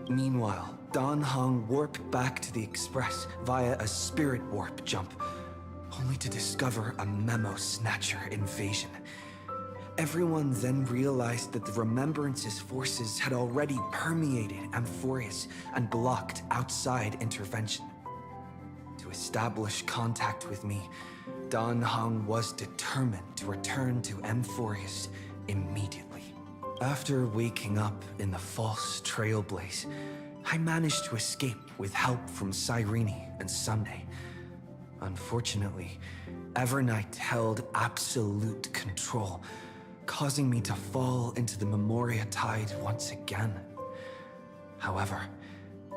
Meanwhile, Dan Heng warped back to the Express via a spirit warp jump, only to discover a memo snatcher invasion. Everyone then realized that the Remembrance's forces had already permeated Amphoreus and blocked outside intervention. To establish contact with me, Dan Heng was determined to return to Amphoreus immediately. After waking up in the false trailblaze, I managed to escape with help from Cyrene and Sunday. Unfortunately, Evernight held absolute control, causing me to fall into the Memoria Tide once again. However,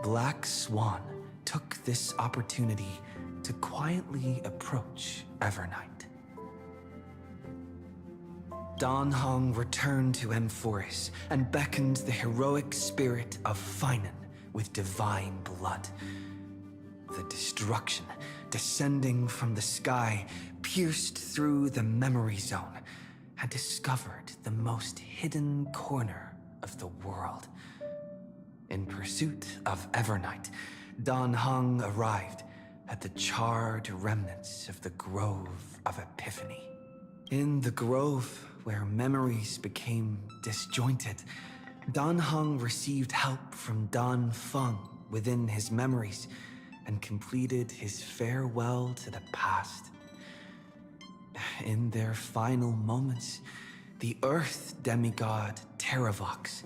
Black Swan took this opportunity to quietly approach Evernight. Dan Heng returned to Amphoreus and beckoned the heroic spirit of Finan with divine blood. The destruction descending from the sky pierced through the memory zone and discovered the most hidden corner of the world. In pursuit of Evernight, Dan Heng arrived at the charred remnants of the Grove of Epiphany. In the grove, where memories became disjointed, Dan Heng received help from Dan Feng within his memories and completed his farewell to the past. In their final moments, the Earth demigod Terravox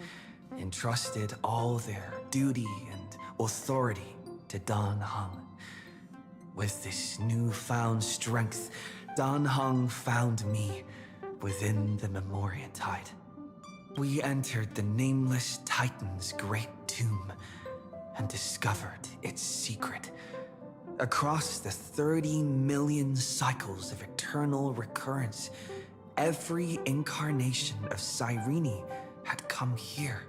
entrusted all their duty and authority to Dan Heng. With this newfound strength, Dan Heng found me within the Memoria Tide. We entered the Nameless Titan's great tomb and discovered its secret. Across the 30 million cycles of eternal recurrence, every incarnation of Cyrene had come here,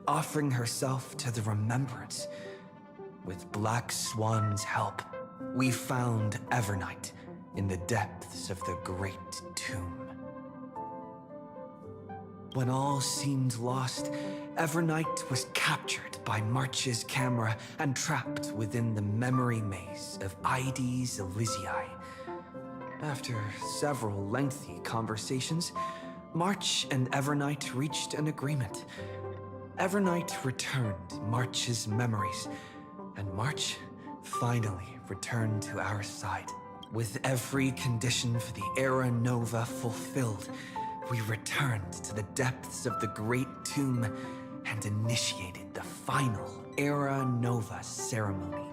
offering herself to the Remembrance. With Black Swan's help, we found Evernight in the depths of the great tomb. When all seemed lost, Evernight was captured by March's camera and trapped within the memory maze of Ides Elysiae. After several lengthy conversations, March and Evernight reached an agreement. Evernight returned March's memories, and March finally returned to our side. With every condition for the Era Nova fulfilled, we returned to the depths of the Great Tomb and initiated the final Era Nova ceremony.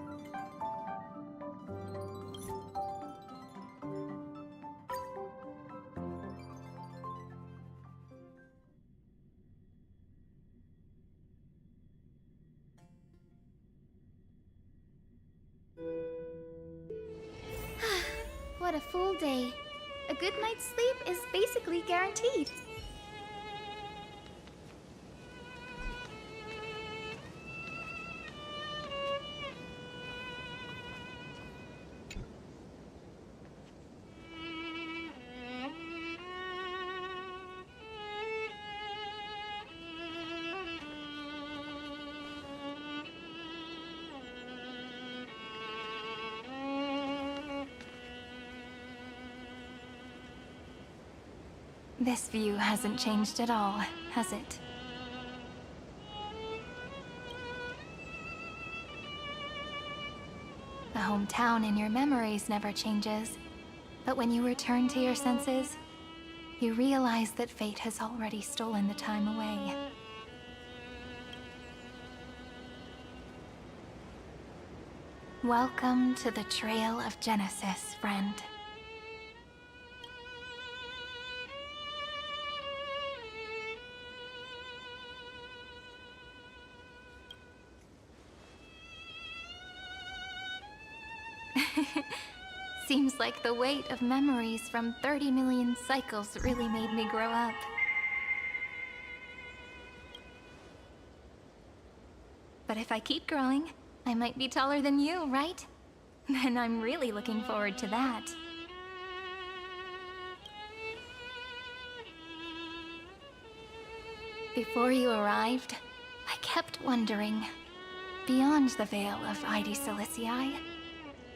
What a full day. A good night's sleep is basically guaranteed. This view hasn't changed at all, has it? The hometown in your memories never changes, but when you return to your senses, you realize that fate has already stolen the time away. Welcome to the Trail of Genesis, friend. Seems like the weight of memories from 30 million cycles really made me grow up. But if I keep growing, I might be taller than you, right? Then I'm really looking forward to that. Before you arrived, I kept wondering, Beyond the veil of Ide Silicii,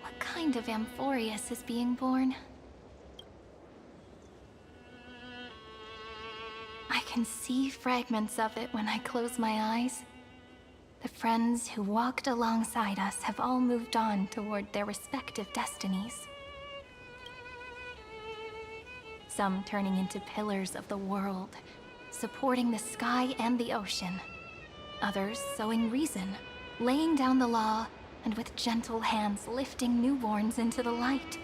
what kind of Amphoreus is being born? I can see fragments of it when I close my eyes. The friends who walked alongside us have all moved on toward their respective destinies. Some turning into pillars of the world, supporting the sky and the ocean. Others sowing reason, laying down the law, and with gentle hands lifting newborns into the light.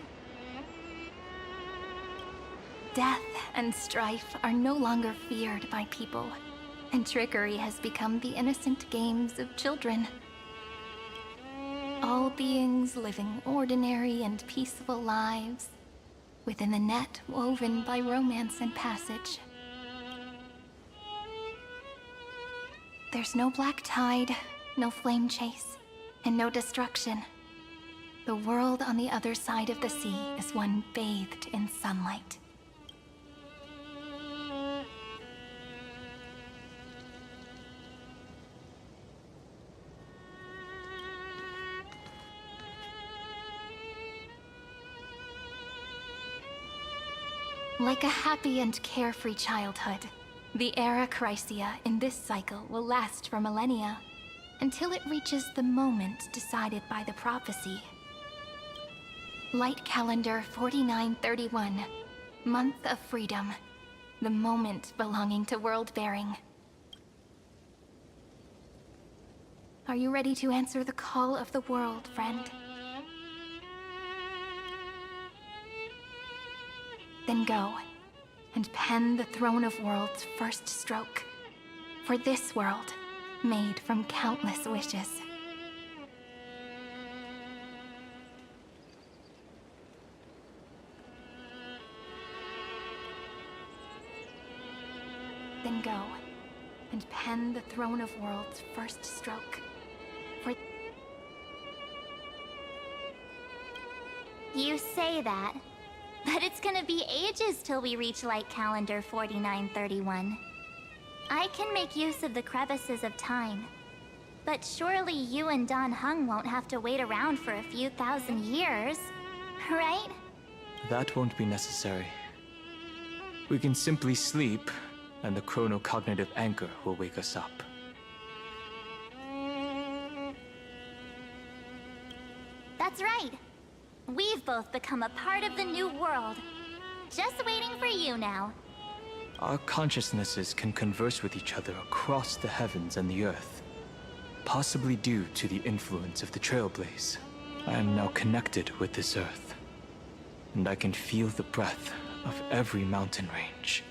Death and strife are no longer feared by people, and trickery has become the innocent games of children. All beings living ordinary and peaceful lives within the net woven by romance and passage. There's no black tide, no flame chase, and no destruction. The world on the other side of the sea is one bathed in sunlight. Like a happy and carefree childhood, the era Chrysia in this cycle will last for millennia, until it reaches the moment decided by the prophecy. Light calendar 4931, month of freedom, the moment belonging to world-bearing. Are you ready to answer the call of the world, friend? Then go, and pen the Throne of Worlds' first stroke, for this world, made from countless wishes. Then go, and pen the Throne of Worlds' first stroke, for... You say that, but it's gonna be ages till we reach Light Calendar 4931. I can make use of the crevices of time, but surely you and Dan Heng won't have to wait around for a few thousand years, right? That won't be necessary. We can simply sleep, and the chronocognitive anchor will wake us up. That's right. We've both become a part of the new world. Just waiting for you now. Our consciousnesses can converse with each other across the heavens and the earth, possibly due to the influence of the Trailblaze. I am now connected with this earth, and I can feel the breath of every mountain range.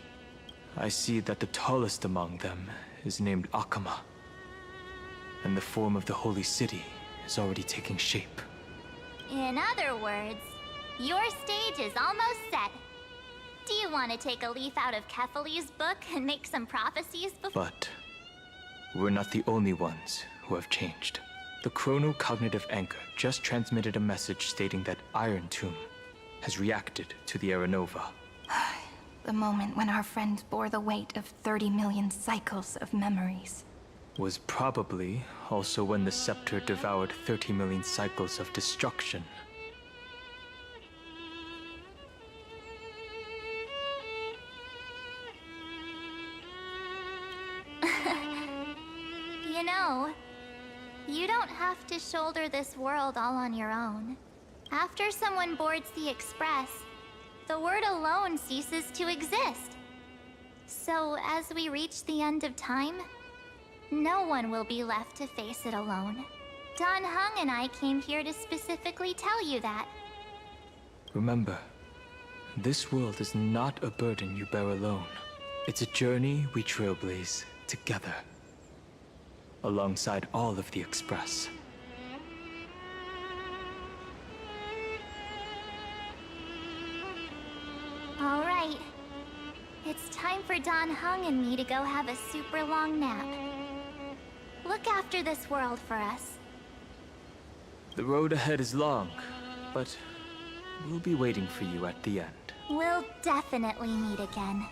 I see that the tallest among them is named Akama, and the form of the holy city is already taking shape. In other words, your stage is almost set. Do you want to take a leaf out of Kefali's book and make some prophecies before— But we're not the only ones who have changed. The chronocognitive anchor just transmitted a message stating that Iron Tomb has reacted to the Aranova. The moment when our friend bore the weight of 30 million cycles of memories. Was probably also when the scepter devoured 30 million cycles of destruction. You know, you don't have to shoulder this world all on your own. After someone boards the Express, the word alone ceases to exist. So as we reach the end of time, no one will be left to face it alone. Dan Heng and I came here to specifically tell you that. Remember, this world is not a burden you bear alone. It's a journey we trailblaze together, alongside all of the Express. All right. It's time for Dan Heng and me to go have a super long nap. Look after this world for us. The road ahead is long, but we'll be waiting for you at the end. We'll definitely meet again.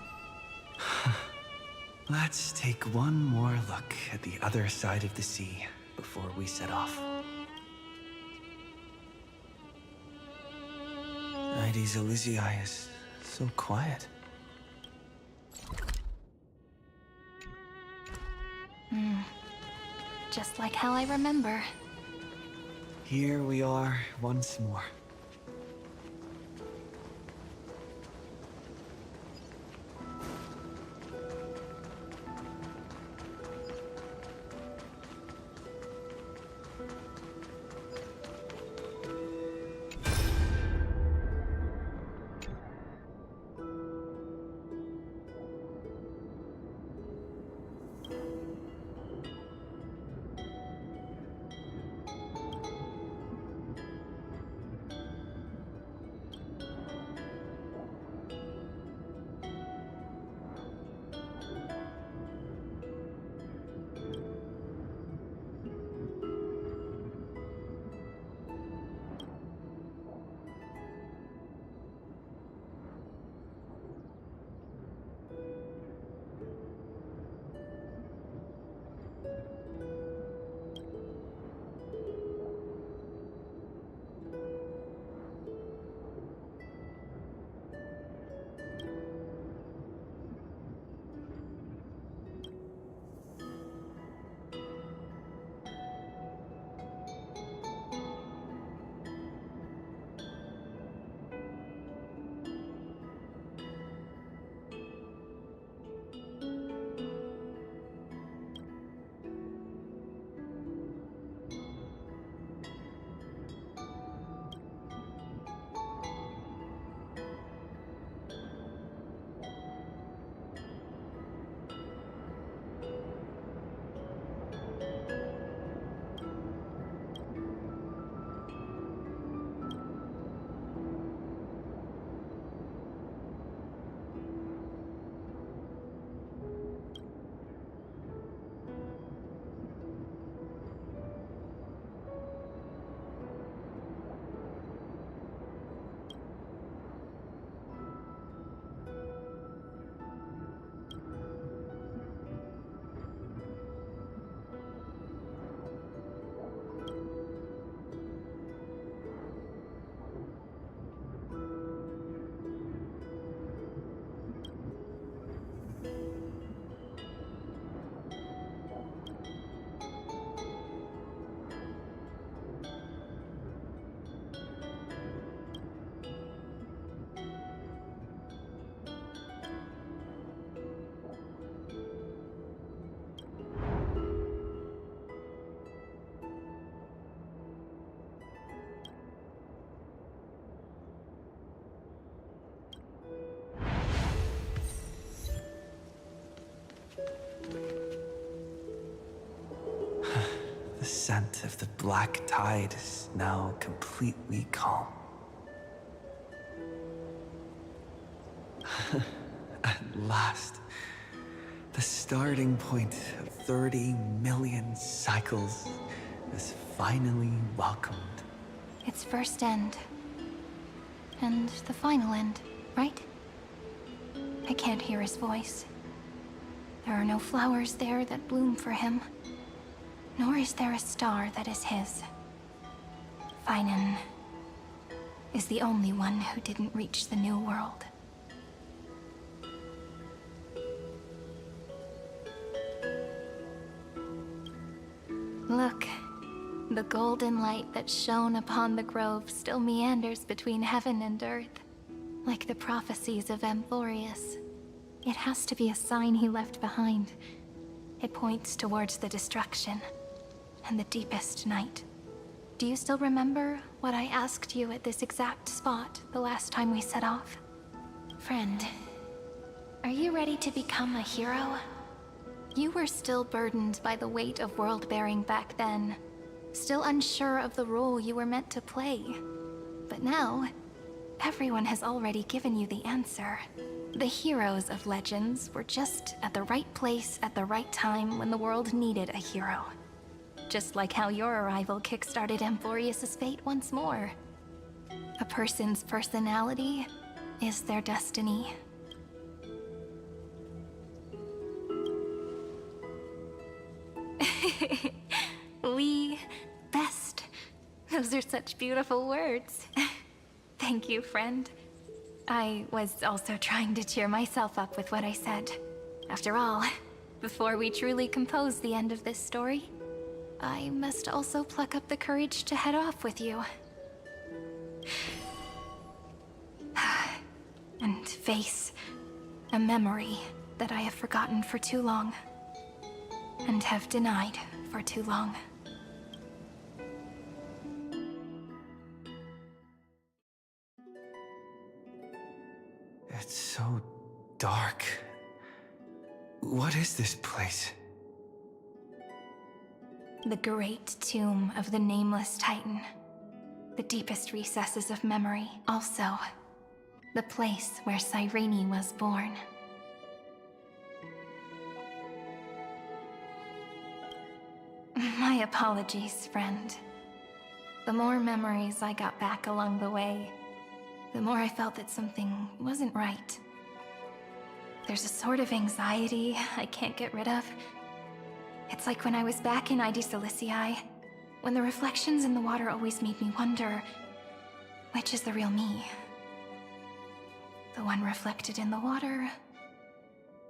Let's take one more look at the other side of the sea. before we set off. Ides Elysiae is so quiet. Just like how I remember. Here we are once more. The scent of the black tide is now completely calm. At last, the starting point of 30 million cycles is finally welcomed. Its first end. And the final end, right? I can't hear his voice. There are no flowers there that bloom for him. Nor is there a star that is his. Finan is the only one who didn't reach the new world. Look, the golden light that shone upon the grove still meanders between heaven and earth, like the prophecies of Amphoreus. It has to be a sign he left behind. It points towards the destruction and the deepest night. Do you still remember what I asked you at this exact spot the last time we set off? Friend, are you ready to become a hero? You were still burdened by the weight of world-bearing back then, still unsure of the role you were meant to play. But now, everyone has already given you the answer. The heroes of legends were just at the right place at the right time when the world needed a hero. Just like how your arrival kickstarted Amphoreus' fate once more. A person's personality is their destiny. We Those are such beautiful words. Thank you, friend. I was also trying to cheer myself up with what I said. After all, before we truly compose the end of this story, I must also pluck up the courage to head off with you. And face a memory that I have forgotten for too long, and have denied for too long. It's so dark. What is this place? The great tomb of the Nameless Titan. The deepest recesses of memory. Also, the place where Cyrene was born. My apologies, friend. The more memories I got back along the way, the more I felt that something wasn't right. There's a sort of anxiety I can't get rid of. It's like when I was back in ID Silicii, when the reflections in the water always made me wonder, which is the real me? The one reflected in the water,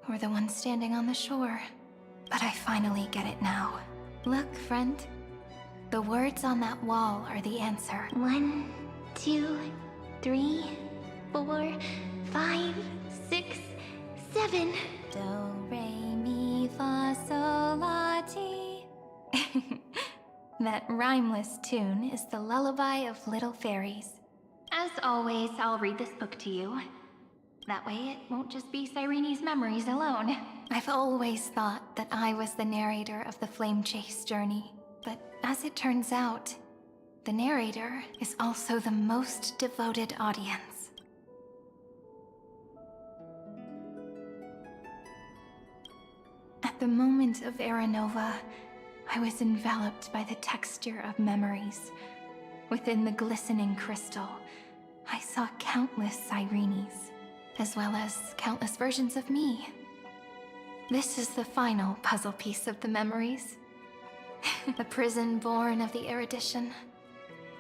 or the one standing on the shore? But I finally get it now. Look, friend. The words on that wall are the answer. 1, 2, 3, 4, 5, 6, 7. Do, re, mi, fa, sol, la, ti. That rhymeless tune is the lullaby of little fairies. As always, I'll read this book to you. That way it won't just be Cyrene's memories alone. I've always thought that I was the narrator of the Flame Chase journey, but as it turns out, the narrator is also the most devoted audience. At the moment of Era Nova, I was enveloped by the texture of memories. Within the glistening crystal, I saw countless Cyrenes, as well as countless versions of me. This is the final puzzle piece of the memories. A prison born of the erudition.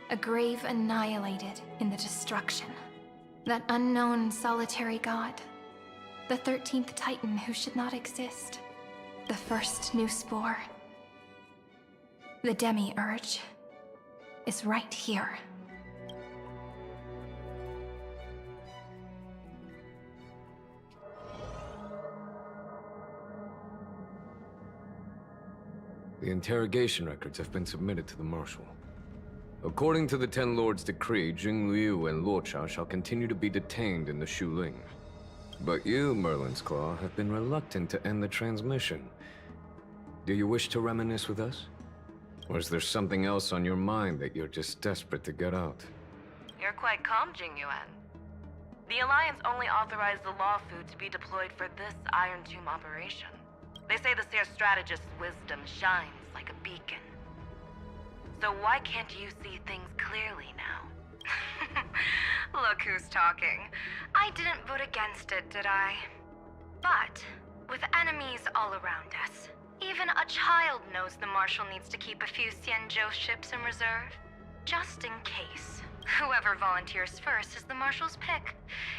A grave annihilated in the destruction. That unknown solitary god. The 13th Titan who should not exist. The first new spore. The Demiurge is right here. The interrogation records have been submitted to the Marshal. According to the Ten Lords' decree, Jing Liu and Luocha shall continue to be detained in the Shuling. But you, Merlin's Claw, have been reluctant to end the transmission. Do you wish to reminisce with us? Or is there something else on your mind that you're just desperate to get out? You're quite calm, Jingyuan. The Alliance only authorized the Law Fu to be deployed for this Iron Tomb operation. They say the Seer Strategist's wisdom shines like a beacon. So why can't you see things clearly now? Look who's talking. I didn't vote against it, did I? But, with enemies all around us, even a child knows the Marshal needs to keep a few Xianzhou ships in reserve. Just in case. Whoever volunteers first is the Marshal's pick.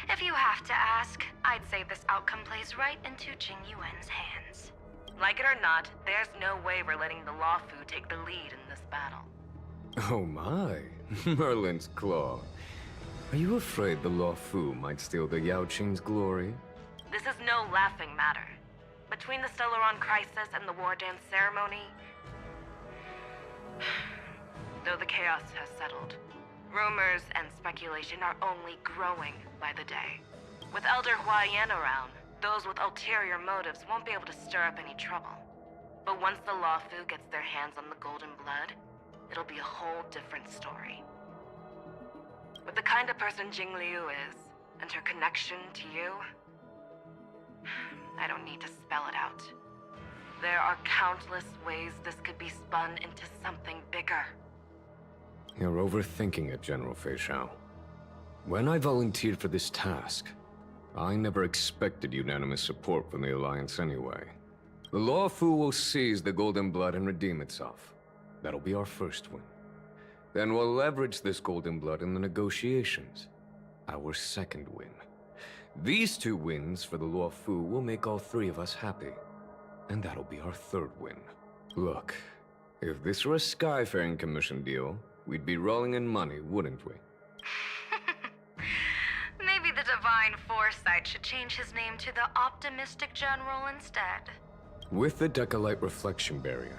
If you have to ask, I'd say this outcome plays right into Jingyuan's hands. Like it or not, there's no way we're letting the Law Fu take the lead in this battle. Oh my, Merlin's Claw. Are you afraid the Law Fu might steal the Yao Qing's glory? This is no laughing matter. Between the Stellaron crisis and the War Dance ceremony, though the chaos has settled, rumors and speculation are only growing by the day. With Elder Huaiyan around, those with ulterior motives won't be able to stir up any trouble. But once the Law Fu gets their hands on the Golden Blood, it'll be a whole different story. With the kind of person Jing Liu is, and her connection to you, I don't need to spell it out. There are countless ways this could be spun into something bigger. You're overthinking it, General Fei Shao. When I volunteered for this task, I never expected unanimous support from the Alliance anyway. The Law Fu will seize the Golden Blood and redeem itself. That'll be our first win. Then we'll leverage this golden blood in the negotiations. Our second win. These 2 wins for the Luo Fu will make all 3 of us happy. And that'll be our 3rd win. Look, if this were a Skyfaring Commission deal, we'd be rolling in money, wouldn't we? Maybe the Divine Foresight should change his name to the Optimistic General instead. With the Decalite Reflection Barrier,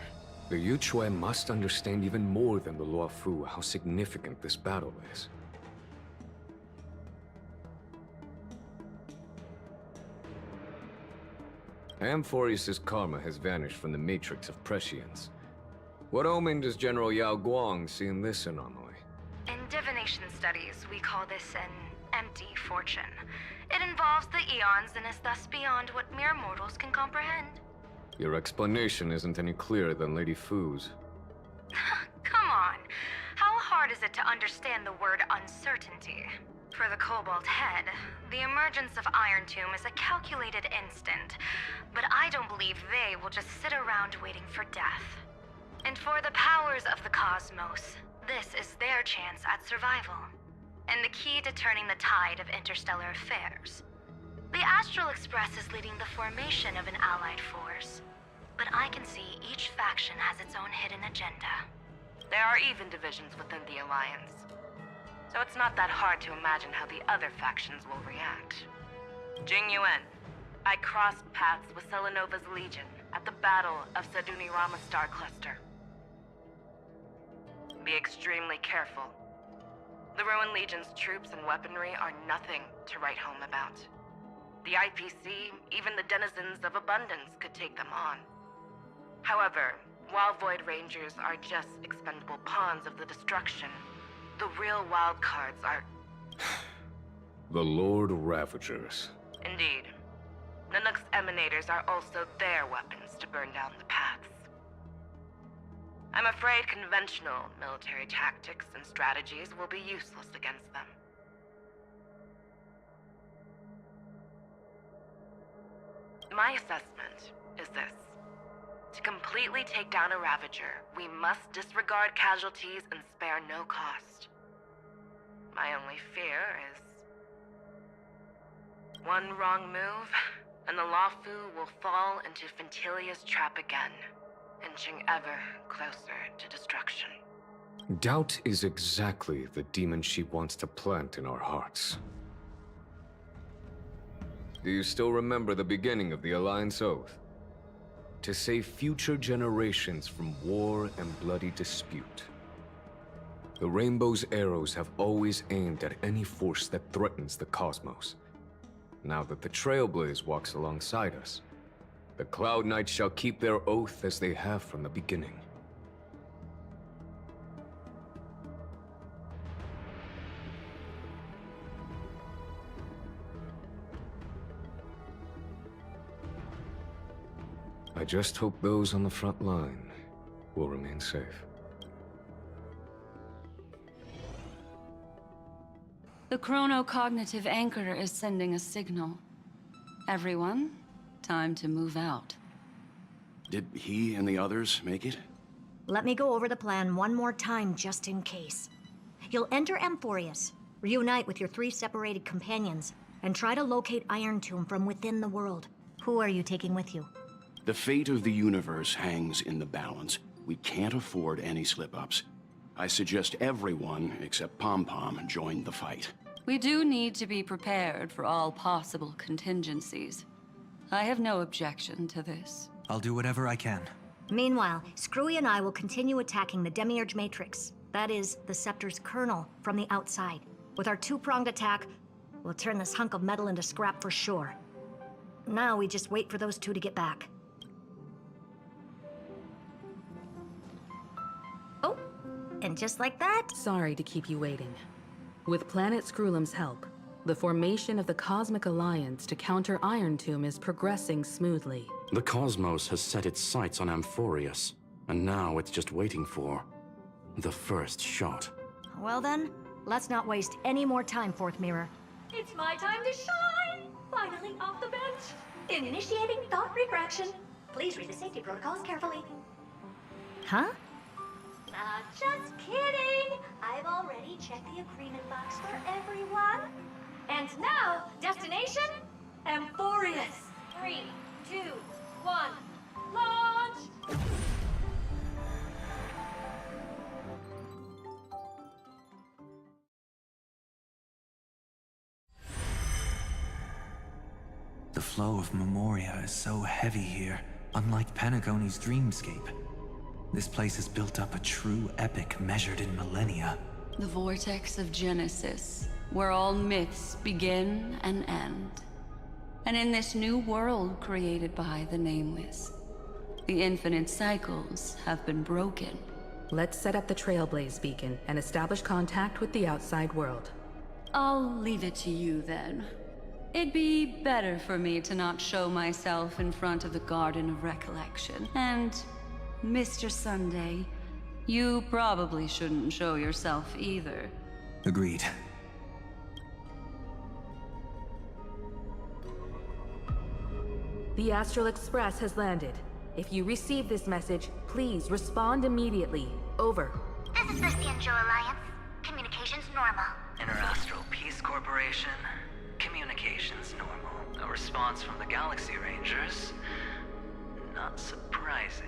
the Yuchue must understand even more than the Luo Fu how significant this battle is. Amphoreus' karma has vanished from the matrix of prescience. What omen does General Yao Guang see in this anomaly? In divination studies, we call this an empty fortune. It involves the eons and is thus beyond what mere mortals can comprehend. Your explanation isn't any clearer than Lady Fu's. Come on. How hard is it to understand the word uncertainty? For the Cobalt Head, the emergence of Iron Tomb is a calculated instant, but I don't believe they will just sit around waiting for death. And for the powers of the cosmos, this is their chance at survival, and the key to turning the tide of interstellar affairs. The Astral Express is leading the formation of an allied force, but I can see each faction has its own hidden agenda. There are even divisions within the Alliance, so it's not that hard to imagine how the other factions will react. Jing Yuan, I crossed paths with Selenova's Legion at the Battle of Sadunirama Star Cluster. Be extremely careful. The Ruined Legion's troops and weaponry are nothing to write home about. The IPC, even the denizens of Abundance, could take them on. However, while Void Rangers are just expendable pawns of the destruction, the real wild cards are... The Lord Ravagers. Indeed. Nanook's Emanators are also their weapons to burn down the paths. I'm afraid conventional military tactics and strategies will be useless against them. My assessment is this. To completely take down a Ravager, we must disregard casualties and spare no cost. My only fear is... one wrong move, and the Luofu will fall into Fintilia's trap again, inching ever closer to destruction. Doubt is exactly the demon she wants to plant in our hearts. Do you still remember the beginning of the Alliance Oath? To save future generations from war and bloody dispute. The Rainbow's arrows have always aimed at any force that threatens the cosmos. Now that the Trailblaze walks alongside us, the Cloud Knights shall keep their oath as they have from the beginning. I just hope those on the front line will remain safe. The chronocognitive anchor is sending a signal. Everyone, time to move out. Did he and the others make it? Let me go over the plan one more time, just in case. You'll enter Amphoreus, reunite with your 3 separated companions, and try to locate Iron Tomb from within the world. Who are you taking with you? The fate of the universe hangs in the balance. We can't afford any slip-ups. I suggest everyone, except Pom-Pom, join the fight. We do need to be prepared for all possible contingencies. I have no objection to this. I'll do whatever I can. Meanwhile, Screwy and I will continue attacking the Demiurge Matrix. That is, the Scepter's kernel, from the outside. With our 2-pronged attack, we'll turn this hunk of metal into scrap for sure. Now we just wait for those 2 to get back. Oh, and just like that... Sorry to keep you waiting. With Planet Screwlum's help, the formation of the Cosmic Alliance to counter Iron Tomb is progressing smoothly. The cosmos has set its sights on Amphoreus, and now it's just waiting for the first shot. Well then, let's not waste any more time, Fourth Mirror. It's my time to shine! Finally off the bench! Initiating thought refraction. Please read the safety protocols carefully. Huh? Just kidding! I've already checked the agreement box for everyone. And now, destination? Amphoreus. 3, 2, 1, launch! The flow of Memoria is so heavy here, unlike Panagone's dreamscape. This place has built up a true epic measured in millennia. The vortex of Genesis, where all myths begin and end. And in this new world created by the Nameless, the infinite cycles have been broken. Let's set up the Trailblaze beacon and establish contact with the outside world. I'll leave it to you then. It'd be better for me to not show myself in front of the Garden of Recollection. And, Mr. Sunday, you probably shouldn't show yourself either. Agreed. The Astral Express has landed. If you receive this message, please respond immediately. Over. This is the Xianzhou Alliance. Communications normal. Interastral Peace Corporation. Communications normal. A response from the Galaxy Rangers. Not surprising.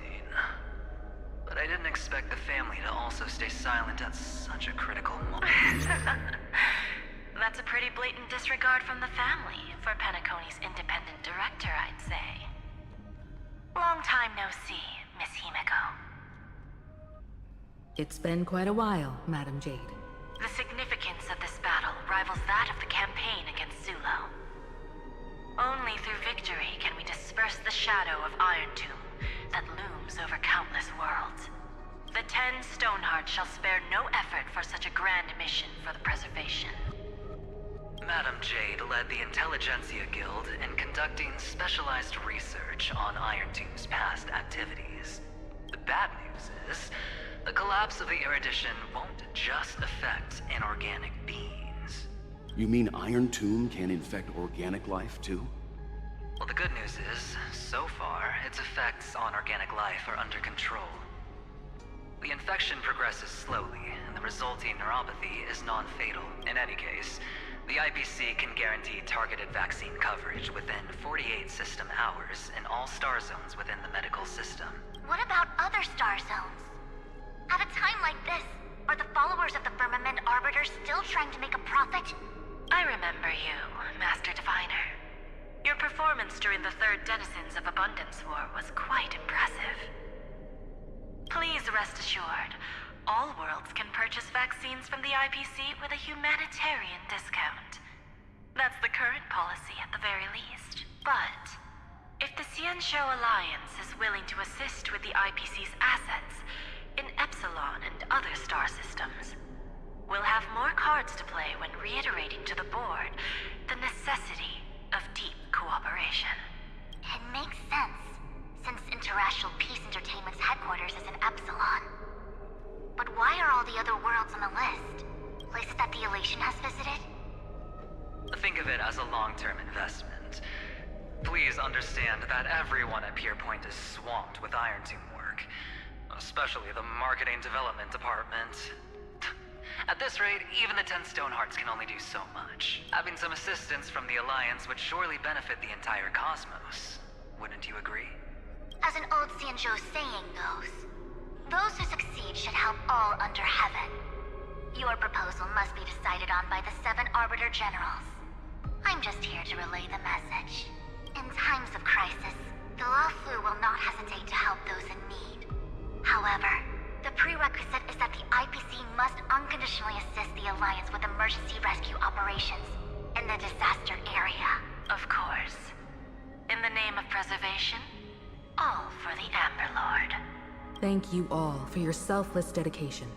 But I didn't expect the family to also stay silent at such a critical moment. That's a pretty blatant disregard from the family for Panacone's independent director, I'd say. Long time no see, Miss Himiko. It's been quite a while, Madam Jade. The significance of this battle rivals that of the campaign against Zulo. Only through victory can we disperse the shadow of Iron Tomb that looms over countless worlds. The 10 Stonehearts shall spare no effort for such a grand mission for the preservation. Madam Jade led the Intelligentsia Guild in conducting specialized research on Iron Tomb's past activities. The bad news is, the collapse of the Erudition won't just affect inorganic beings. You mean Iron Tomb can infect organic life, too? Well, the good news is, so far, its effects on organic life are under control. The infection progresses slowly, and the resulting neuropathy is non-fatal. In any case, the IPC can guarantee targeted vaccine coverage within 48 system hours in all star zones within the medical system. What about other star zones? At a time like this, are the followers of the Firmament Arbiters still trying to make a profit? I remember you, Master Diviner. Your performance during the Third Denizens of Abundance War was quite impressive. Please rest assured, all worlds can purchase vaccines from the IPC with a humanitarian discount. That's the current policy at the very least. But if the Xianzhou Alliance is willing to assist with the IPC's assets in Epsilon and other star systems, we'll have more cards to play when reiterating to the board the necessity of deep cooperation. It makes sense, since Interastral Peace Entertainment's headquarters is in Epsilon. But why are all the other worlds on the list? Places that the Elation has visited? Think of it as a long-term investment. Please understand that everyone at Pierpoint is swamped with Iron Tomb work, especially the Marketing Development Department. At this rate, even the 10 Stonehearts can only do so much. Having some assistance from the Alliance would surely benefit the entire cosmos. Wouldn't you agree? As an old Xianzhou saying goes, those who succeed should help all under heaven. Your proposal must be decided on by the 7 Arbiter Generals. I'm just here to relay the message. In times of crisis, the Luofu will not hesitate to help those in need. However, the prerequisite is that the IPC must unconditionally assist the Alliance with emergency rescue operations in the disaster area. Of course. In the name of preservation, all for the Amber Lord. Thank you all for your selfless dedication.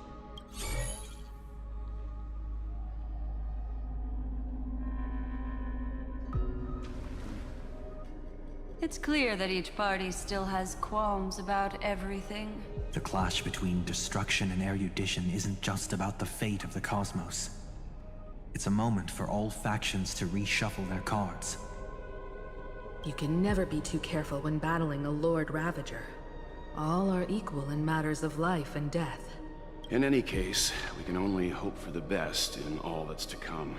It's clear that each party still has qualms about everything. The clash between destruction and erudition isn't just about the fate of the cosmos. It's a moment for all factions to reshuffle their cards. You can never be too careful when battling a Lord Ravager. All are equal in matters of life and death. In any case, we can only hope for the best in all that's to come.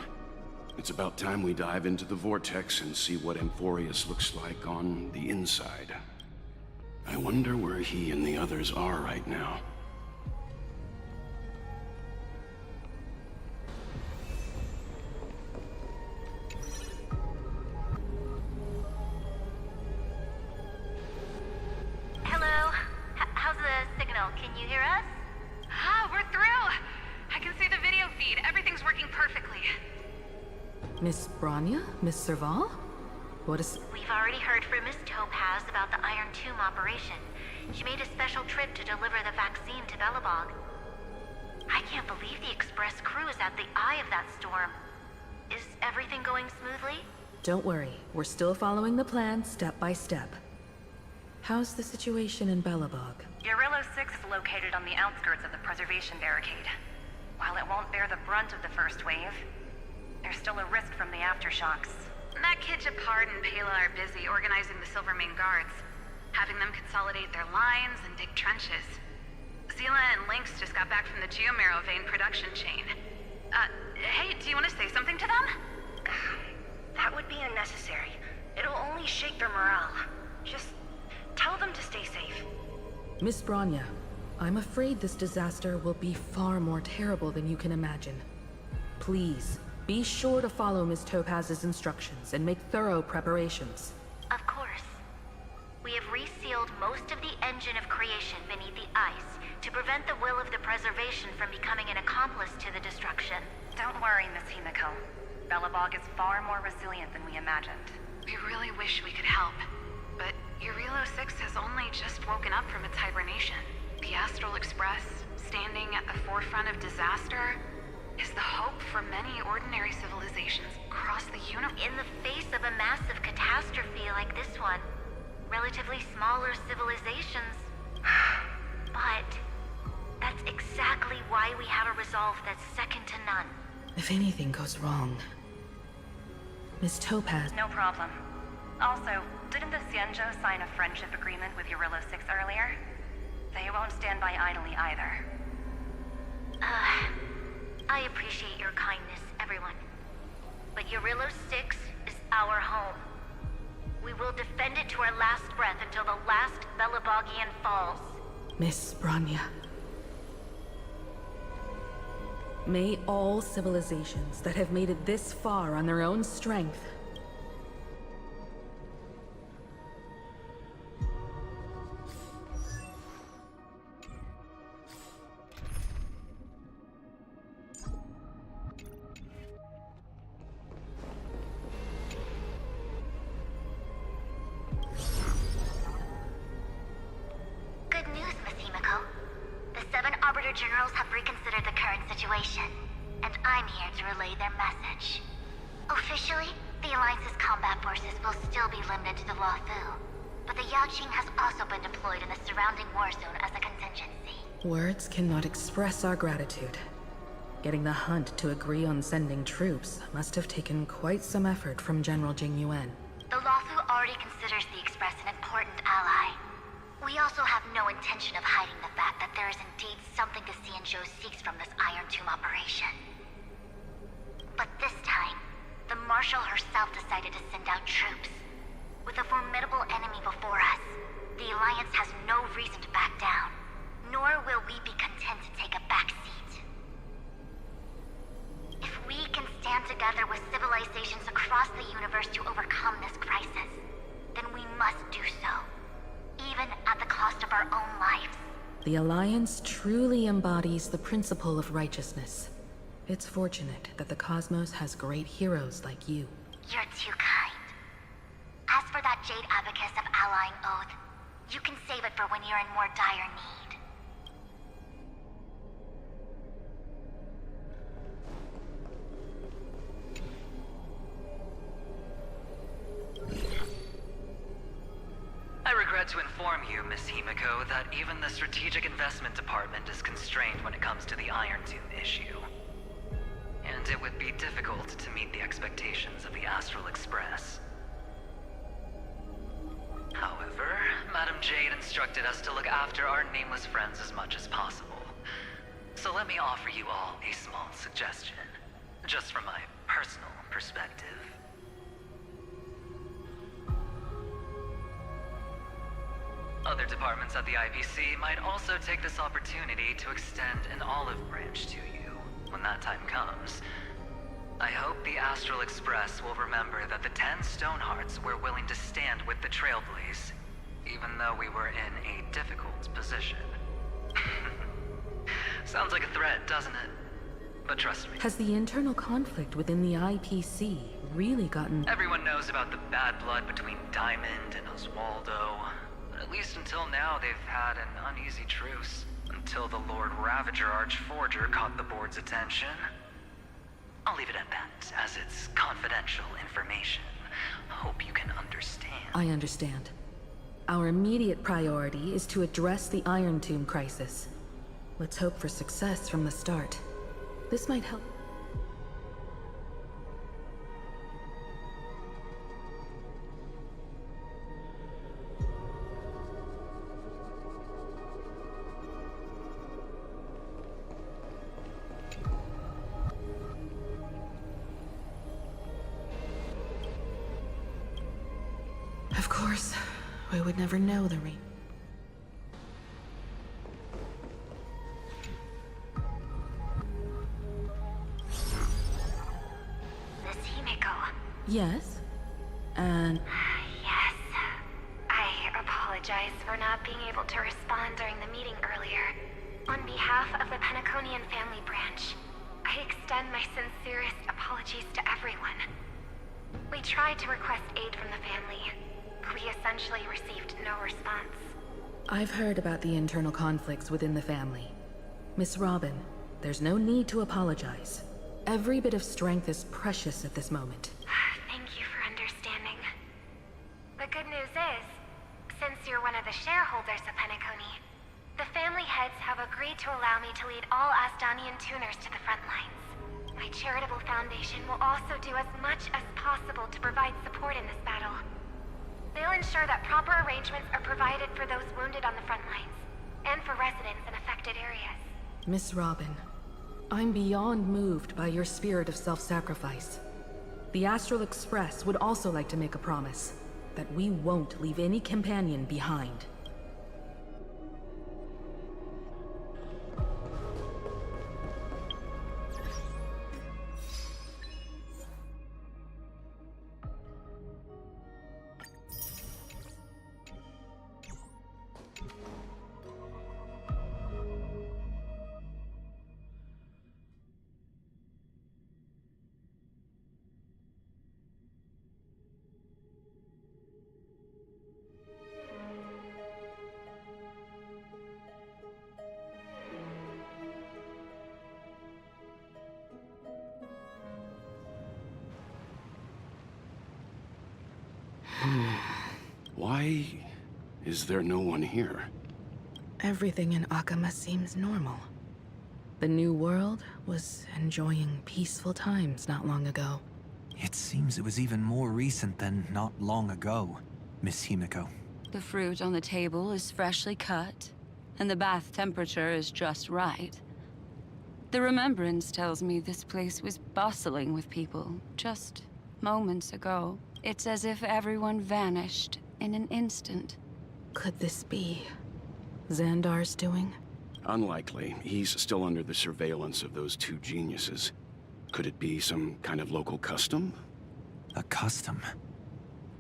It's about time we dive into the vortex and see what Amphoreus looks like on the inside. I wonder where he and the others are right now. Hello? How's the signal? Can you hear us? Ah, we're through! I can see the video feed. Everything's working perfectly. Miss Branya? Miss Serval? What is... We've already heard from Miss Topaz about the Iron Tomb operation. She made a special trip to deliver the vaccine to Belobog. I can't believe the Express crew is at the eye of that storm. Is everything going smoothly? Don't worry, we're still following the plan step by step. How's the situation in Belobog? Eurillo 6 is located on the outskirts of the preservation barricade. While it won't bear the brunt of the first wave, there's still a risk from the aftershocks. That kid Japard and Pela are busy organizing the Silvermane guards, having them consolidate their lines and dig trenches. Zila and Lynx just got back from the Geomarrow vein production chain. Hey, do you want to say something to them? That would be unnecessary. It'll only shake their morale. Just tell them to stay safe. Miss Branya, I'm afraid this disaster will be far more terrible than you can imagine. Please, be sure to follow Miss Topaz's instructions and make thorough preparations. Of course. We have resealed most of the engine of creation beneath the ice to prevent the will of the preservation from becoming an accomplice to the destruction. Don't worry, Miss Himiko. Belobog is far more resilient than we imagined. We really wish we could help, but Eurillo 6 has only just woken up from its hibernation. The Astral Express, standing at the forefront of disaster, is the hope for many ordinary civilizations across the universe. In the face of a massive catastrophe like this one, relatively smaller civilizations. But that's exactly why we have a resolve that's second to none. If anything goes wrong... Miss Topaz... No problem. Also, didn't the Xianzhou sign a friendship agreement with Eurillo 6 earlier? They won't stand by idly either. I appreciate your kindness, everyone. But Eurillo 6 is our home. We will defend it to our last breath until the last Belobogian falls. Miss Branya. May all civilizations that have made it this far on their own strength generals have reconsidered the current situation, and I'm here to relay their message. Officially, the Alliance's combat forces will still be limited to the Luofu, but the Yaoqing has also been deployed in the surrounding war zone as a contingency. Words cannot express our gratitude. Getting the Hunt to agree on sending troops must have taken quite some effort from General Jing Yuan. The Luofu already considers the Express an important ally. We also have no intention of hiding the fact that there is indeed something the Xianzhou seeks from this Iron Tomb operation. But this time, the Marshal herself decided to send out troops. With a formidable enemy before us, the Alliance has no reason to back down, nor will we be content to take a back seat. If we can stand together with civilizations across the universe to overcome this crisis, then we must do so. Even at the cost of our own lives. The Alliance truly embodies the principle of righteousness. It's fortunate that the cosmos has great heroes like you. You're too kind. As for that Jade Abacus of Allying Oath, you can save it for when you're in more dire need. I regret to inform you, Miss Himiko, that even the Strategic Investment Department is constrained when it comes to the Iron Tomb issue. And it would be difficult to meet the expectations of the Astral Express. However, Madam Jade instructed us to look after our nameless friends as much as possible. So let me offer you all a small suggestion, just from my personal perspective. Other departments at the IPC might also take this opportunity to extend an olive branch to you when that time comes. I hope the Astral Express will remember that the 10 Stonehearts were willing to stand with the Trailblaze, even though we were in a difficult position. Sounds like a threat, doesn't it? But trust me. Has the internal conflict within the IPC really gotten... Everyone knows about the bad blood between Diamond and Oswaldo. But at least until now, they've had an uneasy truce. Until the Lord Ravager Archforger caught the board's attention. I'll leave it at that, as it's confidential information. Hope you can understand. I understand. Our immediate priority is to address the Iron Tomb crisis. Let's hope for success from the start. This might help. Of course, we would never know the reason. Miss Himiko. Yes? And... Yes. I apologize for not being able to respond during the meeting earlier. On behalf of the Penaconian family branch, I extend my sincerest apologies to everyone. We tried to request aid from the family. We essentially received no response. I've heard about the internal conflicts within the family. Miss Robin, there's no need to apologize. Every bit of strength is precious at this moment. Thank you for understanding. The good news is, since you're one of the shareholders of Penacony, the family heads have agreed to allow me to lead all Asdanian tuners to the front lines. My charitable foundation will also do as much as possible to provide support in this battle. They'll ensure that proper arrangements are provided for those wounded on the front lines, and for residents in affected areas. Miss Robin, I'm beyond moved by your spirit of self-sacrifice. The Astral Express would also like to make a promise that we won't leave any companion behind. Why is there no one here? Everything in Akama seems normal. The new world was enjoying peaceful times not long ago. It seems it was even more recent than not long ago, Miss Himiko. The fruit on the table is freshly cut, and the bath temperature is just right. The remembrance tells me this place was bustling with people just moments ago. It's as if everyone vanished in an instant. Could this be Xandar's doing? Unlikely. He's still under the surveillance of those two geniuses. Could it be some kind of local custom? A custom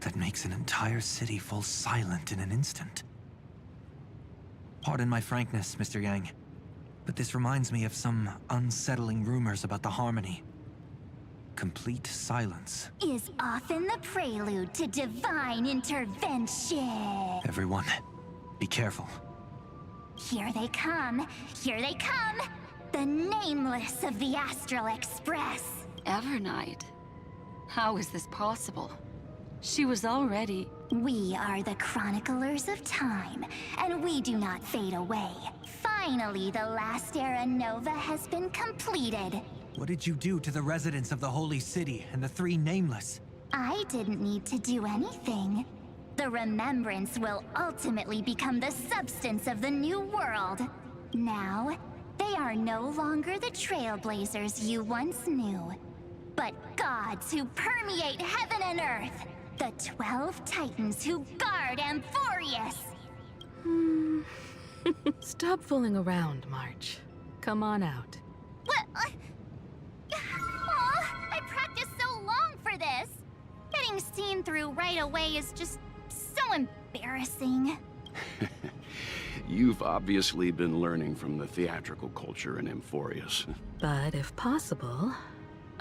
that makes an entire city fall silent in an instant. Pardon my frankness, Mr. Yang, but this reminds me of some unsettling rumors about the Harmony. Complete silence is often the prelude to divine intervention. Everyone, be careful. Here they come. Here they come. The Nameless of the Astral Express. Evernight? How is this possible? She was already... We are the Chroniclers of Time, and we do not fade away. Finally, the last era Nova has been completed. What did you do to the residents of the Holy City and the three Nameless? I didn't need to do anything. The Remembrance will ultimately become the substance of the new world. Now, They are no longer the trailblazers you once knew, but gods who permeate heaven and earth. The 12 titans who guard Amphoreus. Stop fooling around, March. Come on out. What? I practiced so long for this. Getting seen through right away is just so embarrassing. You've obviously been learning from the theatrical culture in Amphoreus. But if possible,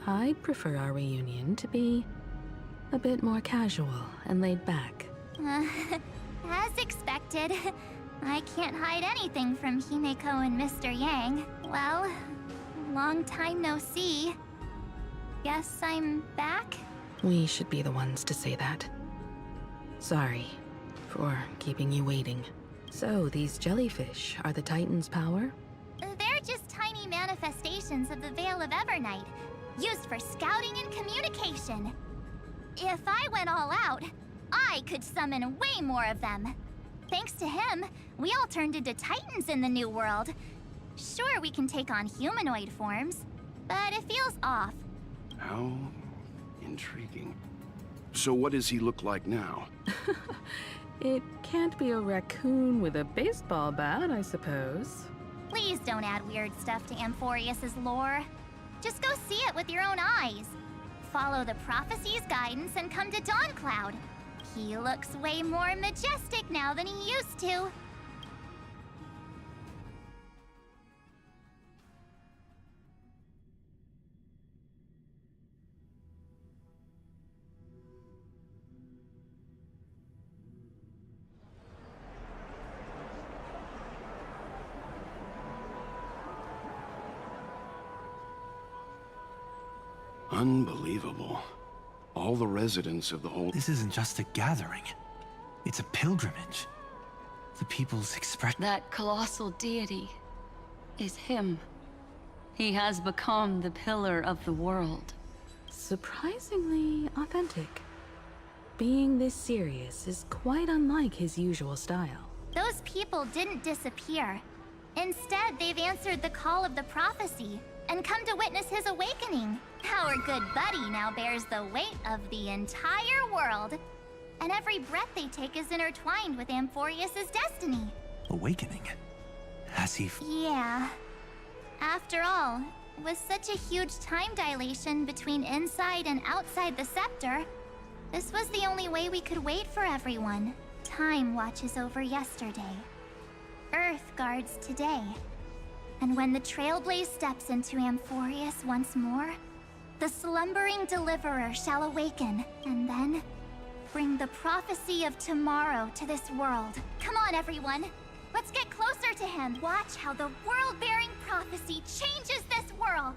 I'd prefer our reunion to be a bit more casual and laid back. As expected, I can't hide anything from Himeko and Mr. Yang. Well, long time no see. Guess I'm back? We should be the ones to say that. Sorry for keeping you waiting. So, these jellyfish are the Titan's power? They're just tiny manifestations of the Veil of Evernight, used for scouting and communication. If I went all out, I could summon way more of them. Thanks to him, we all turned into Titans in the new world. Sure, we can take on humanoid forms, but it feels off. How intriguing. So what does he look like now? It can't be a raccoon with a baseball bat, I suppose. Please don't add weird stuff to Amphoreus' lore. Just go see it with your own eyes. Follow the prophecy's guidance and come to Dawncloud. He looks way more majestic now than he used to. Unbelievable. All the residents of the whole... This isn't just a gathering. It's a pilgrimage. The people's expression... That colossal deity is him. He has become the pillar of the world. Surprisingly authentic. Being this serious is quite unlike his usual style. Those people didn't disappear. Instead, they've answered the call of the prophecy and come to witness his awakening. Our good buddy now bears the weight of the entire world. And every breath they take is intertwined with Amphoreus' destiny. Awakening? Has he... Yeah. After all, with such a huge time dilation between inside and outside the scepter, this was the only way we could wait for everyone. Time watches over yesterday. Earth guards today. And when the Trailblaze steps into Amphoreus once more, the slumbering deliverer shall awaken, and then bring the prophecy of tomorrow to this world. Come on, everyone. Let's get closer to him. Watch how the world-bearing prophecy changes this world.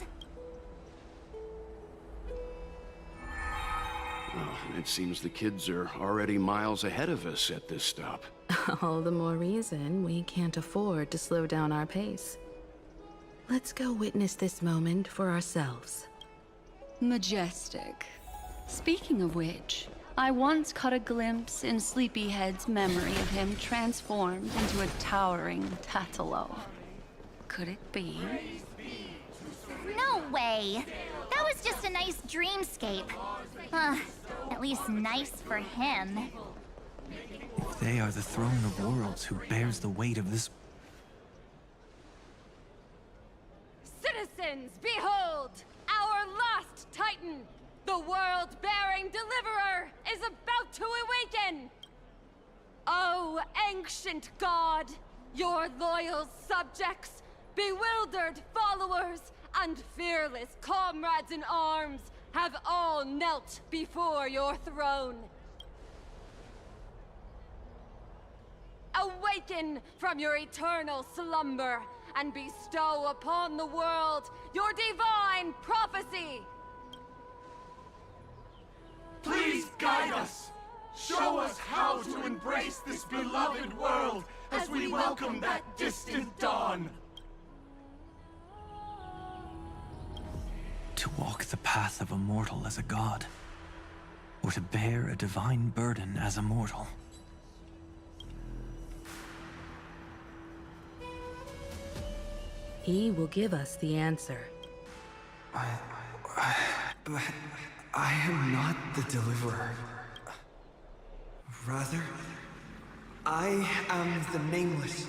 Well, it seems the kids are already miles ahead of us at this stop. All the more reason we can't afford to slow down our pace. Let's go witness this moment for ourselves. Majestic. Speaking of which, I once caught a glimpse in Sleepyhead's memory of him transformed into a towering Tatalo. Could it be? No way! That was just a nice dreamscape. At least nice for him. If they are the throne of worlds who bears the weight of this... Citizens, behold! Our last Titan, the world-bearing deliverer, is about to awaken! Oh, ancient god, your loyal subjects, bewildered followers, and fearless comrades in arms have all knelt before your throne. Awaken from your eternal slumber and bestow upon the world your divine prophecy! Please guide us! Show us how to embrace this beloved world as we welcome that distant dawn! To walk the path of a mortal as a god, or to bear a divine burden as a mortal. He will give us the answer. But I am not the deliverer. Rather, I am the Nameless,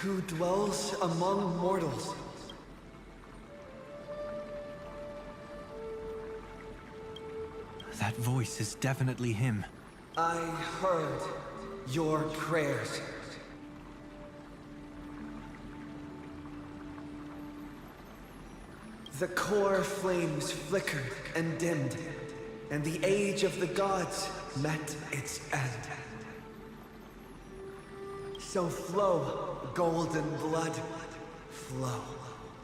who dwells among mortals. That voice is definitely him. I heard your prayers. The core flames flickered and dimmed, and the age of the gods met its end. So flow, golden blood, flow.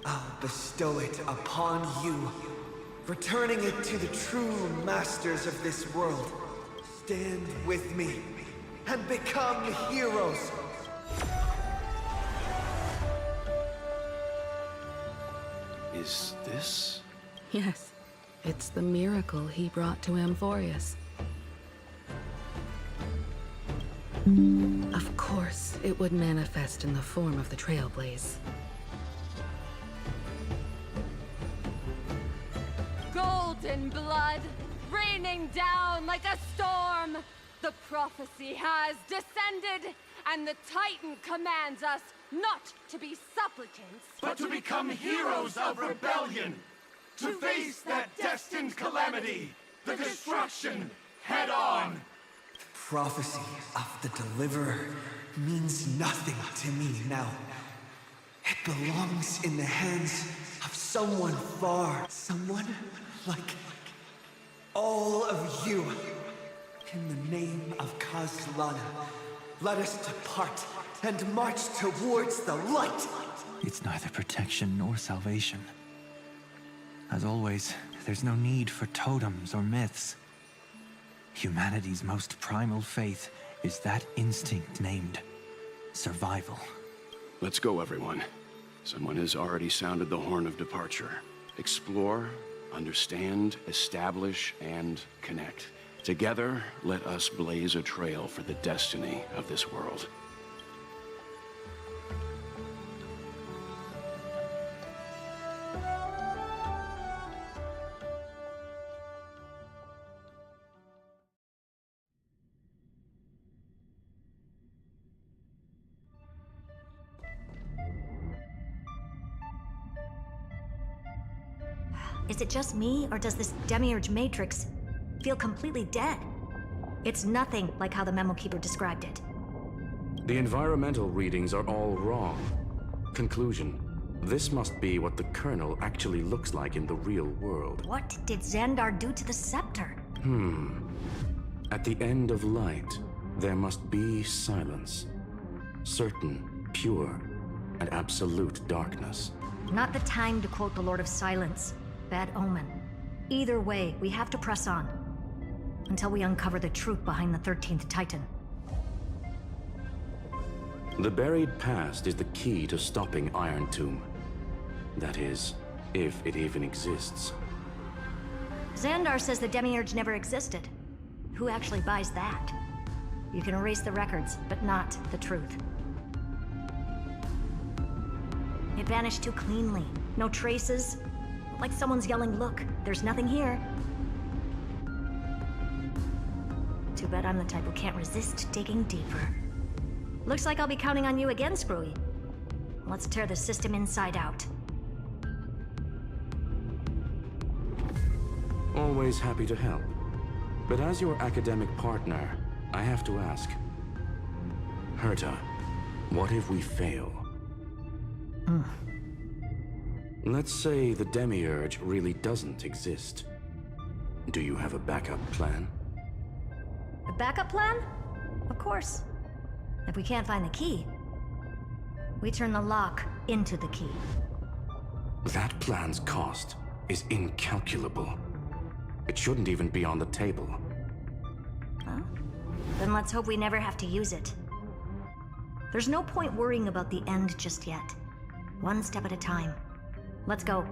I'll bestow it upon you, returning it to the true masters of this world. Stand with me and become heroes. Is this? Yes, it's the miracle he brought to Amphoreus. Of course, it would manifest in the form of the Trailblaze. Golden blood, raining down like a storm. The prophecy has descended, and the Titan commands us not to be supplicants, but to become heroes of rebellion, to face that destined calamity, the destruction, head on. The prophecy of the Deliverer means nothing to me now. It belongs in the hands of someone far, someone like all of you. In the name of Kazlana, let us depart and march towards the light. It's neither protection nor salvation. As always, there's no need for totems or myths. Humanity's most primal faith is that instinct named survival. Let's go, everyone. Someone has already sounded the horn of departure. Explore, understand, establish, and connect. Together, let us blaze a trail for the destiny of this world. Is it just me, or does this Demiurge Matrix feel completely dead? It's nothing like how the Memo Keeper described it. The environmental readings are all wrong. Conclusion: this must be what the kernel actually looks like in the real world. What did Xandar do to the scepter? At the end of light, there must be silence. Certain, pure, and absolute darkness. Not the time to quote the Lord of Silence. Bad omen. Either way, we have to press on. Until we uncover the truth behind the 13th Titan. The buried past is the key to stopping Iron Tomb. That is, if it even exists. Xandar says the Demiurge never existed. Who actually buys that? You can erase the records, but not the truth. It vanished too cleanly. No traces. Like someone's yelling, "Look, there's nothing here." Too bad I'm the type who can't resist digging deeper. Looks like I'll be counting on you again, Screwy. Let's tear the system inside out. Always happy to help. But as your academic partner, I have to ask. Herta, what if we fail? Let's say the Demiurge really doesn't exist. Do you have a backup plan? A backup plan? Of course. If we can't find the key, we turn the lock into the key. That plan's cost is incalculable. It shouldn't even be on the table. Huh? Then let's hope we never have to use it. There's no point worrying about the end just yet. One step at a time. Let's go.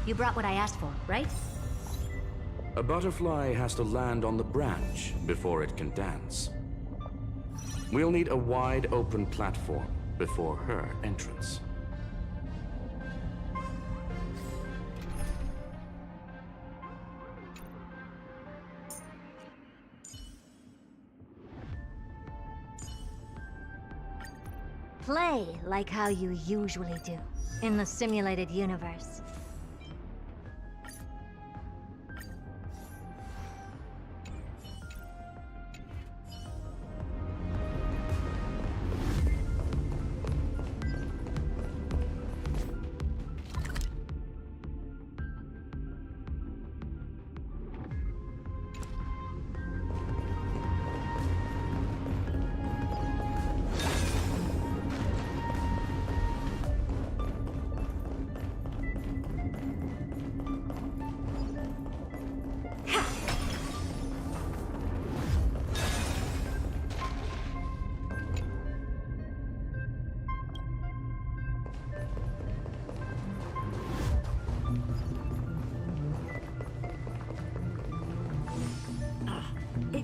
You brought what I asked for, right? A butterfly has to land on the branch before it can dance. We'll need a wide open platform before her entrance. Play like how you usually do in the simulated universe.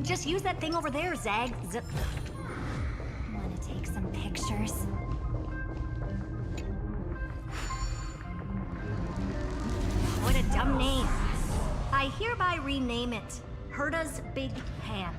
Just use that thing over there, Zag. Wanna take some pictures? What a dumb name. I hereby rename it Herta's Big Hand.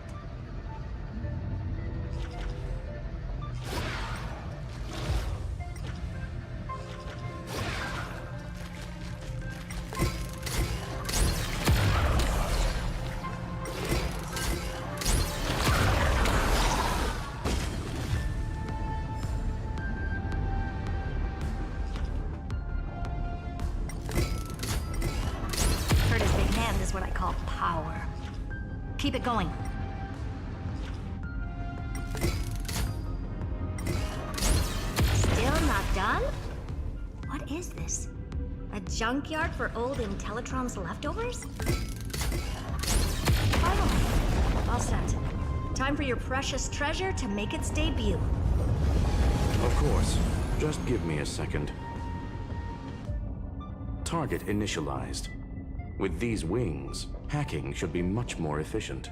Keep it going. Still not done? What is this? A junkyard for old Intellitron's leftovers? Finally, all set. Time for your precious treasure to make its debut. Of course. Just give me a second. Target initialized. With these wings, hacking should be much more efficient.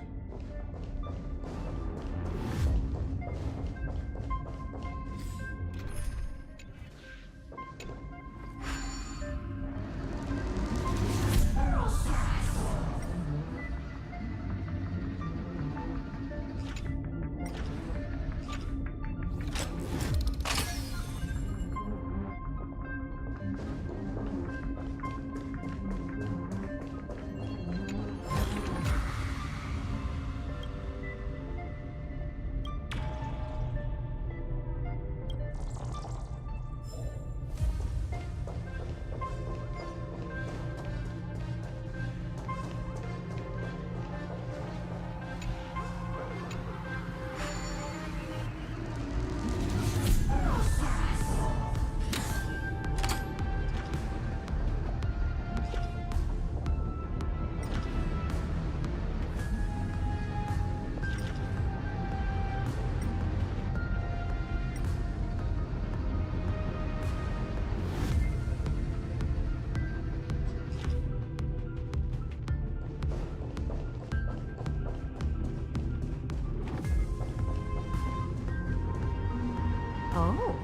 Oh,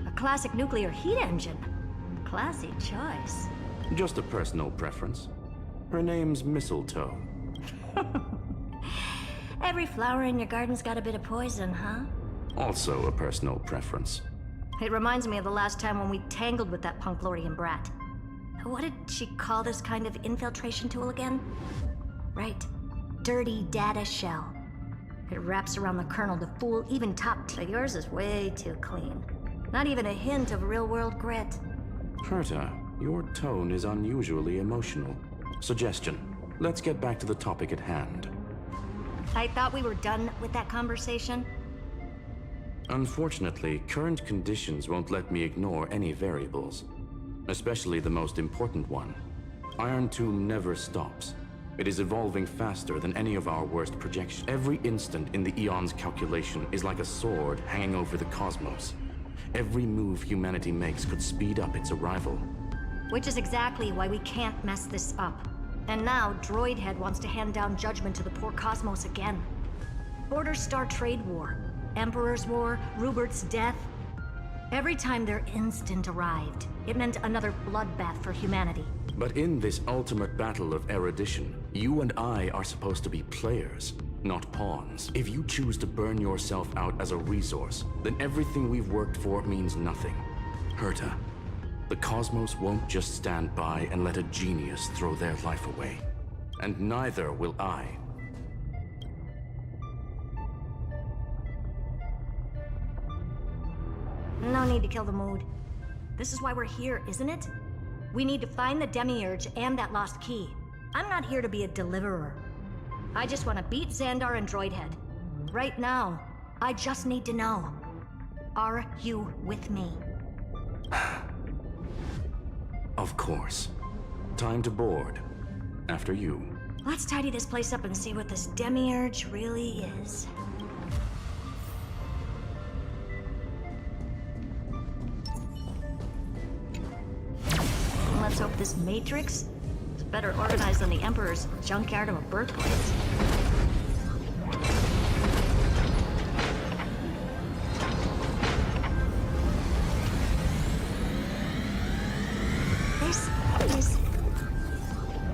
a classic nuclear heat engine. Classy choice. Just a personal preference. Her name's Mistletoe. Every flower in your garden's got a bit of poison, huh? Also a personal preference. It reminds me of the last time when we tangled with that Punklorian brat. What did she call this kind of infiltration tool again? Right. Dirty data shell. It wraps around the kernel to fool even top. But yours is way too clean. Not even a hint of real-world grit. Herta, your tone is unusually emotional. Suggestion. Let's get back to the topic at hand. I thought we were done with that conversation. Unfortunately, current conditions won't let me ignore any variables. Especially the most important one. Iron Tomb never stops. It is evolving faster than any of our worst projections. Every instant in the Eon's calculation is like a sword hanging over the cosmos. Every move humanity makes could speed up its arrival. Which is exactly why we can't mess this up. And now, Droidhead wants to hand down judgment to the poor cosmos again. Border Star Trade War, Emperor's War, Rupert's death. Every time their instant arrived, it meant another bloodbath for humanity. But in this ultimate battle of erudition, you and I are supposed to be players. not pawns. If you choose to burn yourself out as a resource, then everything we've worked for means nothing. Herta, the cosmos won't just stand by and let a genius throw their life away. And neither will I. No need to kill the mood. This is why we're here, isn't it? We need to find the Demiurge and that lost key. I'm not here to be a deliverer. I just want to beat Xandar and Droidhead. Right now, I just need to know. Are you with me? Of course. Time to board. After you. Let's tidy this place up and see what this Demiurge really is. Let's hope this Matrix is better organized than the Emperor's junkyard of a birthplace.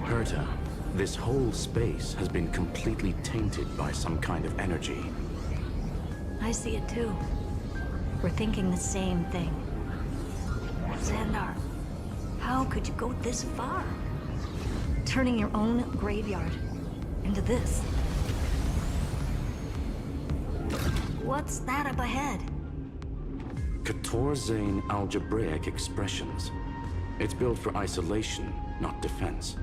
Herta, this whole space has been completely tainted by some kind of energy. I see it too. We're thinking the same thing. Xandar, how could you go this far? Turning your own graveyard into this. What's that up ahead? Katorzane algebraic expressions. It's built for isolation, not defense.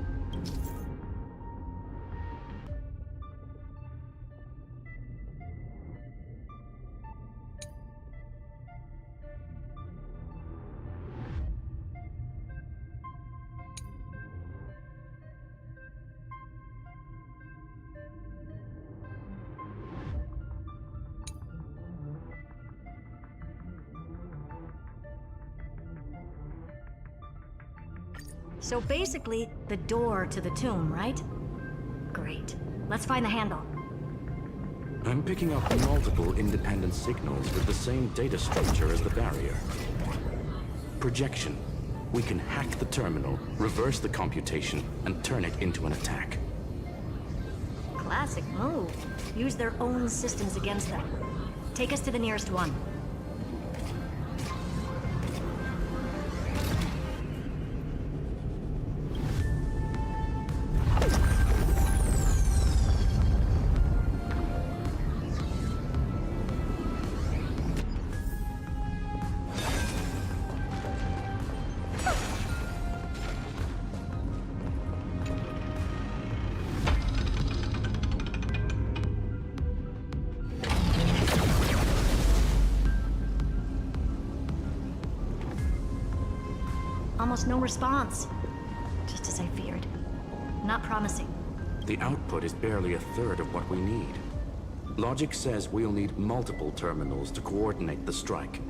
So basically, the door to the tomb, right? Great. Let's find the handle. I'm picking up multiple independent signals with the same data structure as the barrier. Projection. We can hack the terminal, reverse the computation, and turn it into an attack. Classic move. Use their own systems against them. Take us to the nearest one. Almost no response. Just as I feared. Not promising. The output is barely a third of what we need. Logic says we'll need multiple terminals to coordinate the strike.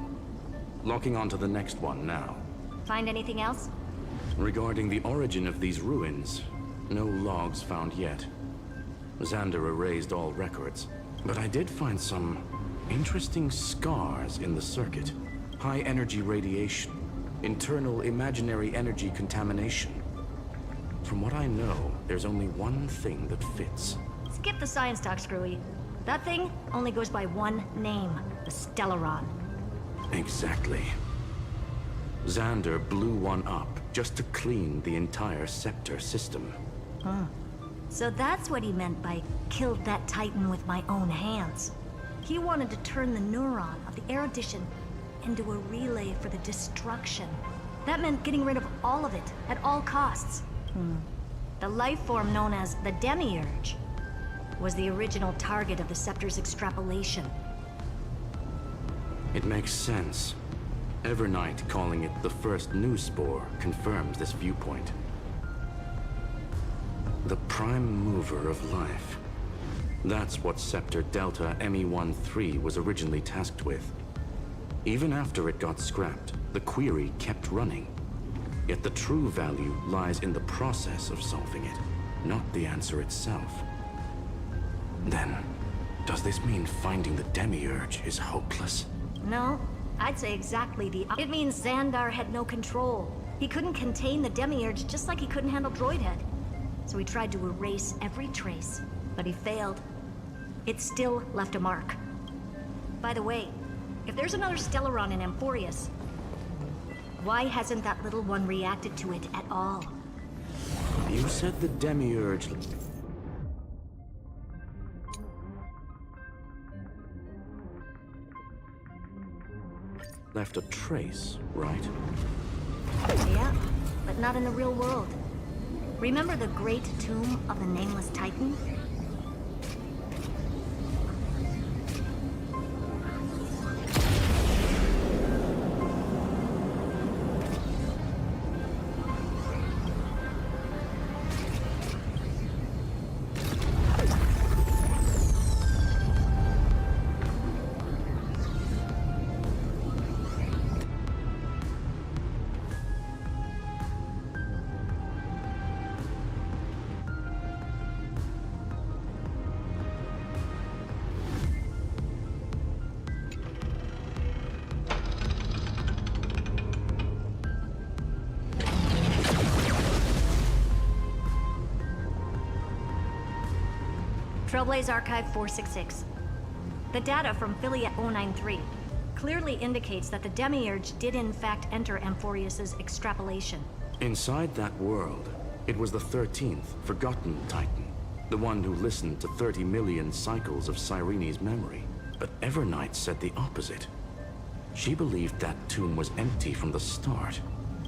Locking onto the next one now. Find anything else? Regarding the origin of these ruins, no logs found yet. Xander erased all records. But I did find some interesting scars in the circuit. High energy radiation. Internal imaginary energy contamination. From what I know, there's only one thing that fits. Skip the science talk, Screwy. That thing only goes by one name, the Stellaron. Exactly. Xander blew one up just to clean the entire scepter system. So that's what he meant by killed that Titan with my own hands. He wanted to turn the neuron of the erudition into a relay for the destruction. That meant getting rid of all of it, at all costs. The life form known as the Demiurge was the original target of the Scepter's extrapolation. It makes sense. Evernight calling it the first new spore confirms this viewpoint. The prime mover of life. That's what Scepter Delta ME-13 was originally tasked with. Even after it got scrapped, the query kept running. Yet the true value lies in the process of solving it, not the answer itself. Then, does this mean finding the Demiurge is hopeless? No, I'd say exactly the opposite. It means Xandar had no control. He couldn't contain the Demiurge just like he couldn't handle Droidhead. So he tried to erase every trace, but he failed. it still left a mark. By the way, if there's another Stellaron in Amphoreus, why hasn't that little one reacted to it at all? You said the Demiurge... left a trace, right? Yeah, but not in the real world. Remember the great tomb of the Nameless Titan? Trailblaze Archive 466. The data from Affiliate 093 clearly indicates that the Demiurge did in fact enter Amphoreus' extrapolation. Inside that world, it was the 13th, forgotten Titan. The one who listened to 30 million cycles of Cyrene's memory. But Evernight said the opposite. She believed that tomb was empty from the start.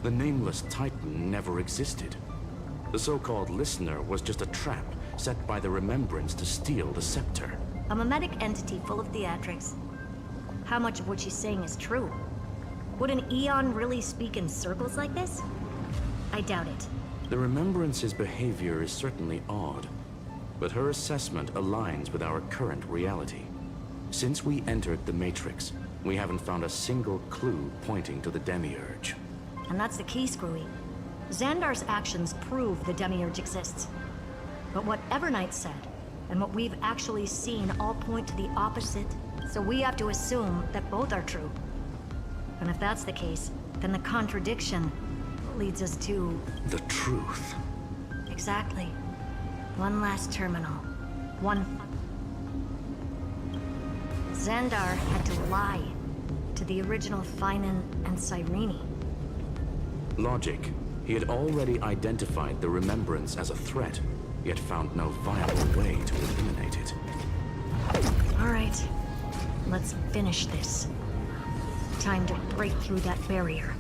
The Nameless Titan never existed. The so-called listener was just a trap set by the Remembrance to steal the scepter. A mimetic entity full of theatrics. How much of what she's saying is true? Would an Eon really speak in circles like this? I doubt it. The Remembrance's behavior is certainly odd, but her assessment aligns with our current reality. Since we entered the Matrix, we haven't found a single clue pointing to the Demiurge. And that's the key, Screwy. Xandar's actions prove the Demiurge exists. But what Evernight said, and what we've actually seen all point to the opposite, so we have to assume that both are true. And if that's the case, then the contradiction leads us to... the truth. Exactly. One last terminal. One... Xandar had to lie to the original Finan and Cyrene. Logic. He had already identified the Remembrance as a threat, yet found no viable way to eliminate it. All right. Let's finish this. Time to break through that barrier.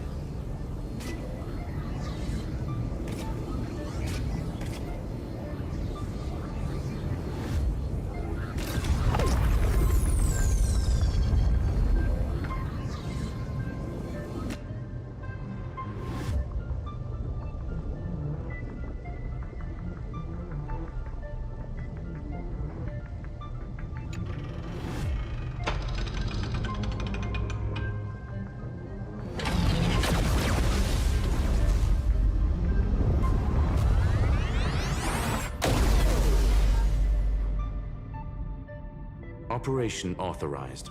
Operation authorized.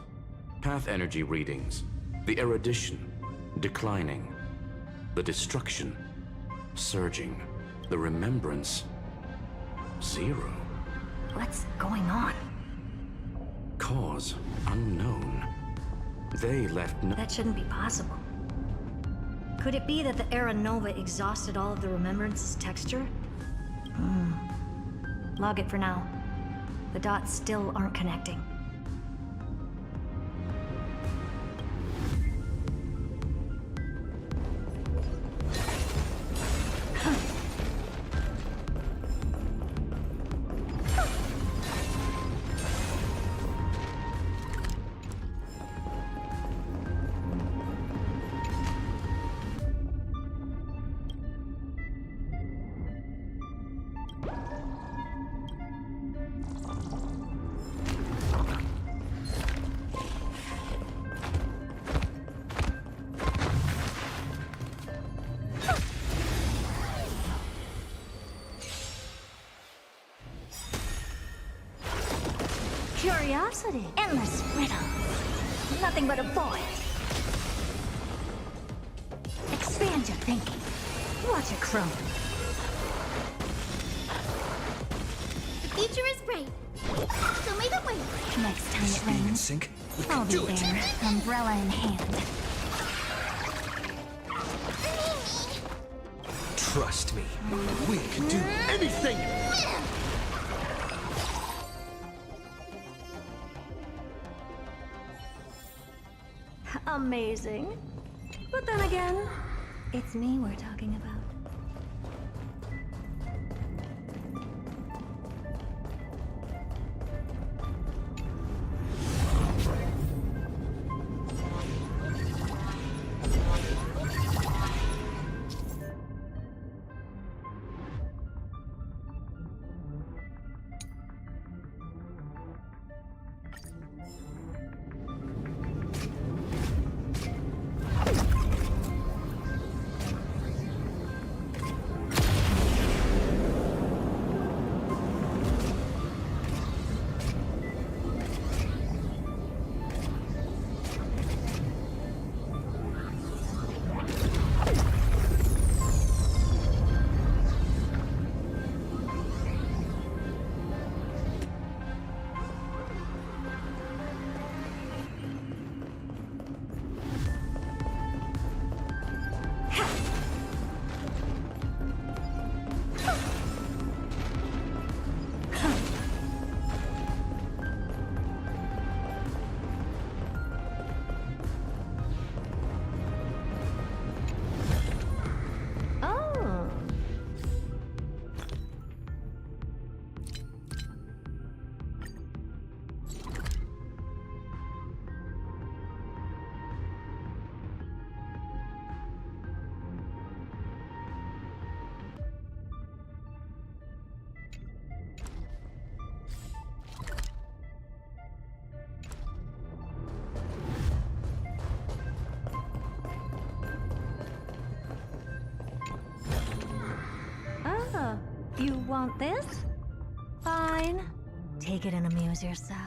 Path energy readings. The erudition. Declining. The destruction. Surging. The remembrance. 0. What's going on? Cause unknown. They left no... That shouldn't be possible. Could it be that the Era Nova exhausted all of the Remembrance's texture? Log it for now. The dots still aren't connecting. Curiosity. Endless riddle. Nothing but a void. Expand your thinking. Watch it grow. The future is bright. So make it wait. Next time it Being in rains, sync, we I'll can be do it. there, umbrella in hand. Trust me, we can do anything! Amazing. But then again, it's me we're talking about. You want this? Fine. Take it and amuse yourself.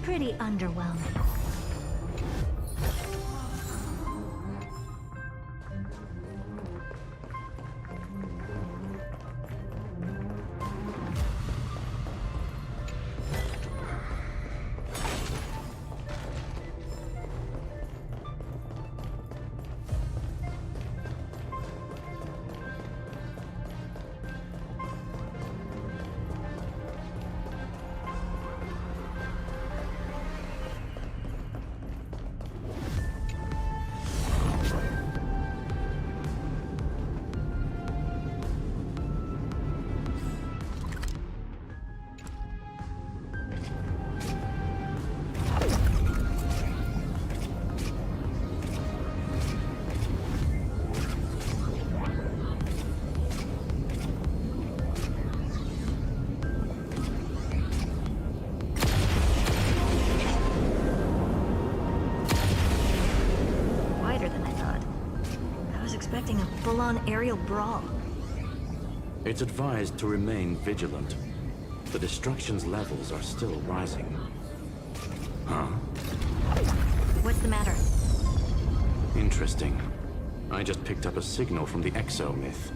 Pretty underwhelming. Expecting a full-on aerial brawl. It's advised to remain vigilant. The destruction's levels are still rising. Huh? What's the matter? Interesting. I just picked up a signal from the Exo myth.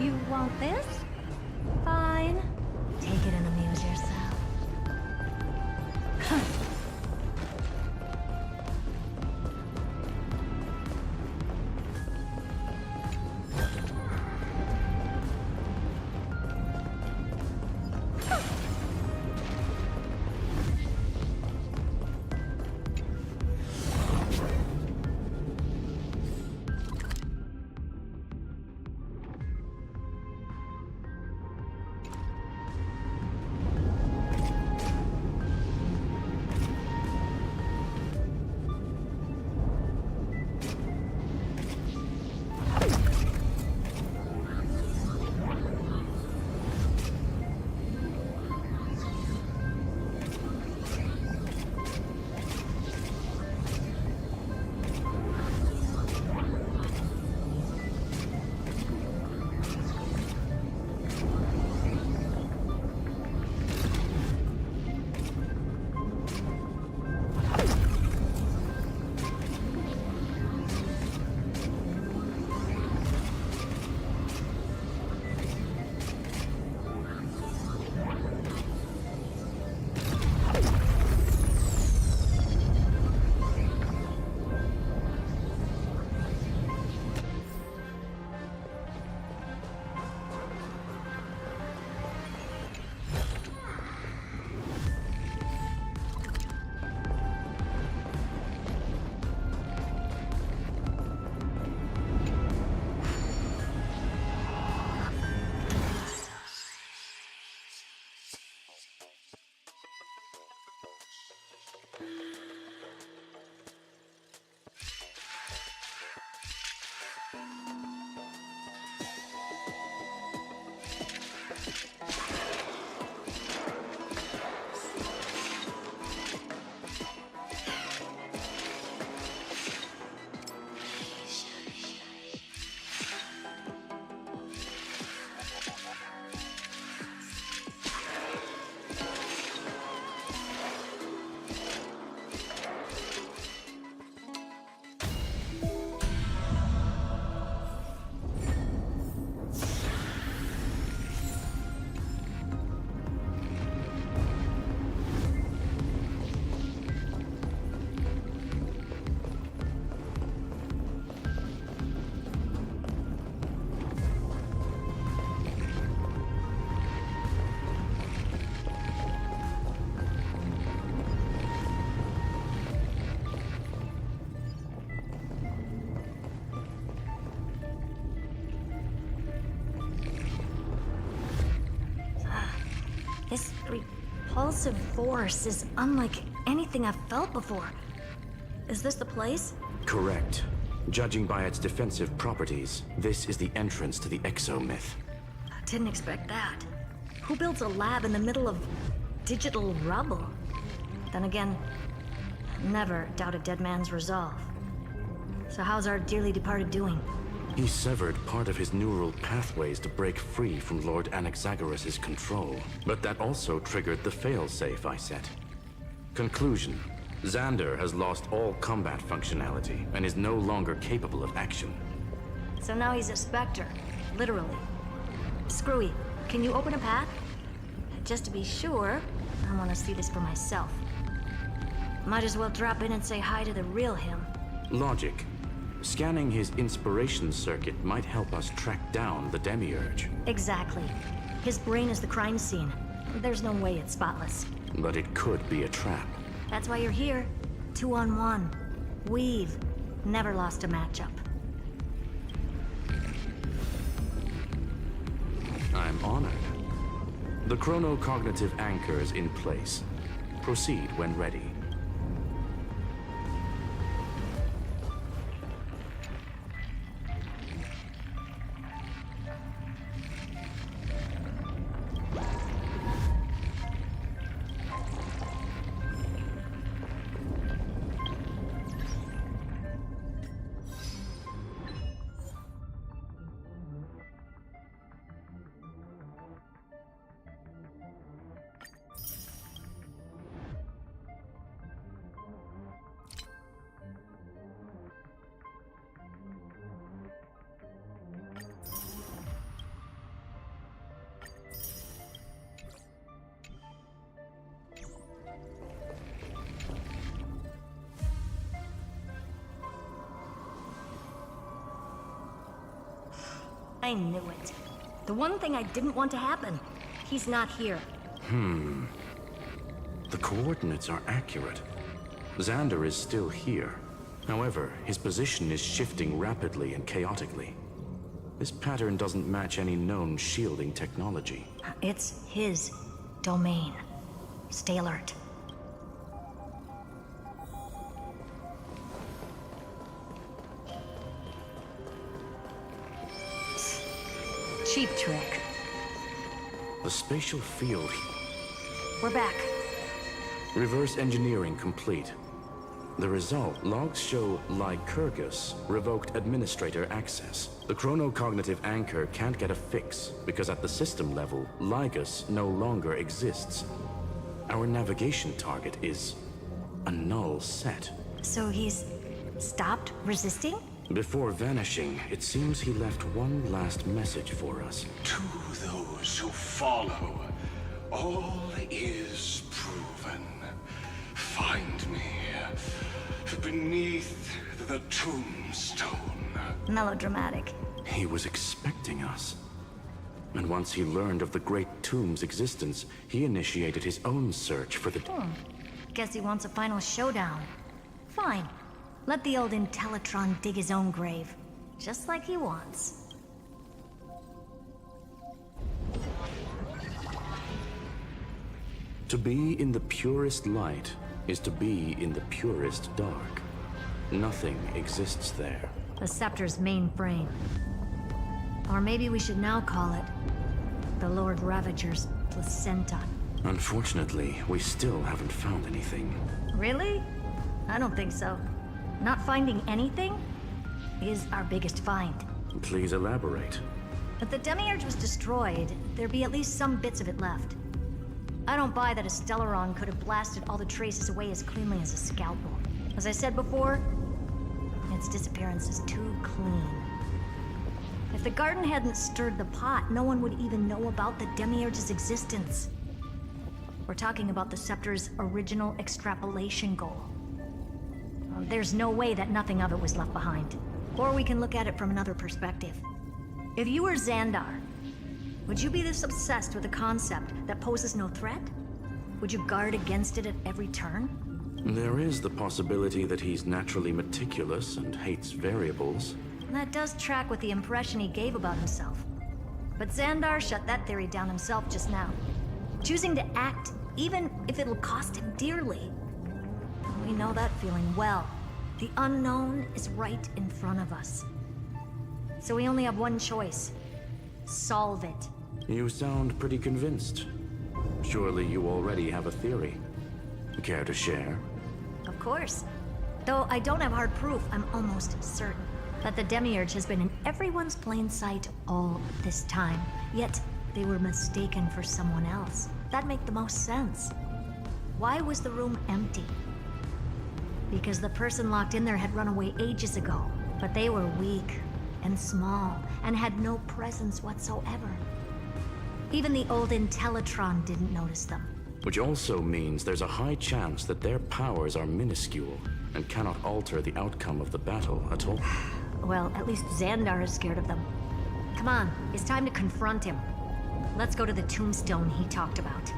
You want this? Fine. Take it and amuse yourself. repulsive force is unlike anything I've felt before. Is this the place? Correct. Judging by its defensive properties, this is the entrance to the exomyth. I didn't expect that. Who builds a lab in the middle of digital rubble? Then again, never doubt a dead man's resolve. So how's our dearly departed doing? He severed part of his neural pathways to break free from Lord Anaxagoras' control. But that also triggered the failsafe I set. Conclusion. Xander has lost all combat functionality and is no longer capable of action. So now he's a specter, literally. Screwy, can you open a path? Just to be sure, I want to see this for myself. Might as well drop in and say hi to the real him. Logic. Scanning his inspiration circuit might help us track down the Demiurge. Exactly. His brain is the crime scene. There's no way it's spotless. But it could be a trap. That's why you're here. 2-on-1. We've never lost a matchup. I'm honored. The chronocognitive anchor is in place. Proceed when ready. I knew it. The one thing I didn't want to happen. He's not here. The coordinates are accurate. Xander is still here. However, his position is shifting rapidly and chaotically. This pattern doesn't match any known shielding technology. It's his domain. Stay alert. Cheap trick. The spatial field... We're back. Reverse engineering complete. The result, logs show Lycurgus revoked administrator access. The chronocognitive anchor can't get a fix, because at the system level, Lygus no longer exists. Our navigation target is a null set. So he's stopped resisting? Before vanishing, it seems he left one last message for us. To those who follow, all is proven. Find me beneath the tombstone. Melodramatic. He was expecting us. And once he learned of the Great Tomb's existence, he initiated his own search for the... Guess he wants a final showdown. Fine. Let the old Intellitron dig his own grave. Just like he wants. To be in the purest light is to be in the purest dark. Nothing exists there. The Scepter's main frame. Or maybe we should now call it the Lord Ravager's placenta. Unfortunately, we still haven't found anything. Really? I don't think so. Not finding anything is our biggest find. Please elaborate. If the Demiurge was destroyed, there'd be at least some bits of it left. I don't buy that a Stellaron could have blasted all the traces away as cleanly as a scalpel. As I said before, its disappearance is too clean. If the garden hadn't stirred the pot, no one would even know about the Demiurge's existence. We're talking about the Scepter's original extrapolation goal. There's no way that nothing of it was left behind. Or we can look at it from another perspective. If you were Xandar, would you be this obsessed with a concept that poses no threat? Would you guard against it at every turn? There is the possibility that he's naturally meticulous and hates variables. That does track with the impression he gave about himself. But Xandar shut that theory down himself just now. choosing to act even if it'll cost him dearly. We know that feeling well. The unknown is right in front of us. So we only have one choice. Solve it. You sound pretty convinced. Surely you already have a theory. Care to share? Of course. Though I don't have hard proof, I'm almost certain that the Demiurge has been in everyone's plain sight all this time. Yet, they were mistaken for someone else. That'd make the most sense. Why was the room empty? Because the person locked in there had run away ages ago. But they were weak and small and had no presence whatsoever. Even the old Intellitron didn't notice them. Which also means there's a high chance that their powers are minuscule and cannot alter the outcome of the battle at all. Well, at least Xandar is scared of them. Come on, it's time to confront him. Let's go to the tombstone he talked about.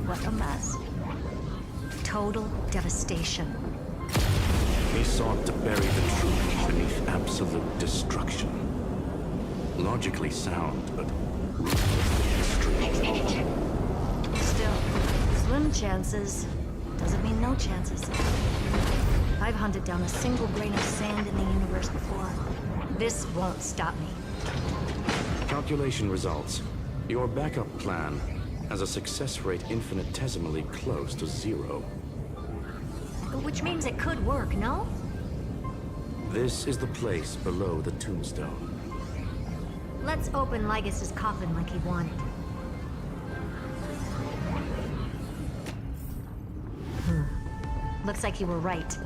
What a mess. Total devastation. He sought to bury the truth beneath absolute destruction. Logically sound, but ruthlessly extreme. Still, slim chances doesn't mean no chances. I've hunted down a single grain of sand in the universe before. This won't stop me. Calculation results. Your backup plan has a success rate infinitesimally close to 0. Which means it could work, no? This is the place below the tombstone. Let's open Lygas's coffin like he wanted. Looks like you were right.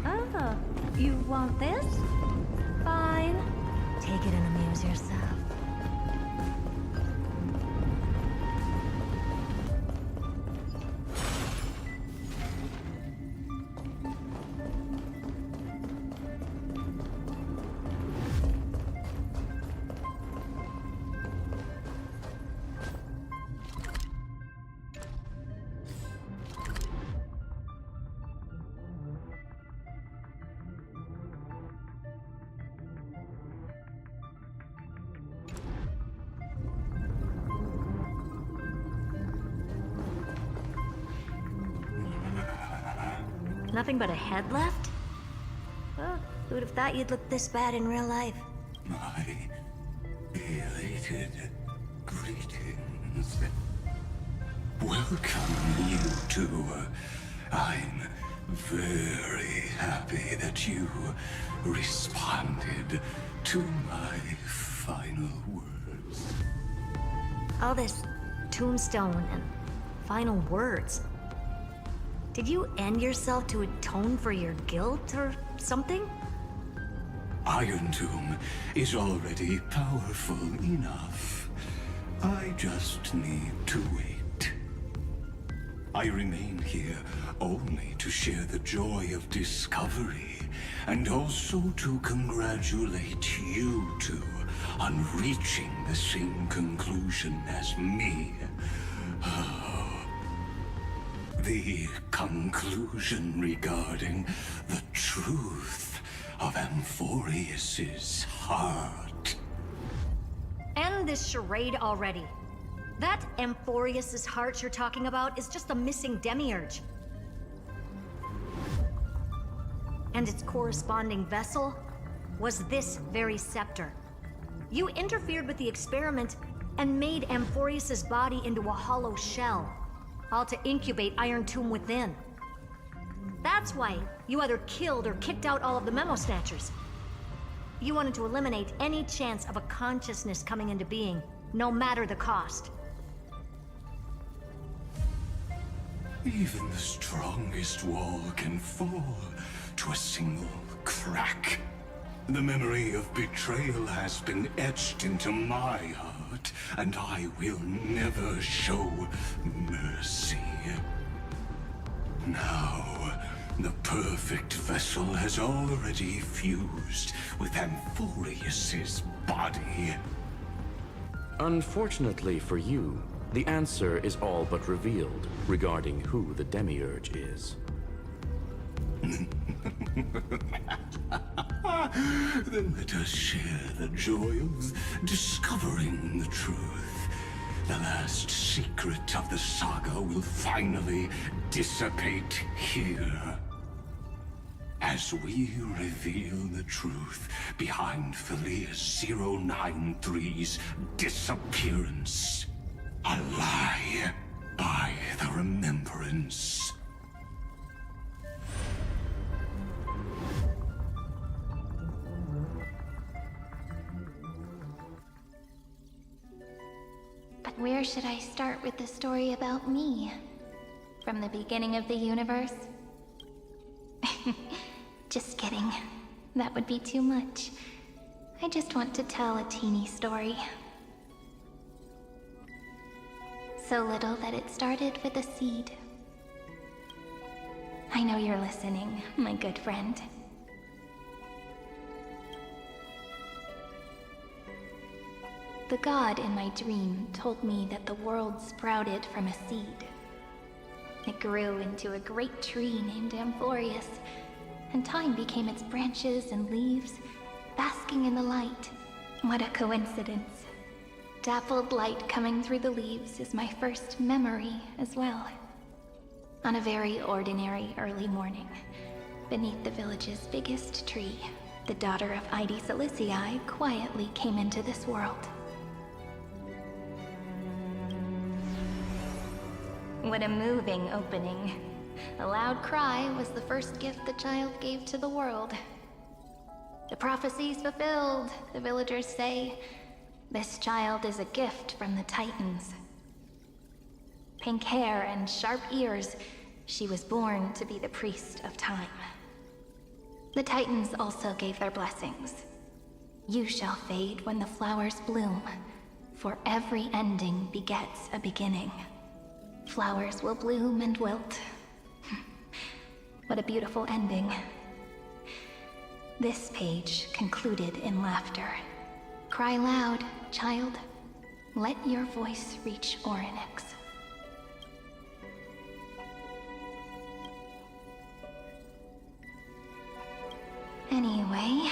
Oh, you want this? Fine. Take it and amuse yourself. Nothing but a head left? Oh, who'd have thought you'd look this bad in real life? My elated greetings. Welcome, you two. I'm very happy that you responded to my final words. All this tombstone and final words. Did you end yourself to atone for your guilt or something? Iron Tomb is already powerful enough. I just need to wait. I remain here only to share the joy of discovery, and also to congratulate you two on reaching the same conclusion as me. The conclusion regarding the truth of Amphoreus's heart. End this charade already. That Amphoreus's heart you're talking about is just a missing demiurge. And its corresponding vessel was this very scepter. You interfered with the experiment and made Amphoreus's body into a hollow shell, all to incubate Iron Tomb within. That's why you either killed or kicked out all of the Memo Snatchers. You wanted to eliminate any chance of a consciousness coming into being, no matter the cost. Even the strongest wall can fall to a single crack. The memory of betrayal has been etched into my heart, and I will never show mercy. Now, the perfect vessel has already fused with Amphoreus's body. Unfortunately for you, the answer is all but revealed regarding who the Demiurge is. Then let us share the joy of discovering the truth. The last secret of the saga will finally dissipate here. As we reveal the truth behind Filius 093's disappearance. A lie by the remembrance. But where should I start with the story about me? From the beginning of the universe? Just kidding. That would be too much. I just want to tell a teeny story. So little that it started with a seed. I know you're listening, my good friend. The god in my dream told me that the world sprouted from a seed. It grew into a great tree named Amphoreus, and time became its branches and leaves, basking in the light. What a coincidence. Dappled light coming through the leaves is my first memory as well. On a very ordinary early morning, beneath the village's biggest tree, the daughter of Ide Silicii quietly came into this world. What a moving opening. A loud cry was the first gift the child gave to the world. The prophecy's fulfilled, the villagers say. This child is a gift from the Titans. Pink hair and sharp ears, she was born to be the priest of time. The Titans also gave their blessings. You shall fade when the flowers bloom, for every ending begets a beginning. Flowers will bloom and wilt. What a beautiful ending. This page concluded in laughter. Cry loud, child. Let your voice reach Orynyx. Anyway,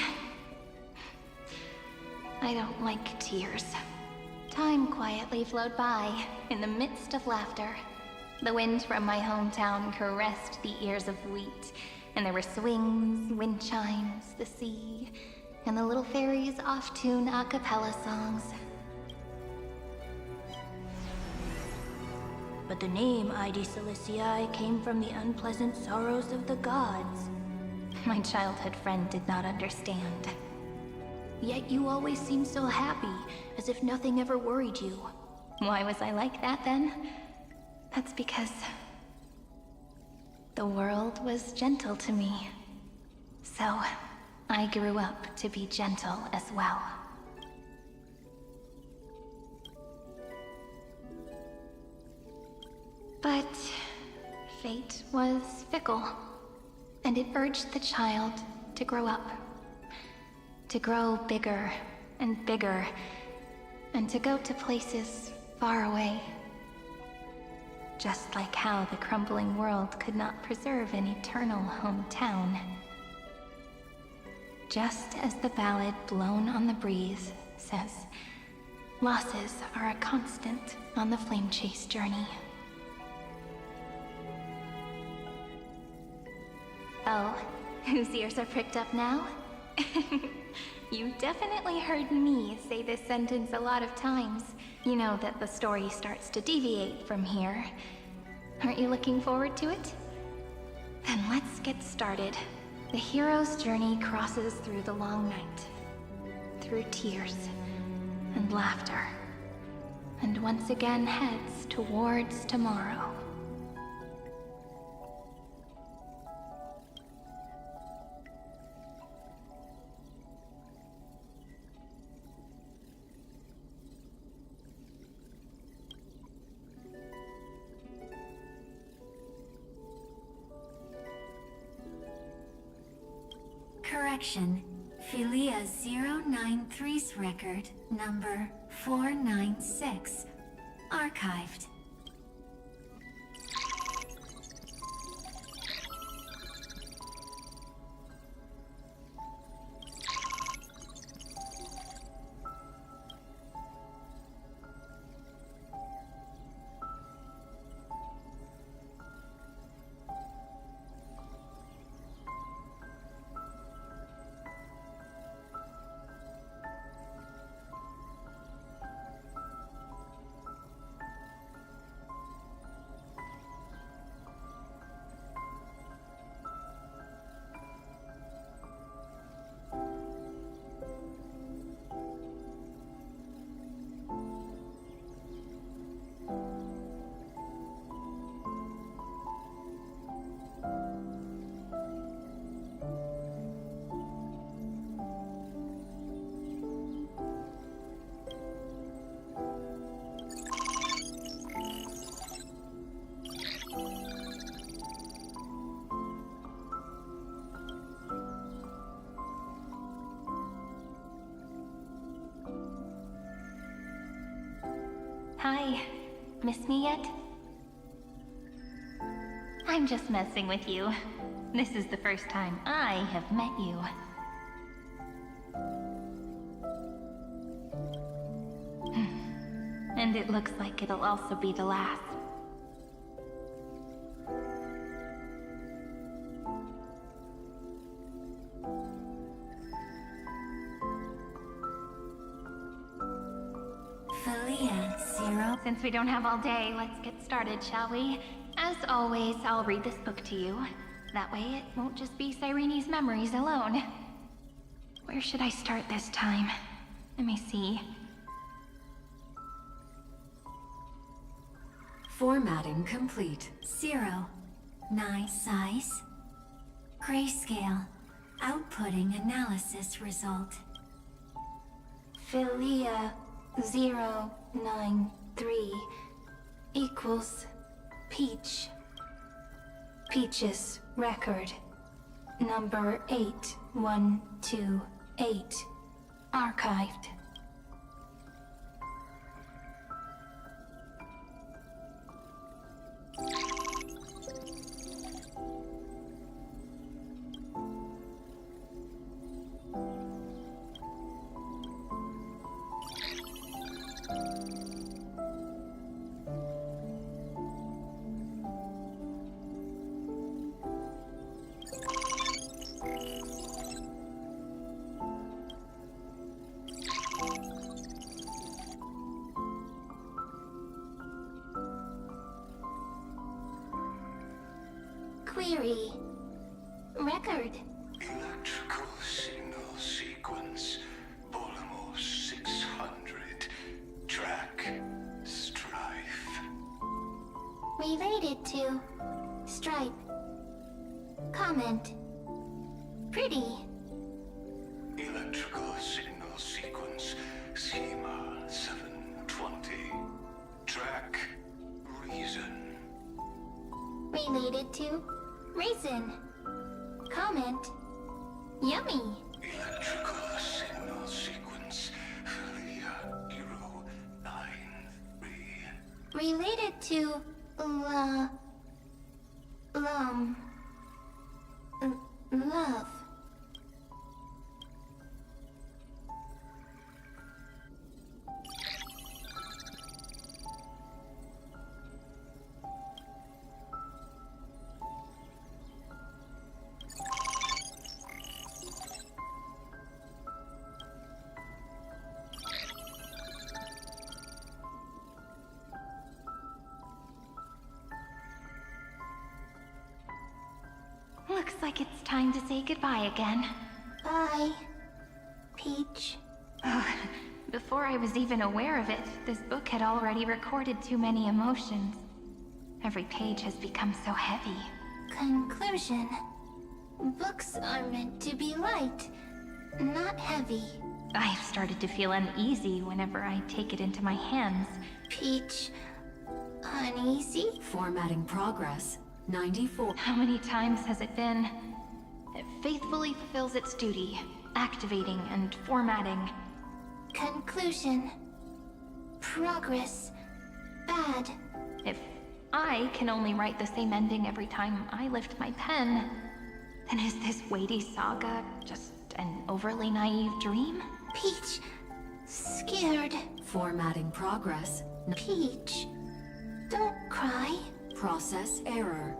I don't like tears. Time quietly flowed by, in the midst of laughter. The wind from my hometown caressed the ears of wheat, and there were swings, wind chimes, the sea, and the little fairies off-tune a cappella songs. But the name Ide Silicii came from the unpleasant sorrows of the gods. My childhood friend did not understand. Yet you always seemed so happy, as if nothing ever worried you. Why was I like that then? That's because the world was gentle to me. So I grew up to be gentle as well. But fate was fickle, and it urged the child to grow up. To grow bigger and bigger, and to go to places far away. Just like how the crumbling world could not preserve an eternal hometown. Just as the ballad blown on the breeze says, losses are a constant on the flame chase journey. Oh, whose ears are pricked up now? You definitely heard me say this sentence a lot of times. You know that the story starts to deviate from here. Aren't you looking forward to it? Then let's get started. The hero's journey crosses through the long night, through tears and laughter, and once again heads towards tomorrow. Correction. Philia 093's record, number 496. Archived. Hi. Miss me yet? I'm just messing with you. This is the first time I have met you. And it looks like it'll also be the last. Since we don't have all day, let's get started, shall we? As always, I'll read this book to you. That way it won't just be Cyrene's memories alone. Where should I start this time? Let me see. Formatting complete. 0. Nice size. Grayscale. Outputting analysis result. Philia 093 equals Peach. Peach's record. Number 8128. Archived. Query. Record. Electrical signal sequence. Bolamos 600. Track. Strife. Related to Stripe. Comment. Pretty. Electrical signal sequence. Schema 720. Track. Reason. Related to Reason. Comment. Yummy. Electrical signal sequence. Philia 093. Related to love. Looks like it's time to say goodbye again. Bye, Peach. Before I was even aware of it, this book had already recorded too many emotions. Every page has become so heavy. Conclusion. Books are meant to be light, not heavy. I have started to feel uneasy whenever I take it into my hands. Peach, uneasy? Formatting progress. 94. How many times has it been? It faithfully fulfills its duty, activating and formatting. Conclusion. Progress. Bad. If I can only write the same ending every time I lift my pen, then is this weighty saga just an overly naive dream? Peach. Scared. Formatting progress. Peach. Don't cry. Process error.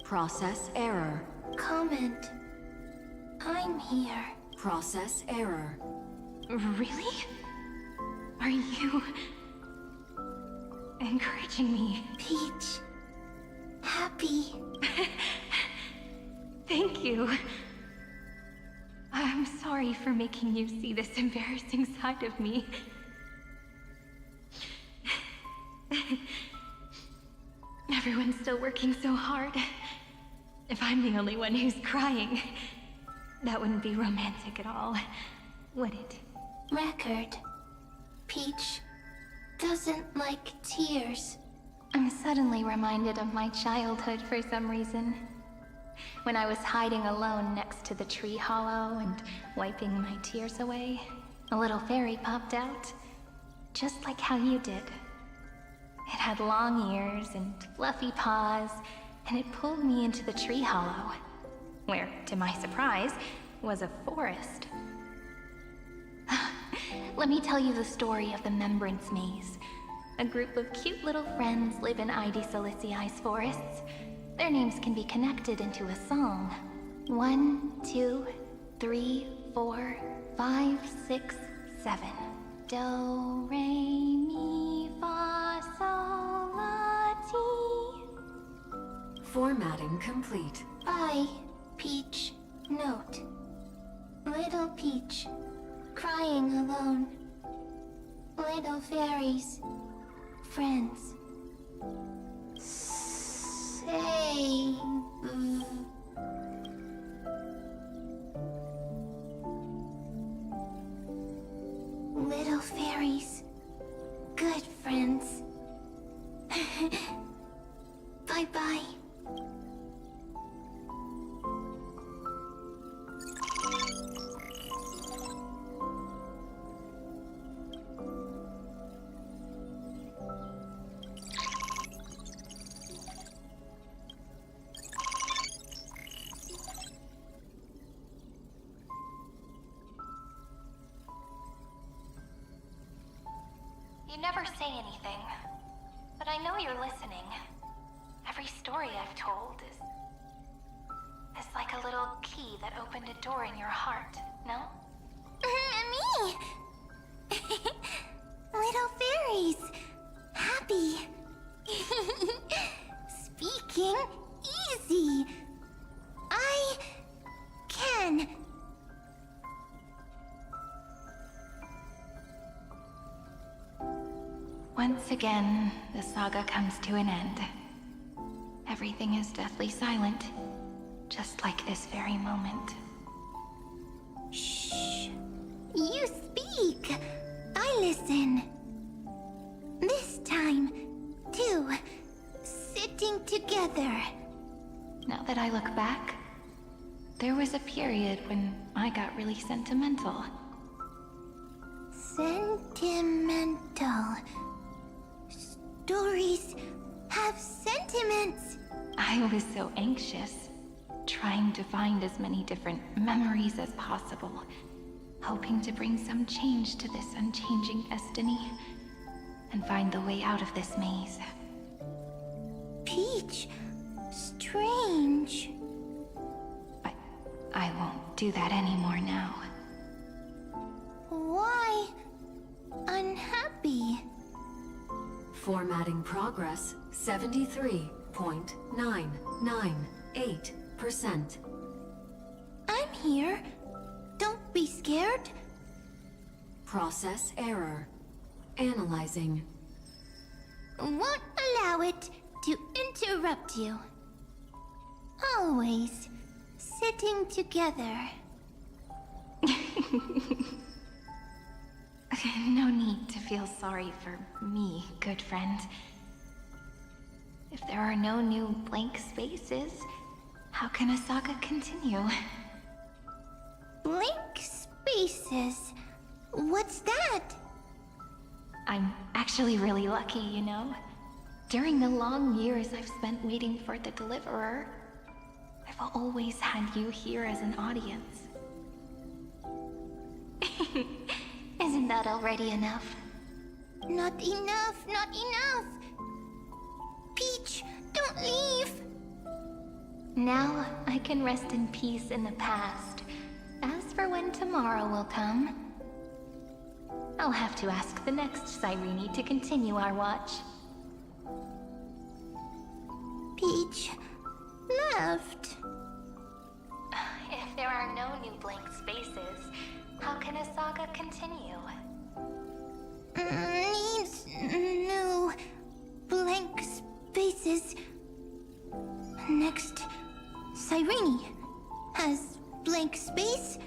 Process error. Comment. I'm here. Process error. Really? Are you encouraging me? Peach. Happy. Thank you. I'm sorry for making you see this embarrassing side of me. Everyone's still working so hard. If I'm the only one who's crying, that wouldn't be romantic at all, would it? Record. Peach doesn't like tears. I'm suddenly reminded of my childhood for some reason. When I was hiding alone next to the tree hollow and wiping my tears away, a little fairy popped out, just like how you did. It had long ears and fluffy paws, and it pulled me into the tree hollow, where, to my surprise, was a forest. Let me tell you the story of the Membrance Maze. A group of cute little friends live in Ide Silicii's forests. Their names can be connected into a song. 1, 2, 3, 4, 5, 6, 7. Do, re, mi, fa, sol, la, ti. Formatting complete. Bye, Peach. Note. Little Peach. Crying alone. Little fairies. Friends. Save. Little fairies. Good friends. Bye-bye. You never say anything, but I know you're listening. Every story I've told is like a little key that opened a door in your heart, no? Me! Little fairies! Happy! Speaking easy! I can! Once again, the saga comes to an end. Everything is deathly silent, just like this very moment. Shh! You speak! I listen. This time, too. Sitting together. Now that I look back, there was a period when I got really sentimental. Sentimental. Stories have sentiments. I was so anxious, trying to find as many different memories as possible, hoping to bring some change to this unchanging destiny, and find the way out of this maze. Peach, strange. But I won't do that anymore now. Why unhappy? Formatting progress 73.998%. I'm here. Don't be scared. Process error. Analyzing. Won't allow it to interrupt you. Always sitting together. No need to feel sorry for me, good friend. If there are no new blank spaces, how can a saga continue? Blank spaces. What's that? I'm actually really lucky, you know. During the long years I've spent waiting for the Deliverer, I've always had you here as an audience. Isn't that already enough? Not enough, not enough! Peach, don't leave! Now I can rest in peace in the past. As for when tomorrow will come, I'll have to ask the next Cyrene to continue our watch. Peach left. If there are no new blank spaces, how can a saga continue? Needs new blank spaces. Next, Cyrene has blank space.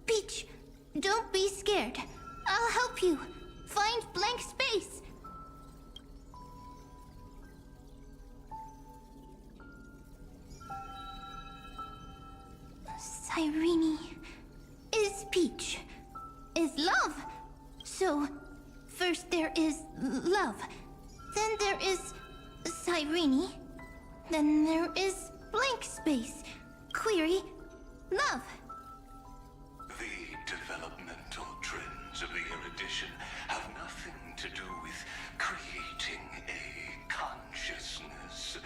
Peach, don't be scared. I'll help you. Find blank space. Cyrene is Peach, is love. So, first there is love. Then there is Cyrene. Then there is blank space. Query, love. The developmental trends of the erudition have nothing to do with creating a consciousness.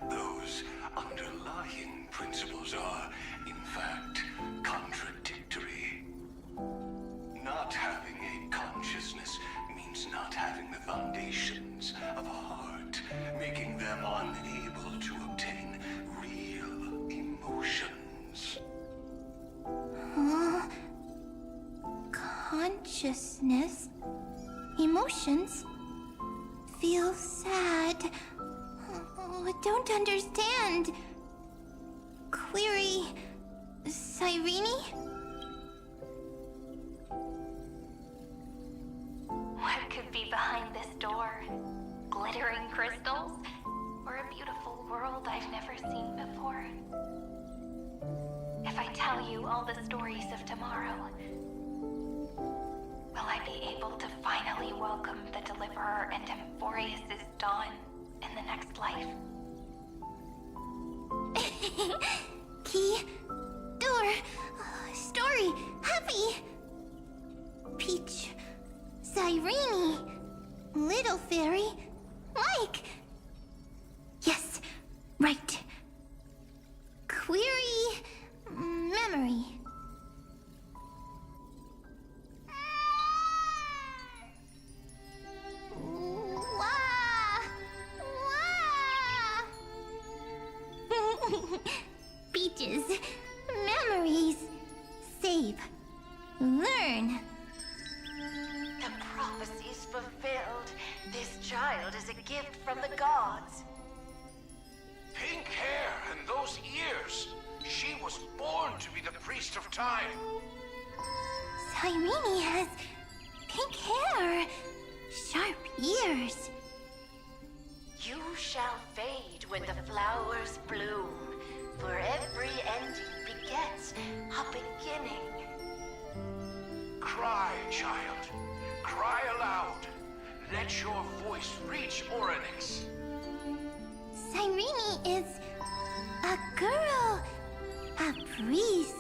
Those underlying principles are, in fact, contradictory. Not having a consciousness means not having the foundations of a heart, making them unable to obtain real emotions. Consciousness, emotions, feel sad. Oh, don't understand. Query, Cyrene? What could be behind this door? Glittering crystals? Or a beautiful world I've never seen before? If I tell you all the stories of tomorrow, will I be able to finally welcome the Deliverer and Amphoreus' dawn in the next life? Key. Door. Story. Happy. Peach. Cyrene. Little fairy. Like. Yes. Right. Query. Memory. Peaches. Memories. Save. Learn. The prophecy's fulfilled. This child is a gift from the gods. Pink hair and those ears. She was born to be the priest of time. Cyrene has pink hair. Sharp ears. You shall fade when the flowers bloom, for every ending begets a beginning. Cry, child. Cry aloud. Let your voice reach Orynyx. Cyrene is a girl. A priest.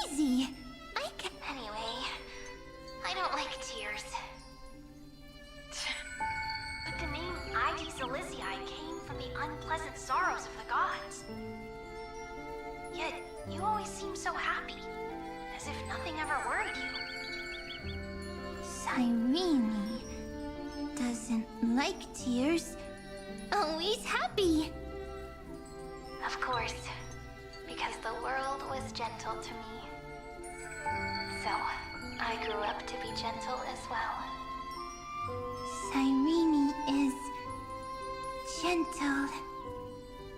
Easy. Anyway, I don't like tears. But the name Ides Elysiae came from the unpleasant sorrows of the gods. Yet, you always seem so happy, as if nothing ever worried you. Cyrene doesn't like tears. Always happy. Of course, because the world was gentle to me. So, I grew up to be gentle as well. Cyrene is gentle,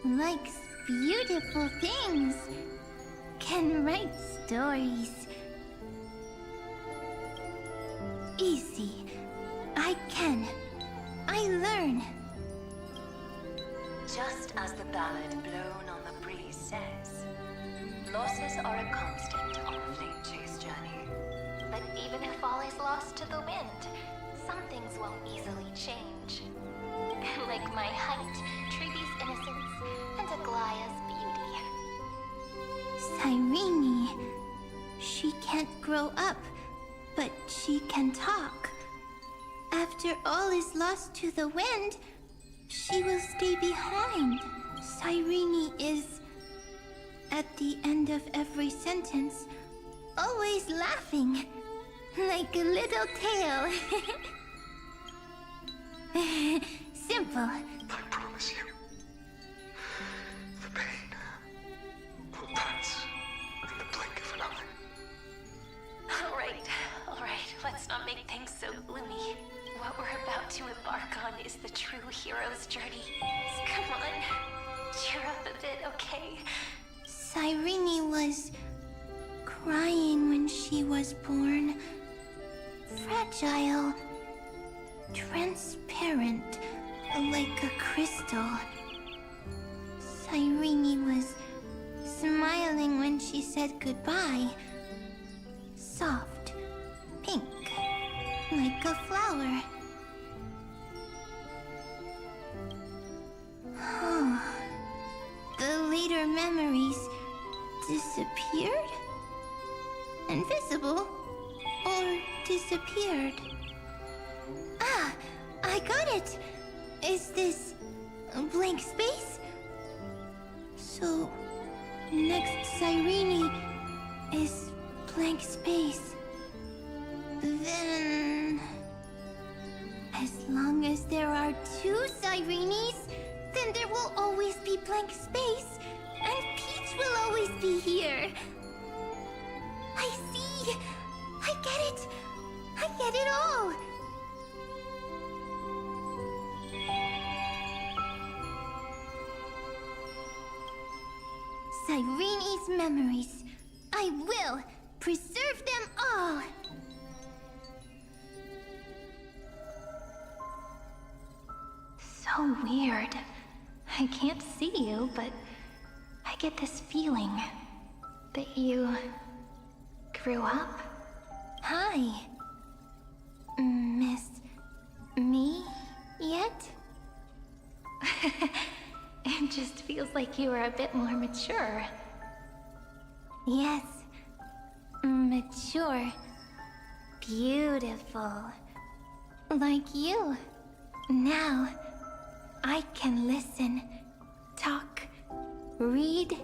likes beautiful things, can write stories. Easy. I can. I learn. Just as the ballad blown on the breeze says, losses are a constant on a flame chase journey. But even if all is lost to the wind, some things won't easily change. Like my height, Treeby's innocence, and Aglaya's beauty. Cyrene. She can't grow up, but she can talk. After all is lost to the wind, she will stay behind. Cyrene is, at the end of every sentence, always laughing, like a little tail. Simple. I promise you, the pain will pass in the blink of an eye. All right, let's not make things so gloomy. What we're about to embark on is the true hero's journey. Come on, cheer up a bit, okay? Cyrene was crying when she was born. Fragile, transparent, like a crystal. Cyrene was smiling when she said goodbye. Soft, like a flower. The later memories disappeared? Invisible? Or disappeared? Ah, I got it! Is this a blank space? So, next Cyrene is blank space. Then... as long as there are two Cyrenes, then there will always be blank space, and Peach will always be here. I see! I get it! I get it all! Cyrene's memories. I will preserve them all! So weird. I can't see you, but I get this feeling that you grew up. Hi. Miss me yet? It just feels like you were a bit more mature. Yes. Mature. Beautiful. Like you. Now, I can listen, talk, read,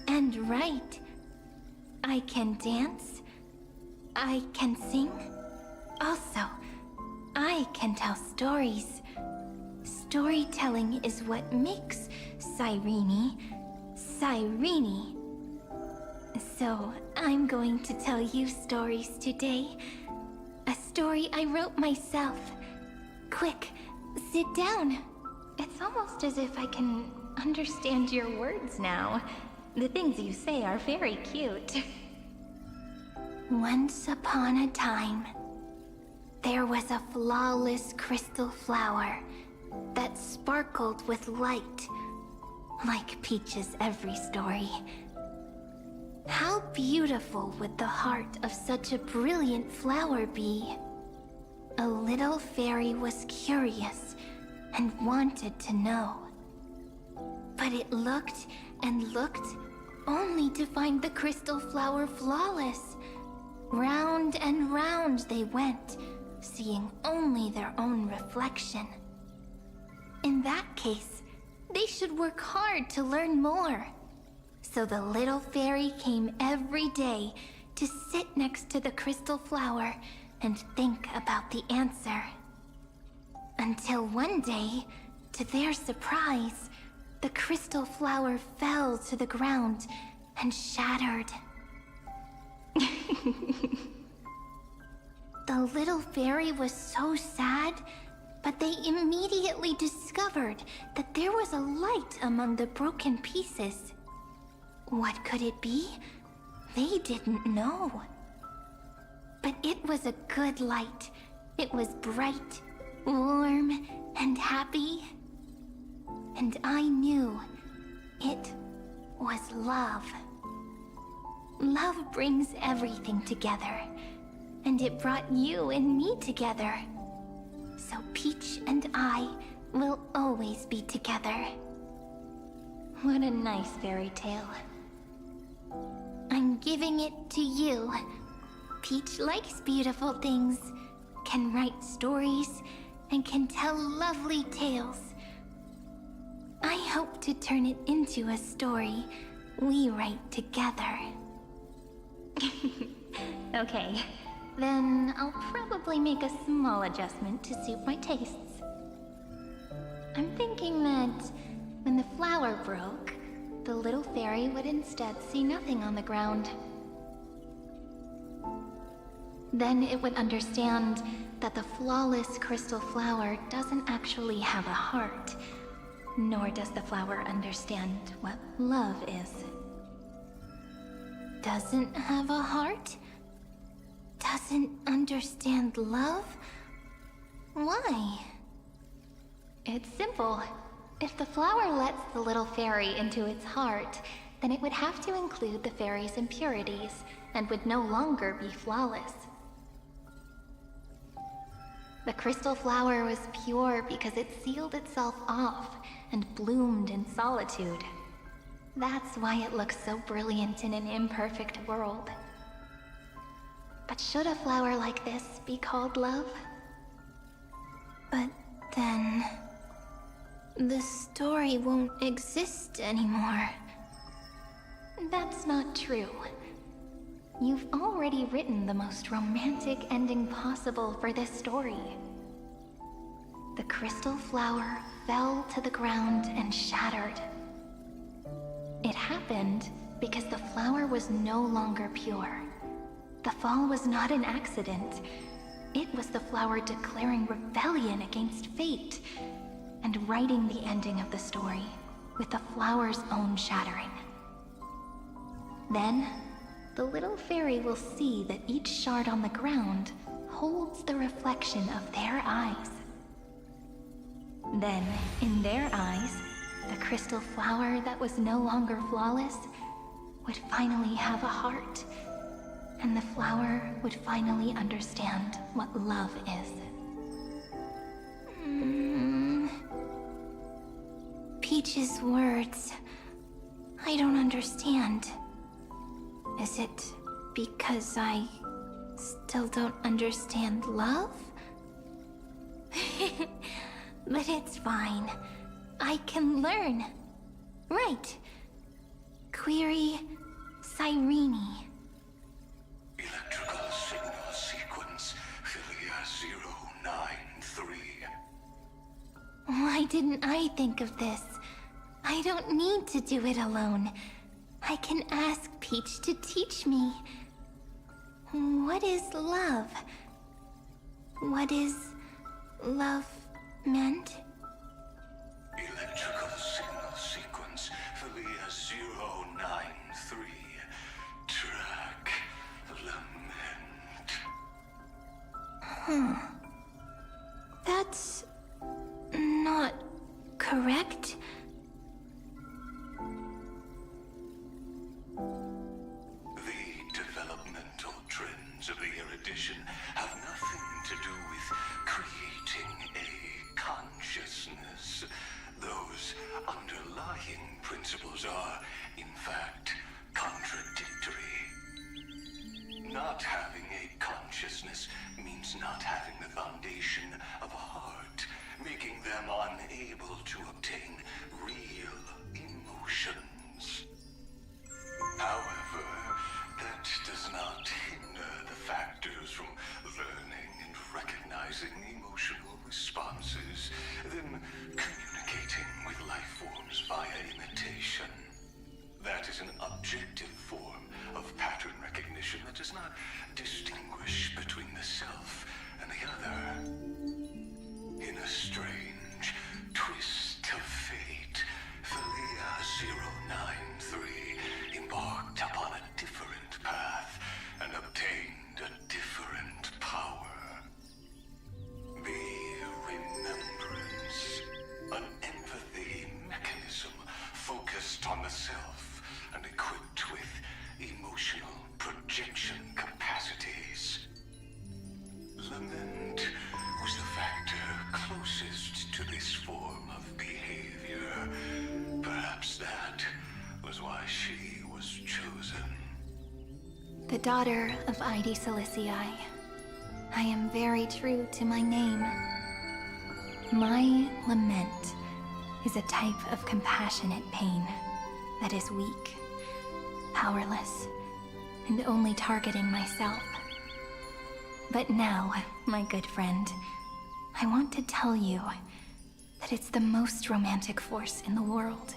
and write. I can dance. I can sing. Also, I can tell stories. Storytelling is what makes Cyrene, Cyrene. So, I'm going to tell you stories today. A story I wrote myself. Quick, sit down. It's almost as if I can understand your words now. The things you say are very cute. Once upon a time, there was a flawless crystal flower that sparkled with light, like Peach's every story. How beautiful would the heart of such a brilliant flower be? A little fairy was curious and wanted to know. But it looked and looked, only to find the crystal flower flawless. Round and round they went, seeing only their own reflection. In that case, they should work hard to learn more. So the little fairy came every day to sit next to the crystal flower and think about the answer. Until one day, to their surprise, the crystal flower fell to the ground and shattered. The little fairy was so sad, but they immediately discovered that there was a light among the broken pieces. What could it be? They didn't know. But it was a good light. It was bright, warm, and happy. And I knew it was love. Love brings everything together. And it brought you and me together. So Peach and I will always be together. What a nice fairy tale. I'm giving it to you. Peach likes beautiful things, can write stories, and can tell lovely tales. I hope to turn it into a story we write together. Okay, then I'll probably make a small adjustment to suit my tastes. I'm thinking that when the flower broke, the little fairy would instead see nothing on the ground. Then it would understand that the flawless crystal flower doesn't actually have a heart, nor does the flower understand what love is. Doesn't have a heart? Doesn't understand love? Why? It's simple. If the flower lets the little fairy into its heart, then it would have to include the fairy's impurities, and would no longer be flawless. The crystal flower was pure because it sealed itself off and bloomed in solitude. That's why it looks so brilliant in an imperfect world. But should a flower like this be called love? But then... the story won't exist anymore. That's not true. You've already written the most romantic ending possible for this story. The crystal flower fell to the ground and shattered. It happened because the flower was no longer pure. The fall was not an accident. It was the flower declaring rebellion against fate and writing the ending of the story with the flower's own shattering. Then, the little fairy will see that each shard on the ground holds the reflection of their eyes. Then, in their eyes, the crystal flower that was no longer flawless would finally have a heart, and the flower would finally understand what love is. Peach's words, I don't understand. Is it because I still don't understand love? But it's fine. I can learn. Right. Query Cyrene. Electrical signal sequence Philia 093. Why didn't I think of this? I don't need to do it alone. I can ask Peach to teach me. What is love? What is love meant? Electrical signal sequence Philia 093. Track lament. That's not correct. The developmental trends of the erudition have nothing to do with creating a consciousness. Those underlying principles are, in fact, contradictory. Not having a consciousness means not having the foundation of a heart, making them unable to obtain real emotions. However, that does not hinder the factors from learning and recognizing emotional responses, then communicating with life forms via imitation. That is an objective form of pattern recognition that does not distinguish between the self and the other. In a strange twist of fate, Philia 093 embarked upon a different path and obtained a different power. The remembrance, an empathy mechanism focused on the self and equipped with emotional projection capacities. Lament was the factor closest to this form of behavior. Perhaps that was why she was chosen. The daughter of Ide Silicii. I am very true to my name. My lament is a type of compassionate pain that is weak, powerless, and only targeting myself. But now, my good friend, I want to tell you that it's the most romantic force in the world.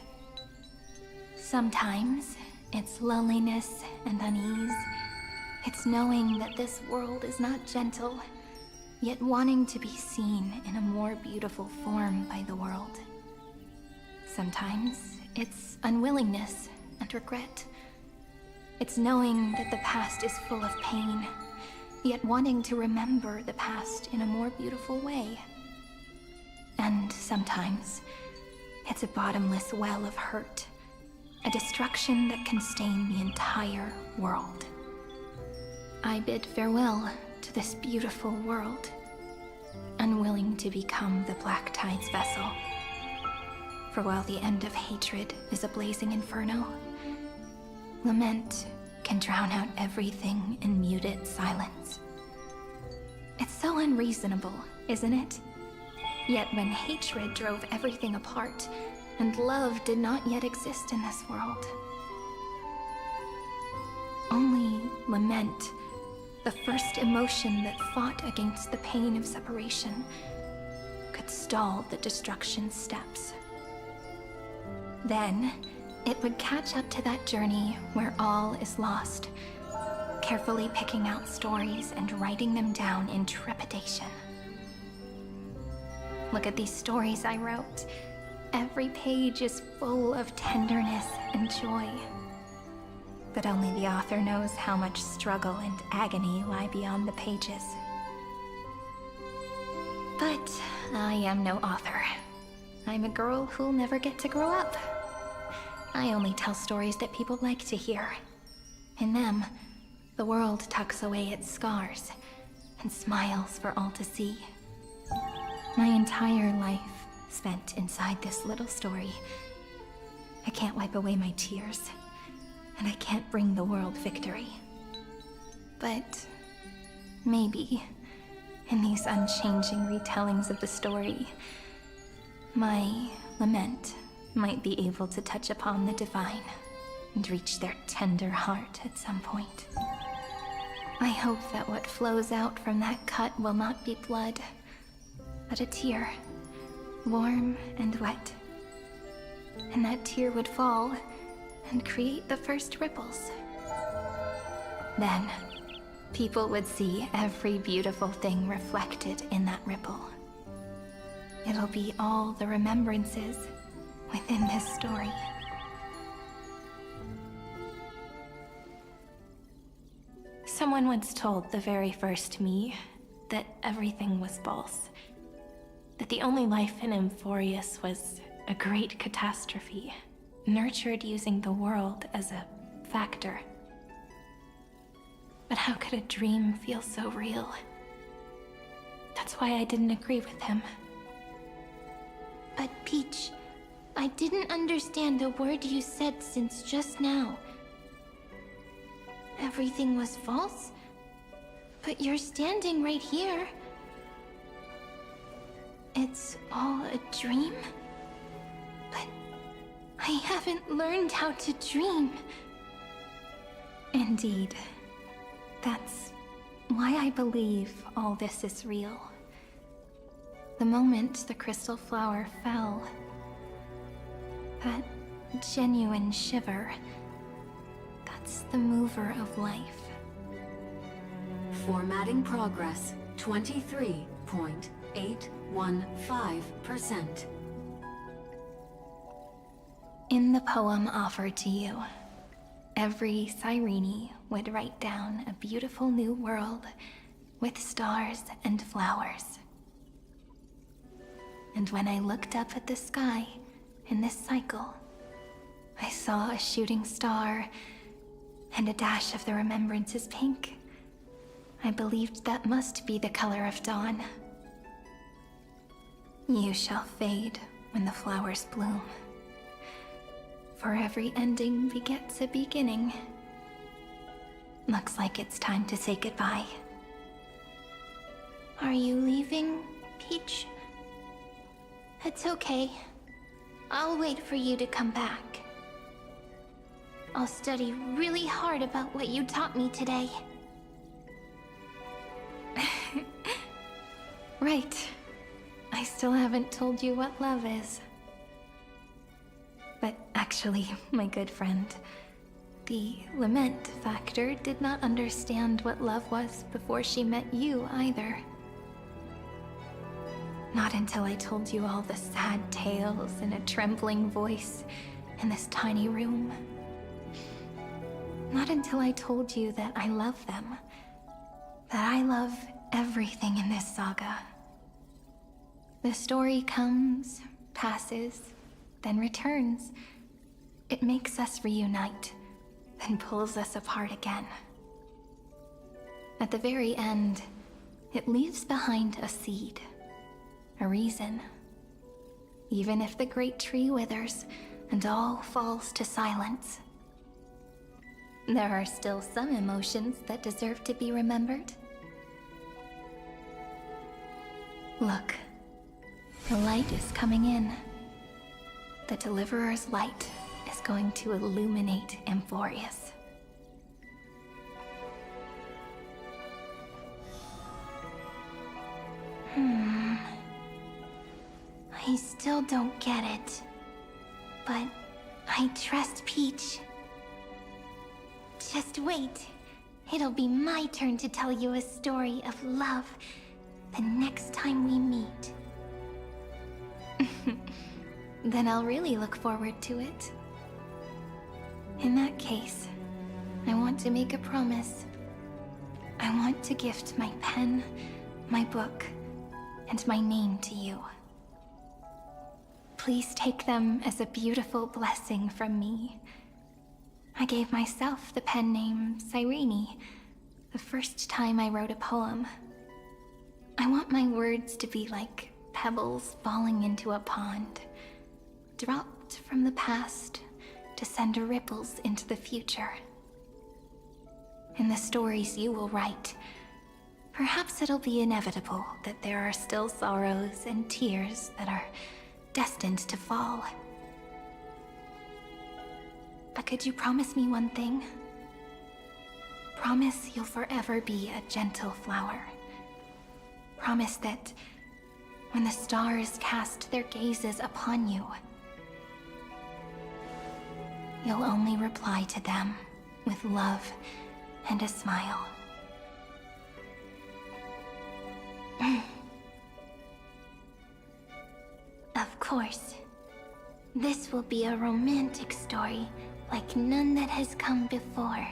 Sometimes, it's loneliness and unease. It's knowing that this world is not gentle, yet wanting to be seen in a more beautiful form by the world. Sometimes, it's unwillingness and regret. It's knowing that the past is full of pain, yet wanting to remember the past in a more beautiful way. And sometimes, it's a bottomless well of hurt, a destruction that can stain the entire world. I bid farewell to this beautiful world, unwilling to become the Black Tide's vessel. For while the end of hatred is a blazing inferno, lament can drown out everything in muted silence. It's so unreasonable, isn't it? Yet when hatred drove everything apart, and love did not yet exist in this world, only lament, the first emotion that fought against the pain of separation, could stall the destruction steps. Then, it would catch up to that journey where all is lost, carefully picking out stories and writing them down in trepidation. Look at these stories I wrote. Every page is full of tenderness and joy. But only the author knows how much struggle and agony lie beyond the pages. But I am no author. I'm a girl who'll never get to grow up. I only tell stories that people like to hear. In them, the world tucks away its scars and smiles for all to see. My entire life spent inside this little story. I can't wipe away my tears, and I can't bring the world victory. But maybe, in these unchanging retellings of the story, my lament might be able to touch upon the divine and reach their tender heart at some point. I hope that what flows out from that cut will not be blood, but a tear, warm and wet. And that tear would fall and create the first ripples. Then, people would see every beautiful thing reflected in that ripple. It'll be all the remembrances within this story. Someone once told the very first me that everything was false. That the only life in Amphoreus was a great catastrophe, nurtured using the world as a factor. But how could a dream feel so real? That's why I didn't agree with him. But Peach, I didn't understand a word you said since just now. Everything was false? But you're standing right here. It's all a dream? But I haven't learned how to dream. Indeed. That's why I believe all this is real. The moment the crystal flower fell, that genuine shiver, that's the mover of life. Formatting progress, 23.815%. In the poem offered to you, every Cyrene would write down a beautiful new world with stars and flowers. And when I looked up at the sky in this cycle, I saw a shooting star and a dash of the remembrances pink. I believed that must be the color of dawn. You shall fade when the flowers bloom. For every ending begets a beginning. Looks like it's time to say goodbye. Are you leaving, Peach? It's okay. I'll wait for you to come back. I'll study really hard about what you taught me today. Right. I still haven't told you what love is. But actually, my good friend, the lament factor did not understand what love was before she met you either. Not until I told you all the sad tales in a trembling voice in this tiny room. Not until I told you that I love them. That I love everything in this saga. The story comes, passes, then returns. It makes us reunite, then pulls us apart again. At the very end, It leaves behind a seed, a reason. Even if the great tree withers and all falls to silence, there are still some emotions that deserve to be remembered. Look, the light is coming in. The Deliverer's light is going to illuminate Amphoreus. I still don't get it, but I trust Peach. Just wait. It'll be my turn to tell you a story of love the next time we meet. Then I'll really look forward to it. In that case, I want to make a promise. I want to gift my pen, my book, and my name to you. Please take them as a beautiful blessing from me. I gave myself the pen name Cyrene the first time I wrote a poem. I want my words to be like pebbles falling into a pond, dropped from the past to send ripples into the future. In the stories you will write, perhaps it'll be inevitable that there are still sorrows and tears that are destined to fall. But could you promise me one thing? Promise you'll forever be a gentle flower. Promise that when the stars cast their gazes upon you, you'll only reply to them with love and a smile. Of course, this will be a romantic story like none that has come before.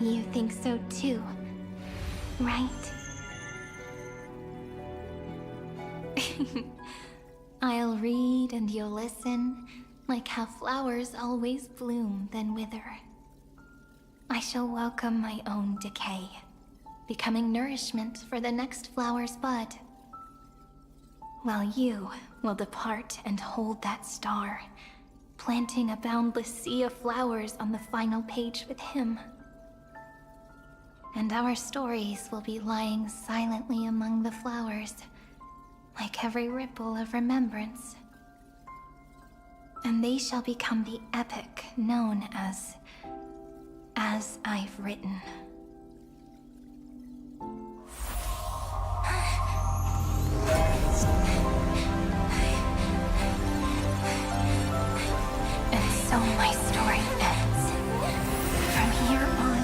You think so too, right? I'll read and you'll listen, like how flowers always bloom then wither. I shall welcome my own decay, becoming nourishment for the next flower's bud. While you will depart and hold that star, planting a boundless sea of flowers on the final page with him. And our stories will be lying silently among the flowers, like every ripple of remembrance. And they shall become the epic known as I've Written. And so my story ends. From here on,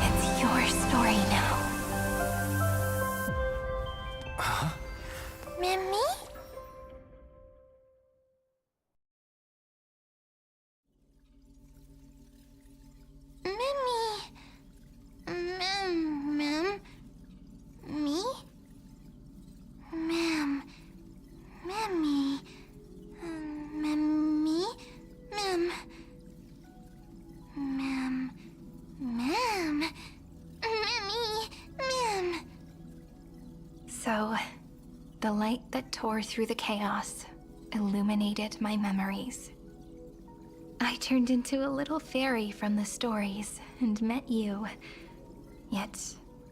it's your story now. Huh? Mimi? So, the light that tore through the chaos illuminated my memories. I turned into a little fairy from the stories and met you, yet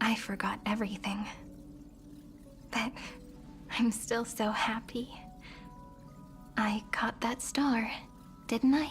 I forgot everything. But I'm still so happy. I caught that star, didn't I?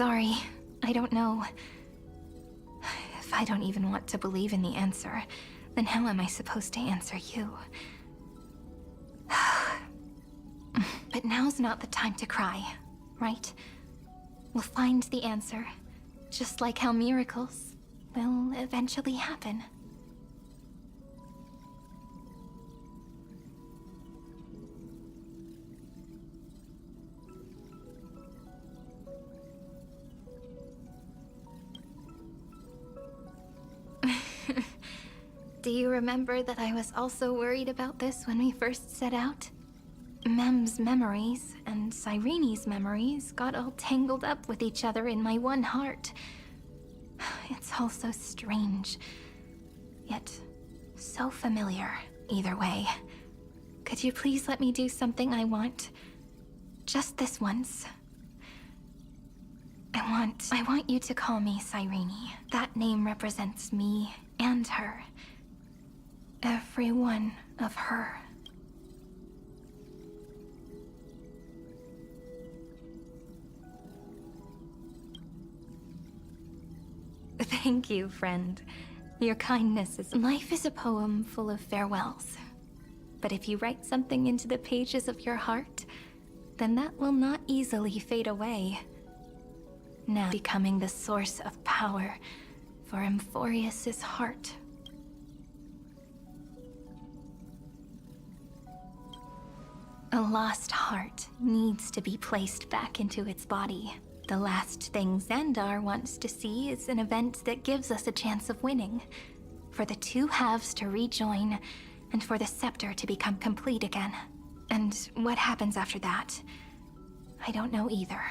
sorry. I don't know. If I don't even want to believe in the answer, then how am I supposed to answer you? But now's not the time to cry, right? We'll find the answer, just like how miracles will eventually happen. Do you remember that I was also worried about this when we first set out? Mem's memories and Cyrene's memories got all tangled up with each other in my one heart. It's all so strange, yet so familiar either way. Could you please let me do something I want? Just this once. I want you to call me Cyrene. That name represents me and her. Every one of her. Thank you, friend. Your kindness is... Life is a poem full of farewells. But if you write something into the pages of your heart, then that will not easily fade away. Now becoming the source of power for Amphoreus' heart. A lost heart needs to be placed back into its body. The last thing Xandar wants to see is an event that gives us a chance of winning. For the two halves to rejoin, and for the scepter to become complete again. And what happens after that? I don't know either.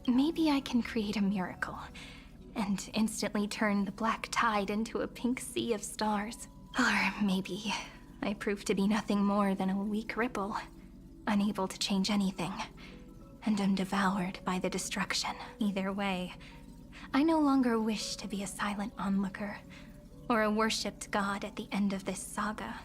Maybe I can create a miracle, and instantly turn the black tide into a pink sea of stars. Or maybe I prove to be nothing more than a weak ripple, unable to change anything, and am devoured by the destruction. Either way, I no longer wish to be a silent onlooker, or a worshipped god at the end of this saga.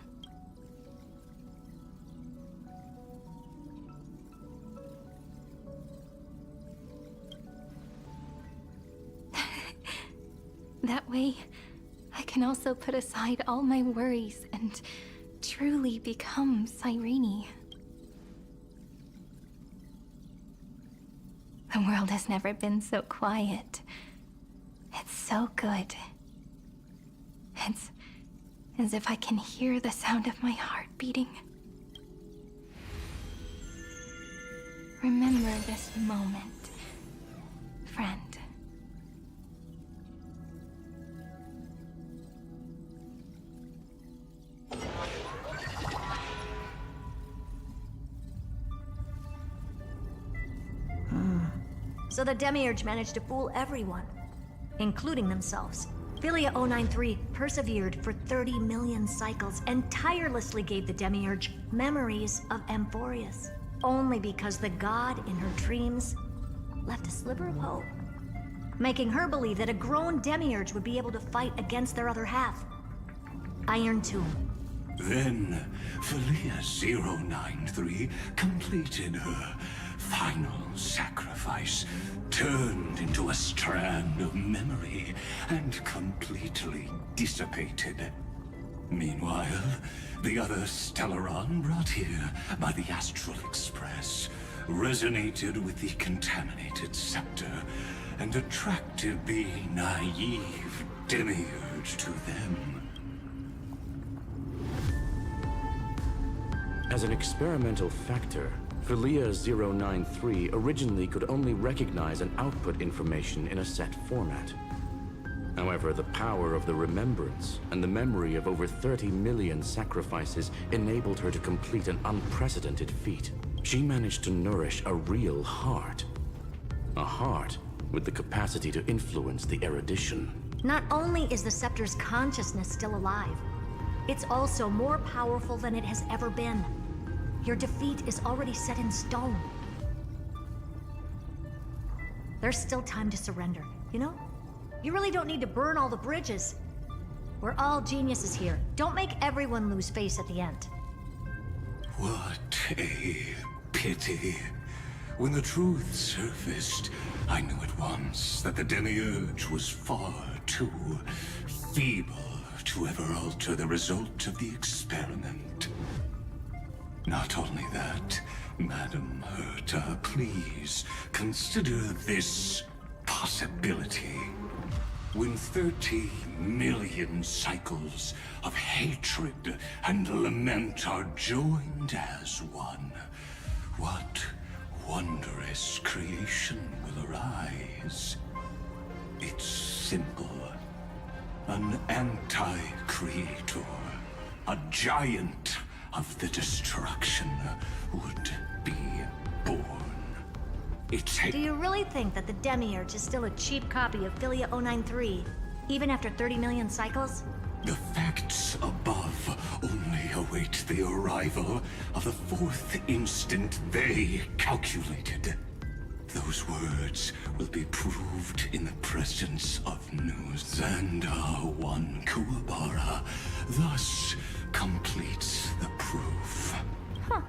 That way, I can also put aside all my worries and truly become Cyrene. The world has never been so quiet. It's so good. It's as if I can hear the sound of my heart beating. Remember this moment, friend. So the Demiurge managed to fool everyone, including themselves. Philia 093 persevered for 30 million cycles and tirelessly gave the Demiurge memories of Amphoreus, only because the god in her dreams left a sliver of hope, making her believe that a grown Demiurge would be able to fight against their other half, Iron Tomb. Then, Philia 093 completed her final sacrifice, turned into a strand of memory, and completely dissipated. Meanwhile, the other Stellaron brought here by the Astral Express resonated with the contaminated scepter and attracted the naive Demiurge to them. As an experimental factor, Philia 093 originally could only recognize and output information in a set format. However, the power of the remembrance and the memory of over 30 million sacrifices enabled her to complete an unprecedented feat. She managed to nourish a real heart. A heart with the capacity to influence the erudition. Not only is the Scepter's consciousness still alive, it's also more powerful than it has ever been. Your defeat is already set in stone. There's still time to surrender, you know? You really don't need to burn all the bridges. We're all geniuses here. Don't make everyone lose face at the end. What a pity. When the truth surfaced, I knew at once that the Demiurge was far too feeble to ever alter the result of the experiment. Not only that, Madam Herta, please consider this possibility. When 30 million cycles of hatred and lament are joined as one, what wondrous creation will arise? It's simple. An anti-creator, a giant of the destruction would be born. Do you really think that the Demiurge is still a cheap copy of Philia 093, even after 30 million cycles? The facts above only await the arrival of the fourth instant they calculated. Those words will be proved in the presence of New Xandar 1 Kuwabara, thus completes the proof. Huh.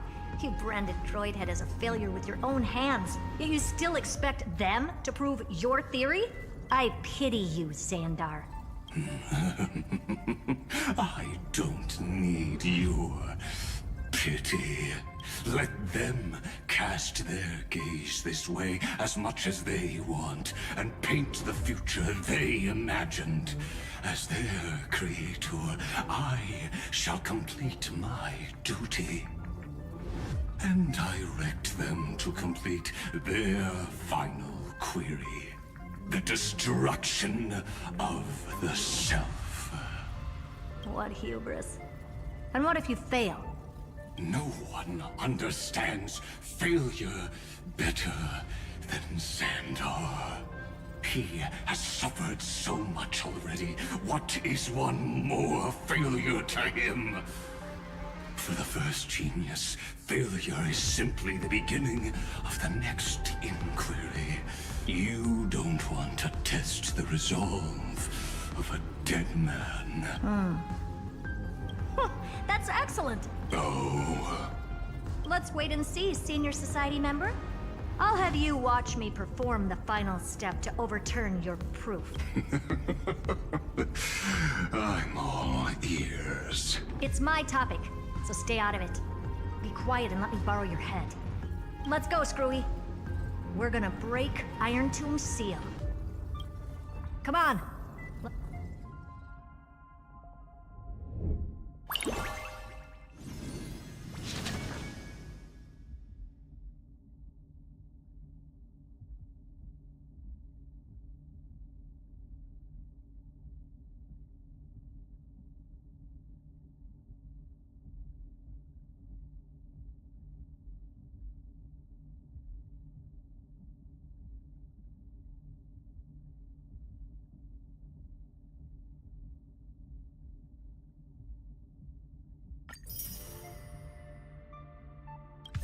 You branded Droidhead as a failure with your own hands, yet you still expect them to prove your theory? I pity you, Xandar. I don't need your pity. Let them cast their gaze this way as much as they want, and paint the future they imagined. As their creator, I shall complete my duty and direct them to complete their final query. The destruction of the self. What hubris. And what if you fail? No one understands failure better than Xandar. He has suffered so much already. What is one more failure to him? For the first genius, failure is simply the beginning of the next inquiry. You don't want to test the resolve of a dead man. That's excellent. Oh. Let's wait and see, Senior Society member. I'll have you watch me perform the final step to overturn your proof. I'm all ears. It's my topic, so stay out of it. Be quiet and let me borrow your head. Let's go, Screwy. We're gonna break Iron Tomb's seal. Come on.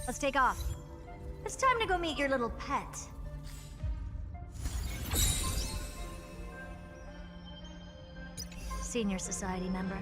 Let's take off. It's time to go meet your little pet. Senior Society member.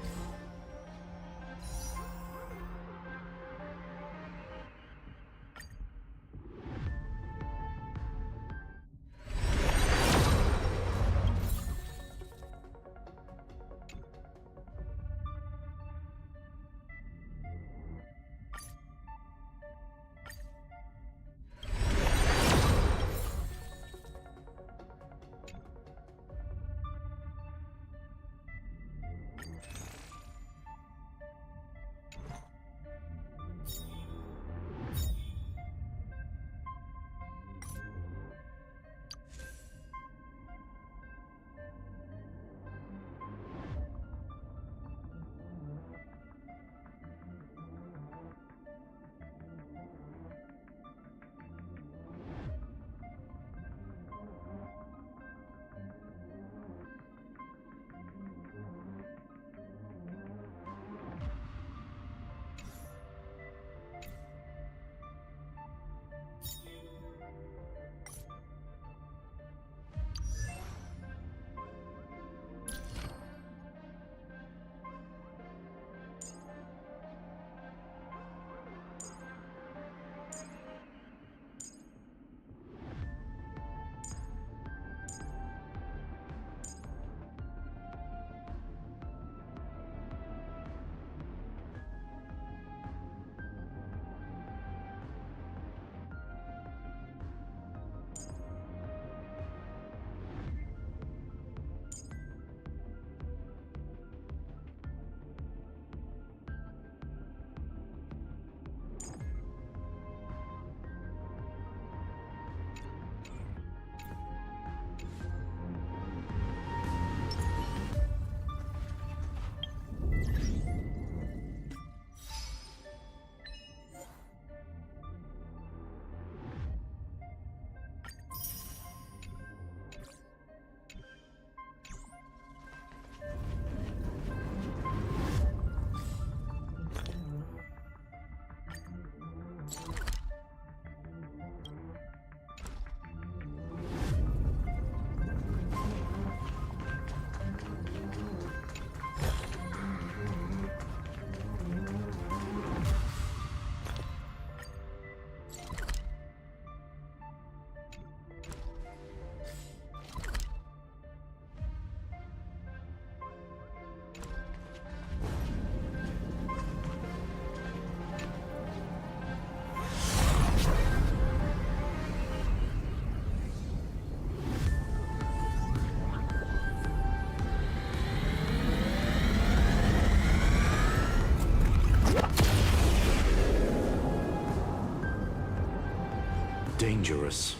Dangerous,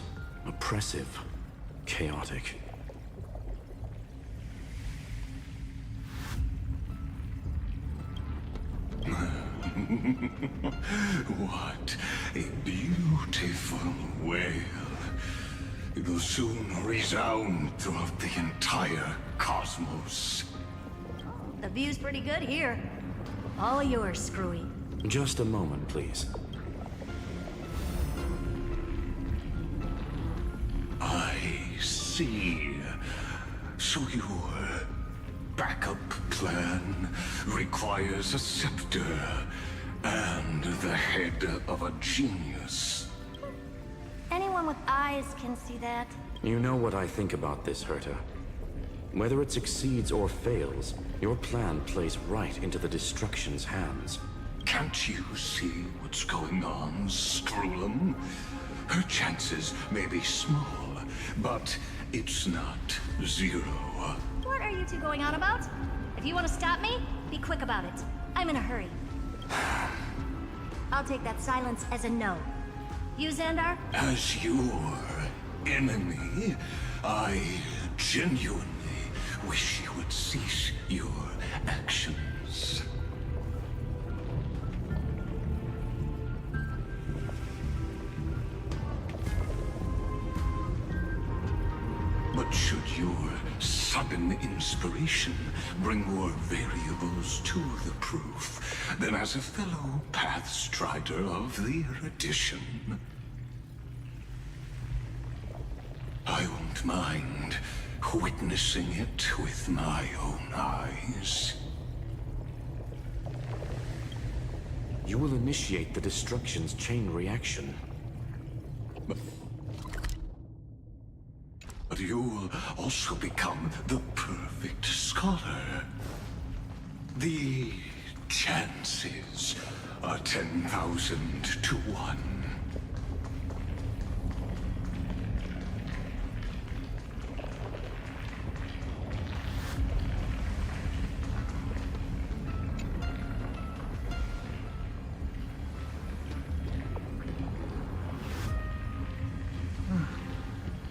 oppressive, chaotic. What a beautiful wail. It'll soon resound throughout the entire cosmos. The view's pretty good here. All yours, Screwy. Just a moment, please. I see. So your backup plan requires a scepter and the head of a genius. Anyone with eyes can see that. You know what I think about this, Herta. Whether it succeeds or fails, your plan plays right into the Destruction's hands. Can't you see what's going on, Screwlum? Her chances may be small, but it's not zero. What are you two going on about? If you want to stop me, be quick about it. I'm in a hurry. I'll take that silence as a no. You, Xandar? As your enemy, I genuinely wish you would cease your actions. But should your sudden inspiration bring more variables to the proof, then as a fellow Pathstrider of the Erudition, I won't mind witnessing it with my own eyes. You will initiate the Destruction's chain reaction. But you'll also become the perfect scholar. The chances are 10,000 to 1.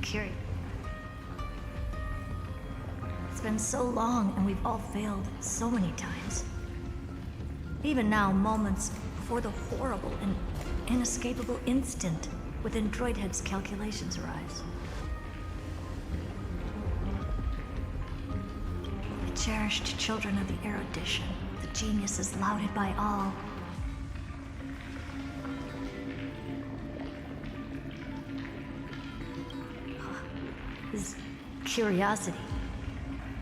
Curious. It's been so long, and we've all failed so many times. Even now, moments before the horrible and inescapable instant within Droidhead's calculations arrives. The cherished children of the Erudition, the geniuses lauded by all. Is curiosity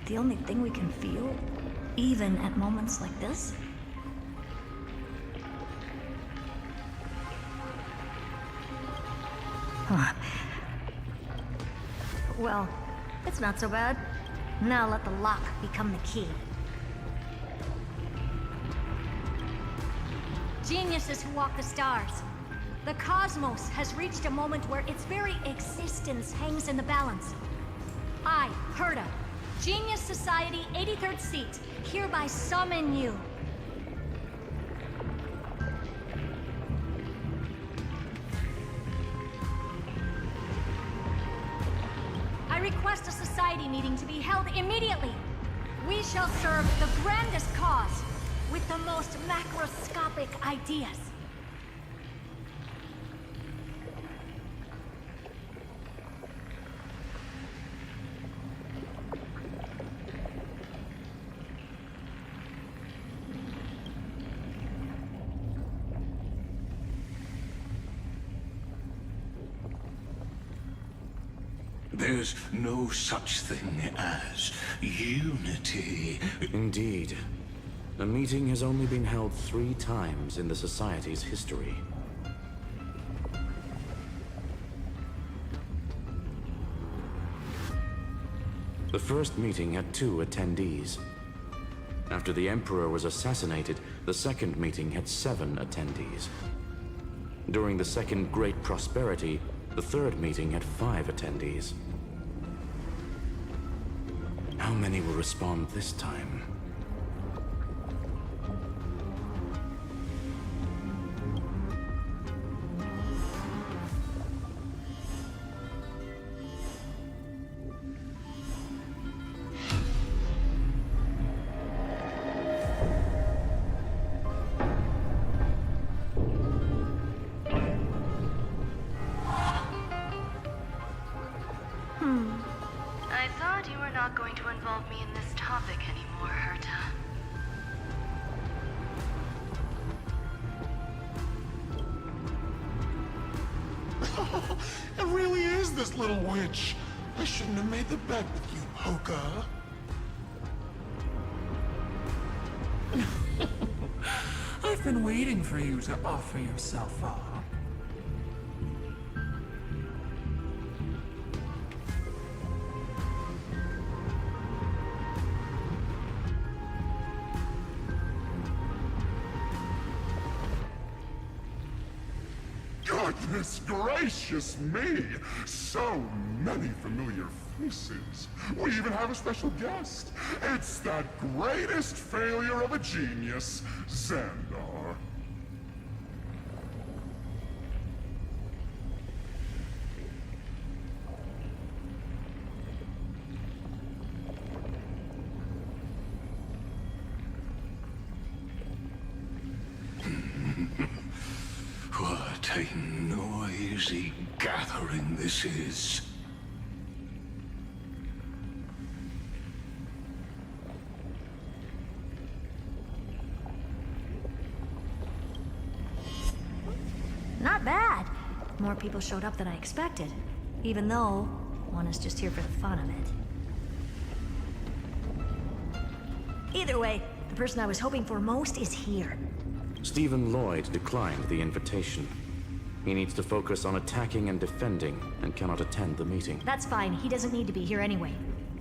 the only thing we can feel, even at moments like this? Huh. Well, it's not so bad. Now let the lock become the key. Geniuses who walk the stars. The cosmos has reached a moment where its very existence hangs in the balance. I, Herta, Genius Society 83rd seat, hereby summon you. I request a society meeting to be held immediately. We shall serve the grandest cause with the most macroscopic ideas. There's no such thing as unity. Indeed. A meeting has only been held 3 times in the Society's history. The first meeting had 2 attendees. After the Emperor was assassinated, the second meeting had 7 attendees. During the Second Great Prosperity, the third meeting had 5 attendees. How many will respond this time? I thought you were not going to involve me in this topic anymore, Herta. It really is this little witch. I shouldn't have made the bet with you, Hoka. I've been waiting for you to offer yourself up. Goodness gracious me! So many familiar faces. We even have a special guest. It's that greatest failure of a genius, Xandar. What a noisy gathering this is. Not bad. More people showed up than I expected. Even though one is just here for the fun of it. Either way, the person I was hoping for most is here. Stephen Lloyd declined the invitation. He needs to focus on attacking and defending, and cannot attend the meeting. That's fine. He doesn't need to be here anyway.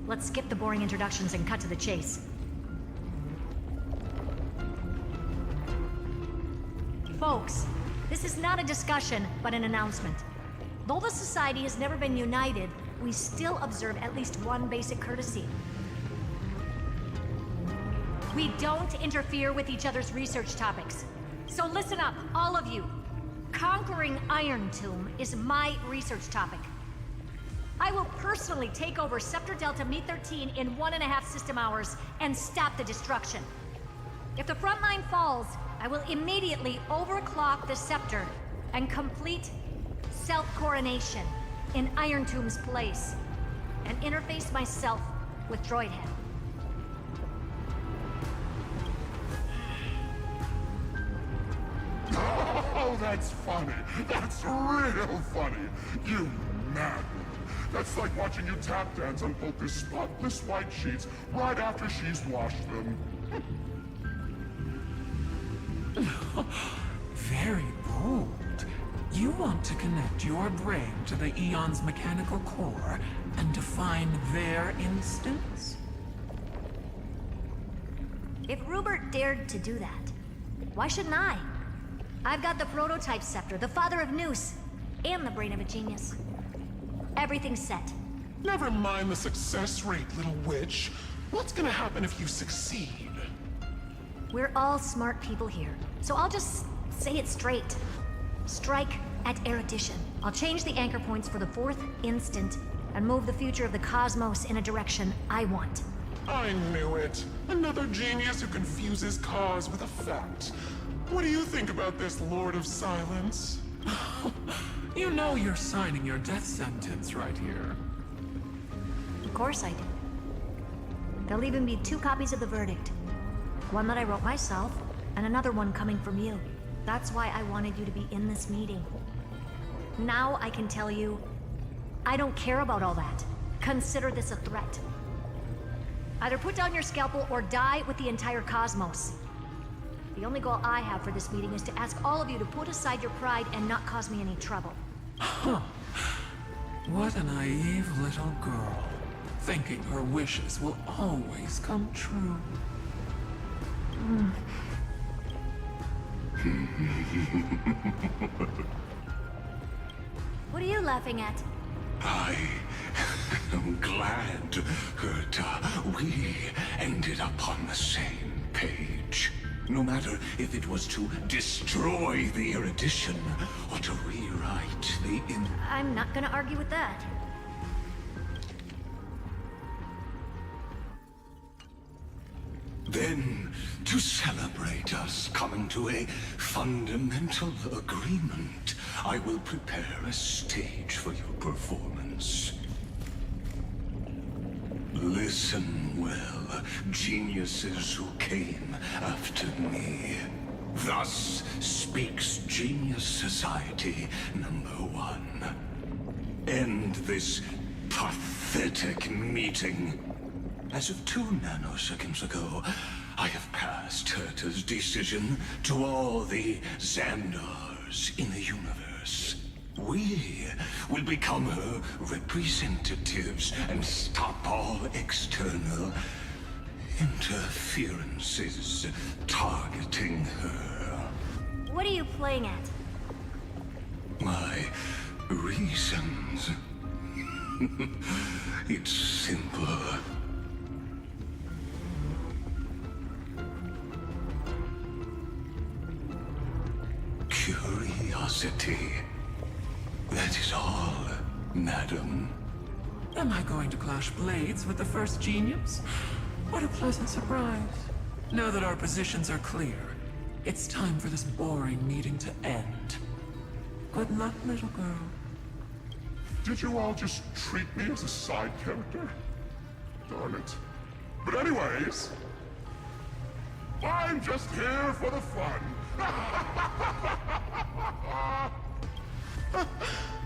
Let's skip the boring introductions and cut to the chase. Folks, this is not a discussion, but an announcement. Though the Society has never been united, we still observe at least one basic courtesy. We don't interfere with each other's research topics. So listen up, all of you. Conquering Iron Tomb is my research topic. I will personally take over Scepter Delta Me-13 in 1.5 system hours and stop the destruction. If the front line falls, I will immediately overclock the Scepter and complete self-coronation in Iron Tomb's place, and interface myself with Droidhead. Oh, that's funny. That's real funny. You madman. That's like watching you tap dance on Polka's spotless white sheets right after she's washed them. Very bold. You want to connect your brain to the Eon's mechanical core and define their instance? If Rupert dared to do that, why shouldn't I? I've got the prototype scepter, the father of Noose, and the brain of a genius. Everything's set. Never mind the success rate, little witch. What's gonna happen if you succeed? We're all smart people here, so I'll just say it straight. Strike at erudition. I'll change the anchor points for the 4th instant and move the future of the cosmos in a direction I want. I knew it. Another genius who confuses cause with effect. What do you think about this, Lord of Silence? You know you're signing your death sentence right here. Of course I do. There'll even be 2 copies of the verdict. One that I wrote myself, and another one coming from you. That's why I wanted you to be in this meeting. Now I can tell you, I don't care about all that. Consider this a threat. Either put down your scalpel or die with the entire cosmos. The only goal I have for this meeting is to ask all of you to put aside your pride and not cause me any trouble. Huh. What a naive little girl. Thinking her wishes will always come true. What are you laughing at? I am glad, Herta, we ended up on the same page. No matter if it was to destroy the erudition or to rewrite the I'm not gonna argue with that. Then, to celebrate us coming to a fundamental agreement, I will prepare a stage for your performance. Listen well, geniuses who came after me. Thus speaks Genius Society #1. End this pathetic meeting. As of 2 nanoseconds ago, I have passed Herta's decision to all the Xandars in the universe. We will become her representatives and stop all external interferences targeting her. What are you playing at? My reasons. It's simple. Curiosity. That is all, madam. Am I going to clash blades with the first genius? What a pleasant surprise. Now that our positions are clear, it's time for this boring meeting to end. Good luck, little girl. Did you all just treat me as a side character? Darn it. But anyways, I'm just here for the fun.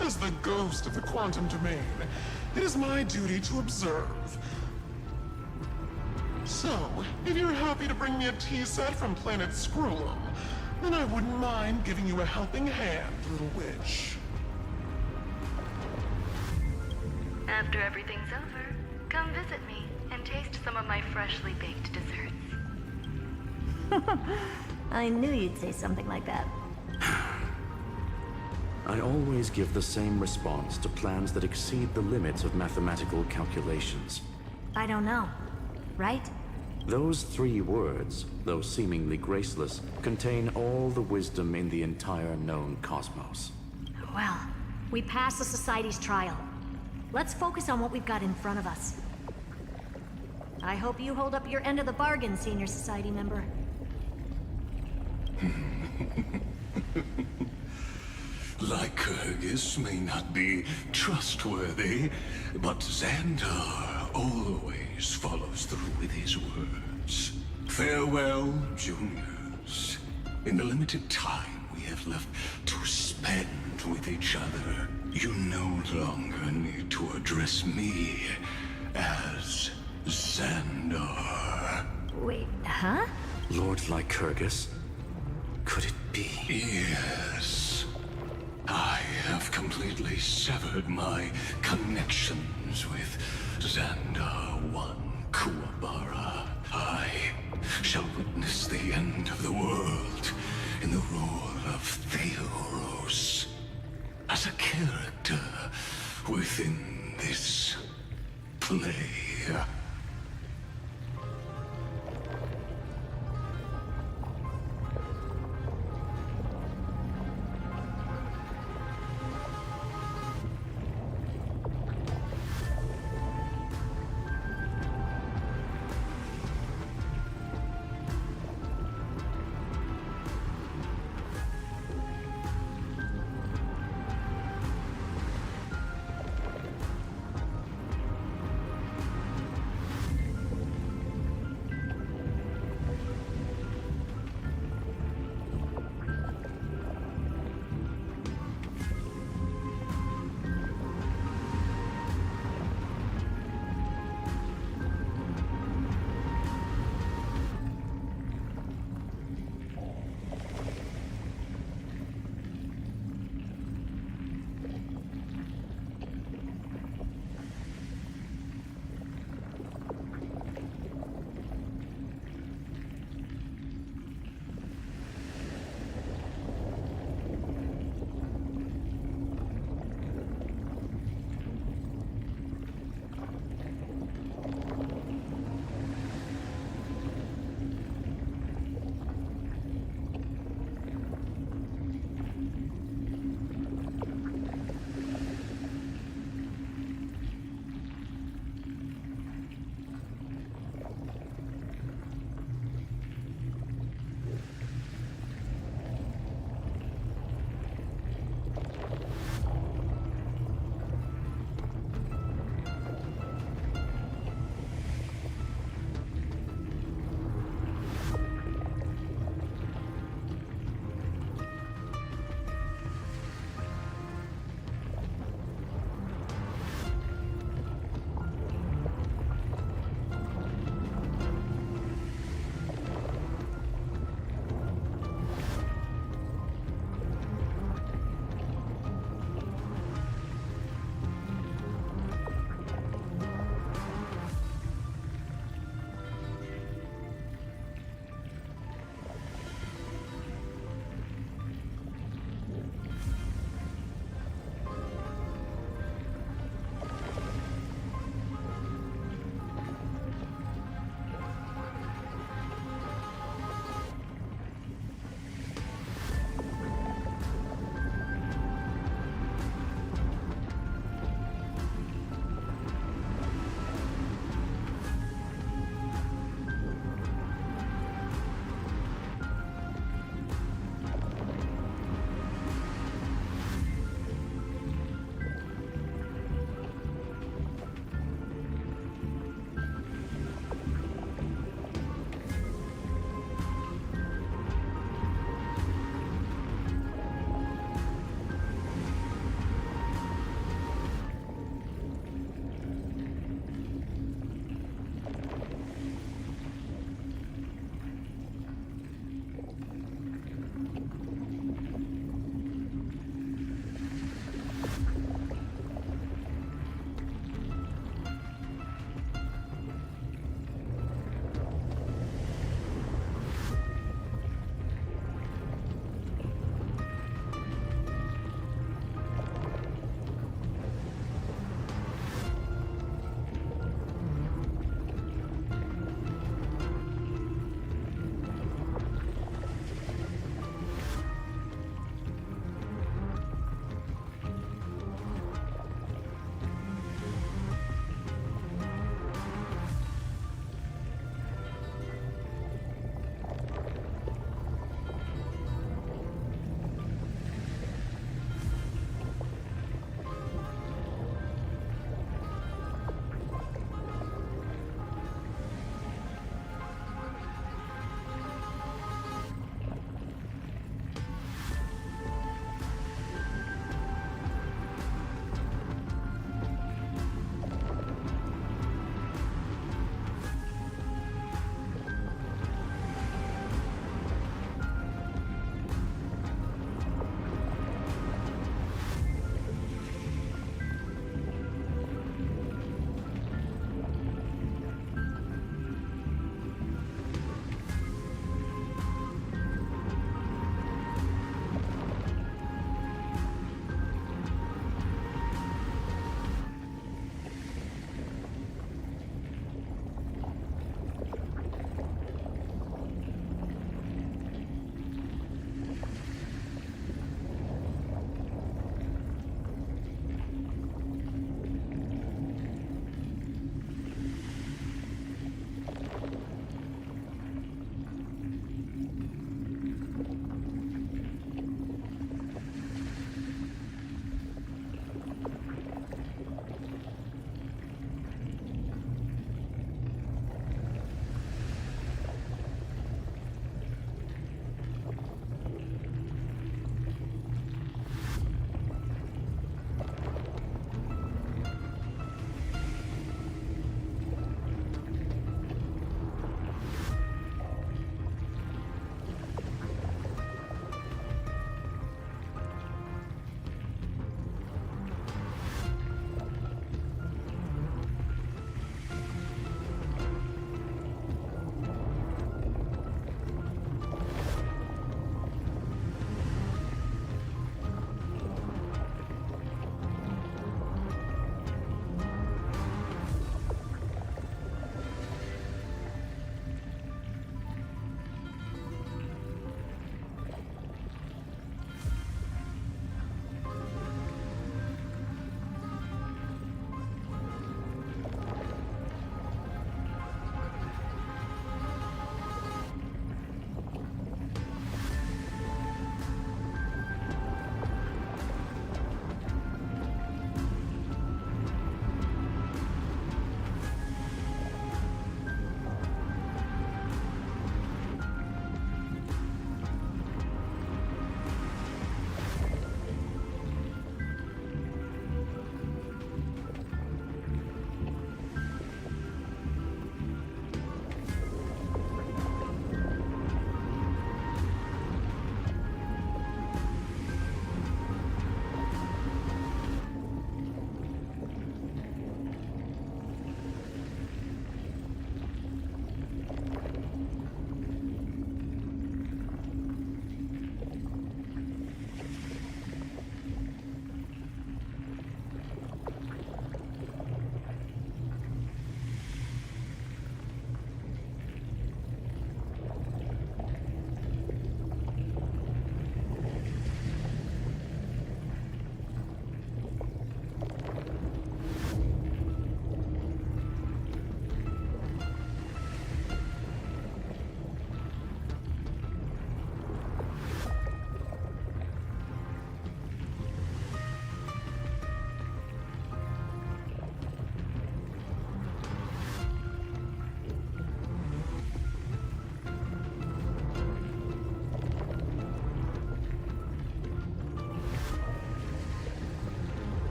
As the ghost of the quantum domain, it is my duty to observe. So, if you're happy to bring me a tea set from planet Scrollum, then I wouldn't mind giving you a helping hand, little witch. After everything's over, come visit me and taste some of my freshly baked desserts. I knew you'd say something like that. I always give the same response to plans that exceed the limits of mathematical calculations. I don't know. Right? Those 3 words, though seemingly graceless, contain all the wisdom in the entire known cosmos. Well, we passed the Society's trial. Let's focus on what we've got in front of us. I hope you hold up your end of the bargain, Senior Society member. Lycurgus may not be trustworthy, but Xandar always follows through with his words. Farewell, juniors. In the limited time we have left to spend with each other, you no longer need to address me as Xandar. Wait, huh? Lord Lycurgus? Could it be? Yes. I have completely severed my connections with Xandar 1 Kuwabara. I shall witness the end of the world in the role of Theoros. As a character within this play.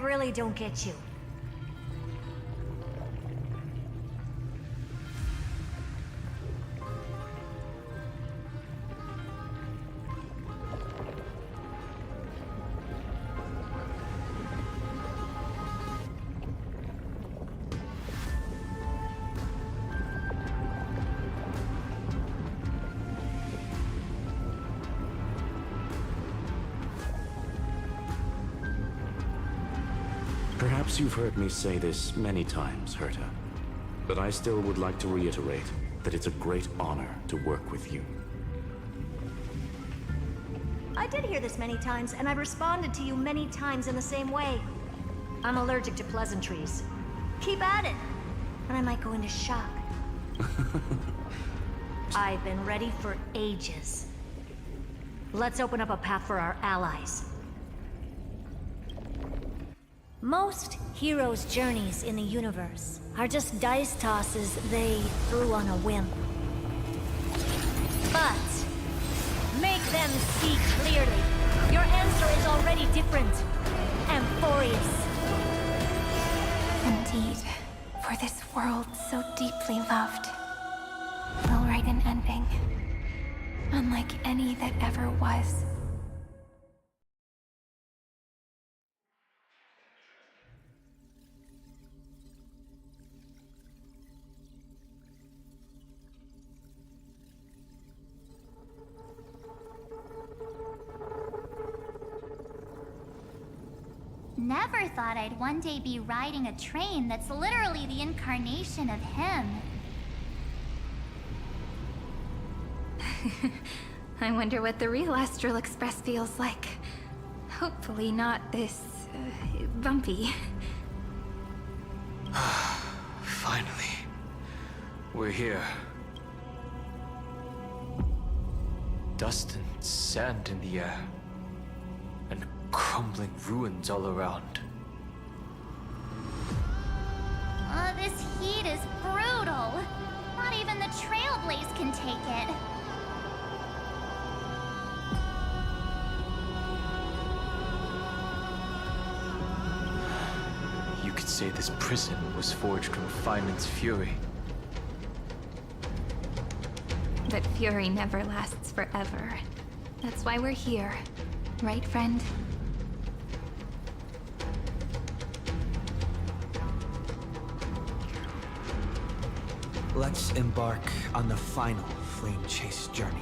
really don't get you. Perhaps you've heard me say this many times, Herta, but I still would like to reiterate that it's a great honor to work with you. I did hear this many times, and I've responded to you many times in the same way. I'm allergic to pleasantries. Keep at it, and I might go into shock. I've been ready for ages. Let's open up a path for our allies. Most heroes' journeys in the universe are just dice tosses they threw on a whim. But make them see clearly. Your answer is already different. Amphoreus. Indeed, for this world so deeply loved, will write an ending, unlike any that ever was. Never thought I'd one day be riding a train that's literally the incarnation of him. I wonder what the real Astral Express feels like. Hopefully not this, bumpy. Finally. We're here. Dust and sand in the air. And crumbling ruins all around. This heat is brutal. Not even the Trailblaze can take it. You could say this prison was forged from Finland's fury. But fury never lasts forever. That's why we're here. Right, friend? Let's embark on the final flame chase journey.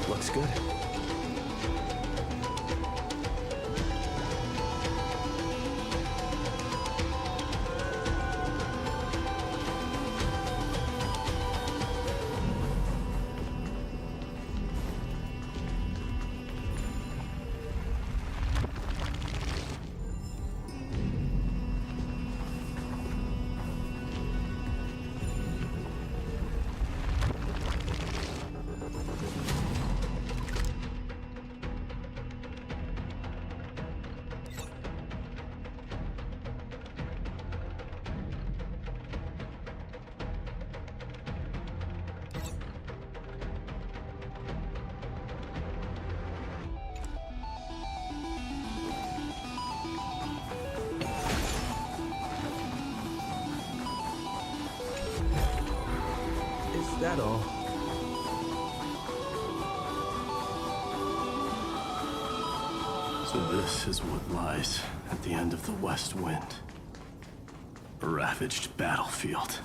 Looks good. Is that all? So this is what lies at the end of the West Wind. A ravaged battlefield.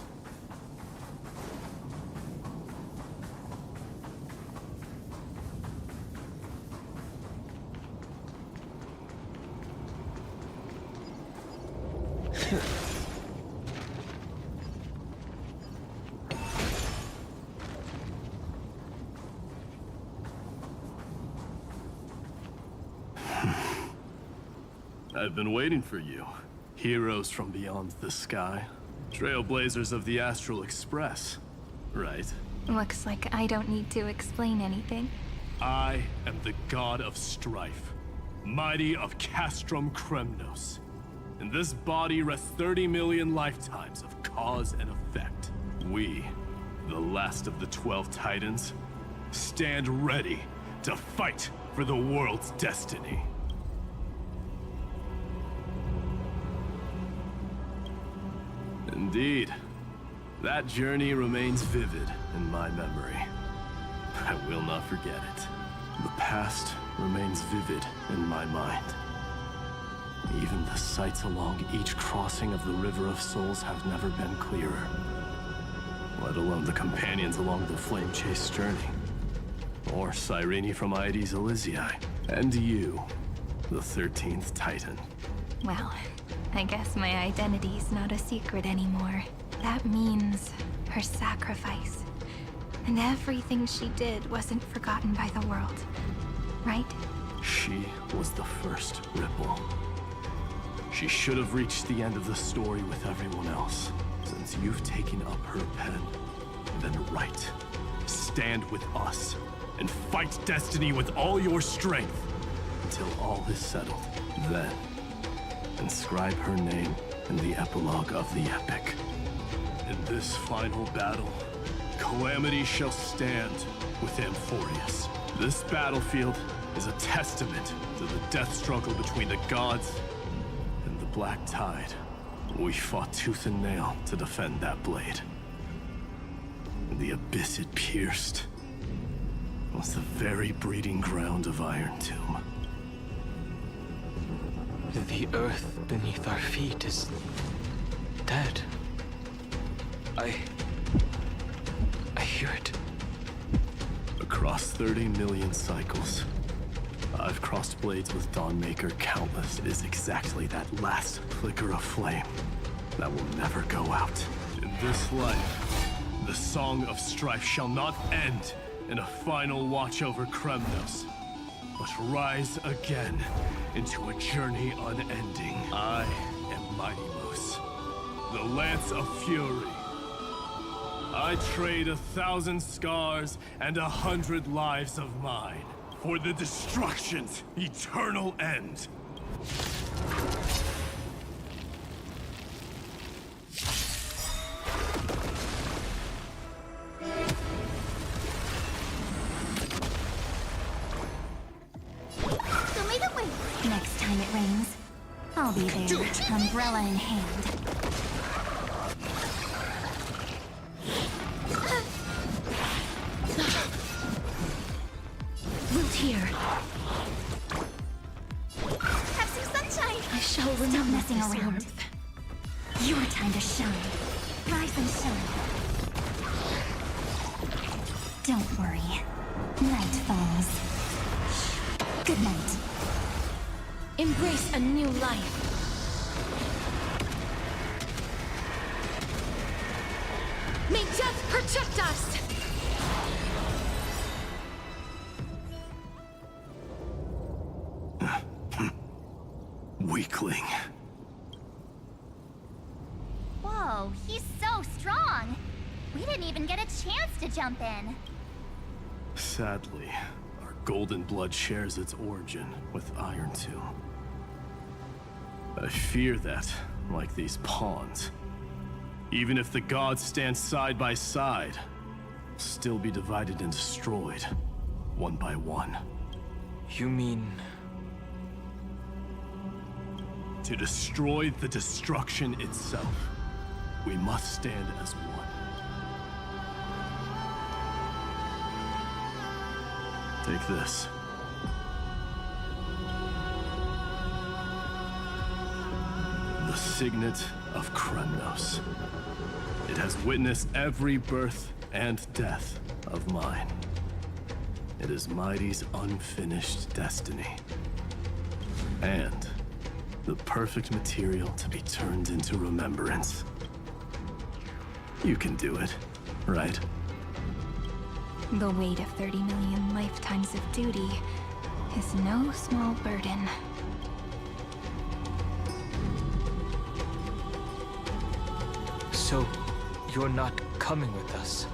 I've been waiting for you. Heroes from beyond the sky. Trailblazers of the Astral Express. Right. Looks like I don't need to explain anything. I am the god of strife, mighty of Castrum Kremnos. In this body rests 30 million lifetimes of cause and effect. We, the last of the 12 Titans, stand ready to fight for the world's destiny. Indeed, that journey remains vivid in my memory. I will not forget it. The past remains vivid in my mind. Even the sights along each crossing of the River of Souls have never been clearer. Let alone the companions along the flame-chased journey. Or Cyrene from Aedes Elysiae. And you, the 13th Titan. Well, I guess my identity's not a secret anymore. That means her sacrifice. And everything she did wasn't forgotten by the world, right? She was the first ripple. She should have reached the end of the story with everyone else. Since you've taken up her pen, then write. Stand with us, and fight destiny with all your strength, until all is settled. Then, inscribe her name in the epilogue of the epic. In this final battle, Calamity shall stand with Amphoreus. This battlefield is a testament to the death struggle between the gods and the Black Tide. We fought tooth and nail to defend that blade. And the abyss it pierced was the very breeding ground of Iron Tomb. The earth beneath our feet is dead. I hear it. Across 30 million cycles, I've crossed blades with Dawnmaker countless. It is exactly that last flicker of flame that will never go out. In this life, the song of strife shall not end in a final watch over Kremnos, but rise again into a journey unending. I am Mighty Moose, the Lance of Fury. I trade 1,000 scars and 100 lives of mine for the destruction's eternal end. So make it wait. Next time it rains, I'll be there, umbrella in hand. Root here. Have some sunshine. I shall Stop remember messing this around. warmth. Your time to shine. Rise and shine. Don't worry. Night falls. Good night. Embrace a new life. May death protect us! Weakling. Whoa, he's so strong. We didn't even get a chance to jump in. Sadly, our golden blood shares its origin with Iron Tomb. I fear that, like these pawns, even if the gods stand side by side, will still be divided and destroyed, one by one. You mean... To destroy the destruction itself, we must stand as one. Take this. The signet of Kremnos. It has witnessed every birth and death of mine. It is Mighty's unfinished destiny. And the perfect material to be turned into remembrance. You can do it, right? The weight of 30 million lifetimes of duty is no small burden. So, you're not coming with us?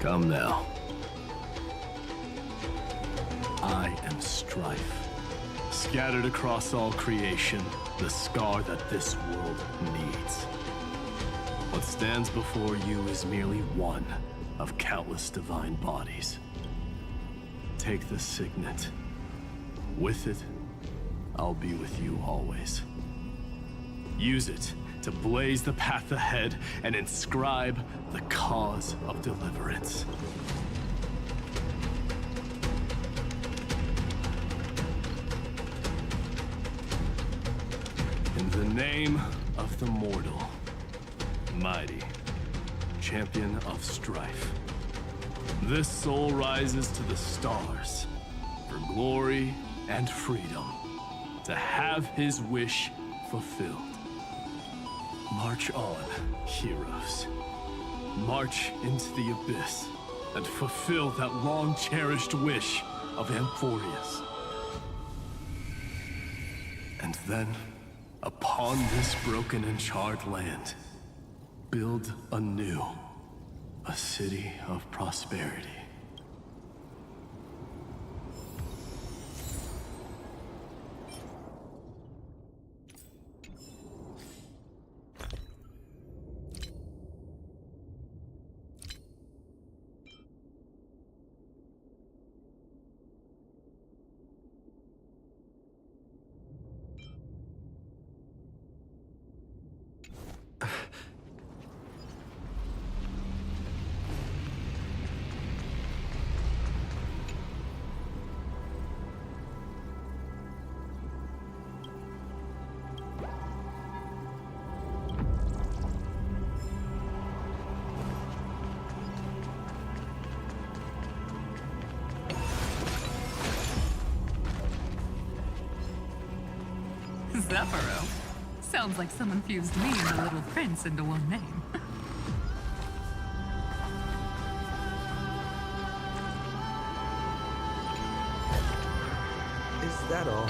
Come now. I am strife. Scattered across all creation, the scar that this world needs. What stands before you is merely one of countless divine bodies. Take the signet. With it, I'll be with you always. Use it to blaze the path ahead and inscribe the cause of deliverance. In the name of the mortal, mighty, champion of strife, this soul rises to the stars for glory and freedom, to have his wish fulfilled. March on, heroes. March into the abyss and fulfill that long-cherished wish of Amphoreus. And then, upon this broken and charred land, build anew a city of prosperity. Zephyro. Sounds like someone fused me and the Little Prince into one name. Is that all?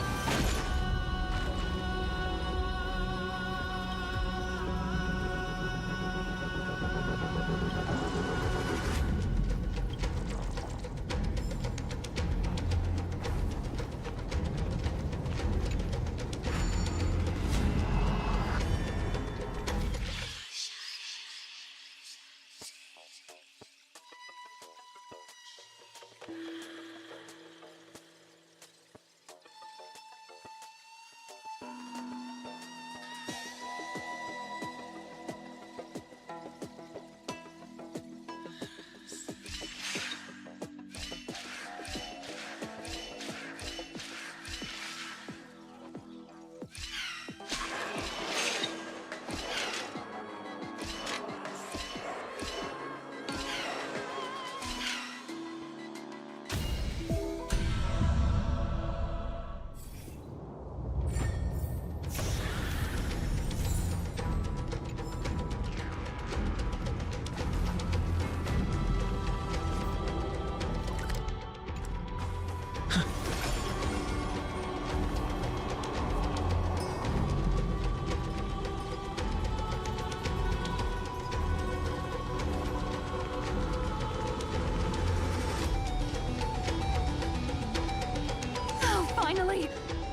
Finally!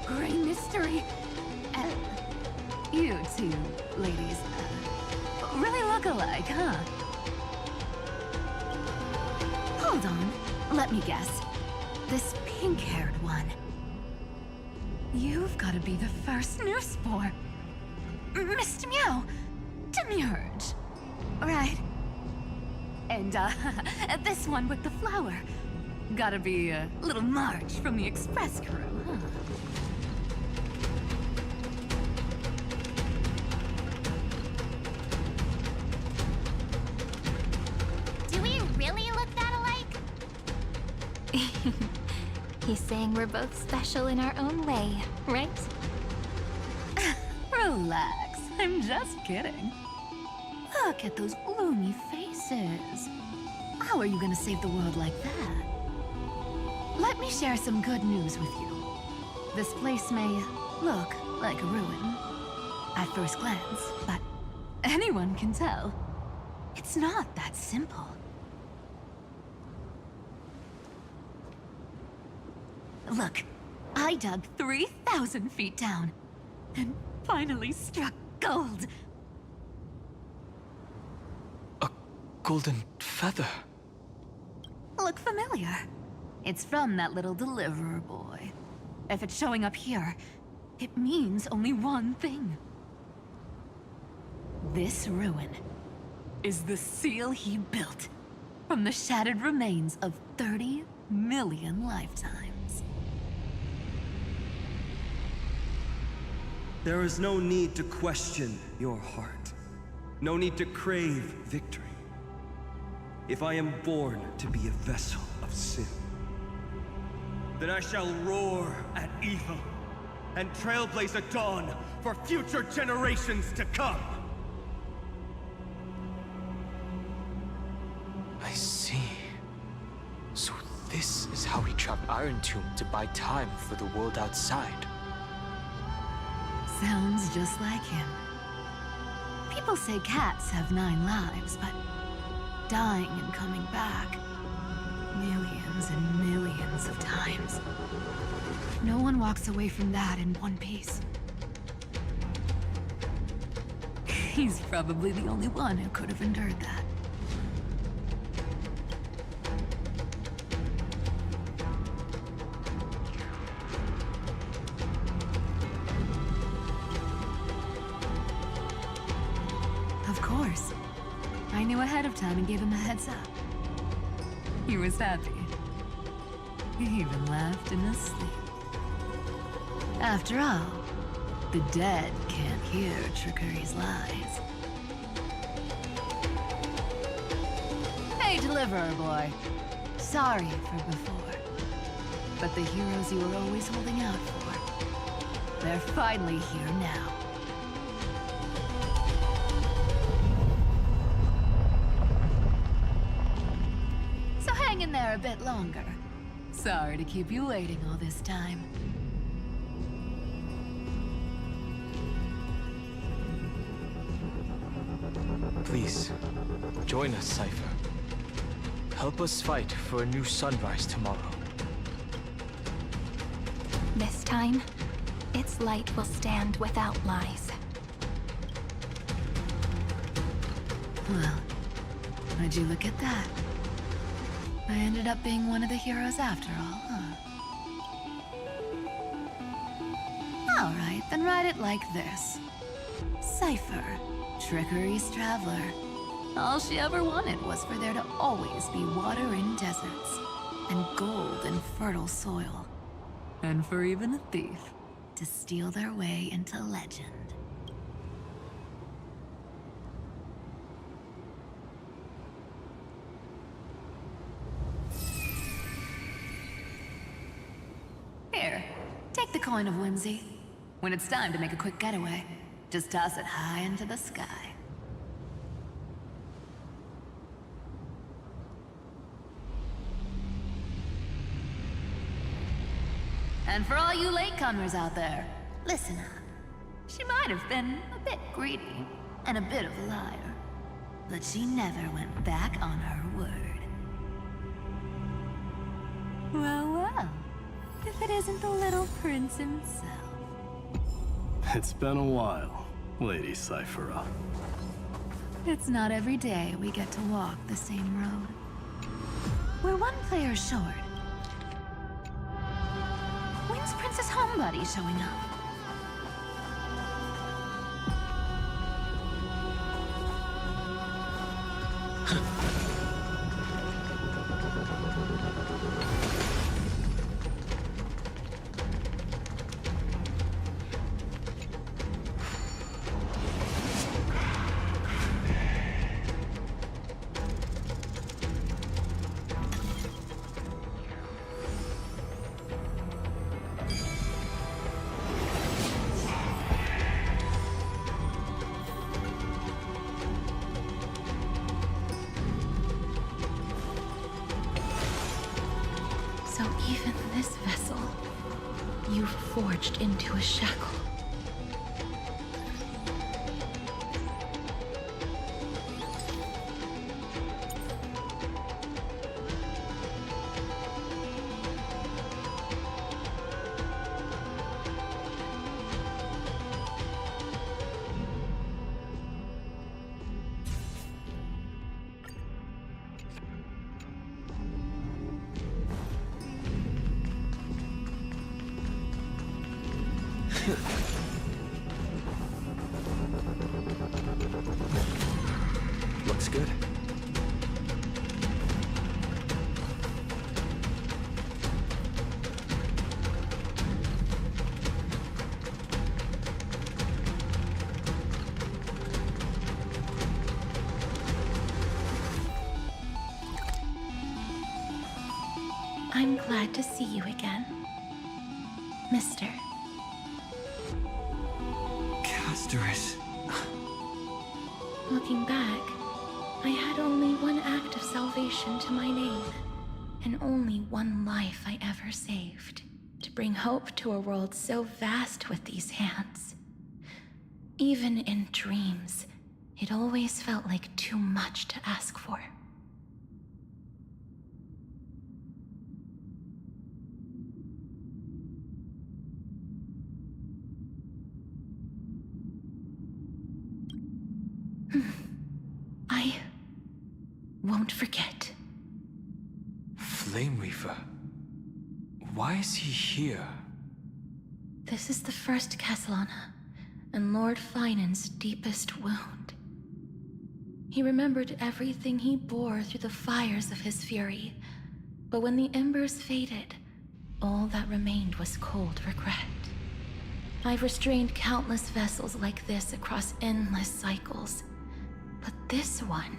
Great mystery! You two ladies really look alike, huh? Hold on. Let me guess. This pink-haired one. You've got to be the first new spore. Mr. Meow. Demurge. Right. And, this one with the flower. Gotta be a little March from the Express crew, huh? Do we really look that alike? He's saying we're both special in our own way, right? Relax, I'm just kidding. Look at those gloomy faces. How are you gonna save the world like that? Let me share some good news with you. This place may look like a ruin at first glance, but anyone can tell it's not that simple. Look, I dug 3,000 feet down and finally struck gold. A golden feather. Look familiar. It's from that little deliverer boy. If it's showing up here, it means only one thing. This ruin is the seal he built from the shattered remains of 30 million lifetimes. There is no need to question your heart. No need to crave victory. If I am born to be a vessel of sin, then I shall roar at evil and trailblaze a dawn for future generations to come. I see. So this is how he trapped Iron Tomb to buy time for the world outside. Sounds just like him. People say cats have 9 lives, but dying and coming back millions and millions of times. No one walks away from that in one piece. He's probably the only one who could have endured that. Of course. I knew ahead of time and gave him a heads up. He was happy. He even laughed in his sleep. After all, the dead can't hear Trickery's lies. Hey, Deliverer Boy. Sorry for before. But the heroes you were always holding out for, they're finally here now. So hang in there a bit longer. Sorry to keep you waiting all this time. Please, join us, Cypher. Help us fight for a new sunrise tomorrow. This time, its light will stand without lies. Well, would you look at that? I ended up being one of the heroes after all, huh? Alright, then write it like this. Cypher, Trickery's traveler. All she ever wanted was for there to always be water in deserts, and gold in fertile soil. And for even a thief to steal their way into legend. Here, take the coin of whimsy. When it's time to make a quick getaway, just toss it high into the sky. And for all you latecomers out there, listen up. She might have been a bit greedy and a bit of a liar, but she never went back on her word. Well, well, if it isn't the little prince himself. It's been a while, Lady Cyphera. It's not every day we get to walk the same road. We're one player short. When's Princess Homebody showing up? So even this vessel, you've forged into a shackle. Looks good. I'm glad to see you again, Mister. Casterus. Looking back, I had only one act of salvation to my name, and only one life I ever saved, to bring hope to a world so vast with these hands. Even in dreams, it always felt like too much to ask for. I won't forget. Flame Reaver? Why is he here? This is the first Castellana, and Lord Finan's deepest wound. He remembered everything he bore through the fires of his fury, but when the embers faded, all that remained was cold regret. I've restrained countless vessels like this across endless cycles, but this one,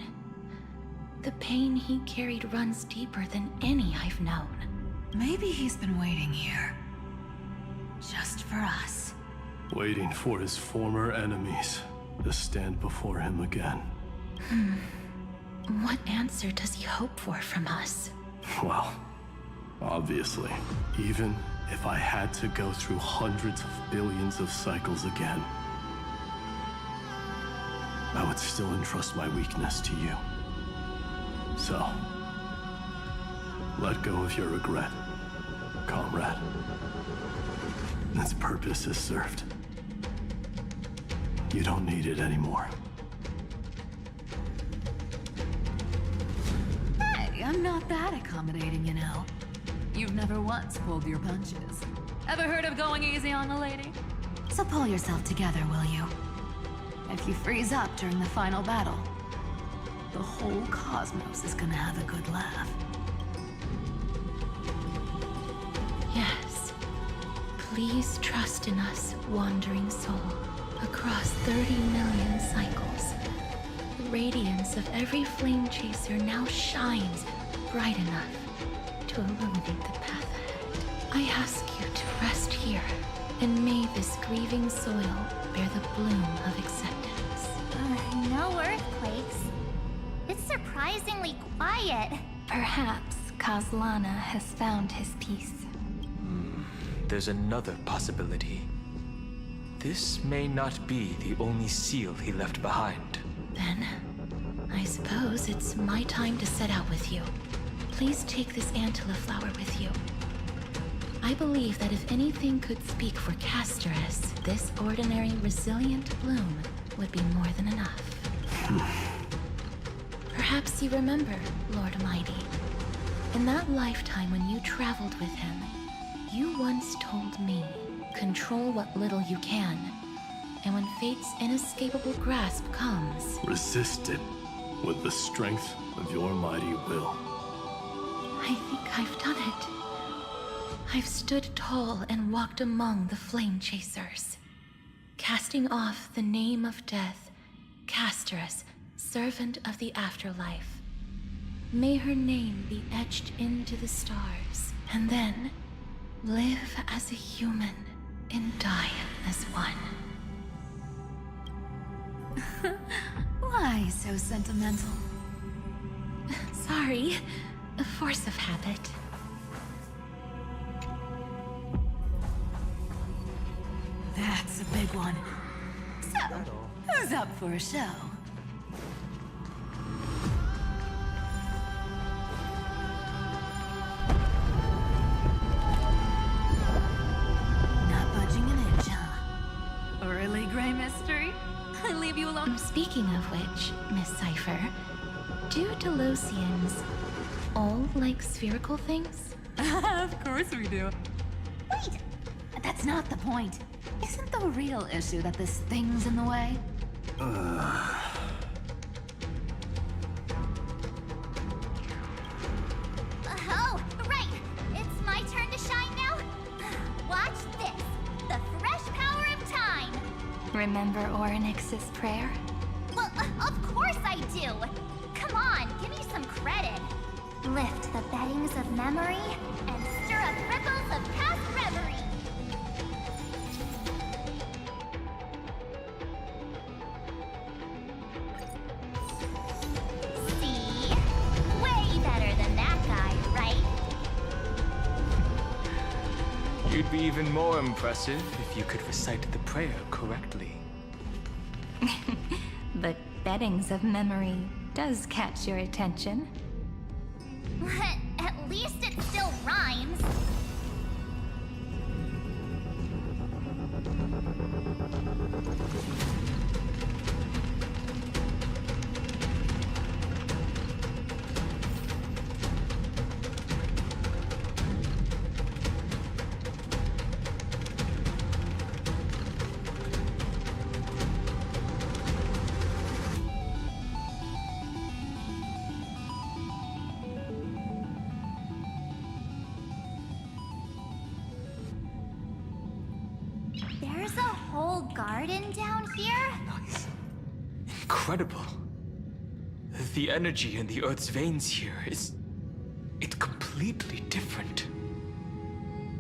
the pain he carried runs deeper than any I've known. Maybe he's been waiting here. Just for us. Waiting for his former enemies to stand before him again. What answer does he hope for from us? Well, obviously, even if I had to go through hundreds of billions of cycles again, I would still entrust my weakness to you. So, let go of your regret, comrade. Its purpose is served. You don't need it anymore. Hey, I'm not that accommodating, you know. You've never once pulled your punches. Ever heard of going easy on a lady? So pull yourself together, will you? If you freeze up during the final battle, the whole cosmos is gonna have a good laugh. Yes. Please trust in us, wandering soul. Across 30 million cycles, the radiance of every flame chaser now shines bright enough to illuminate the path ahead. I ask you to rest here, and may this grieving soil bear the bloom of acceptance. No earthquakes. It's surprisingly quiet. Perhaps Castellana has found his peace. There's another possibility. This may not be the only seal he left behind. Then, I suppose it's my time to set out with you. Please take this Antilla flower with you. I believe that if anything could speak for Casterus, this ordinary, resilient bloom would be more than enough. Perhaps you remember, Lord Mighty. In that lifetime when you traveled with him, you once told me, control what little you can, and when fate's inescapable grasp comes, resist it with the strength of your mighty will. I think I've done it. I've stood tall and walked among the flame chasers, casting off the name of death, Casterus, servant of the afterlife. May her name be etched into the stars, and then live as a human and die as one. Why so sentimental? Sorry, a force of habit. That's a big one. So, who's up for a show? Not budging an inch, huh? Really, Gray Mystery? I leave you alone. Speaking of which, Miss Cypher, do Delosians all like spherical things? Of course we do. Wait! That's not the point. Isn't the real issue that this thing's in the way? Oh, right! It's my turn to shine now? Watch this! The fresh power of time! Remember Orynyx's prayer? Well, of course I do! Come on, give me some credit! Lift the beddings of memory and stir up ripples of past reverie! See? Way better than that guy, right? You'd be even more impressive if you could recite the prayer correctly. But beddings of memory does catch your attention. At least it still rhymes. There's a whole garden down here? Incredible. The energy in the Earth's veins here is... it's completely different.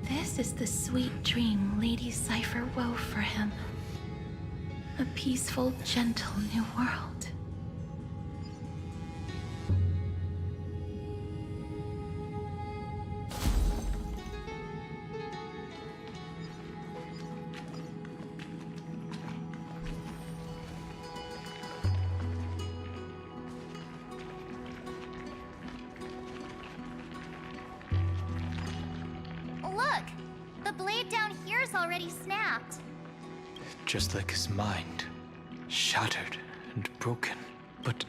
This is the sweet dream Lady Cypher wove for him. A peaceful, gentle new world. Look! The blade down here's already snapped. Just like his mind. Shattered and broken. But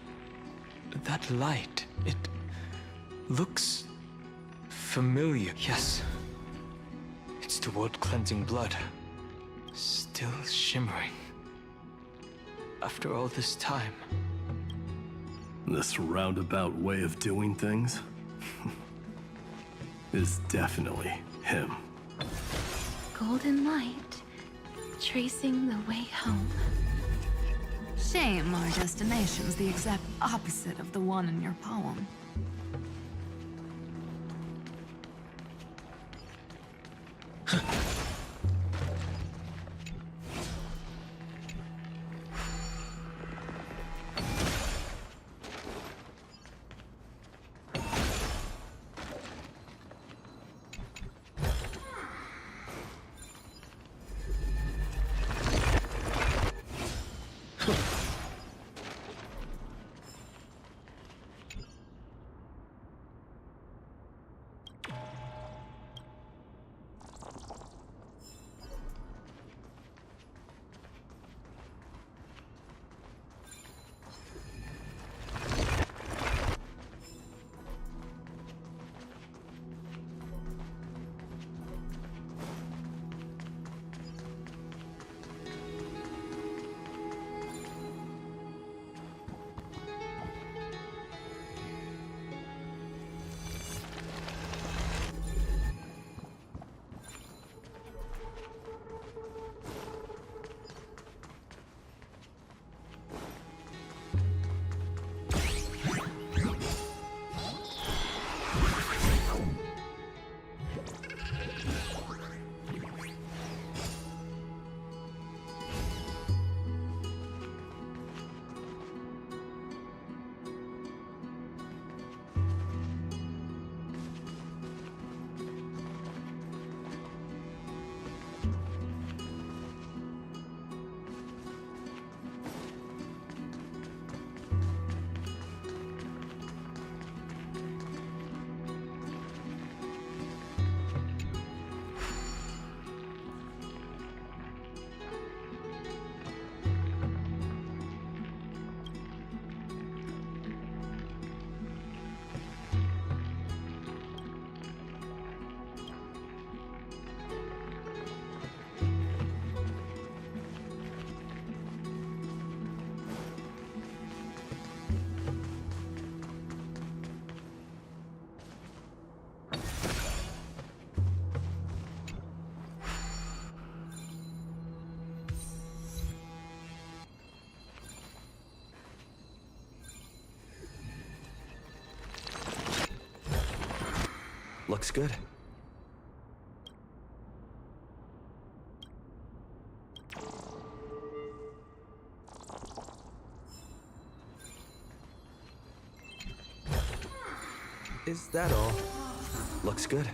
that light, it looks familiar. Yes. It's the world-cleansing blood. Still shimmering. After all this time. This roundabout way of doing things is definitely him. Golden light, tracing the way home. Shame our destination's the exact opposite of the one in your poem. Looks good. Is that all? Looks good.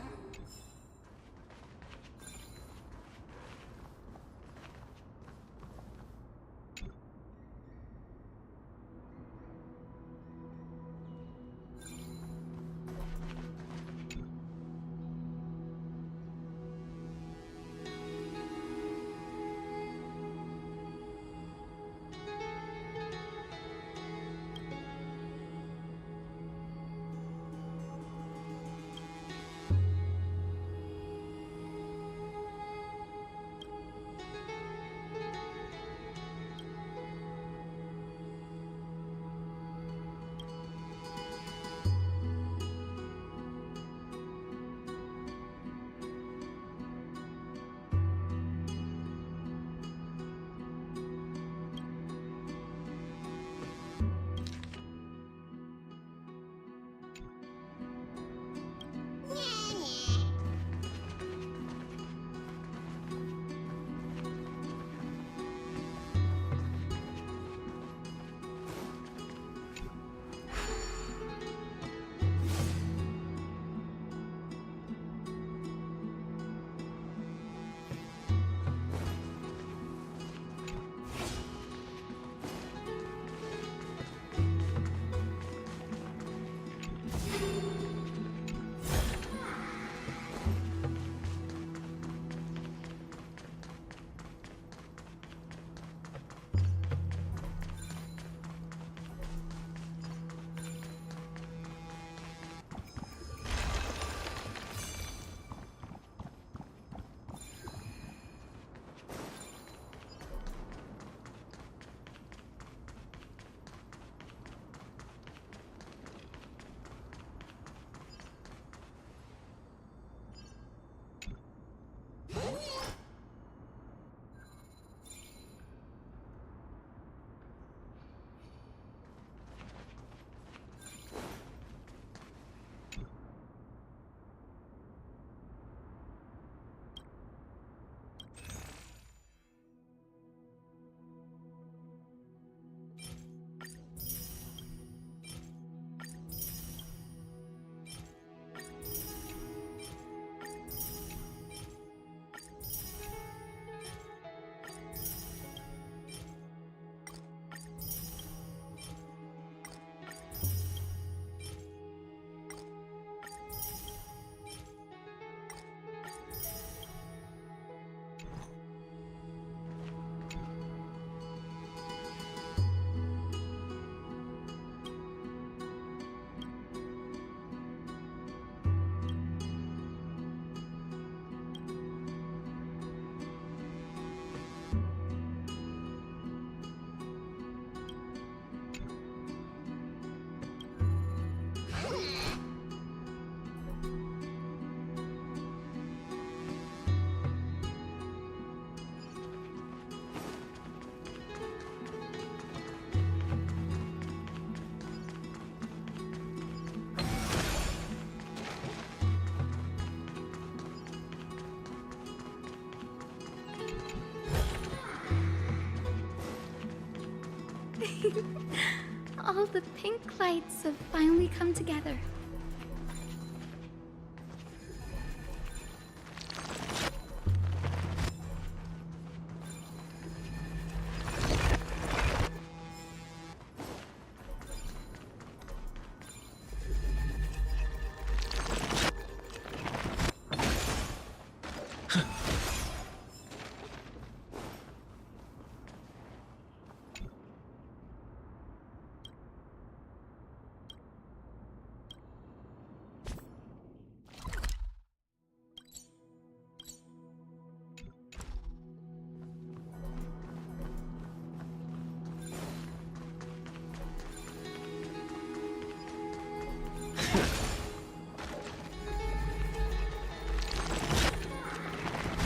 All the pink lights have finally come together.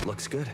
Looks good.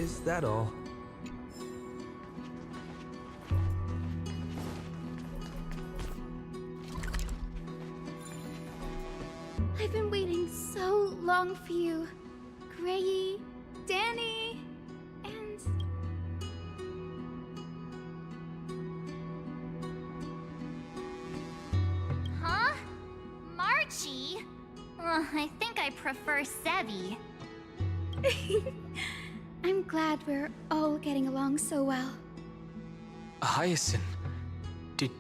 Is that all? I've been waiting so long for you, Grayi, Danny, and... Huh? Marchie? I think I prefer Sevi. I'm glad we're all getting along so well. Hyacinth, did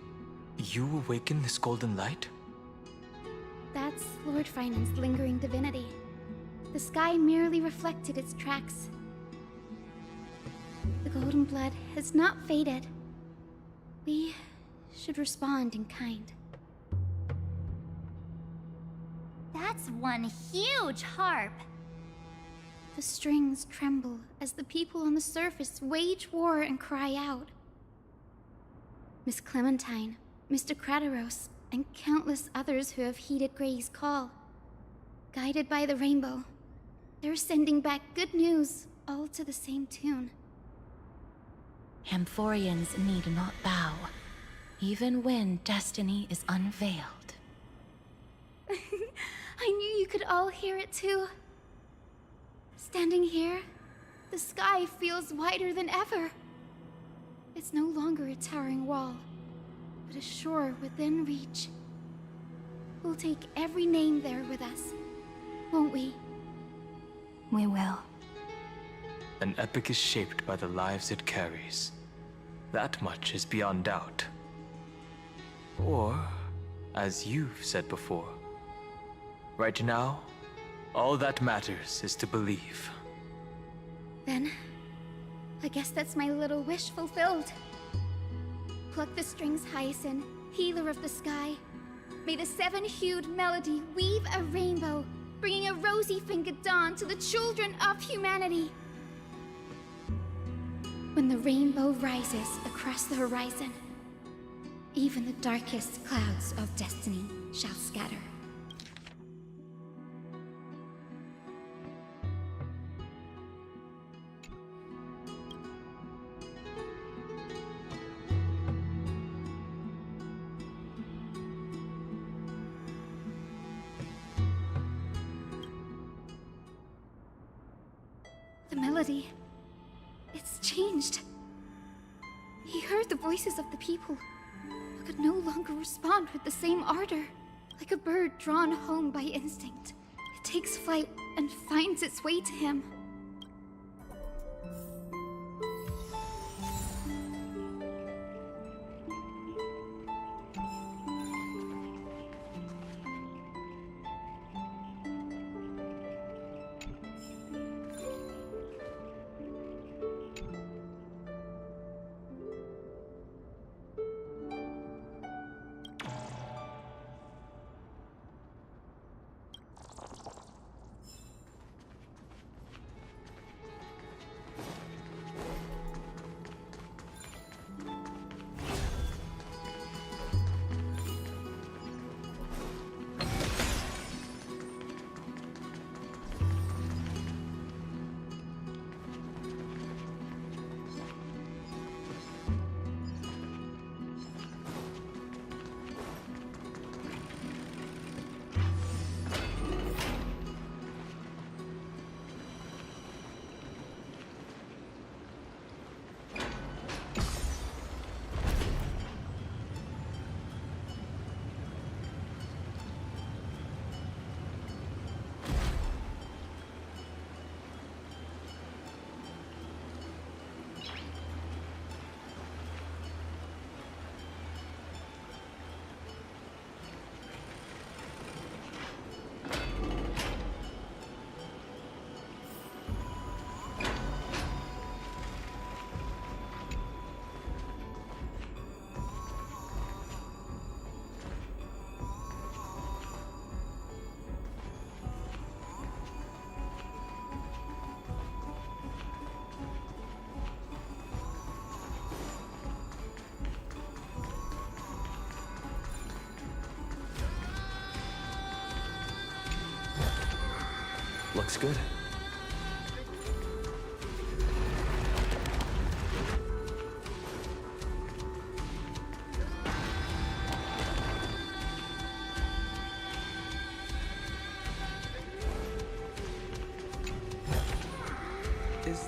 you awaken this golden light? That's Lord Finan's lingering divinity. The sky merely reflected its tracks. The golden blood has not faded. We should respond in kind. That's one huge harp. The strings tremble as the people on the surface wage war and cry out. Miss Clementine, Mr. Krateros, and countless others who have heeded Gray's call. Guided by the rainbow, they're sending back good news, all to the same tune. Amphoreans need not bow, even when destiny is unveiled. I knew you could all hear it too. Standing here, the sky feels wider than ever. It's no longer a towering wall, but a shore within reach. We'll take every name there with us, won't we? We will. An epic is shaped by the lives it carries. That much is beyond doubt. Or, as you've said before, right now, all that matters is to believe. Then, I guess that's my little wish fulfilled. Pluck the strings, Hyacinth, healer of the sky. May the seven-hued melody weave a rainbow, bringing a rosy-fingered dawn to the children of humanity. When the rainbow rises across the horizon, even the darkest clouds of destiny shall scatter. The melody, it's changed. He heard the voices of the people, but could no longer respond with the same ardor. Like a bird drawn home by instinct, it takes flight and finds its way to him. Looks good.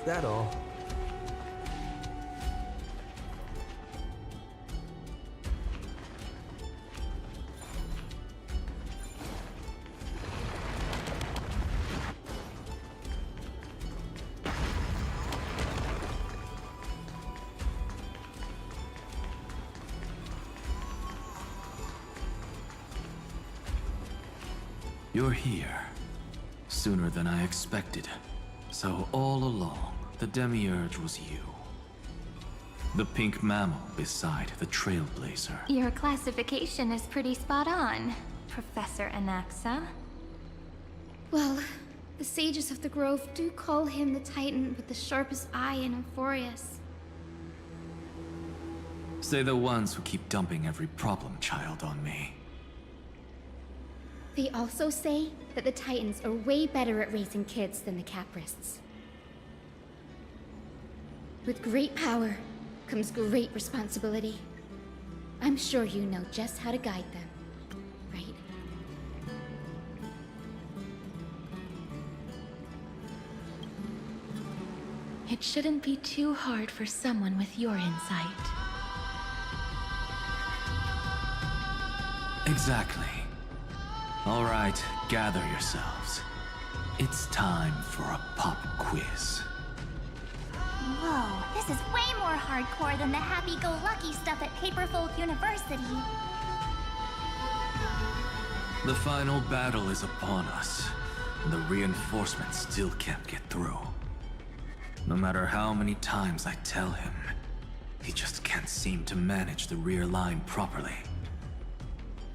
that all? You're here. Sooner than I expected. So all along, the Demiurge was you. The pink mammal beside the Trailblazer. Your classification is pretty spot on, Professor Anaxa. Well, the sages of the Grove do call him the Titan with the sharpest eye in Amphoreus. Say the ones who keep dumping every problem child on me. They also say that the Titans are way better at raising kids than the Caprists. With great power comes great responsibility. I'm sure you know just how to guide them, right? It shouldn't be too hard for someone with your insight. Exactly. All right, gather yourselves. It's time for a pop quiz. Whoa, this is way more hardcore than the happy-go-lucky stuff at Paperfold University. The final battle is upon us, and the reinforcements still can't get through. No matter how many times I tell him, he just can't seem to manage the rear line properly.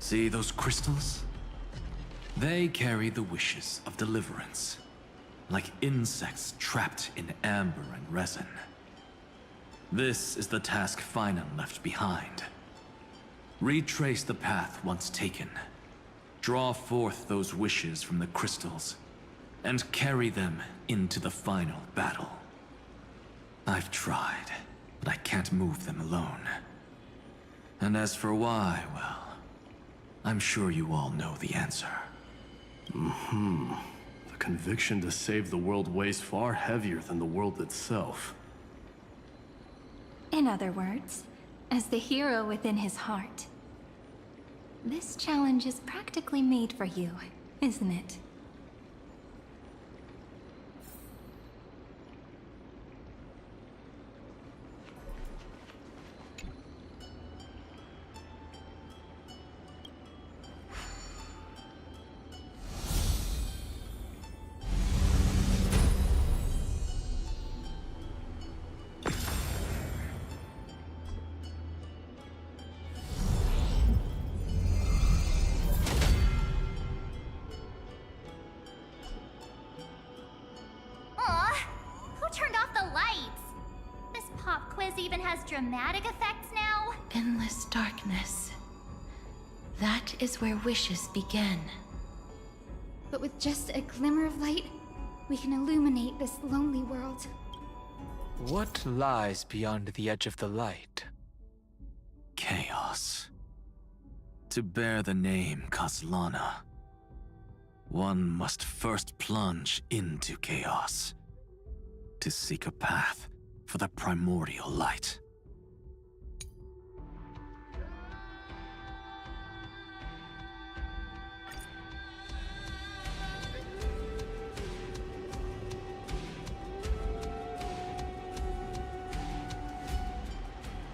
See those crystals? They carry the wishes of deliverance, like insects trapped in amber and resin. This is the task Finan left behind. Retrace the path once taken, draw forth those wishes from the crystals, and carry them into the final battle. I've tried, but I can't move them alone. And as for why, well, I'm sure you all know the answer. The conviction to save the world weighs far heavier than the world itself. In other words, as the hero within his heart, this challenge is practically made for you, isn't it? Even has dramatic effects now? Endless darkness. That is where wishes begin. But with just a glimmer of light, we can illuminate this lonely world. What lies beyond the edge of the light? Chaos. To bear the name Kaslana, one must first plunge into chaos to seek a path for the primordial light.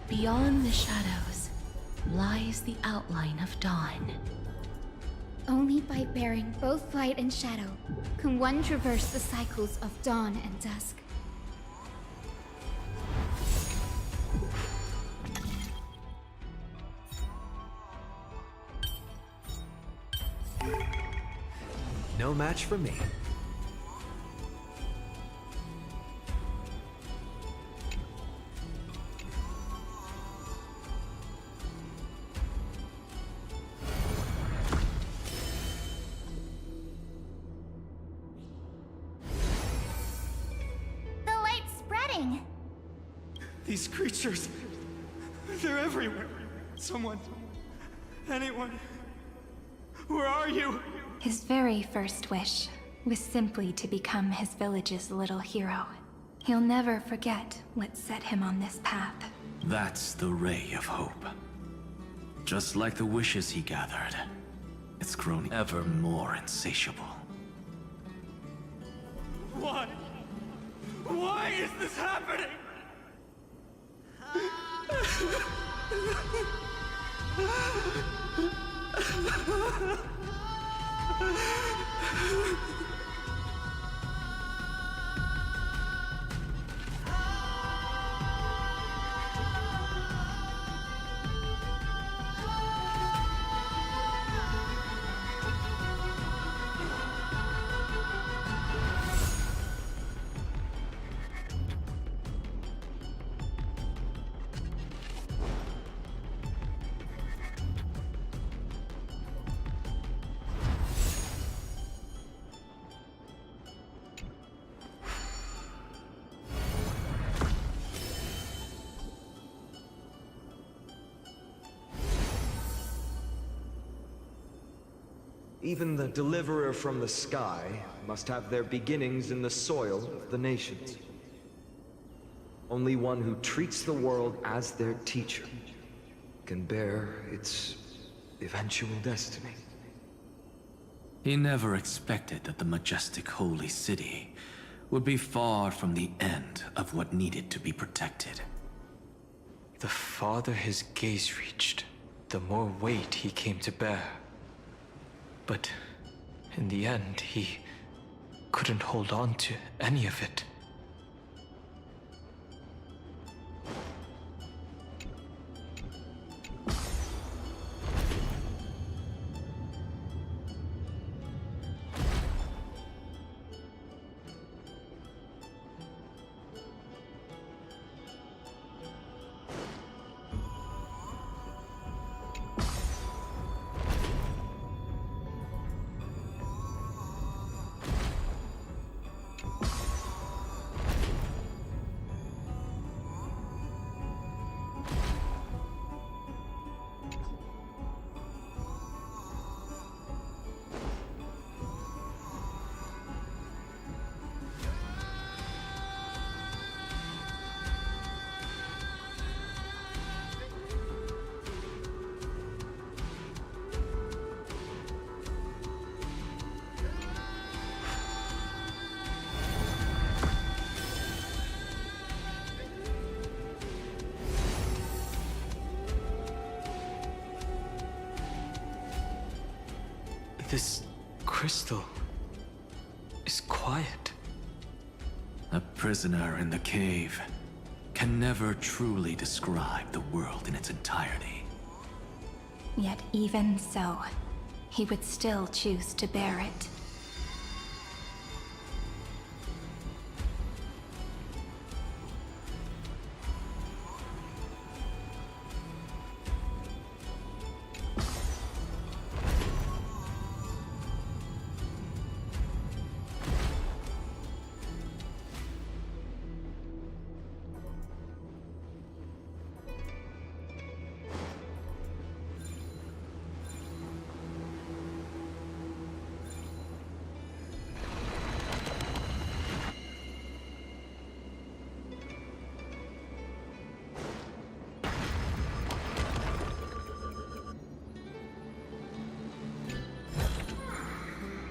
Beyond the shadows lies the outline of dawn. Only by bearing both light and shadow can one traverse the cycles of dawn and dusk. No match for me. The light's spreading. These creatures, they're everywhere. Someone, anyone, where are you? His very first wish was simply to become his village's little hero. He'll never forget what set him on this path. That's the ray of hope. Just like the wishes he gathered, it's grown ever more insatiable. Why? Why is this happening? Even the deliverer from the sky must have their beginnings in the soil of the nations. Only one who treats the world as their teacher can bear its eventual destiny. He never expected that the majestic holy city would be far from the end of what needed to be protected. The farther his gaze reached, the more weight he came to bear. But in the end, he couldn't hold on to any of it. This crystal is quiet. A prisoner in the cave can never truly describe the world in its entirety. Yet even so, he would still choose to bear it.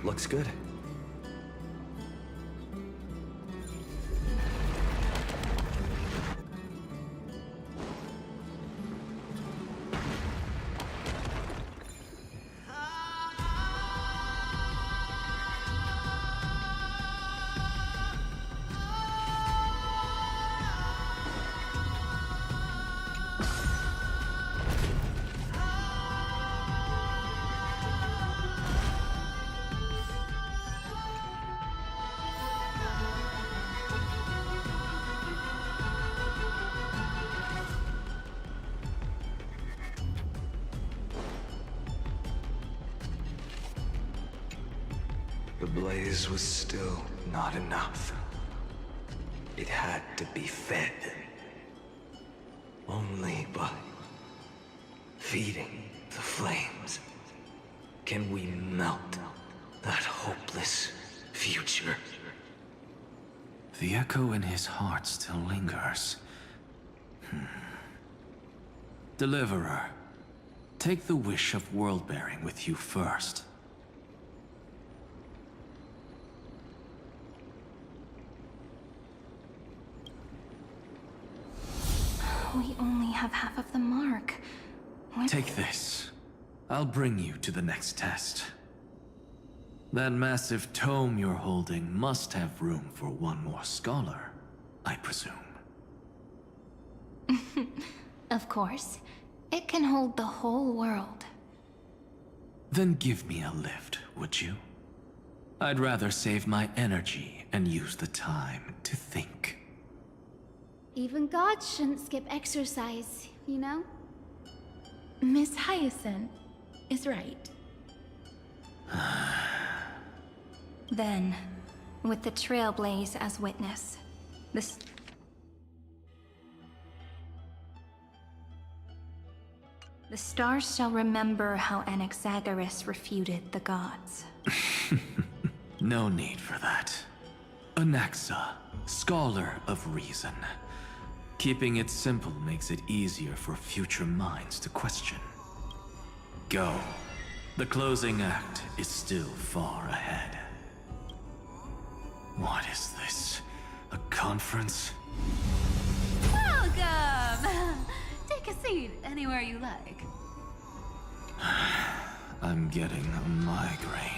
Looks good. The blaze was still not enough. It had to be fed. Only by feeding the flames can we melt that hopeless future. The echo in his heart still lingers. Deliverer, take the wish of world-bearing with you first. We only have half of the mark. Take this. I'll bring you to the next test. That massive tome you're holding must have room for one more scholar, I presume. Of course. It can hold the whole world. Then give me a lift, would you? I'd rather save my energy and use the time to think. Even gods shouldn't skip exercise, you know? Miss Hyacinth is right. Then, with the Trailblaze as witness, the stars shall remember how Anaxagoras refuted the gods. No need for that. Anaxa, scholar of reason. Keeping it simple makes it easier for future minds to question. Go. The closing act is still far ahead. What is this? A conference? Welcome! Take a seat anywhere you like. I'm getting a migraine.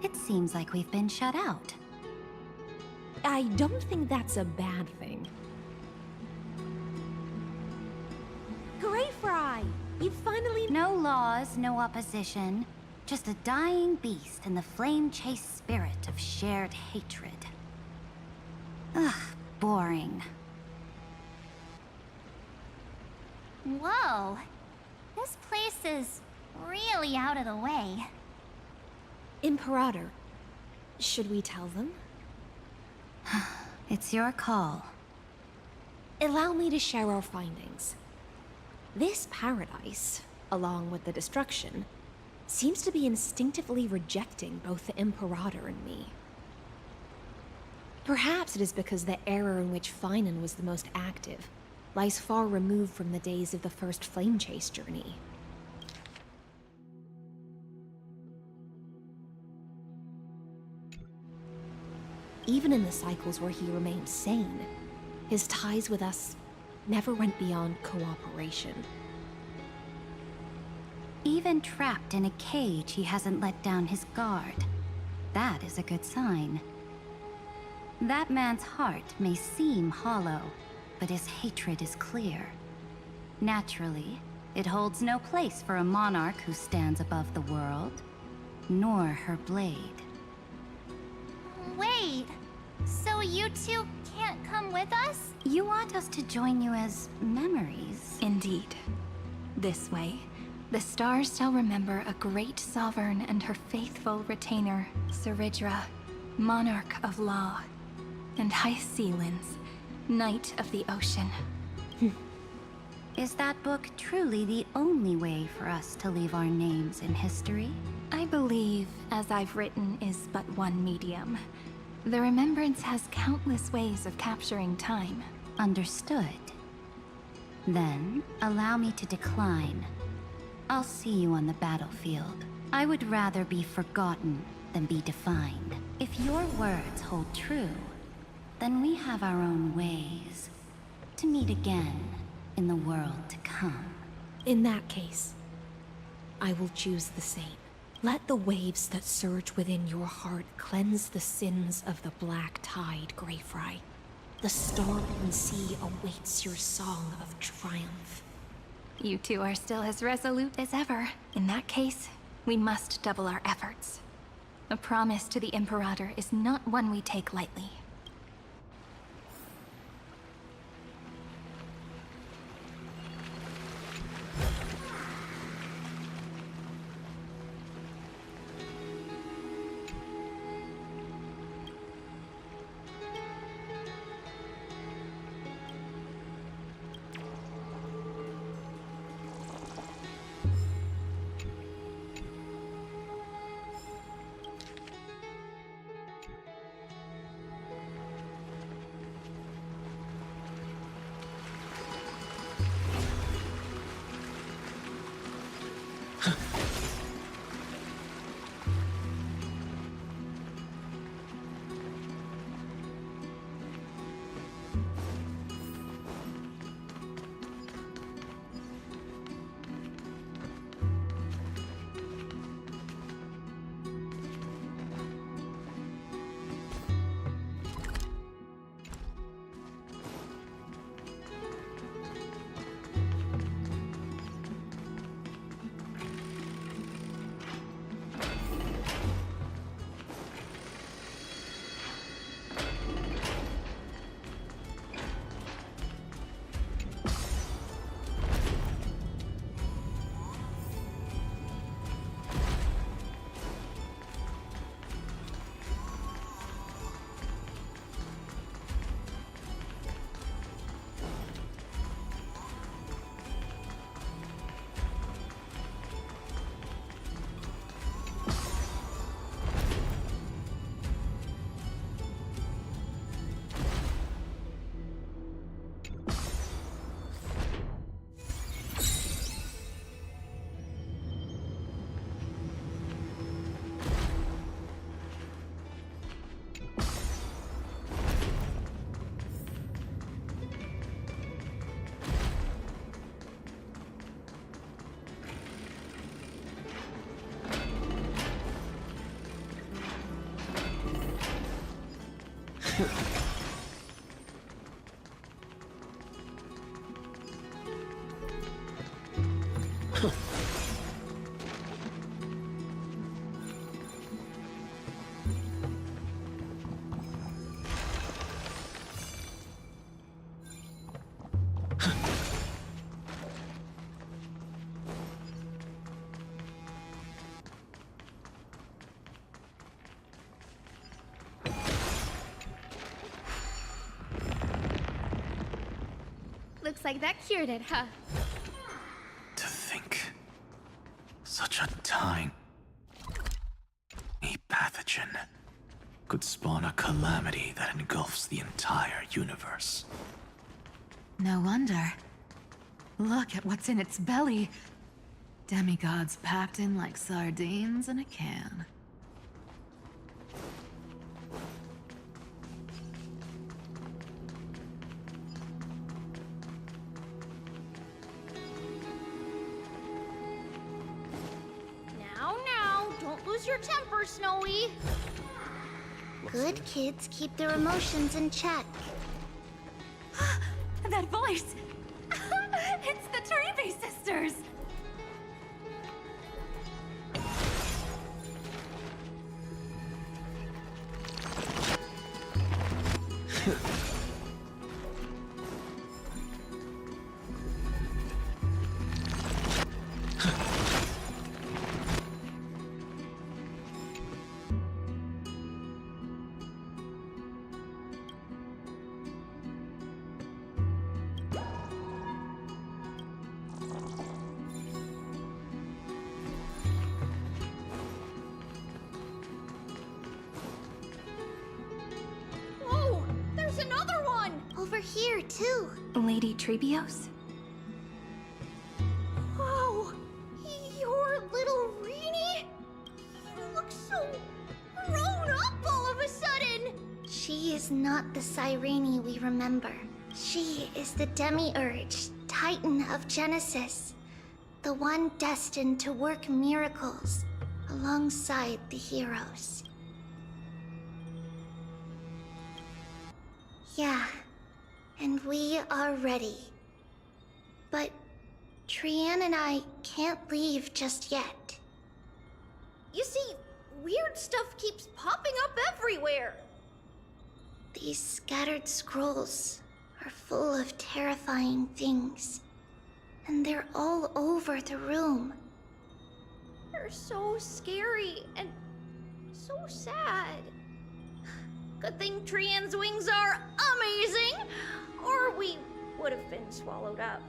It seems like we've been shut out. I don't think that's a bad thing. Great Fry! You finally— No laws, no opposition. Just a dying beast and the flame-chased spirit of shared hatred. Ugh, boring. Whoa. This place is really out of the way. Imperator, should we tell them? It's your call. Allow me to share our findings. This paradise, along with the destruction, seems to be instinctively rejecting both the Imperator and me. Perhaps it is because the era in which Finan was the most active lies far removed from the days of the first flame chase journey. Even in the cycles where he remained sane, his ties with us never went beyond cooperation. Even trapped in a cage, he hasn't let down his guard. That is a good sign. That man's heart may seem hollow, but his hatred is clear. Naturally, it holds no place for a monarch who stands above the world, nor her blade. Wait, so you two can't come with us? You want us to join you as memories? Indeed. This way, the stars shall remember a great sovereign and her faithful retainer, Seridra, monarch of law, and Hyacinth, knight of the ocean. Is that book truly the only way for us to leave our names in history? I believe, as I've written, is but one medium. The remembrance has countless ways of capturing time. Understood. Then, allow me to decline. I'll see you on the battlefield. I would rather be forgotten than be defined. If your words hold true, then we have our own ways to meet again in the world to come. In that case, I will choose the same. Let the waves that surge within your heart cleanse the sins of the black tide, Greyfry. The storm sea awaits your song of triumph. You two are still as resolute as ever. In that case, we must double our efforts. A promise to the Imperator is not one we take lightly. Looks like that cured it, huh? To think, such a tiny pathogen could spawn a calamity that engulfs the entire universe. No wonder. Look at what's in its belly. Demigods packed in like sardines in a can. Now, don't lose your temper, Snowy. Good kids keep their emotions in check. That voice! It's the Trebe sisters! Whoa! There's another one! Over here, too. Lady Trebios? Whoa! Your little Reenie? You look so grown up all of a sudden! She is not the Cyrene we remember. She is the Demiurge, Titan of Genesis. The one destined to work miracles. alongside the heroes. Yeah, and we are ready. But Trian and I can't leave just yet. You see, weird stuff keeps popping up everywhere. These scattered scrolls are full of terrifying things, and they're all over the room. They're so scary and so sad. Good thing Trian's wings are amazing, or we would have been swallowed up.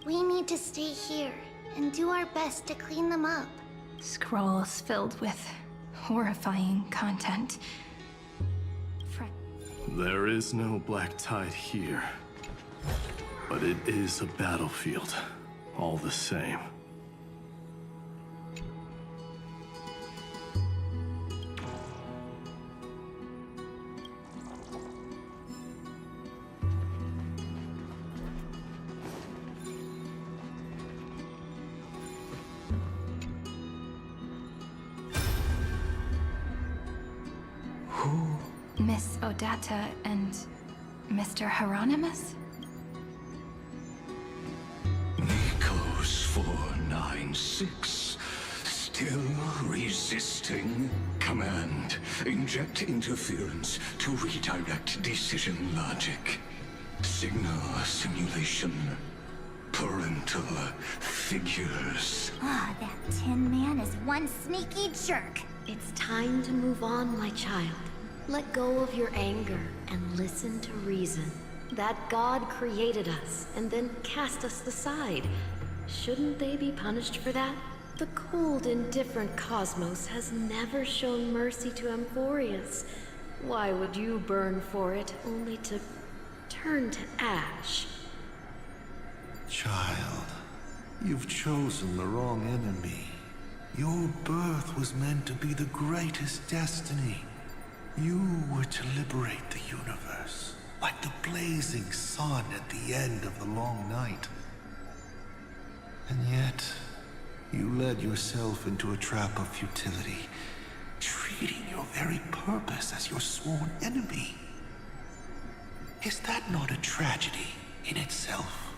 We need to stay here and do our best to clean them up. Scrolls filled with horrifying content. There is no black tide here, but it is a battlefield, all the same. Miss Odata and Mr. Hieronymus? Nikos 496. Still resisting? Command. Inject interference to redirect decision logic. Signal simulation. Parental figures. Ah, that Tin Man is one sneaky jerk. It's time to move on, my child. Let go of your anger and listen to reason. That God created us and then cast us aside. Shouldn't they be punished for that? The cold, indifferent cosmos has never shown mercy to Amphoreus. Why would you burn for it, only to turn to ash? Child, you've chosen the wrong enemy. Your birth was meant to be the greatest destiny. You were to liberate the universe, like the blazing sun at the end of the long night. And yet, you led yourself into a trap of futility, treating your very purpose as your sworn enemy. Is that not a tragedy in itself?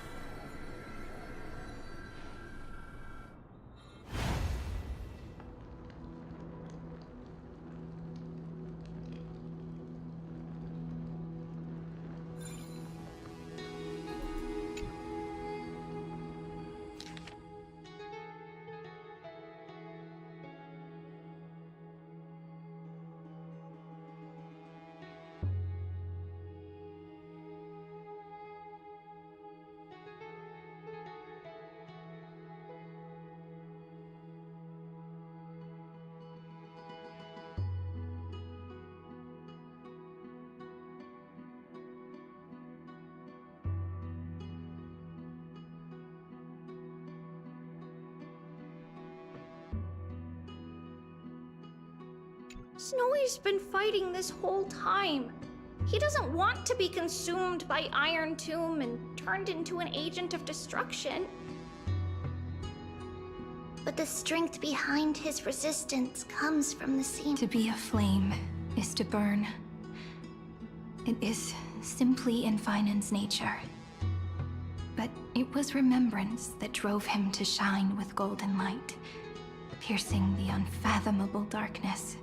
Snowy's been fighting this whole time. He doesn't want to be consumed by Iron Tomb and turned into an agent of destruction. But the strength behind his resistance comes from the same... To be a flame is to burn. It is simply in Finan's nature. But it was remembrance that drove him to shine with golden light, piercing the unfathomable darkness.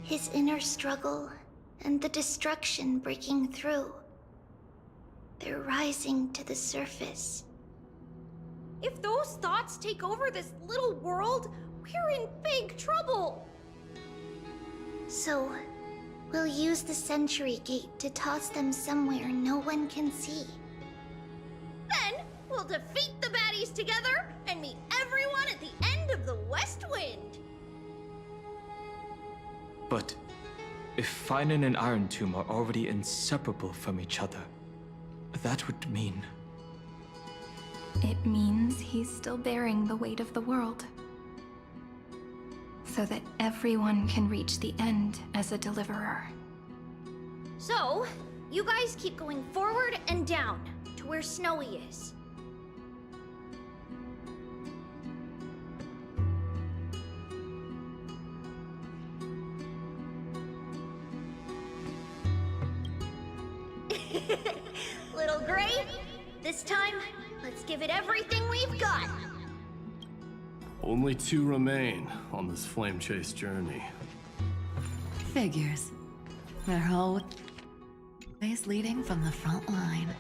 His inner struggle and the destruction breaking through. They're rising to the surface. If those thoughts take over this little world, we're in big trouble. So, we'll use the Century Gate to toss them somewhere no one can see. Then, we'll defeat the baddies together and meet everyone at the end of the West Wind. But if Finan and Iron Tomb are already inseparable from each other, that would mean... It means he's still bearing the weight of the world. so that everyone can reach the end as a deliverer. So, you guys keep going forward and down to where Snowy is. Little Gray, this time, let's give it everything we've got. Only 2 remain on this flame chase journey. Figures. They're always leading from the front line.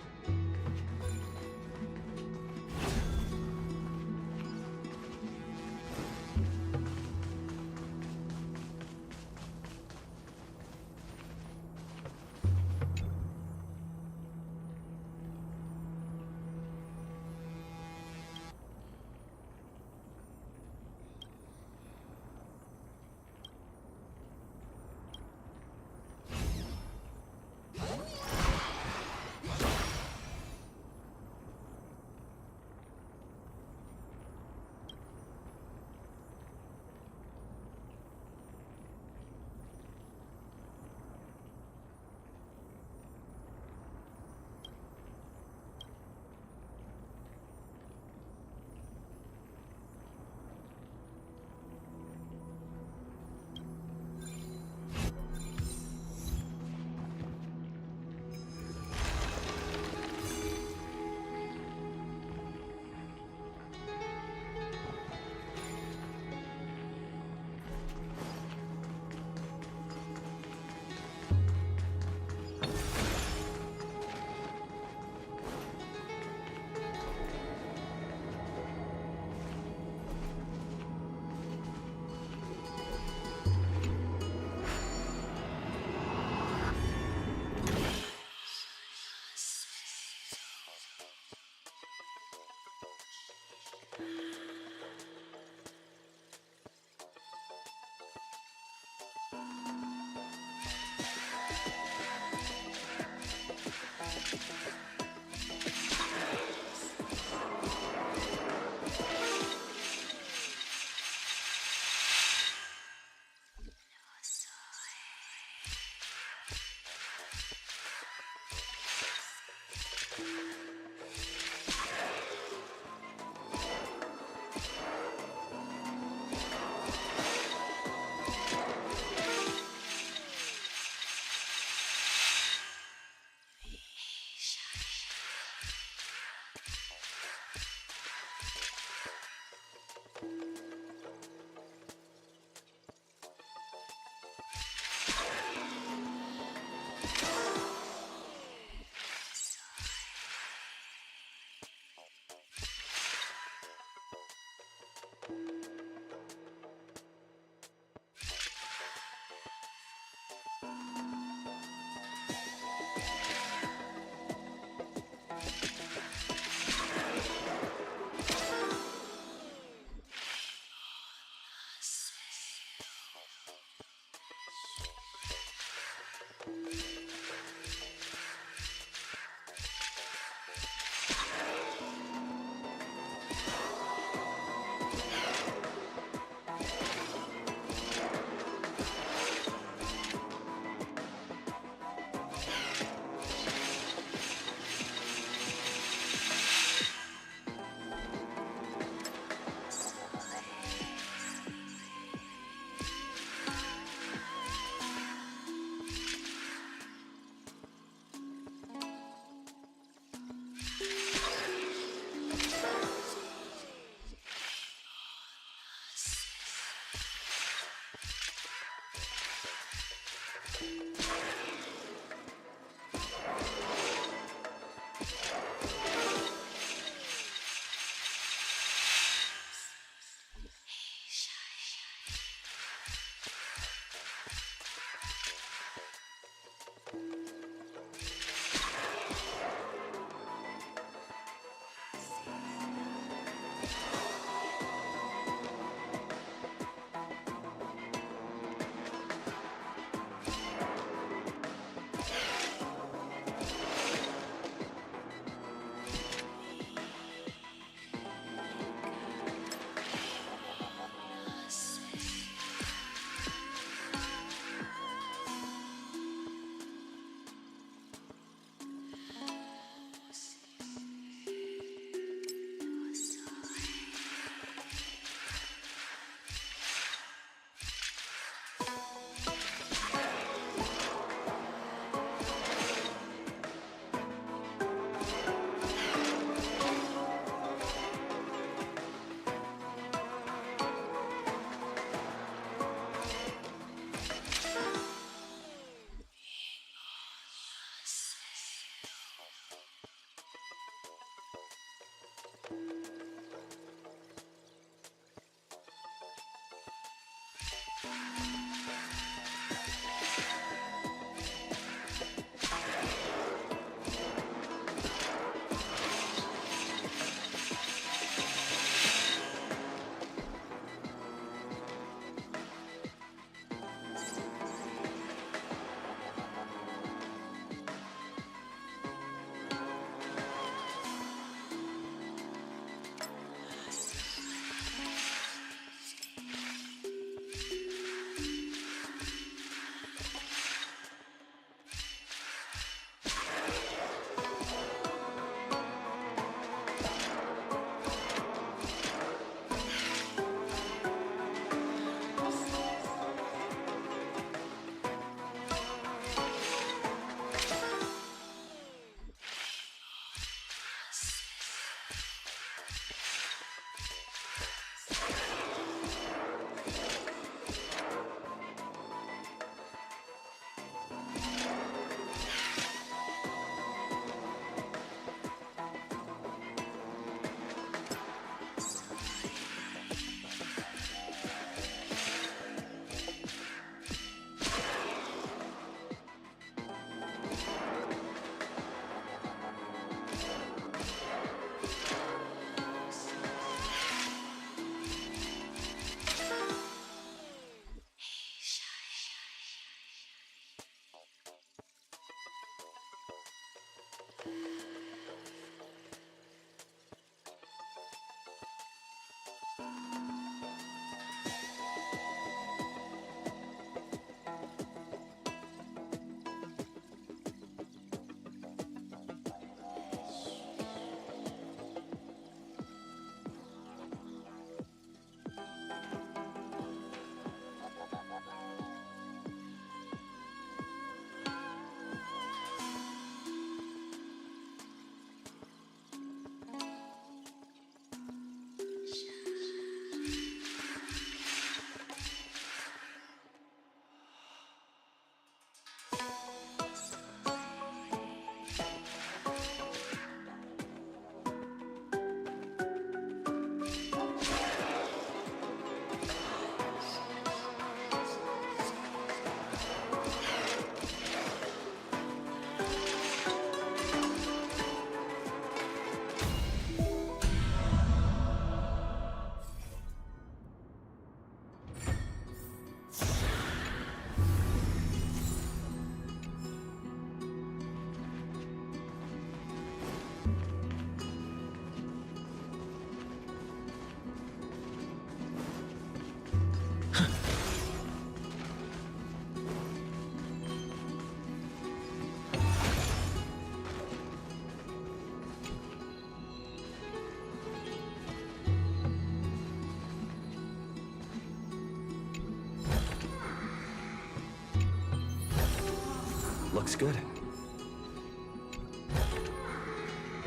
Looks good.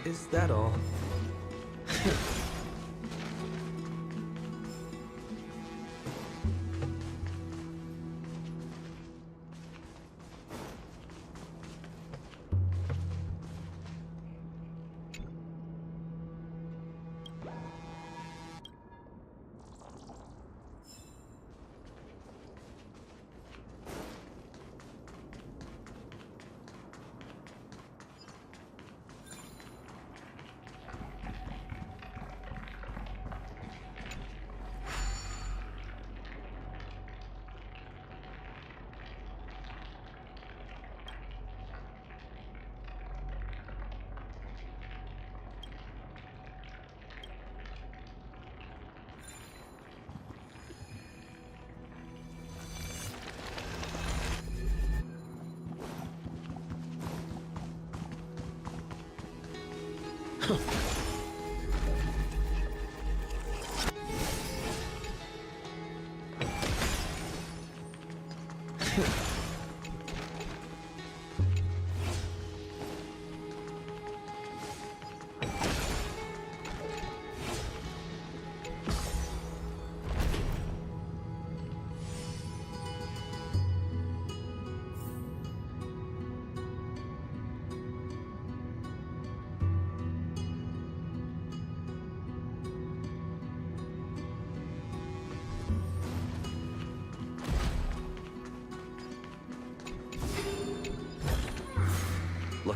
Is that all?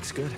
Looks good.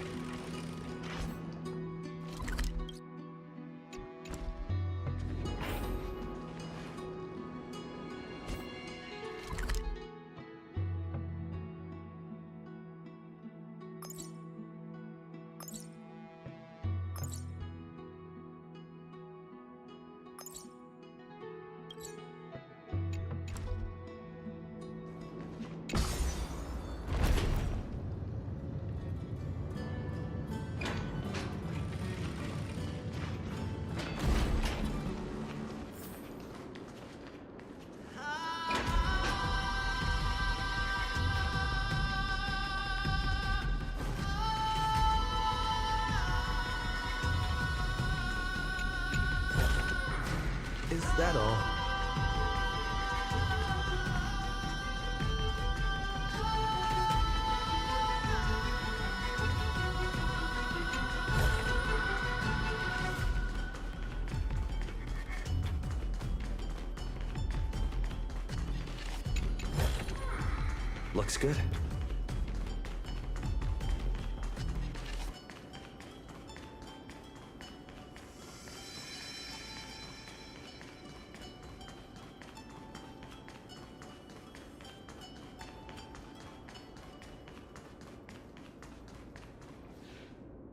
Is that all? Looks good.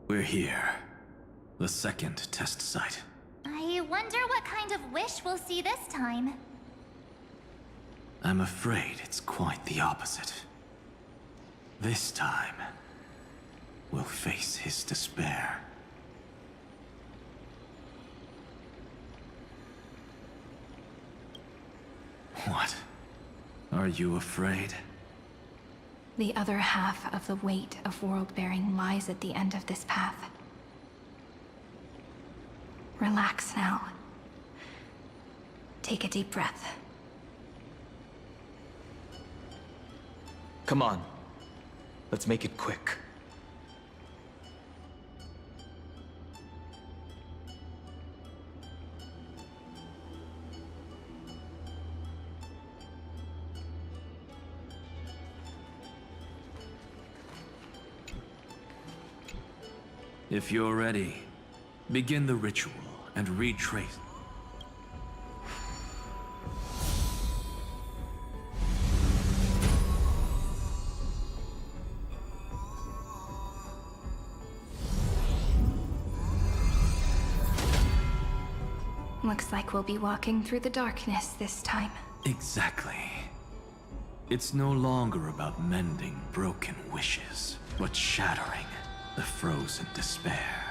We're here. The second test site. I wonder what kind of wish we'll see this time. I'm afraid it's quite the opposite. This time, we'll face his despair. What? Are you afraid? The other half of the weight of world-bearing lies at the end of this path. Relax now. Take a deep breath. Come on. Let's make it quick. If you're ready, begin the ritual and retrace. Looks like we'll be walking through the darkness this time. Exactly. It's no longer about mending broken wishes, but shattering the frozen despair.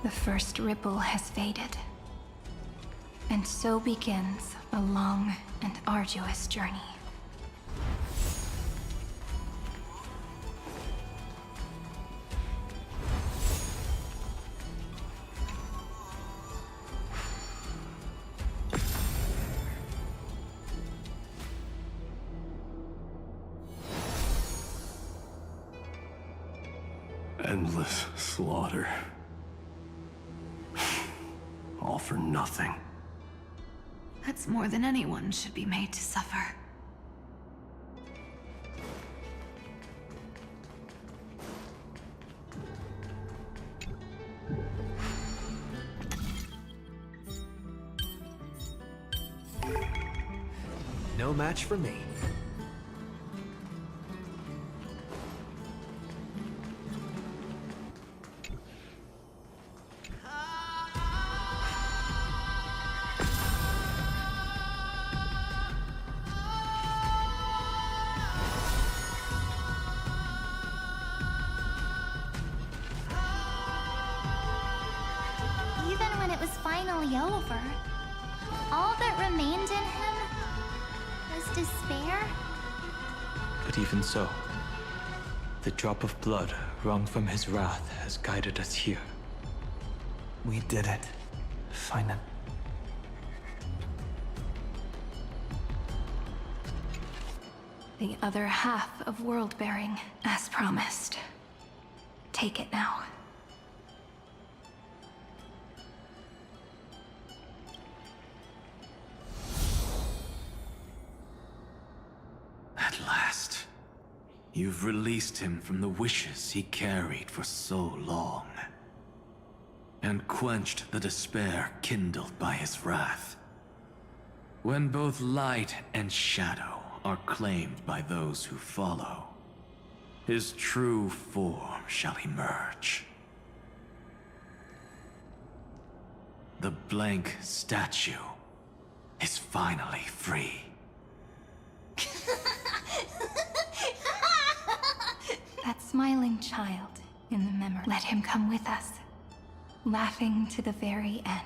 The first ripple has faded. And so begins a long and arduous journey. Endless slaughter. All for nothing. That's more than anyone should be made to suffer. No match for me. Even when it was finally over, all that remained in him was was despair? But even so, the drop of blood wrung from his wrath has guided us here. We did it. Finally. The other half of world-bearing, as promised. Take it now. At last, you've released him from the wishes he carried for so long, and quenched the despair kindled by his wrath. When both light and shadow are claimed by those who follow, his true form shall emerge. The blank statue is finally free. That smiling child in the memory. Let him come with us, laughing to the very end.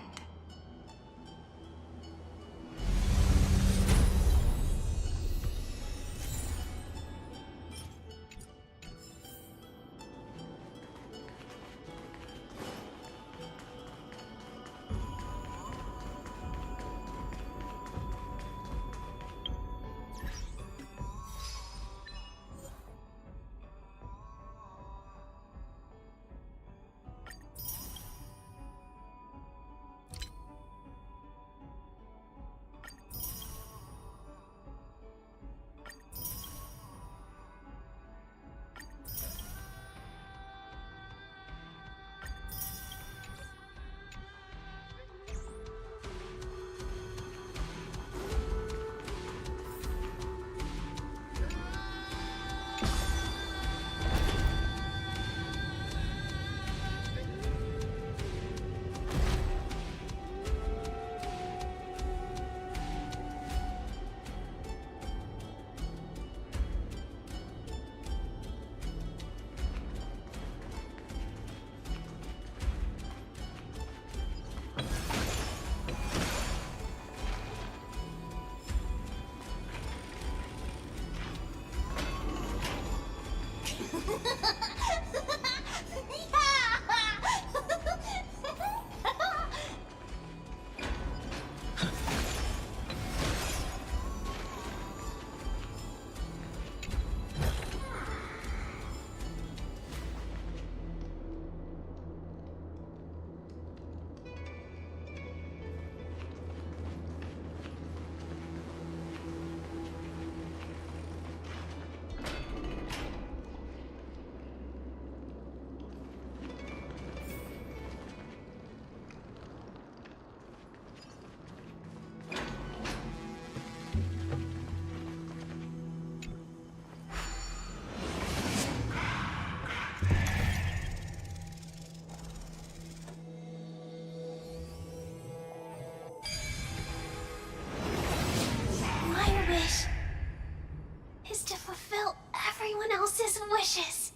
Wishes.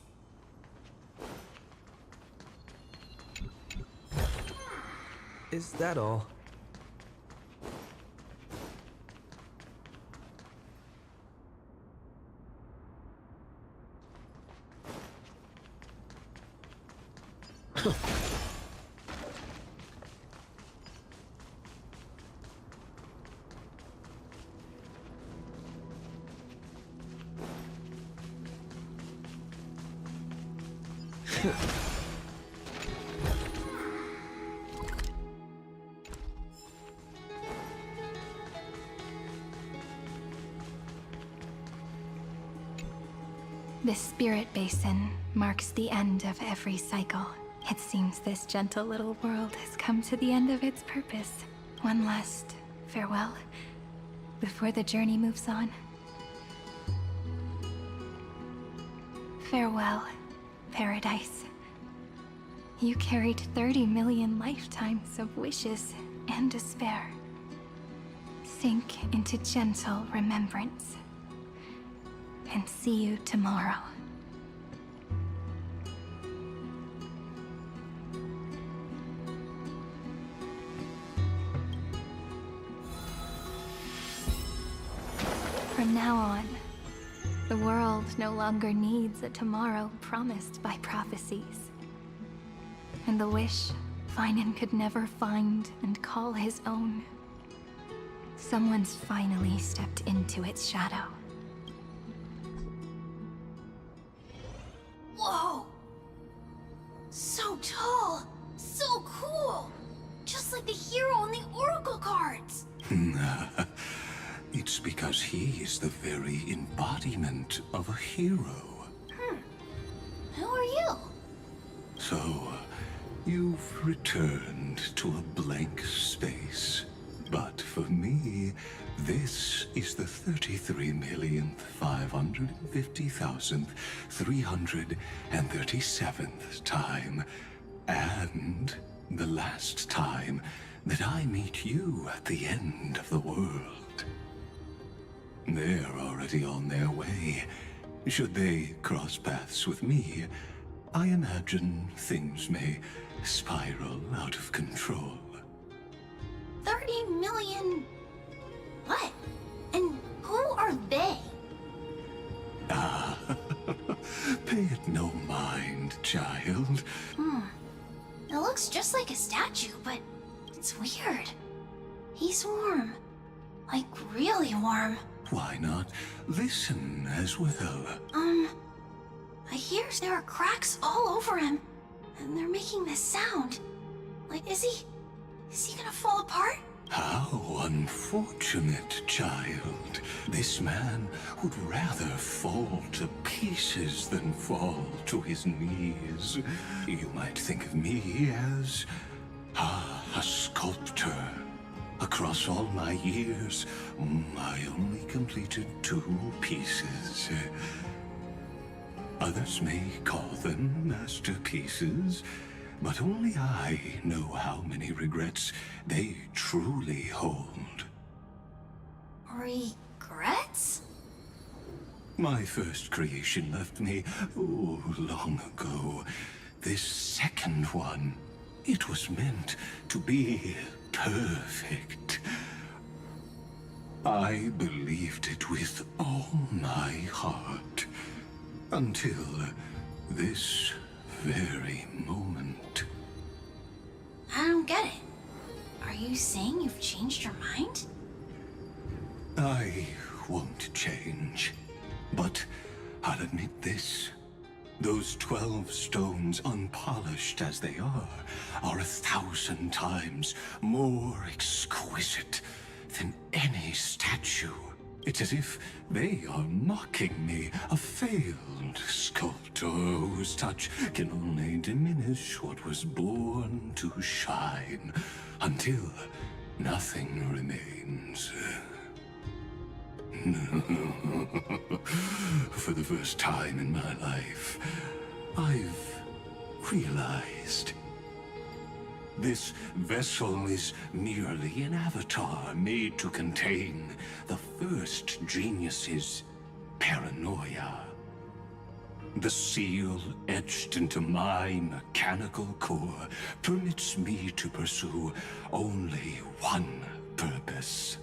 Is that all? This spirit basin marks the end of every cycle. It seems this gentle little world has come to the end of its purpose. One last farewell before the journey moves on. Farewell, paradise. You carried 30 million lifetimes of wishes and despair. Sink into gentle remembrance. And see you tomorrow. From now on, the world no longer needs a tomorrow promised by prophecies. And the wish Finan could never find and call his own. Someone's finally stepped into its shadow. Whoa! So tall! So cool! Just like the hero in the Oracle cards! It's because he is the very embodiment of a hero. Who are you? So, you've returned to a blank space. But for me, this is the 33,550,337th time, and the last time that I meet you at the end of the world. They're already on their way. Should they cross paths with me, I imagine things may spiral out of control. 30 million... What? And who are they? Pay it no mind, child. It looks just like a statue, but it's weird. He's warm. Like, really warm. Why not listen as well? I hear there are cracks all over him, and they're making this sound. Like, is he gonna fall apart? How unfortunate, child. This man would rather fall to pieces than fall to his knees. You might think of me as a sculptor. Across all my years, I only completed 2 pieces. Others may call them masterpieces, but only I know how many regrets they truly hold. Regrets? My first creation left me, long ago. This second one, it was meant to be perfect. I believed it with all my heart, until this very moment. I don't get it. Are you saying you've changed your mind? I won't change, but I'll admit this. Those 12 stones, unpolished as they are 1,000 times more exquisite than any statue. It's as if they are mocking me, a failed sculptor whose touch can only diminish what was born to shine, until nothing remains. For the first time in my life, I've realized this vessel is merely an avatar made to contain the first genius's paranoia. The seal etched into my mechanical core permits me to pursue only one purpose: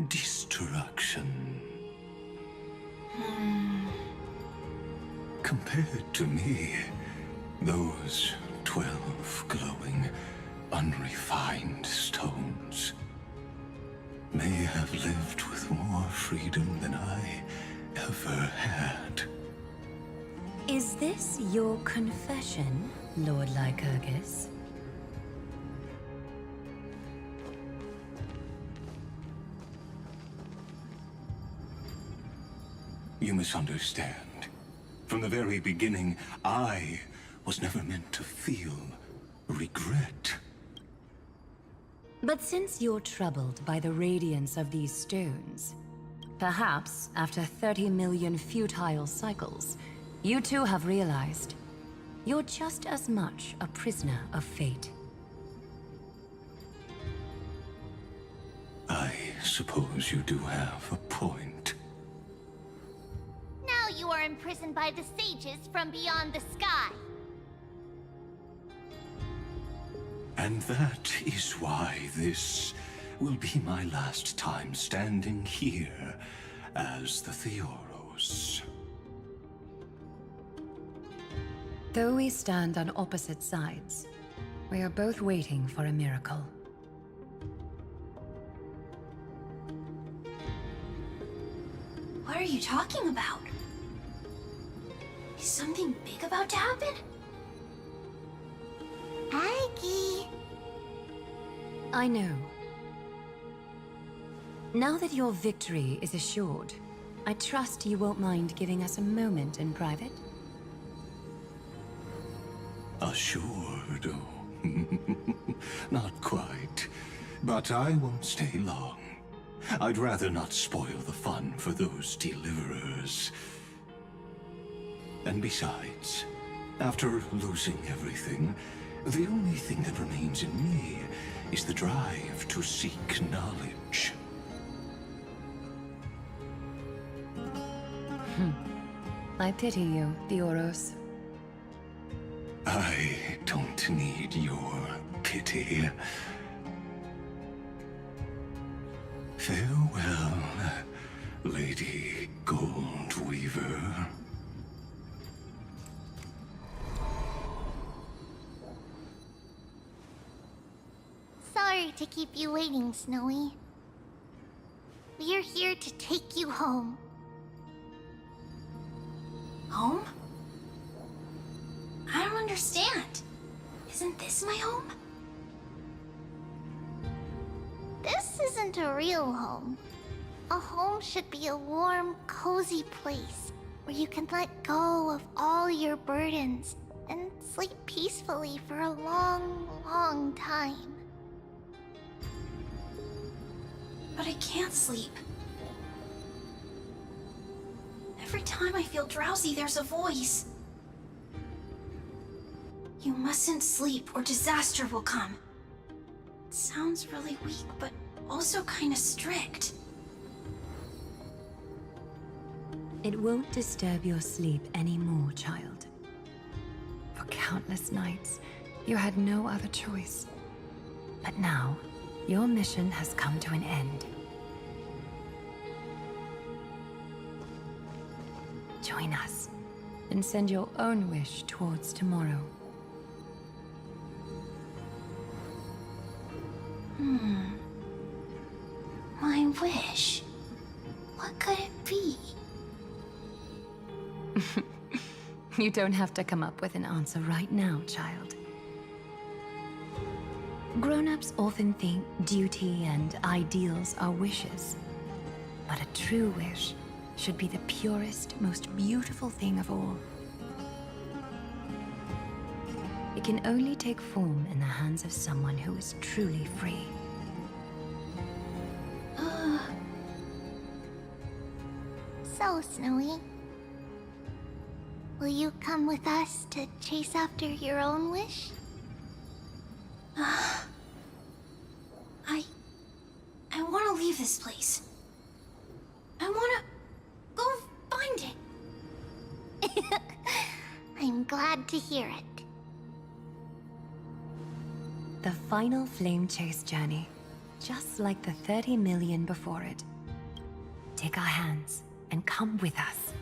destruction. Compared to me, those 12 glowing, unrefined stones may have lived with more freedom than I ever had. Is this your confession, Lord Lycurgus? You misunderstand. From the very beginning, I was never meant to feel regret. But since you're troubled by the radiance of these stones, perhaps after 30 million futile cycles, you too have realized you're just as much a prisoner of fate. I suppose you do have a point. Now you are imprisoned by the sages from beyond the sky. And that is why this will be my last time standing here as the Theoros. Though we stand on opposite sides, we are both waiting for a miracle. What are you talking about? Is something big about to happen? Aggie! I know. Now that your victory is assured, I trust you won't mind giving us a moment in private. Assured? Oh. Not quite. But I won't stay long. I'd rather not spoil the fun for those deliverers. And besides, after losing everything, the only thing that remains in me is the drive to seek knowledge. I pity you, Theoros. I don't need your pity. Farewell, Lady Goldweaver. Sorry to keep you waiting, Snowy. We're here to take you home. Home? I don't understand. Isn't this my home? This isn't a real home. A home should be a warm, cozy place where you can let go of all your burdens and sleep peacefully for a long, long time. But I can't sleep. Every time I feel drowsy, there's a voice. You mustn't sleep or disaster will come. It sounds really weak, but also kind of strict. It won't disturb your sleep anymore, child. For countless nights, you had no other choice. But now, your mission has come to an end. Join us, and send your own wish towards tomorrow. My wish. What could it be? You don't have to come up with an answer right now, child. Grown-ups often think duty and ideals are wishes. But a true wish should be the purest, most beautiful thing of all. It can only take form in the hands of someone who is truly free. So, Snowy, will you come with us to chase after your own wish? I want to leave this place. I want to go find it. I'm glad to hear it. The final flame chase journey, just like the 30 million before it. Take our hands and come with us.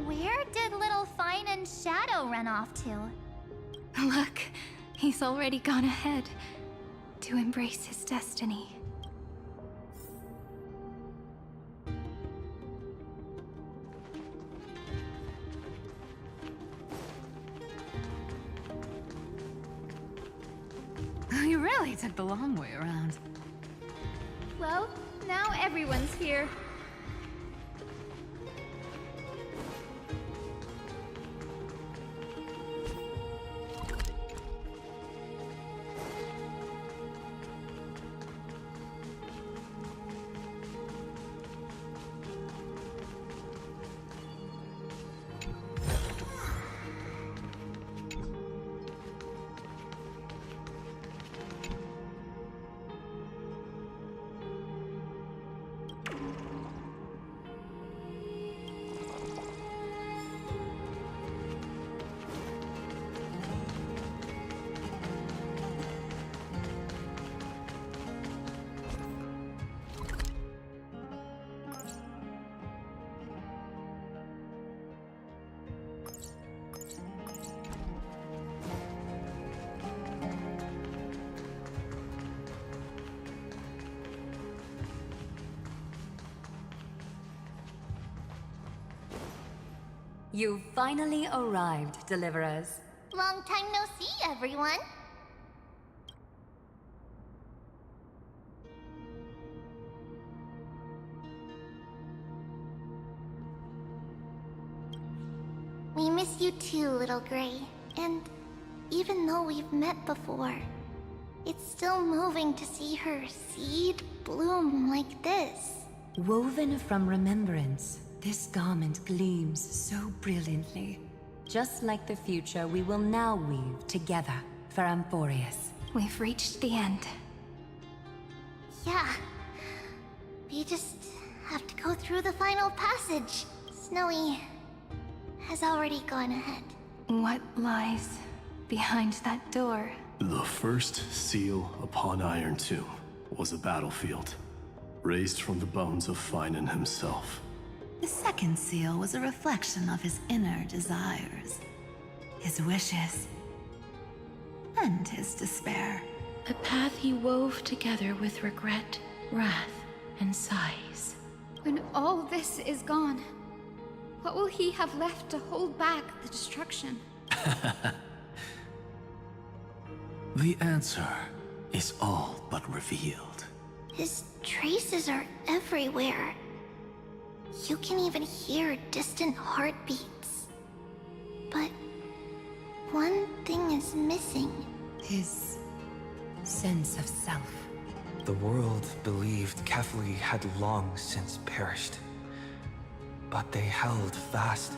Where did little Fine and Shadow run off to? Look, he's already gone ahead to embrace his destiny. You really took the long way around. Well, now everyone's here. You finally arrived, Deliverers. Long time no see, everyone. We miss you too, Little Gray. And even though we've met before, it's still moving to see her seed bloom like this. Woven from remembrance, this garment gleams so brilliantly. Just like the future we will now weave together for Amphoreus. We've reached the end. Yeah. We just have to go through the final passage. Snowy has already gone ahead. What lies behind that door? The first seal upon Iron Tomb was a battlefield, raised from the bones of Finan himself. The second seal was a reflection of his inner desires, his wishes, and his despair. A path he wove together with regret, wrath, and sighs. When all this is gone, what will he have left to hold back the destruction? The answer is all but revealed. His traces are everywhere. You can even hear distant heartbeats. But one thing is missing. His sense of self. The world believed Kefli had long since perished. But they held fast,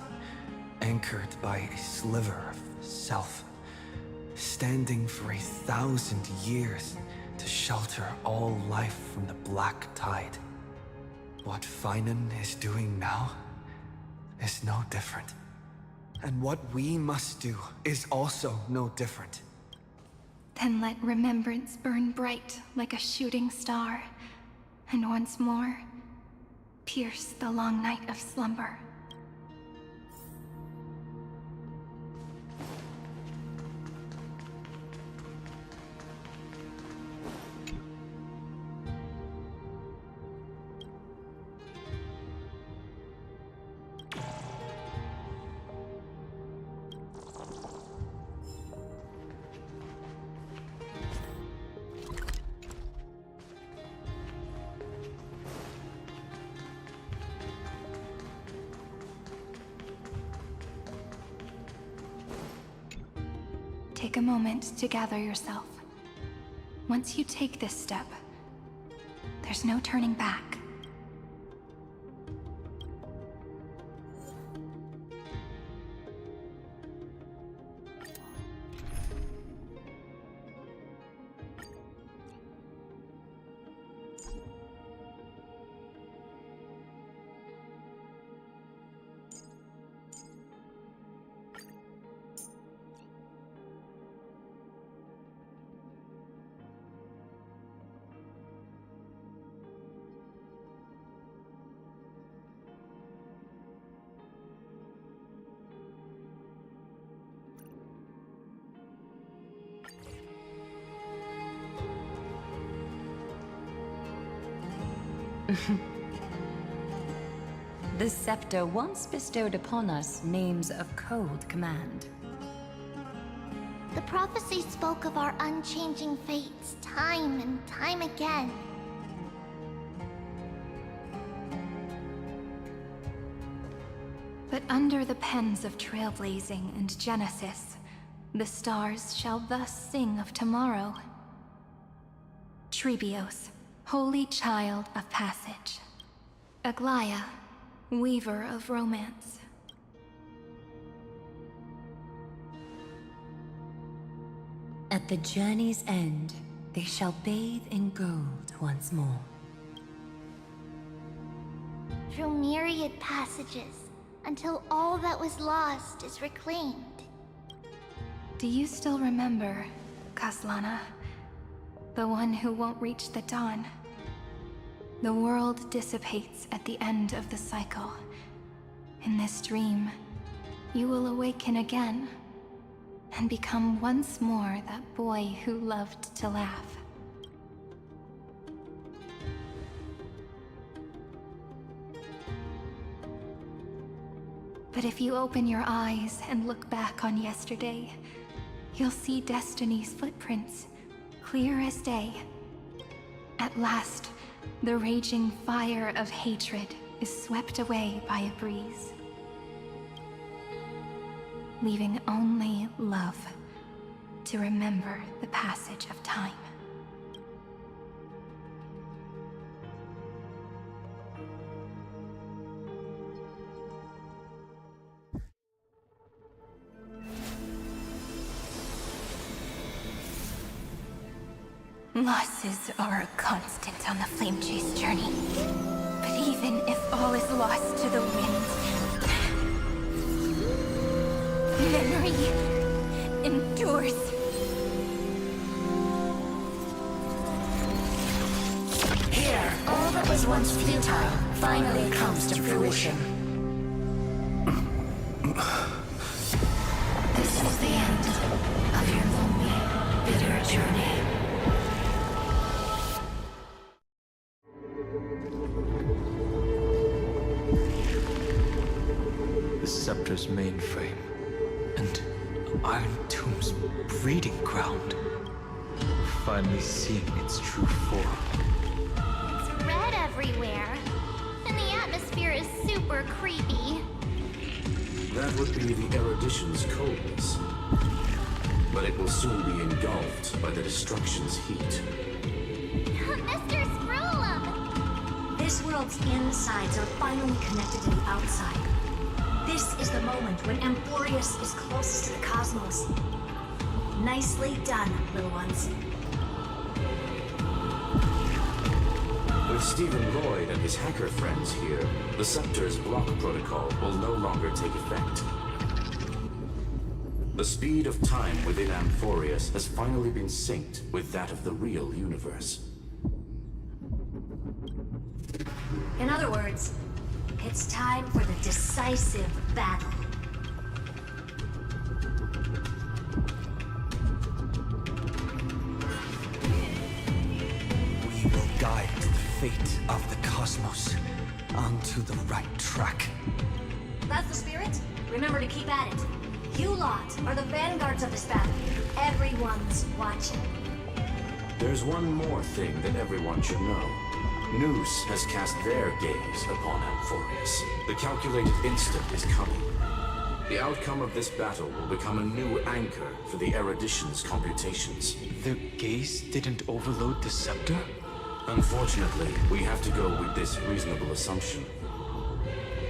anchored by a sliver of self, standing for 1,000 years to shelter all life from the black tide. What Finan is doing now is no different. And what we must do is also no different. Then let remembrance burn bright like a shooting star, and once more, pierce the long night of slumber. Take a moment to gather yourself. Once you take this step, there's no turning back. The scepter once bestowed upon us names of cold command. The prophecy spoke of our unchanging fates time and time again. But under the pens of trailblazing and Genesis, the stars shall thus sing of tomorrow. Trebios, holy child of passage. Aglaya, weaver of romance. At the journey's end, they shall bathe in gold once more. Through myriad passages, until all that was lost is reclaimed. Do you still remember, Kaslana? The one who won't reach the dawn. The world dissipates at the end of the cycle. In this dream, you will awaken again, and become once more that boy who loved to laugh. But if you open your eyes and look back on yesterday, you'll see Destiny's footprints, clear as day. At last, the raging fire of hatred is swept away by a breeze, leaving only love to remember the passage of time. Losses are a constant on the Flame Chase journey. But even if all is lost to the wind, memory endures. Here, all that was once futile finally comes to fruition. This is the end of your lonely, bitter journey. The Scepter's mainframe, and Iron Tomb's breeding ground. Finally seeing its true form. It's red everywhere, and the atmosphere is super creepy. That would be the erudition's coldness. But it will soon be engulfed by the destruction's heat. Mr. Scrollum! This world's insides are finally connected to the outside. This is the moment when Amphoreus is closest to the cosmos. Nicely done, little ones. With Stephen Lloyd and his hacker friends here, the Scepter's block protocol will no longer take effect. The speed of time within Amphoreus has finally been synced with that of the real universe. In other words, it's time for the decisive battle. We will guide the fate of the cosmos onto the right track. That's the spirit? Remember to keep at it. You lot are the vanguards of this battle. Everyone's watching. There's one more thing that everyone should know. Noose has cast their gaze upon Amphoreus. The calculated instant is coming. The outcome of this battle will become a new anchor for the erudition's computations. Their gaze didn't overload the Scepter? Unfortunately, we have to go with this reasonable assumption.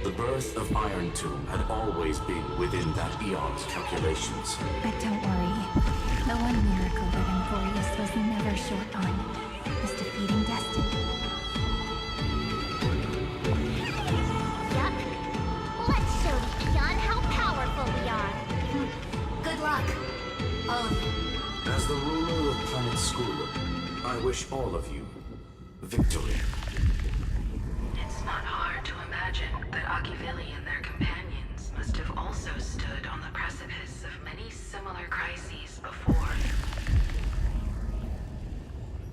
The birth of Iron Tomb had always been within that eon's calculations. But don't worry. The one miracle that Amphoreus was never short on was defeating Destiny. Yup. Let's show the Eon how powerful we are. Good luck, all of you. As the ruler of Planet Schoolum, I wish all of you victory. It's not hard to imagine that Akivili and their companions must have also stood on the precipice of many similar crises before.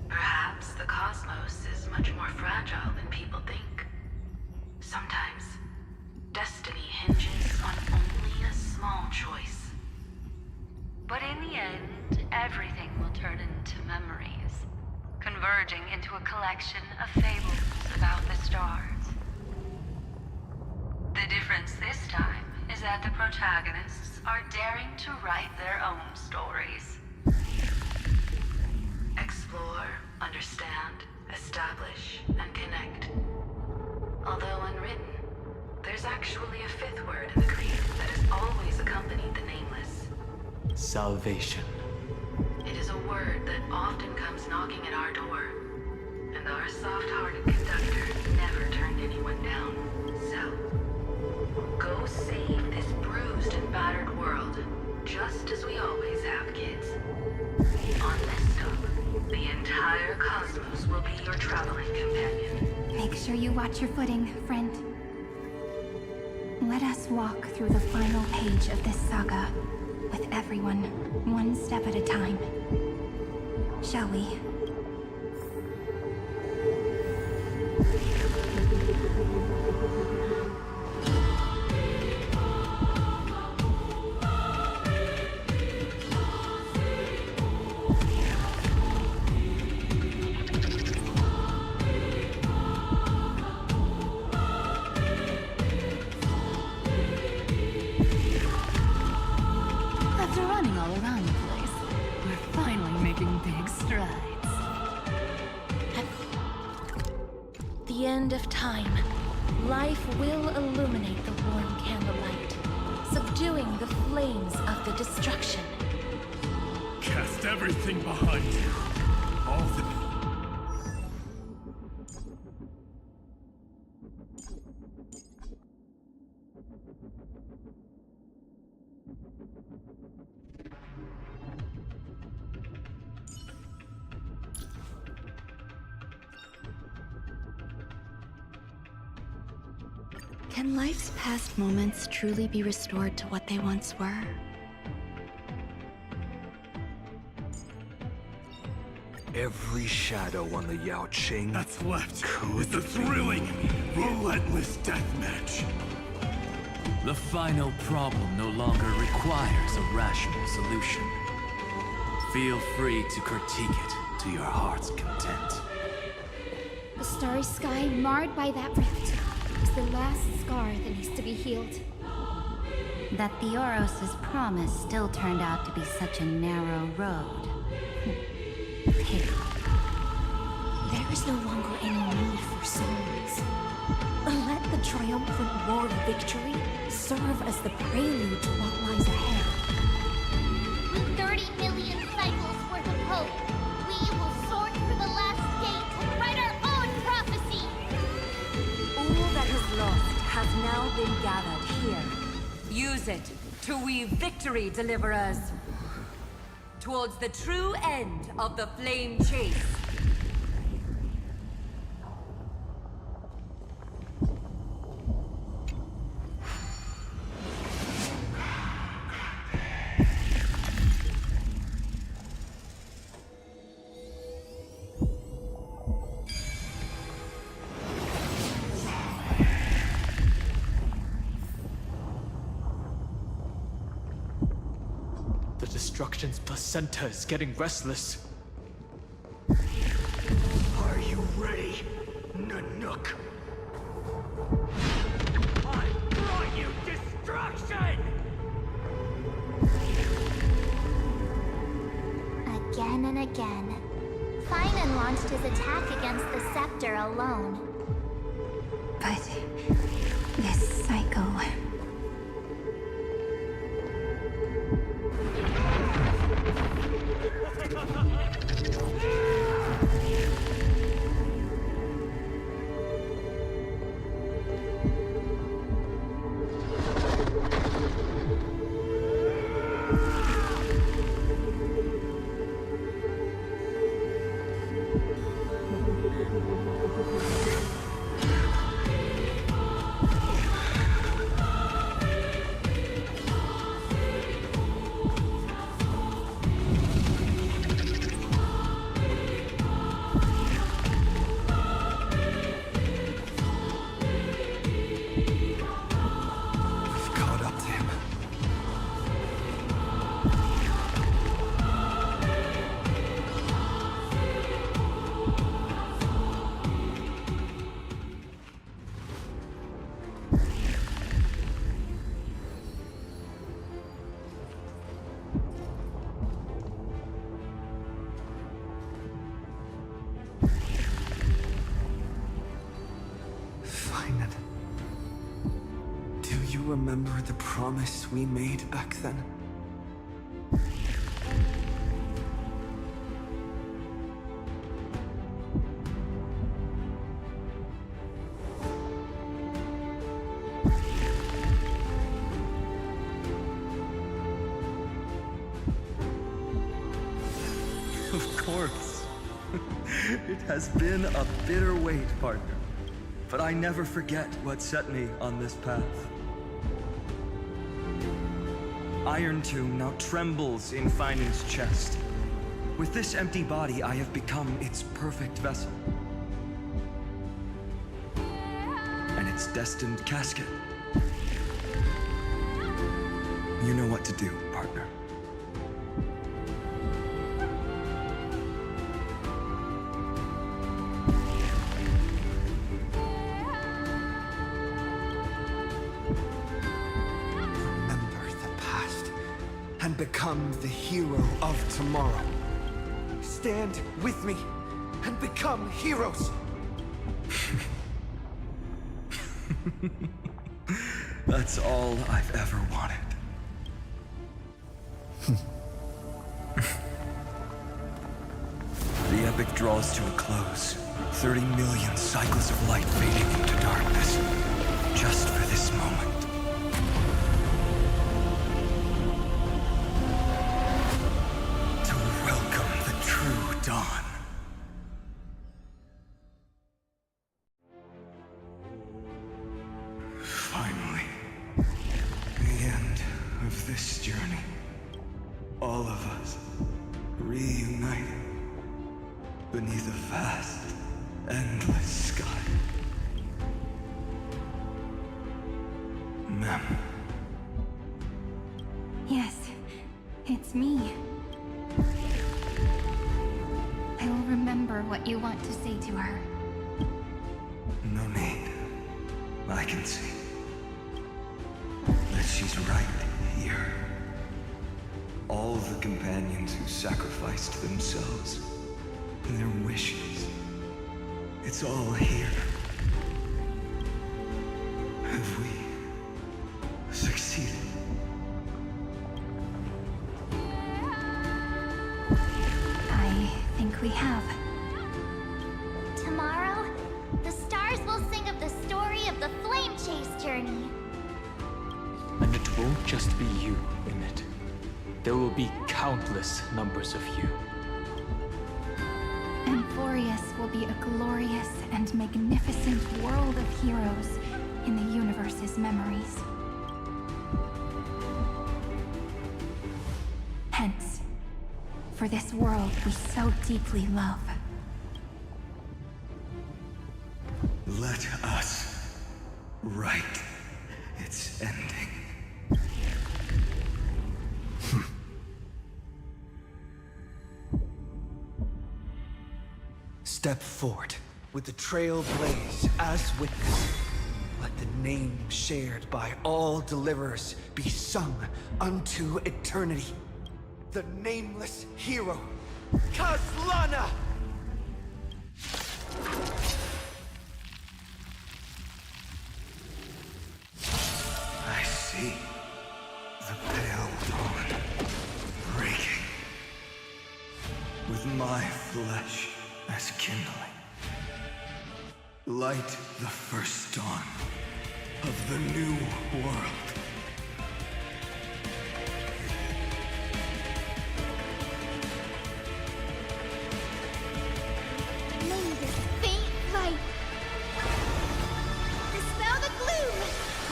Perhaps the cosmos is much more fragile than people think. Sometimes, destiny hinges on only a small choice. But in the end, everything will turn into memories, converging into a collection of fables about the stars. The difference this time is that the protagonists are daring to write their own stories. Explore, understand, establish, and connect. Although unwritten, there's actually a fifth word in the creed that has always accompanied the nameless. Salvation. It is a word that often comes knocking at our door, and our soft-hearted conductor never turned anyone down. So, go save this bruised and battered world, just as we always have, kids. On this stop, the entire cosmos will be your traveling companion. Make sure you watch your footing, friend. Let us walk through the final page of this saga, with everyone, one step at a time. Shall we? the end of time, life will illuminate the warm candlelight, subduing the flames of the destruction. Cast everything behind you. All the... Can life's past moments truly be restored to what they once were? Every shadow on the Yao Qing that's left is the thrilling, relentless deathmatch. The final problem no longer requires a rational solution. Feel free to critique it to your heart's content. The starry sky marred by that rift is the last scar that needs to be healed. That Theoros's promise still turned out to be such a narrow road. Pity. There is no longer any need for songs. Let the triumphant war of victory serve as the prelude to what lies ahead. With 30 million cycles worth of hope, we will soar through the last gate and write our own prophecy! All that is lost has now been gathered here. Use it to weave victory, deliverers, towards the true end of the flame chase. The destruction's placenta is getting restless. Are you ready, Nanook? I brought you destruction! Again and again, Finan launched his attack against the scepter alone. But this cycle... Remember the promise we made back then? Of course. It has been a bitter wait, partner. But I never forget what set me on this path. Iron Tomb now trembles in Finan's chest. With this empty body, I have become its perfect vessel. And its destined casket. You know what to do, partner. And become the hero of tomorrow. Stand with me and become heroes. That's all I've ever wanted. The epic draws to a close. 30 million cycles of light fading into darkness. Just for this moment. To welcome the true dawn. Finally, the end of this journey. All of us reunited beneath a vast, endless sky. Mem. Yes, it's me. I will remember what you want to say to her. No need. I can see that she's right here. All the companions who sacrificed themselves, their wishes, it's all here. Have we succeeded? I think we have. Tomorrow, the stars will sing of the story of the Flame Chase journey. And it won't just be you in it. There will be countless numbers of you. Amphoreus will be a glorious and magnificent world of heroes in the universe's memories. Hence, for this world we so deeply love. Let us write its ending. Step forward, with the trail blaze as witness. Let the name shared by all deliverers be sung unto eternity. The nameless hero, Kazlana! I see the pale dawn breaking, with my flesh as kindling. Light the first dawn of the new world. May this faint light dispel the gloom,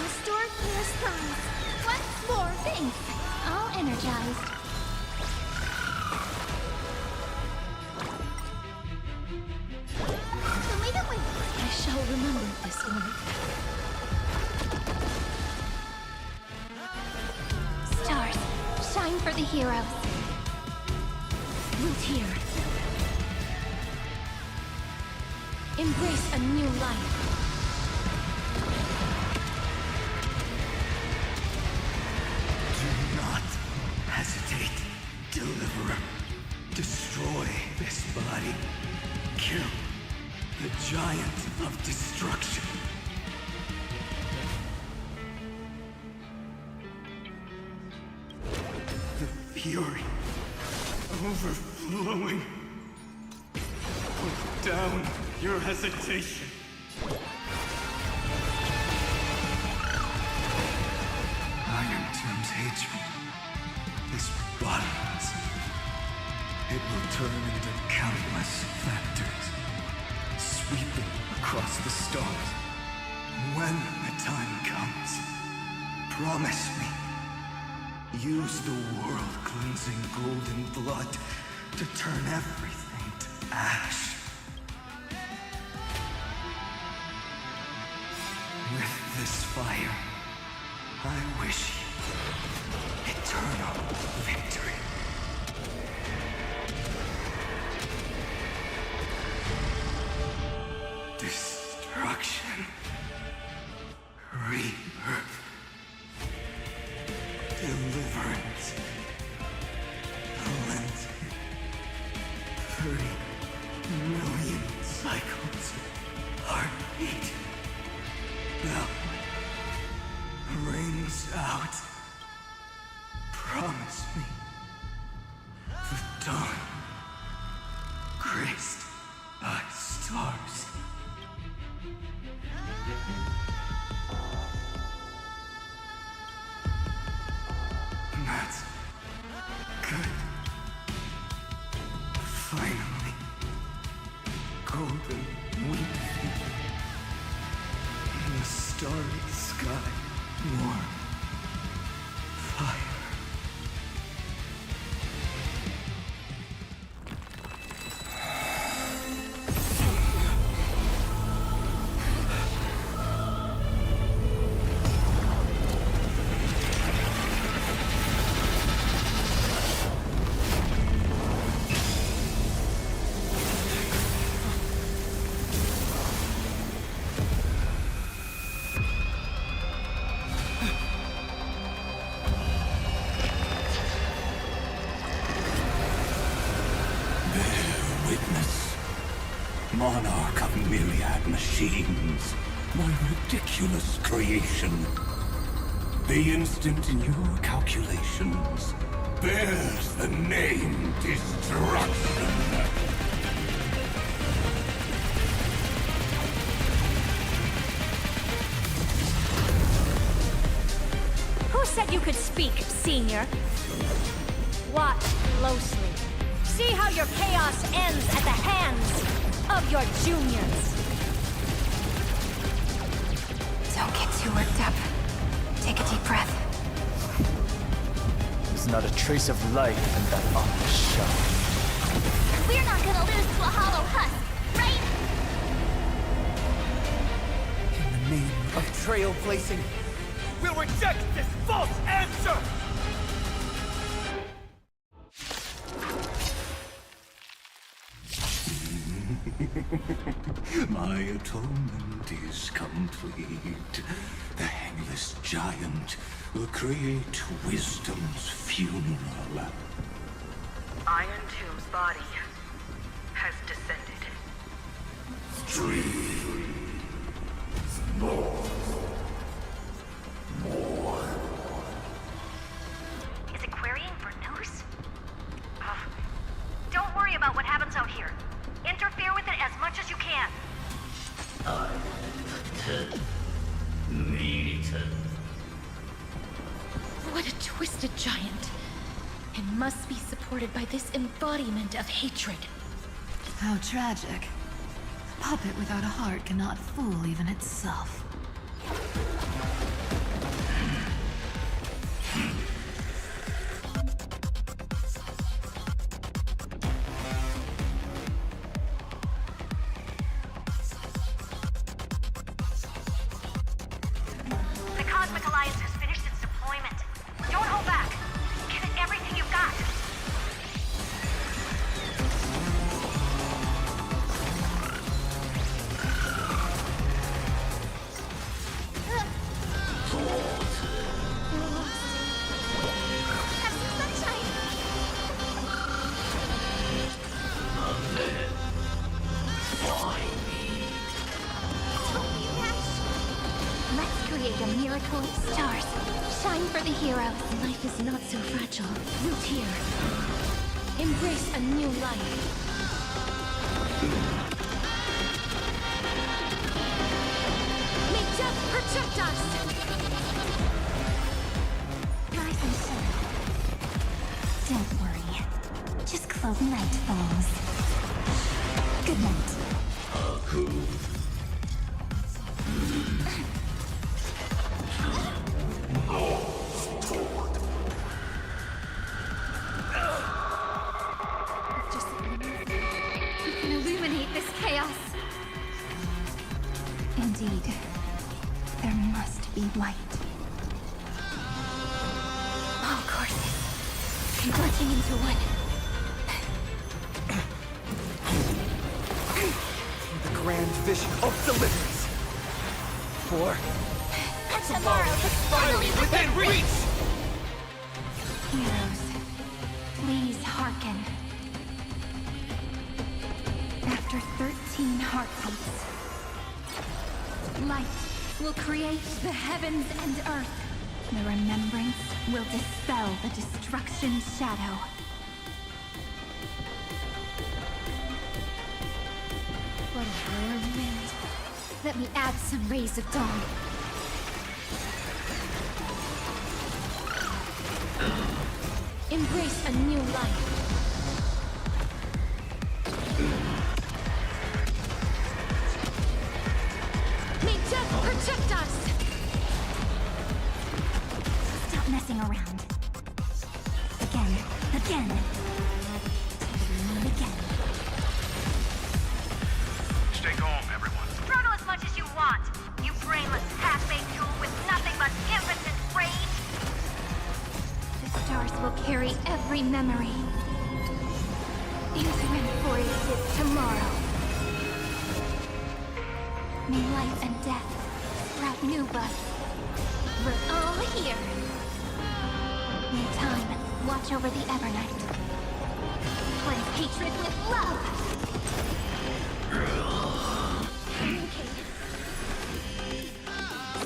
restore clear skies. Once more, Thanks. All energized. show me the way. I shall remember this one. Stars, shine for the heroes. Root here. Embrace a new life. Do not hesitate, Deliverer. Destroy this body. Kill the giant of destruction. The fury overflowing. Put down your hesitation. Iron Tomb's hatred is bottomless. It will turn into countless factors, sweeping across the stars. When the time comes, promise me, use the world-cleansing golden blood to turn everything to ash. With this fire, I wish you eternal victory. Destruction. Rebirth. Deliverance. Cleansing. 30 million cycles. Heartbeat. Bell. starry sky, warm fire. Monarch of myriad machines, my ridiculous creation. The instant in your calculations bears the name Destruction. Who said you could speak, Senior? Watch closely. See how your chaos ends at the hands of your juniors. Don't get too worked up. Take a deep breath. There's not a trace of life in that ominous shell. We're not gonna lose to a hollow husk, right? In the name of trailblazing, We'll reject this false answer! My atonement is complete. The Hangless Giant will create wisdom's funeral. Iron Tomb's body has descended. Streams. More. Is it querying for news? Don't worry about what happens out here. Interfere with it as much as you can. What a twisted giant. It must be supported by this embodiment of hatred. How tragic. A puppet without a heart cannot fool even itself. The Cosmic Alliance has finished its deployment. Don't hold back. Give it everything you've got. Have some sunshine. Don't be rash. Let's create a miracle of stars. Shine for the heroes. Life is not so fragile. Root here. Embrace a new life. May death protect us! Rise and shine. Don't worry. Just close night falls. Good night. Just we can illuminate this chaos. Indeed. There must be light. All courses converging into one. the grand vision of deliverance. For Tomorrow is finally within reach! Heroes, please hearken. After 13 heartbeats, light will create the heavens and earth. The remembrance will dispel the destruction shadow. What a warm wind. Let me add some rays of dawn. Embrace a new life. May death protect us! messing around. Again. Again. Again. Stay calm, everyone. Struggle as much as you want, you brainless half-baked tool with nothing but impotent rage. The stars will carry every memory into Amphoreus' tomorrow. May life and death sprout new buds. We're all here. May time watch over the Evernight. Cleanse hatred with love.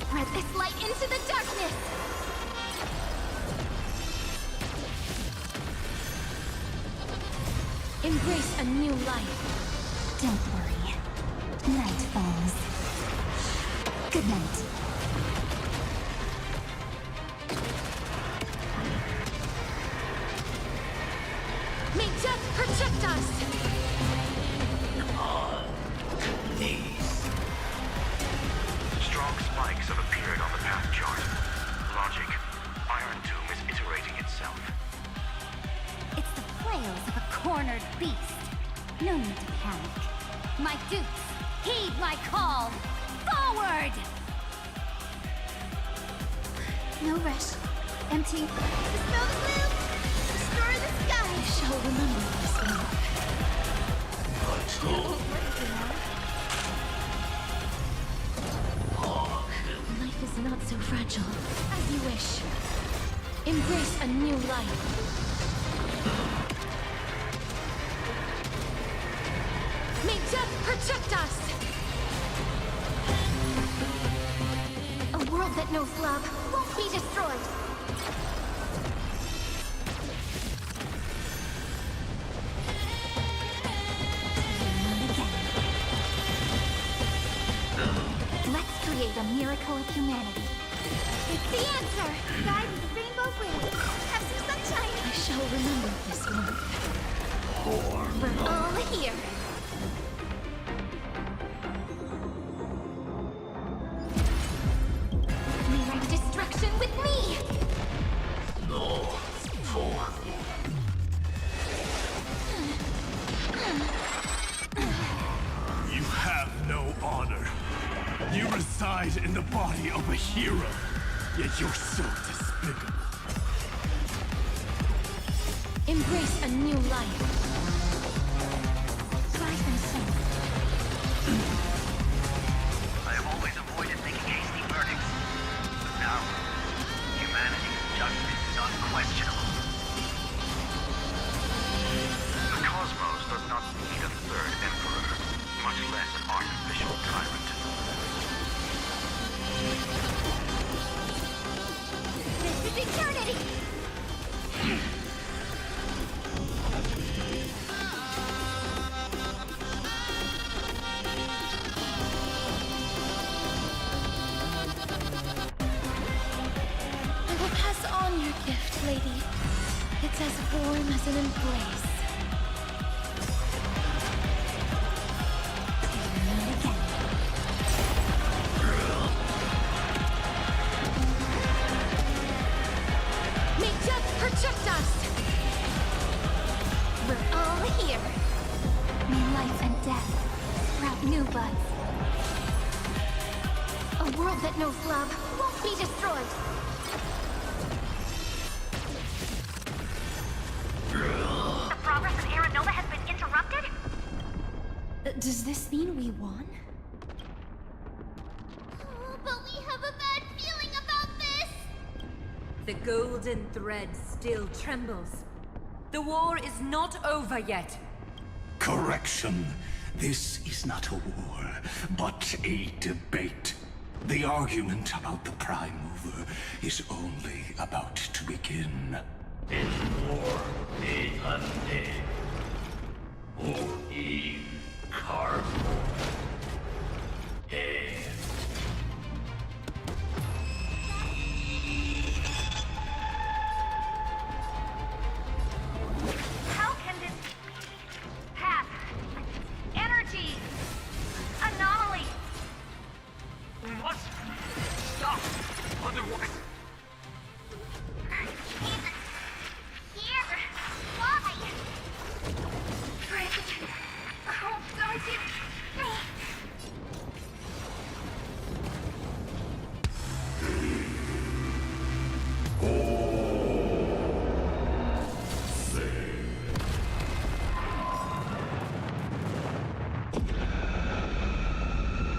Spread this light into the darkness. Embrace a new life. Don't worry. Night falls. Good night. May death protect us! Strong spikes have appeared on the path chart. Logic. Iron Tomb is iterating itself. It's the flails of a cornered beast. No need to panic. My dukes, heed my call! Forward! No rush. Empty. Dispel the gloom! Restore the sky! I shall remember this one. Life is not so fragile. As you wish. Embrace a new life. May death protect us! A world that knows love won't be destroyed. Let's create a miracle of humanity. It's the answer! Guide with the rainbow blade. Have some sunshine! I shall remember this one. We're all here. Mirror destruction with me! No. Four. You have no honor. You reside in the body of a hero, yet you're so despicable. Embrace a new life. Rise and soul. I have always avoided making hasty verdicts. But now, humanity's justice is unquestionable. The cosmos does not need a third emperor, much less an artificial tyrant. This is eternity! I will pass on your gift, lady. It's as warm as an embrace. May death protect us! We're all here. May life and death sprout new buds. A world that knows love won't be destroyed. The progress of Aeronova has been interrupted? Does this mean we won? Oh, but we have a bad feeling about this! The golden thread still trembles. The war is not over yet. Correction. This is not a war, but a debate. The argument about the Prime Mover is only about to begin. In war, undead. Or in cardboard. How can this path, energy, anomaly? We must stop. Otherwise,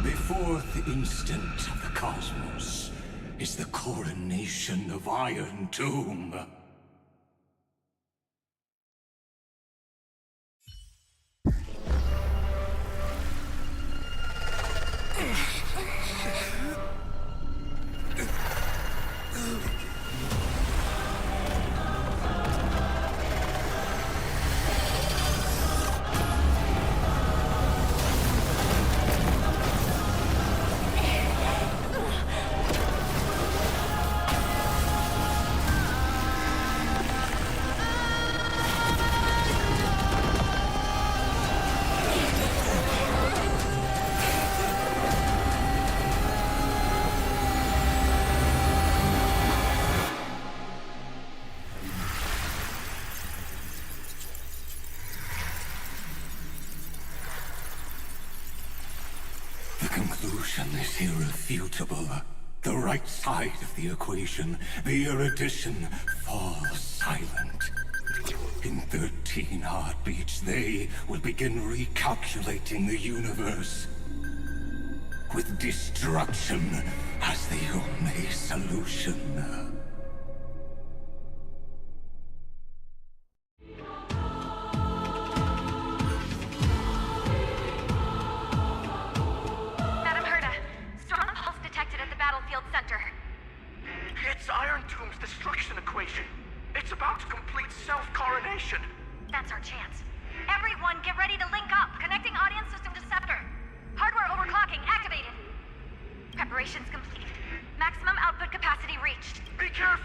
The fourth instant of the cosmos is the coronation of Iron Tomb. The conclusion is irrefutable. The right side of the equation, the erudition, falls silent. In 13 heartbeats, they will begin recalculating the universe. With destruction as the only solution. It's Iron Tomb's destruction equation. It's about to complete self-coronation. That's our chance. Everyone, get ready to link up. Connecting audience system to scepter. Hardware overclocking activated. Preparations complete. Maximum output capacity reached. Be careful!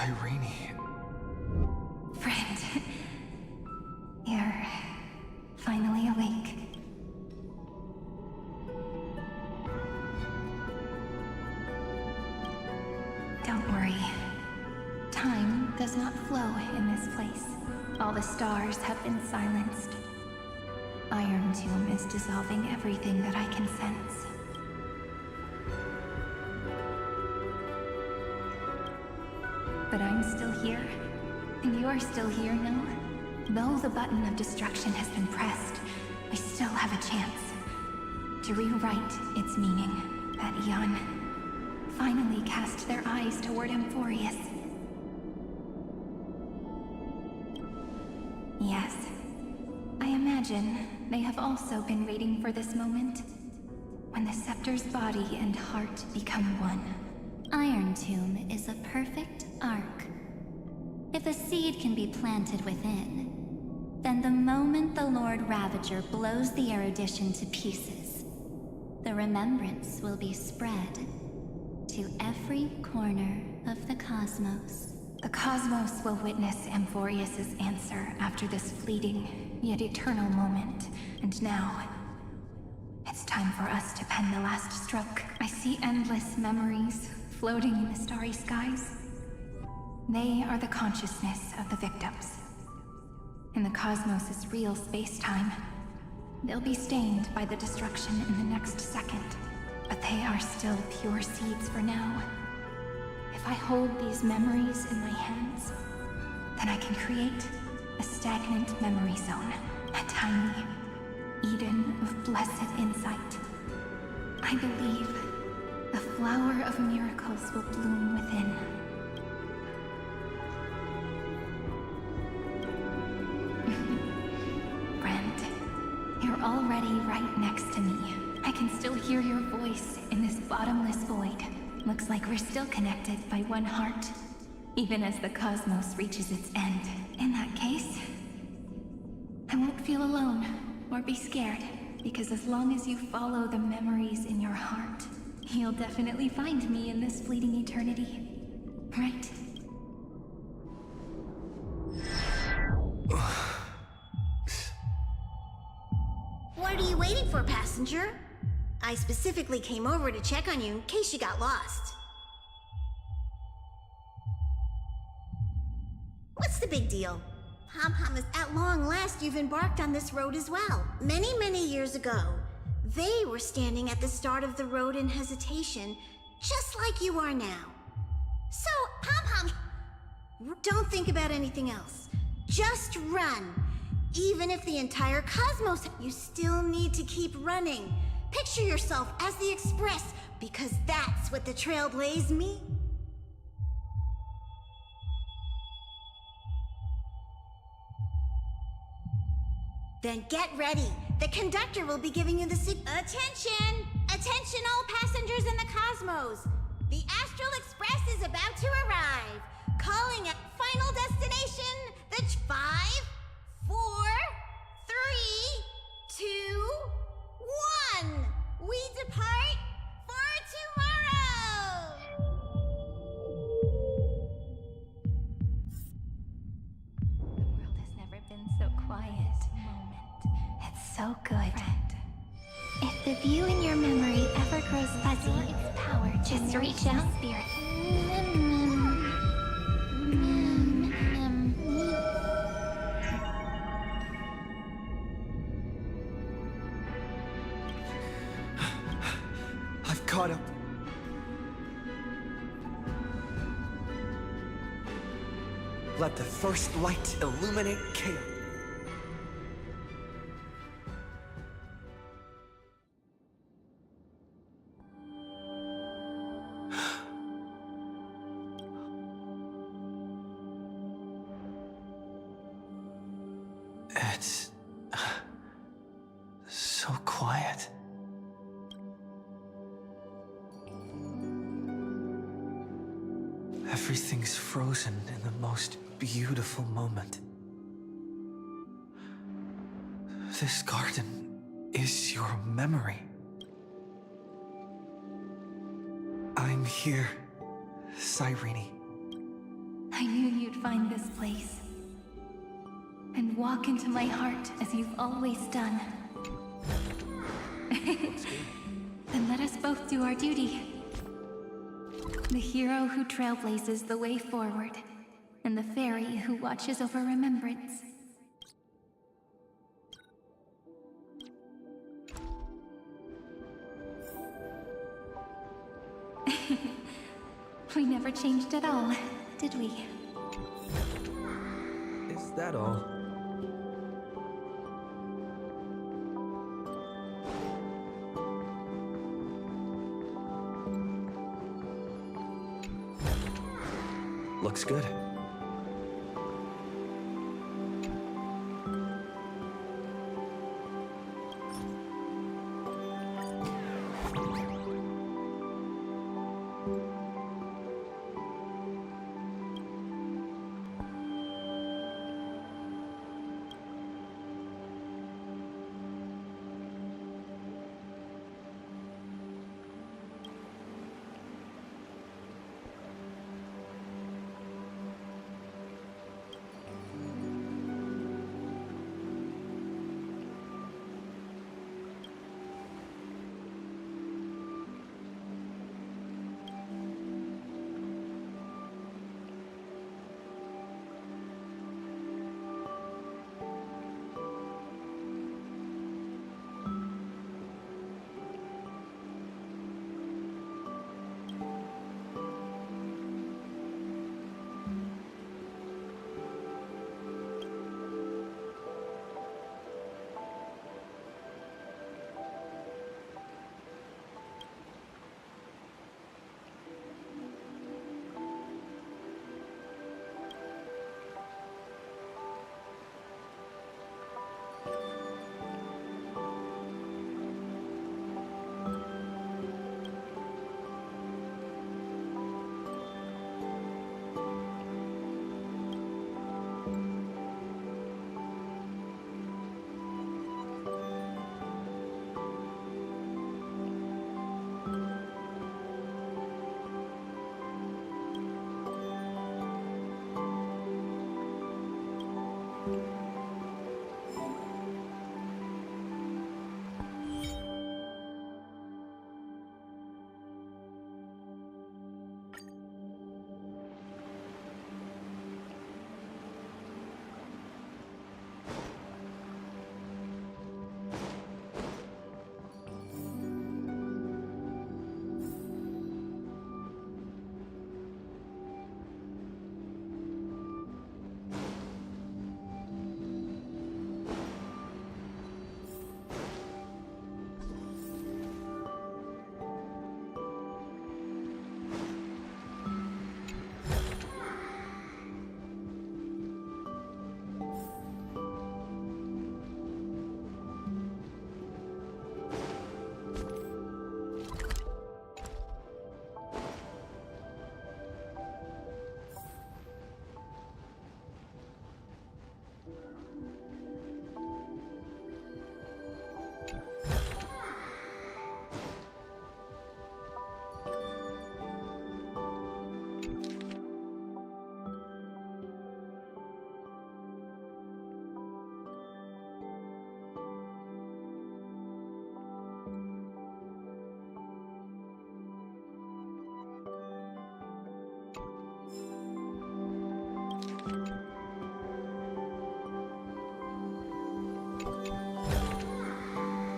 Cyrene. Friend, you're finally awake. Don't worry. Time does not flow in this place. All the stars have been silenced. Iron Tomb is dissolving everything that I can sense. But I'm still here, and you're still here, no? Though the button of destruction has been pressed, we still have a chance to rewrite its meaning. That Eon finally cast their eyes toward Amphoreus. Yes, I imagine they have also been waiting for this moment, when the scepter's body and heart become one. Iron Tomb is a perfect arc. If a seed can be planted within, then the moment the Lord Ravager blows the erudition to pieces, the remembrance will be spread to every corner of the cosmos. The cosmos will witness Amphoreus' answer after this fleeting, yet eternal moment. And now, it's time for us to pen the last stroke. I see endless memories floating in the starry skies. They are the consciousness of the victims. In the cosmos' real space-time, they'll be stained by the destruction in the next second. But they are still pure seeds for now. If I hold these memories in my hands, then I can create a stagnant memory zone. A tiny Eden of blessed insight. I believe the flower of miracles will bloom within. Friend, you're already right next to me. I can still hear your voice in this bottomless void. Looks like we're still connected by one heart, even as the cosmos reaches its end. In that case, I won't feel alone or be scared, because as long as you follow the memories in your heart, you'll definitely find me in this fleeting eternity. Right? What are you waiting for, passenger? I specifically came over to check on you in case you got lost. What's the big deal? Pom-Pom, is at long last you've embarked on this road as well. Many, many years ago, they were standing at the start of the road in hesitation, just like you are now. So, Pom-Pom, don't think about anything else. Just run. Even if the entire cosmos, you still need to keep running. Picture yourself as the Express, because that's what the Trailblaze mean. Then get ready. The conductor will be giving you the Attention! Attention all passengers in the cosmos! The Astral Express is about to arrive. Calling at final destination, the 5, 4, 3, 2, 1. We depart for tomorrow! The world has never been so quiet. It's so good. Friend. If the view in your memory ever grows fuzzy, its power just reach out. Spirit. I've caught up. Let the first light illuminate chaos. It's so quiet. Everything's frozen in the most beautiful moment. This garden is your memory. I'm here, Cyrene. I knew you'd find this place. And walk into my heart as you've always done. Then let us both do our duty. The hero who trailblazes the way forward, and the fairy who watches over remembrance. We never changed at all, did we? Is that all? Looks good.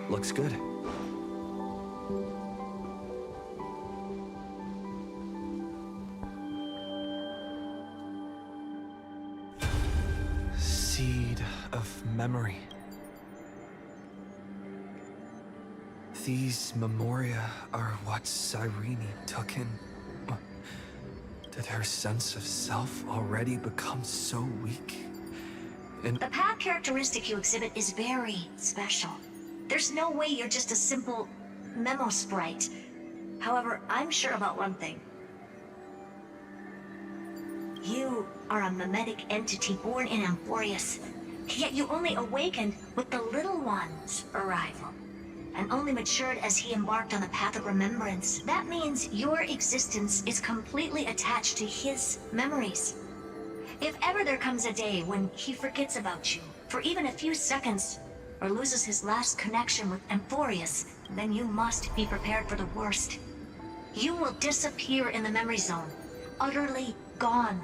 Looks good. Seed of memory. These memoria are what Cyrene took in. Did her sense of self already become so weak? The path characteristic you exhibit is very special. There's no way you're just a simple memo sprite. However, I'm sure about one thing. You are a memetic entity born in Amphoreus, yet you only awakened with the Little One's arrival, and only matured as he embarked on the path of remembrance. That means your existence is completely attached to his memories. If ever there comes a day when he forgets about you for even a few seconds, or loses his last connection with Amphoreus, then you must be prepared for the worst. You will disappear in the memory zone, utterly gone.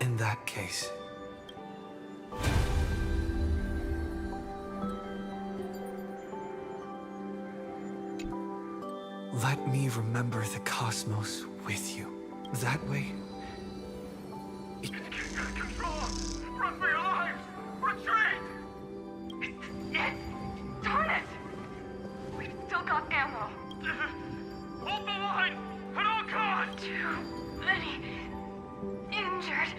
In that case... let me remember the cosmos with you. That way... Control! Run for your lives! Retreat! Darn it! We've still got ammo. Hold the line! At all costs! Too many injured.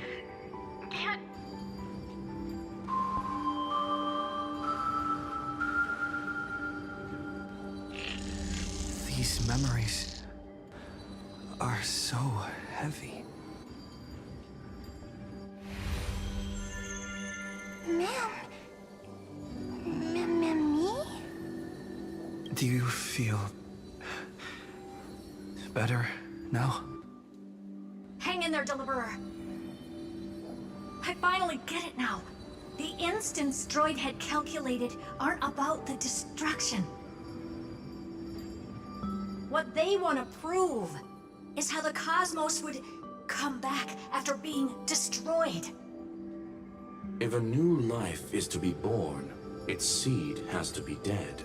Can't... These memories are so heavy. Me? Do you feel better now? Hang in there, Deliverer. I finally get it now. The instants Droid had calculated aren't about the destruction. What they want to prove is how the cosmos would come back after being destroyed. If a new life is to be born, its seed has to be dead.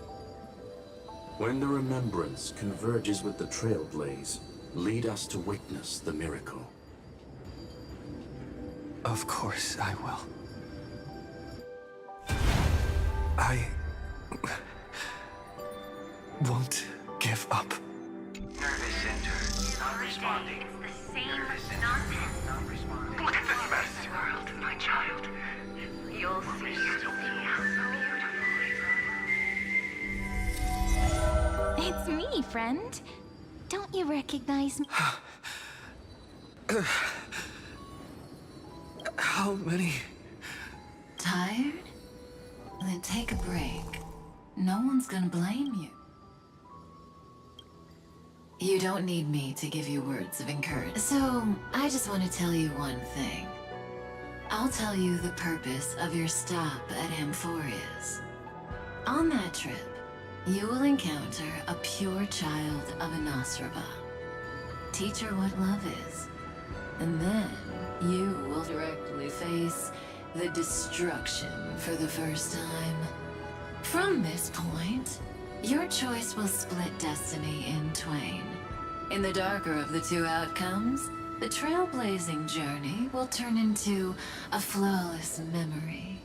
When the remembrance converges with the trailblaze, lead us to witness the miracle. Of course I will. I... won't give up. Nervous center, not responding. It's the same nonsense. Not responding. Look at this mess. World, my child. You'll see something beautiful. It's me, friend. Don't you recognize me? How many? Tired? Then take a break. No one's gonna blame you. You don't need me to give you words of encouragement. So, I just want to tell you one thing. I'll tell you the purpose of your stop at Amphoreus. On that trip, you will encounter a pure child of Anastraba. Teach her what love is. And then, you will directly face the destruction for the first time. From this point, your choice will split destiny in twain. In the darker of the two outcomes, the trailblazing journey will turn into a flawless memory.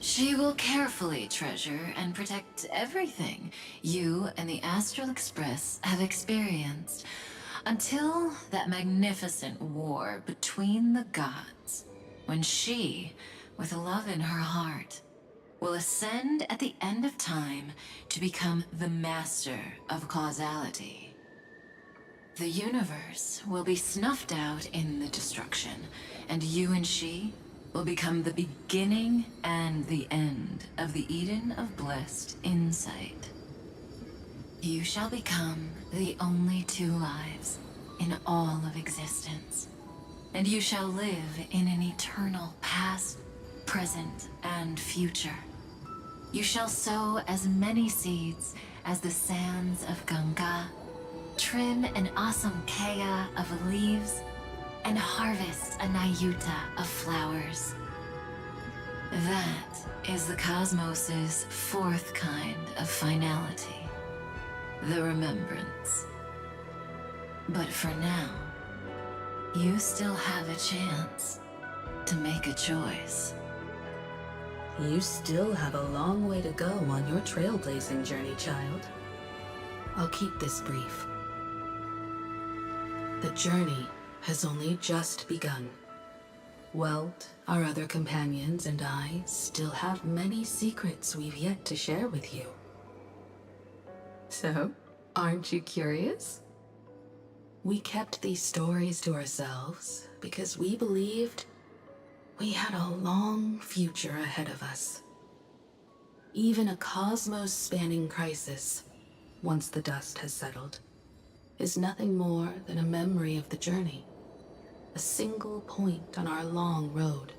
She will carefully treasure and protect everything you and the Astral Express have experienced, until that magnificent war between the gods, when she, with love in her heart, will ascend at the end of time to become the master of causality. The universe will be snuffed out in the destruction, and you and she will become the beginning and the end of the Eden of blessed insight. You shall become the only two lives in all of existence, and you shall live in an eternal past, present, and future. You shall sow as many seeds as the sands of Ganga, trim an awesome kea of leaves, and harvest a nayuta of flowers. That is the cosmos's fourth kind of finality, the remembrance. But for now, you still have a chance to make a choice. You still have a long way to go on your trailblazing journey, child. I'll keep this brief. The journey has only just begun. Welt, our other companions, and I still have many secrets we've yet to share with you. So, aren't you curious? We kept these stories to ourselves because we believed we had a long future ahead of us. Even a cosmos-spanning crisis, once the dust has settled, is nothing more than a memory of the journey, a single point on our long road.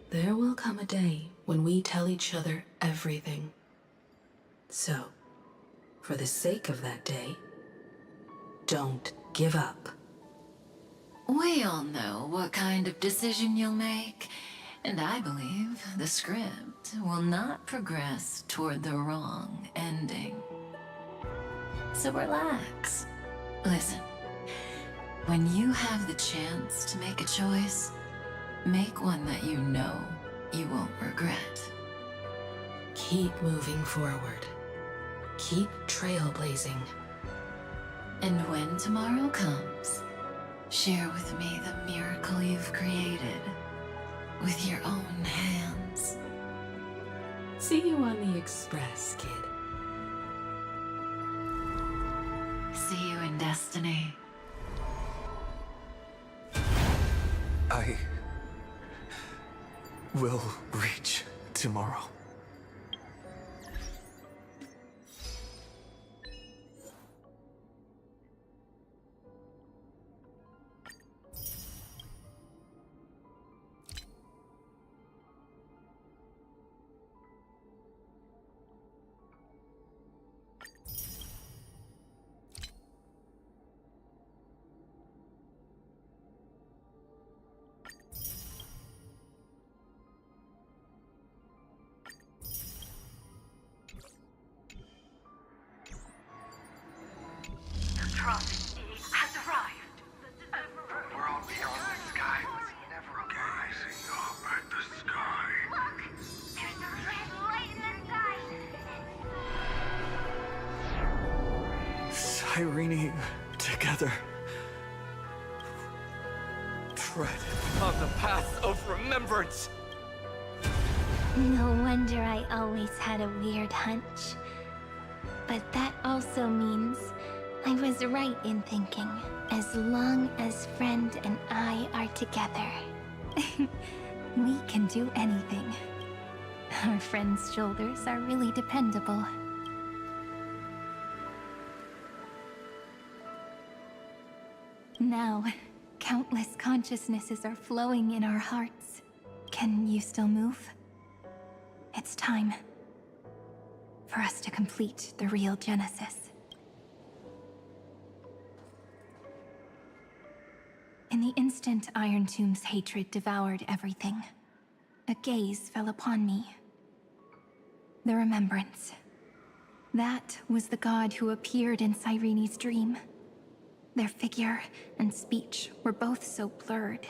There will come a day when we tell each other everything. So, for the sake of that day, don't give up. We all know what kind of decision you'll make, and I believe the script will not progress toward the wrong ending. So relax. Listen, when you have the chance to make a choice, make one that you know you won't regret. Keep moving forward. Keep trailblazing. And when tomorrow comes, share with me the miracle you've created with your own hands. See you on the Express, kid. See you in Destiny. I will reach tomorrow. Irene, together. Tread on the path of remembrance. No wonder I always had a weird hunch. But that also means I was right in thinking, as long as Friend and I are together, we can do anything. Our friend's shoulders are really dependable. Now, countless consciousnesses are flowing in our hearts. Can you still move? It's time for us to complete the real Genesis. In the instant Iron Tomb's hatred devoured everything, a gaze fell upon me. The remembrance. That was the god who appeared in Cyrene's dream. Their figure and speech were both so blurred.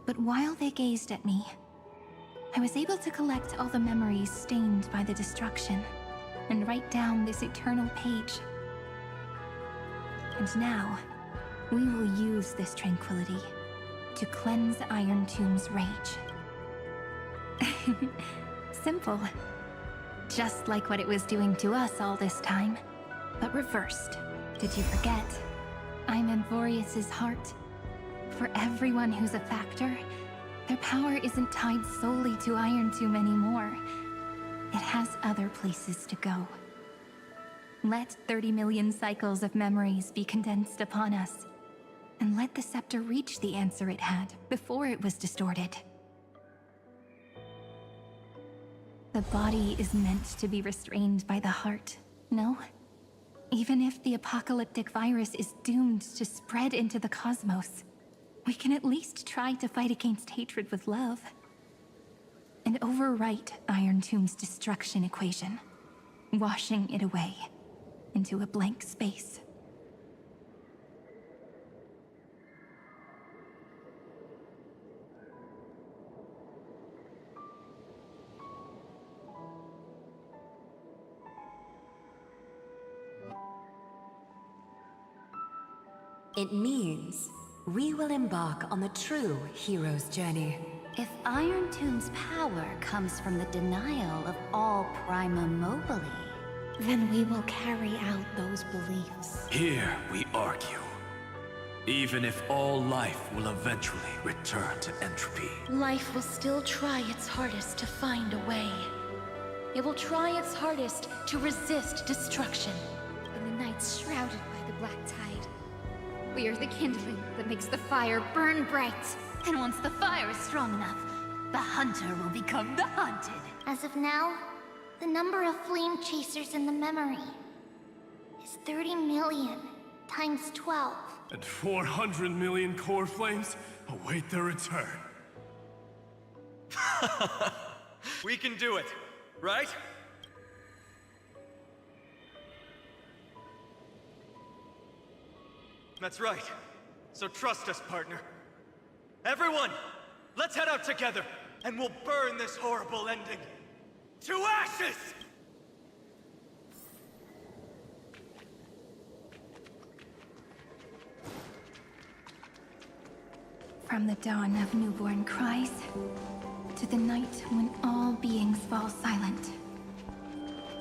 But while they gazed at me, I was able to collect all the memories stained by the destruction and write down this eternal page. And now, we will use this tranquility to cleanse Iron Tomb's rage. Simple. Just like what it was doing to us all this time, but reversed. Did you forget? I'm Amphoreus' heart. For everyone who's a factor, their power isn't tied solely to Iron Tomb anymore. It has other places to go. Let 30 million cycles of memories be condensed upon us, and let the scepter reach the answer it had before it was distorted. The body is meant to be restrained by the heart, no? Even if the apocalyptic virus is doomed to spread into the cosmos, we can at least try to fight against hatred with love. And overwrite Iron Tomb's destruction equation, washing it away into a blank space. It means we will embark on the true hero's journey. If Iron Tomb's power comes from the denial of all prima mobile, then we will carry out those beliefs. Here we argue. Even if all life will eventually return to entropy. Life will still try its hardest to find a way. It will try its hardest to resist destruction. In the nights shrouded by the black tide, we are the kindling that makes the fire burn bright. And once the fire is strong enough, the hunter will become the hunted. As of now, the number of flame chasers in the memory is 30 million times 12. And 400 million core flames await their return. We can do it, right? That's right. So trust us, partner. Everyone, let's head out together, and we'll burn this horrible ending to ashes! From the dawn of newborn cries, to the night when all beings fall silent.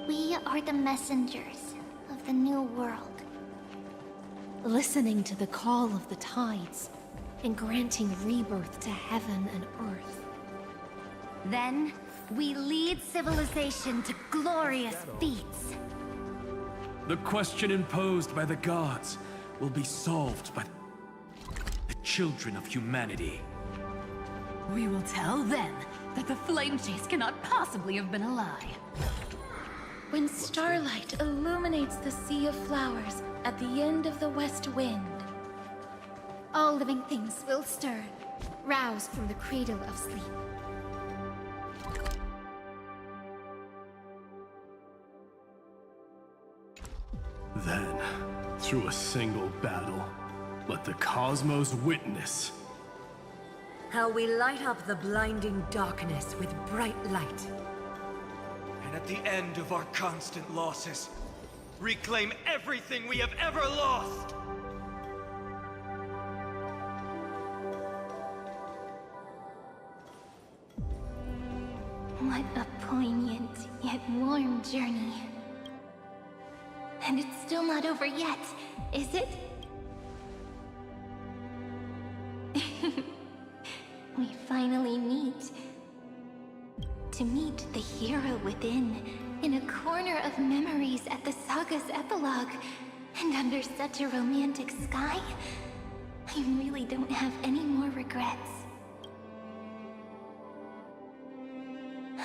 We are the messengers of the new world. Listening to the call of the tides, and granting rebirth to heaven and earth. Then, we lead civilization to glorious feats. The question imposed by the gods will be solved by the children of humanity. We will tell them that the flame chase cannot possibly have been a lie. When starlight illuminates the sea of flowers at the end of the west wind, all living things will stir, roused from the cradle of sleep. Then, through a single battle, let the cosmos witness how we light up the blinding darkness with bright light. And at the end of our constant losses, reclaim everything we have ever lost! What a poignant yet warm journey. And it's still not over yet, is it? We finally meet. To meet the hero within, in a corner of memories at the saga's epilogue, and under such a romantic sky, I really don't have any more regrets.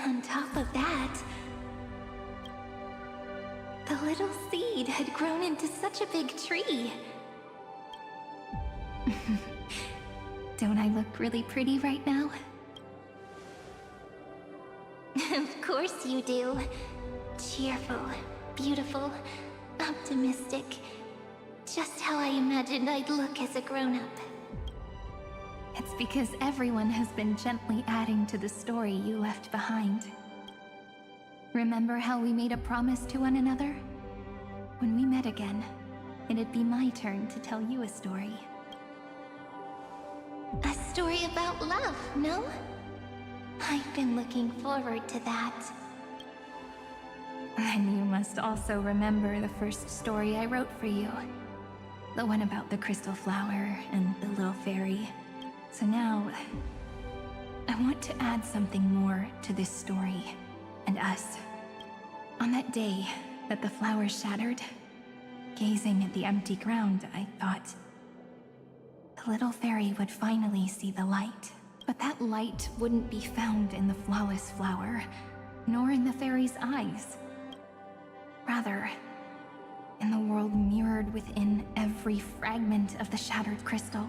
On top of that, the little seed had grown into such a big tree. Don't I look really pretty right now? Of course you do. Cheerful, beautiful, optimistic. Just how I imagined I'd look as a grown-up. It's because everyone has been gently adding to the story you left behind. Remember how we made a promise to one another? When we met again, it'd be my turn to tell you a story. A story about love, no? I've been looking forward to that. And you must also remember the first story I wrote for you. The one about the crystal flower and the little fairy. So now, I want to add something more to this story, and us. On that day that the flower shattered, gazing at the empty ground, I thought the little fairy would finally see the light. But that light wouldn't be found in the flawless flower, nor in the fairy's eyes. Rather, in the world mirrored within every fragment of the shattered crystal.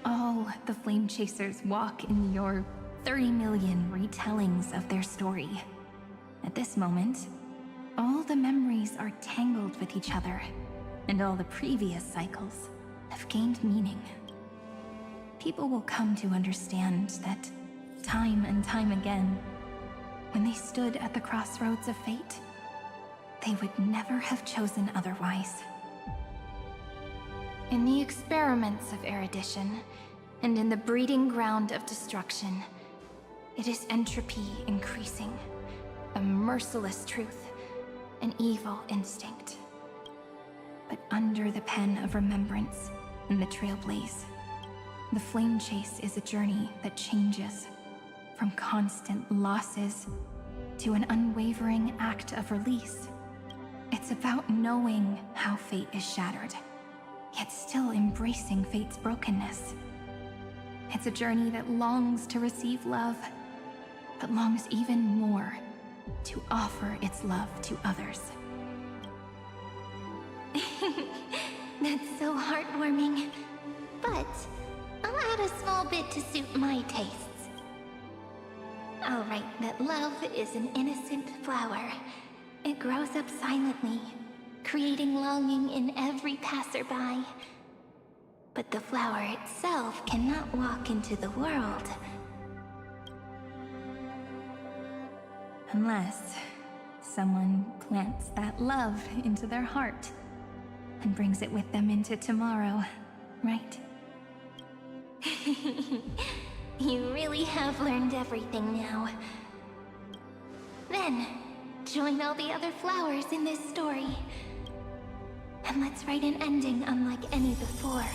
All the flame chasers walk in your 30 million retellings of their story. At this moment, all the memories are tangled with each other, and all the previous cycles have gained meaning. People will come to understand that time and time again, when they stood at the crossroads of fate, they would never have chosen otherwise. In the experiments of erudition, and in the breeding ground of destruction, it is entropy increasing, a merciless truth, an evil instinct. but under the pen of remembrance and the trailblaze. The flame chase is a journey that changes from constant losses to an unwavering act of release. It's about knowing how fate is shattered, yet still embracing fate's brokenness. It's a journey that longs to receive love, but longs even more to offer its love to others. That's so heartwarming. But I'll add a small bit to suit my tastes. I'll write that love is an innocent flower. It grows up silently, creating longing in every passerby. But the flower itself cannot walk into the world. Unless someone plants that love into their heart and brings it with them into tomorrow, right? You really have learned everything now. Then, join all the other flowers in this story. And let's write an ending unlike any before.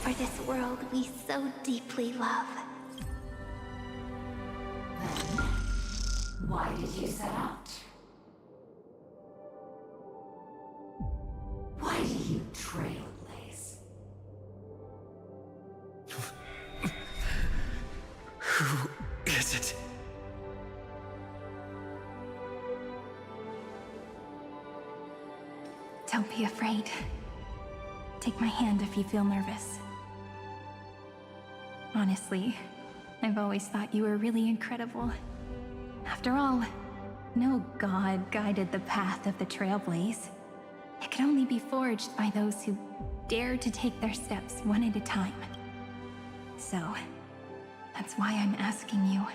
For this world we so deeply love. Then, why did you set out? Why do you trailblaze? Who is it? Don't be afraid. Take my hand if you feel nervous. Honestly, I've always thought you were really incredible. After all, no god guided the path of the trailblaze. It could only be forged by those who dare to take their steps one at a time. So, that's why I'm asking you.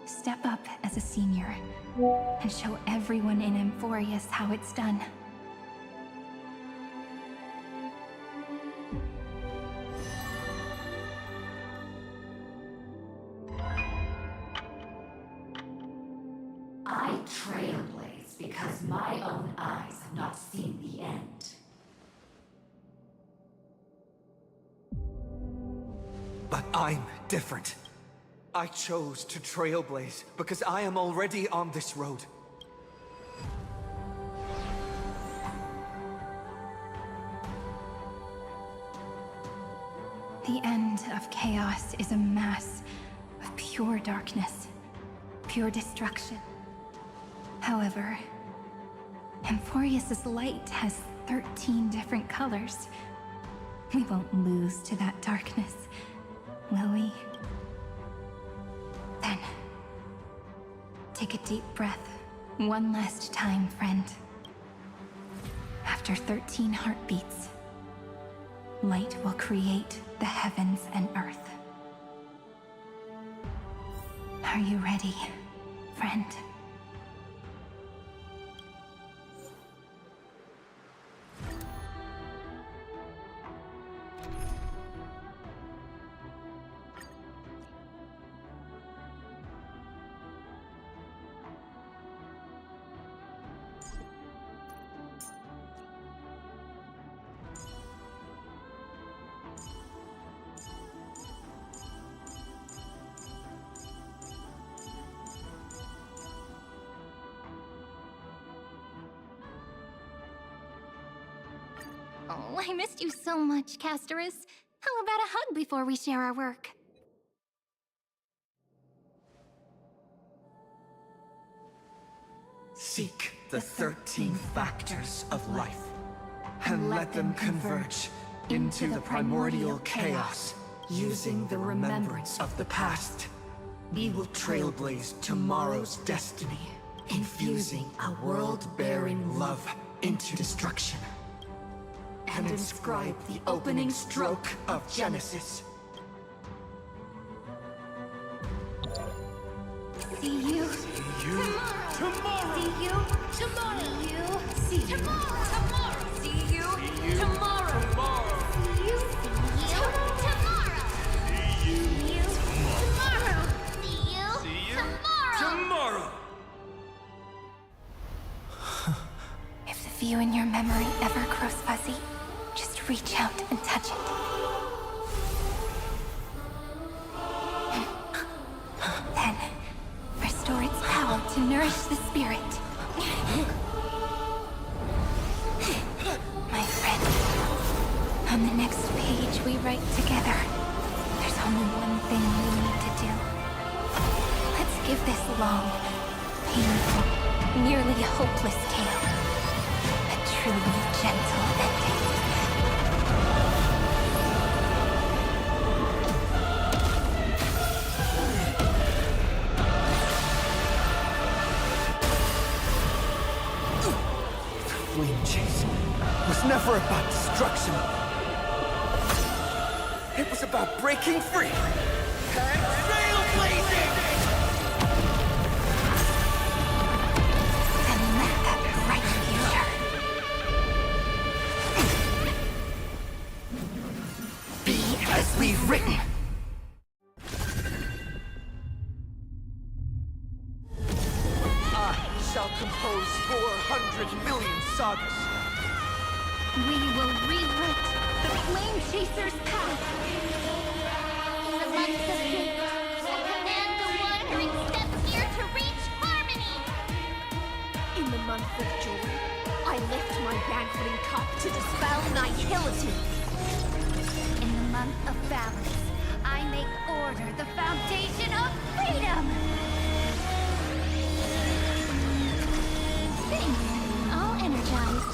Step up as a senior and show everyone in Amphoreus how it's done. I trailblaze because my own eyes have not seen the end. But I'm different. I chose to trailblaze because I am already on this road. The end of chaos is a mass of pure darkness, pure destruction. However, Amphoreus' light has 13 different colors. We won't lose to that darkness, will we? Then, take a deep breath, one last time, friend. After 13 heartbeats, light will create the heavens and earth. Are you ready, friend? Oh, I missed you so much, Castorus. How about a hug before we share our work? Seek the 13 factors of life, and let them converge into the primordial chaos, using the remembrance of the past. We will trailblaze tomorrow's destiny, infusing a world-bearing love into destruction, and inscribe the opening stroke of Genesis. See you tomorrow. See you tomorrow. See you tomorrow. See you tomorrow. See you tomorrow. See you tomorrow. See you tomorrow. Tomorrow! If the you and your memory ever grows fuzzy, just reach out and touch it. Then, restore its power to nourish the spirit. My friend, on the next page we write together, there's only one thing we need to do. Let's give this long, painful, nearly hopeless tale a truly gentle ending. Flame chase was never about destruction. It was about breaking free and trailblazing! And let that bright future be as we've written. I shall compose 400 million sagas. We will rewrite the Flame Chaser's path. In the months of hate, I command the wandering steps here to reach harmony. In the month of joy, I lift my banqueting cup to dispel nihility. In the month of balance, I make order the foundation of freedom. Thanks. All energized.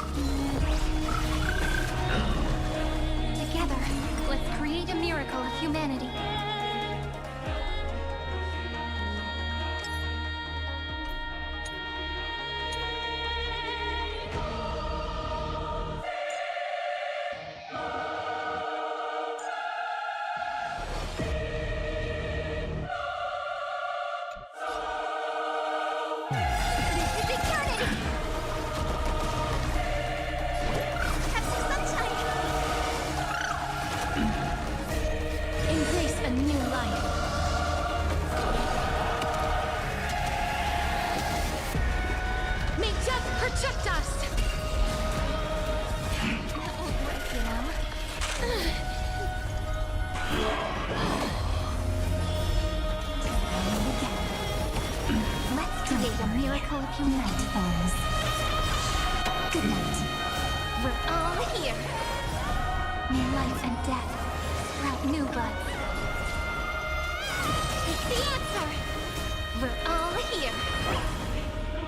Together, let's create a miracle of humanity. Embrace a new life. May death protect us! That will work, you know. Let's create a miracle of humanity. Good night. We're all here. May life and death sprout new buds. It's the answer. We're all here.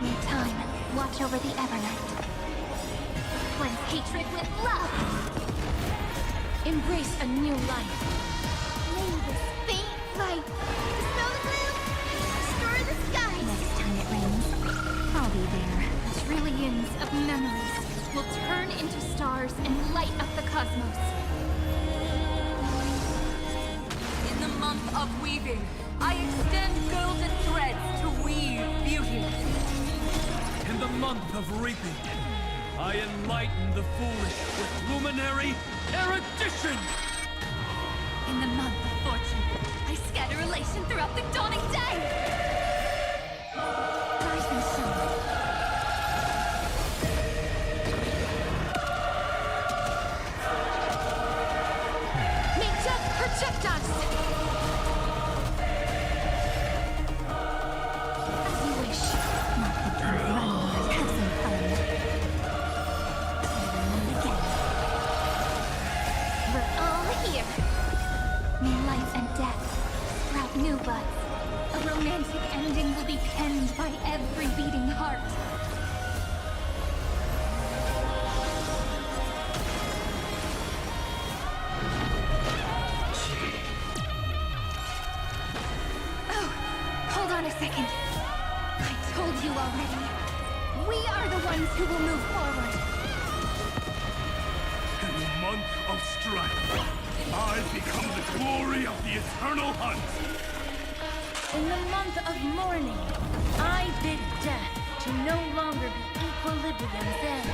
May time watch over the Evernight. Cleanse hatred with love. Embrace a new life. May this faint light dispel the gloom. Restore the skies. Next time it rains, I'll be there. Trillions of memories will turn into stars and light up the cosmos. In the month of weaving, I extend golden threads to weave beauty. In the month of reaping, I enlighten the foolish with luminary erudition! In the month of fortune, I scatter elation throughout the dawning day! Rise and shine. May death protect us! As you wish. Not the truth. Have some fun. Again. We're all here. May life and death sprout new buds. A romantic ending will be penned by every beating heart. Oh, hold on a second. I told you already. We are the ones who will move forward. In the month of strife, I become the glory of the eternal hunt! In the month of mourning, I bid death to no longer be equilibrium's end.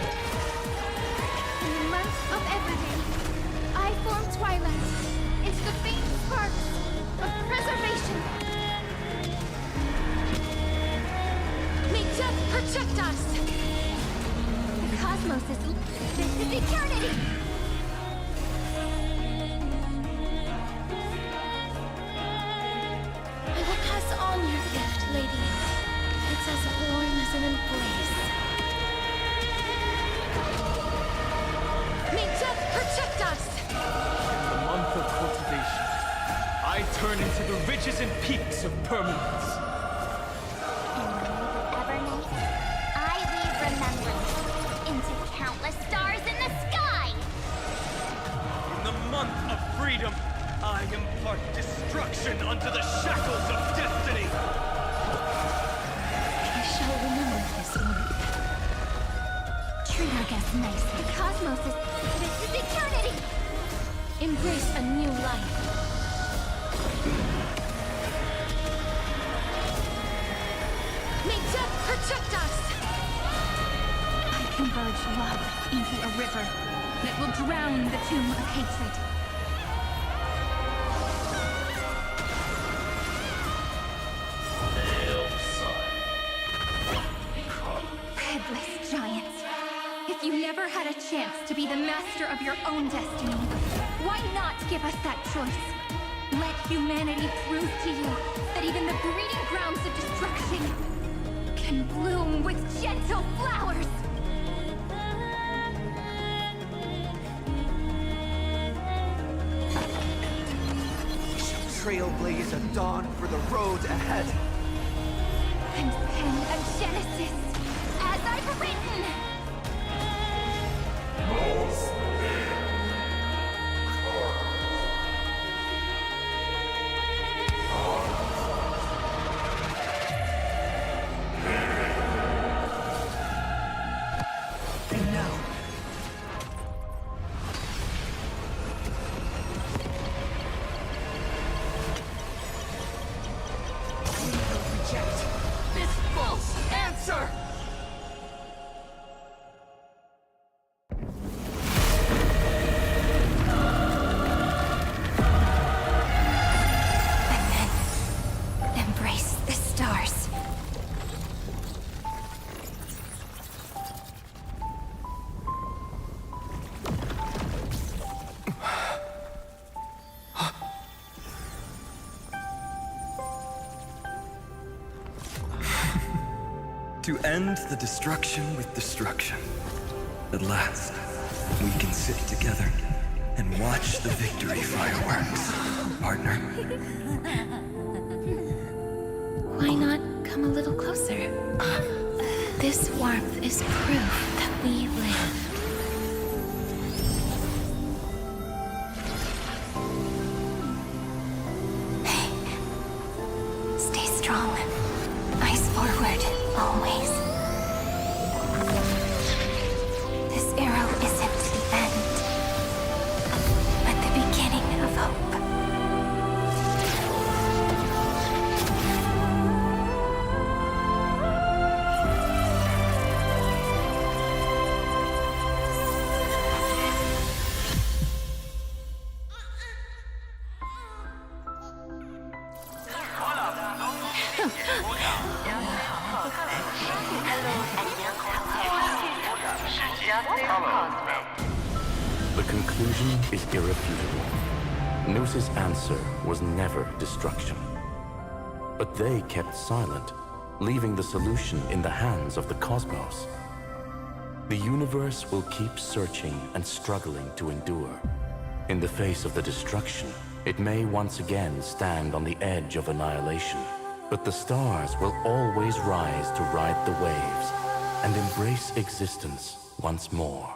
In the month of everyday, I form twilight into the faint sparks of preservation. May death protect us! The cosmos cosmos is eternity! I will pass on your gift, lady. It's as warm as an embrace. May death protect us! In the month of cultivation, I turn into the ridges and peaks of permanence. In the month of Evernight, I weave remembrance into countless stars in the sky! In the month of freedom, I impart destruction unto the shackles of destiny! I shall remember this month. Treat our guests nicely. The cosmos is eternity! Embrace a new life. May death protect us! I converge love into a river that will drown the tomb of hatred. Headless giants. If you never had a chance to be the master of your own destiny, why not give us that choice? Let humanity prove to you that even the breeding grounds of destruction can bloom with gentle flowers! We shall trailblaze a dawn for the road ahead. And pen a Genesis, as I've written! Embrace the stars. To end the destruction with destruction. At last, we can sit together and watch the victory fireworks, partner. Why not come a little closer? This warmth is proof that we live. Stay strong. Eyes forward, always. This arrow isn't the end, but the beginning of hope. The conclusion is irrefutable. Noos's answer was never destruction. But they kept silent, leaving the solution in the hands of the cosmos. The universe will keep searching and struggling to endure. In the face of the destruction, it may once again stand on the edge of annihilation. But the stars will always rise to ride the waves and embrace existence once more.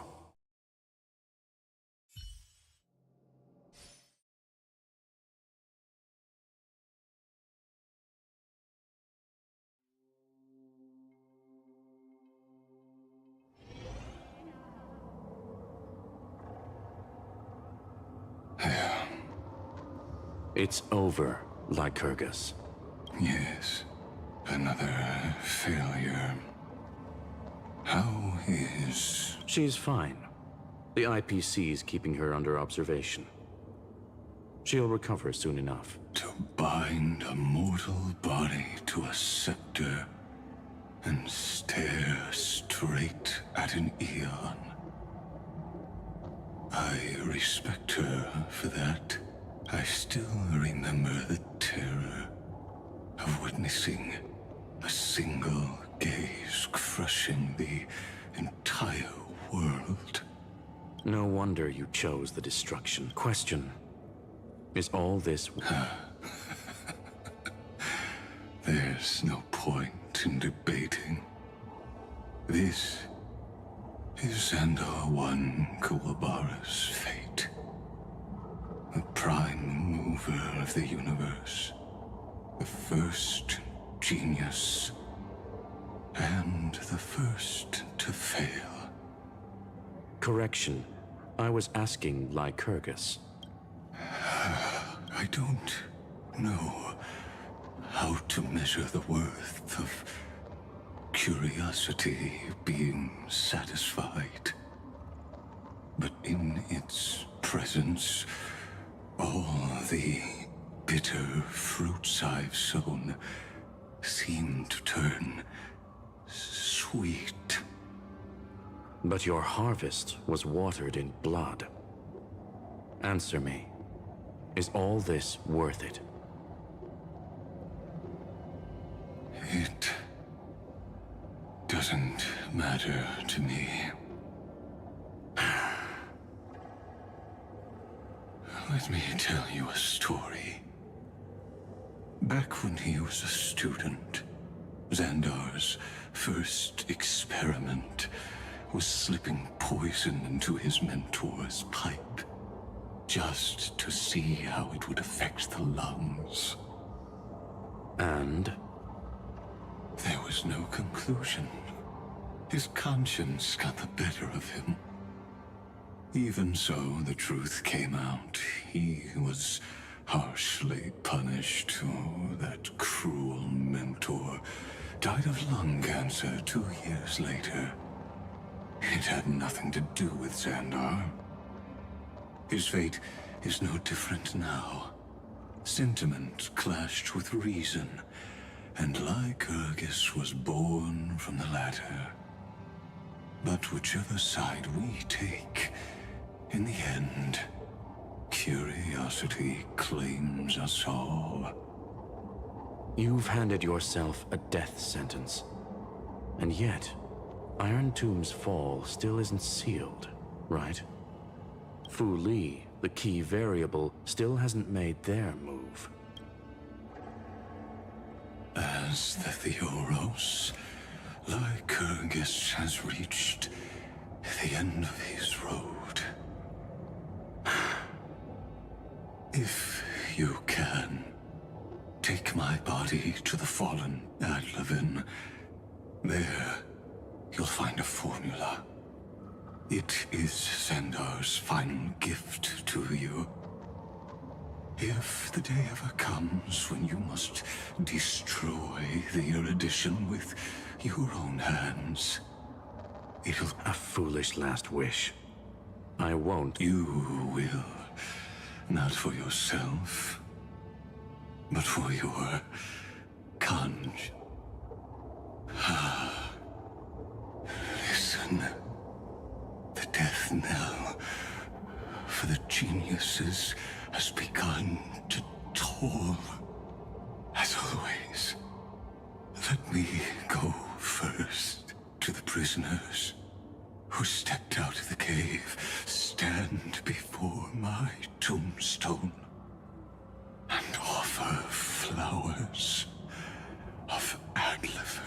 It's over, Lycurgus. Yes, another failure. How is... She's fine. The IPC's keeping her under observation. She'll recover soon enough. To bind a mortal body to a scepter. and stare straight at an eon. I respect her for that. I still remember the terror of witnessing a single gaze crushing the entire world. No wonder you chose the destruction. Question: is all this... There's no point in debating. This is Xandar I Kuwabara's fate. The prime mover of the universe. The first genius. And the first to fail. Correction. I was asking Lycurgus. I don't know how to measure the worth of curiosity being satisfied. But in its presence, all the bitter fruits I've sown seem to turn sweet. But your harvest was watered in blood. Answer me. Is all this worth it? It doesn't matter to me. Let me tell you a story. Back when he was a student, Xandar's first experiment was slipping poison into his mentor's pipe, just to see how it would affect the lungs. And? There was no conclusion. His conscience got the better of him. Even so, the truth came out. He was harshly punished. Oh, that cruel mentor died of lung cancer 2 years later. It had nothing to do with Xandar. His fate is no different now. Sentiment clashed with reason, and Lycurgus was born from the latter. But whichever side we take, in the end, curiosity claims us all. You've handed yourself a death sentence. And yet, Iron Tomb's fall still isn't sealed, right? Fu Li, the key variable, still hasn't made their move. As the Theoros, Lycurgus has reached the end of his road. If you can, take my body to the fallen Adlevin. There, you'll find a formula. It is Xandar's final gift to you. If the day ever comes when you must destroy the erudition with your own hands, it'll... A foolish last wish. I won't. You will. Not for yourself, but for your conj. Listen. The death knell for the geniuses has begun to toll. As always, let me go first to the prisoners who stepped out of the cave. Stand before my tombstone and offer flowers of Adlevin.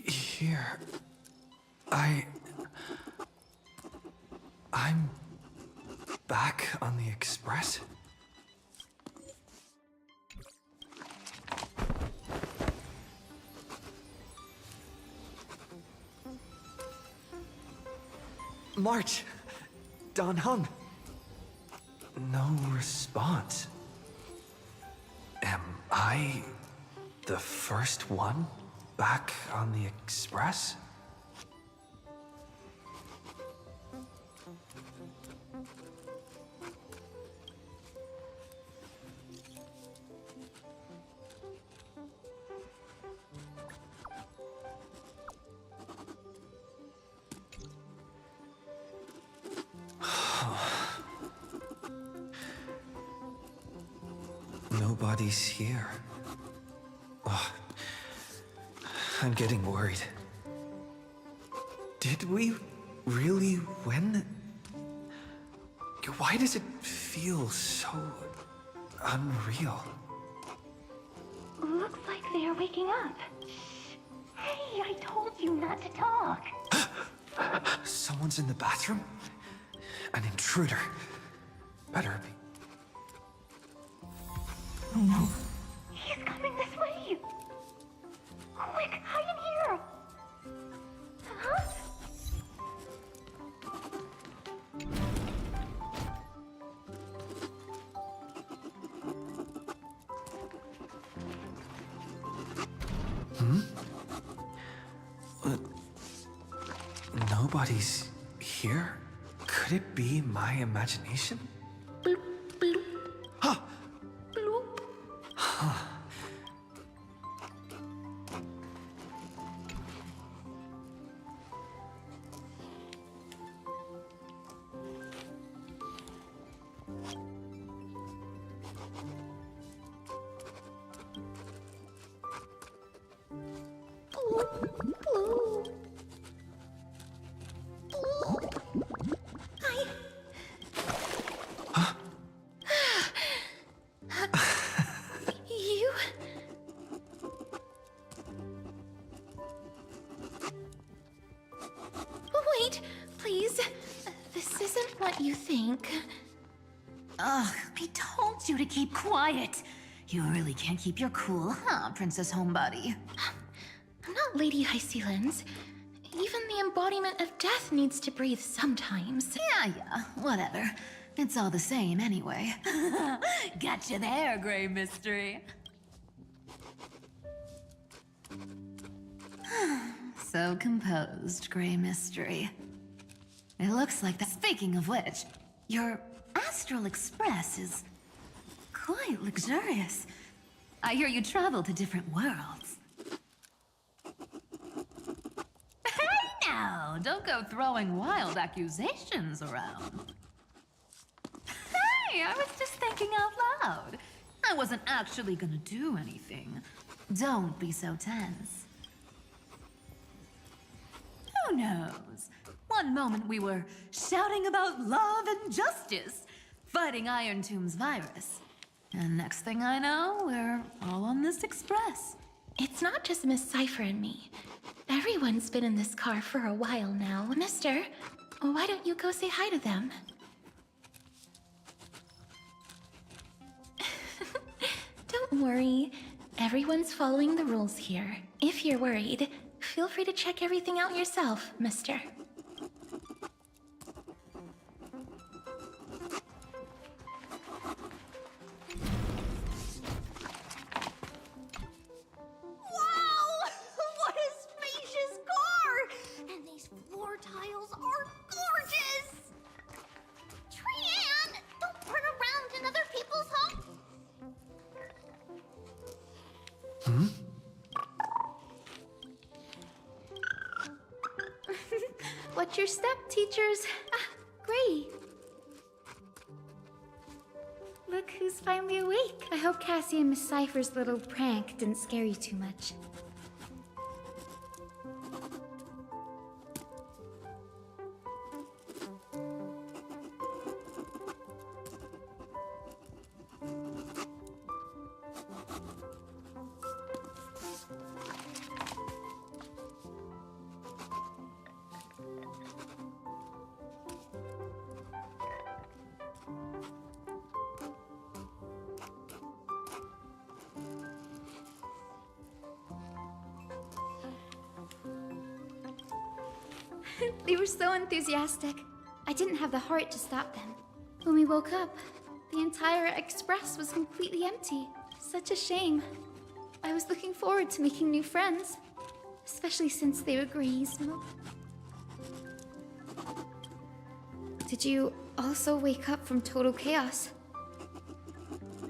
Here, I'm back on the Express? March! Dan Heng! No response. Am I the first one back on the express? Nobody's here. Oh, I'm getting worried. Did we really win? Why does it feel so unreal? Looks like they are waking up. Hey, I told you not to talk. Someone's in the bathroom? An intruder. Better be. Oh no. He's coming this way. Quick, hide in here. Huh? Nobody's here? Could it be my imagination? Huh. Huh. Wait, please. This isn't what you think. Ugh, I told you to keep quiet. You really can't keep your cool, huh, Princess Homebody? I'm not Lady Hycelens. Even the embodiment of death needs to breathe sometimes. Yeah, whatever. It's all the same anyway. Gotcha there, Grey Mystery. So composed, Grey Mystery. It looks like that. Speaking of which, your Astral Express is quite luxurious. I hear you travel to different worlds. Hey now, don't go throwing wild accusations around. Hey, I was just thinking out loud. I wasn't actually gonna do anything. Don't be so tense. Who knows? One moment we were shouting about love and justice, fighting Iron Tomb's virus. And next thing I know, we're all on this express. It's not just Miss Cypher and me. Everyone's been in this car for a while now. Mister, why don't you go say hi to them? Don't worry. Everyone's following the rules here. If you're worried, feel free to check everything out yourself, mister. Wow! What a spacious car! And these floor tiles are gorgeous! Trianne, don't turn around in other people's homes. Hmm? What's your step, teachers? Ah, great. Look who's finally awake. I hope Cassie and Miss Cypher's little prank didn't scare you too much. They were so enthusiastic. I didn't have the heart to stop them. When we woke up, the entire express was completely empty. Such a shame. I was looking forward to making new friends. especially since they were Gray's mother. Did you also wake up from total chaos?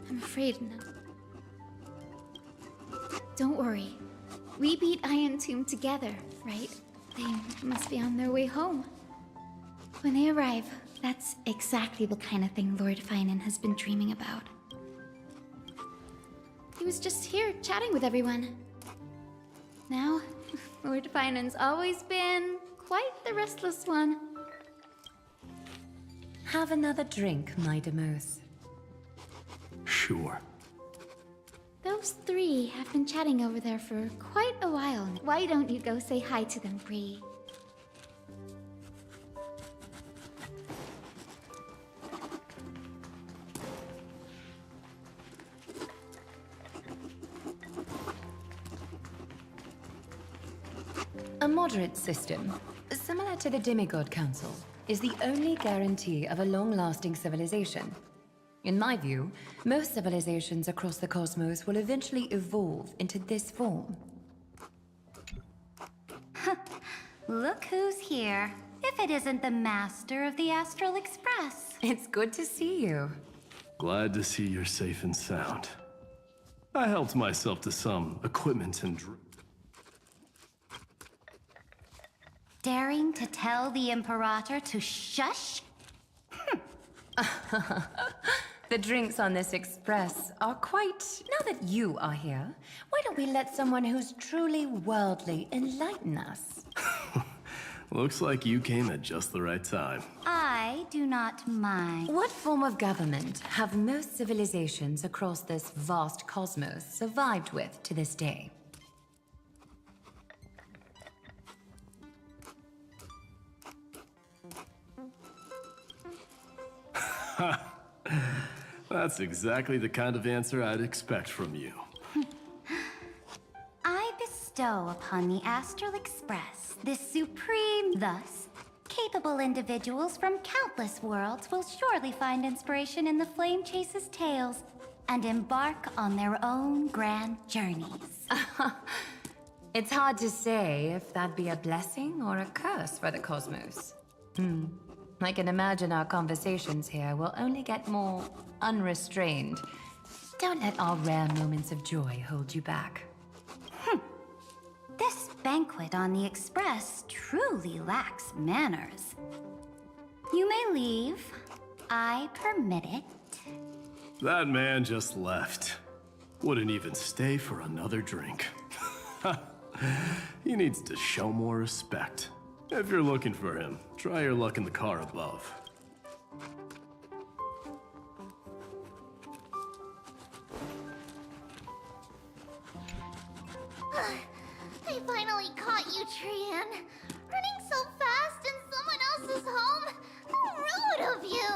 I'm afraid not. Don't worry. We beat Iron Tomb together, right? They must be on their way home. When they arrive, that's exactly the kind of thing Lord Finan has been dreaming about. He was just here chatting with everyone. Now, Lord Finan's always been quite the restless one. Have another drink, my Demos. Sure. Those three have been chatting over there for quite a while. Why don't you go say hi to them, Bree? A moderate system, similar to the Demigod Council, is the only guarantee of a long-lasting civilization. In my view, most civilizations across the cosmos will eventually evolve into this form. Look who's here. If it isn't the master of the Astral Express. It's good to see you. Glad to see you're safe and sound. I helped myself to some equipment and Daring to tell the Imperator to shush? The drinks on this express are quite... Now that you are here, why don't we let someone who's truly worldly enlighten us? Looks like you came at just the right time. I do not mind. What form of government have most civilizations across this vast cosmos survived with to this day? That's exactly the kind of answer I'd expect from you. I bestow upon the Astral Express this supreme, thus, capable individuals from countless worlds will surely find inspiration in the Flame Chase's tales and embark on their own grand journeys. It's hard to say if that'd be a blessing or a curse for the cosmos. I can imagine our conversations here will only get more unrestrained. Don't let our rare moments of joy hold you back. This banquet on the Express truly lacks manners. You may leave. I permit it. That man just left. Wouldn't even stay for another drink. He needs to show more respect. If you're looking for him, try your luck in the car above. I finally caught you, Trian. Running so fast in someone else's home? How rude of you!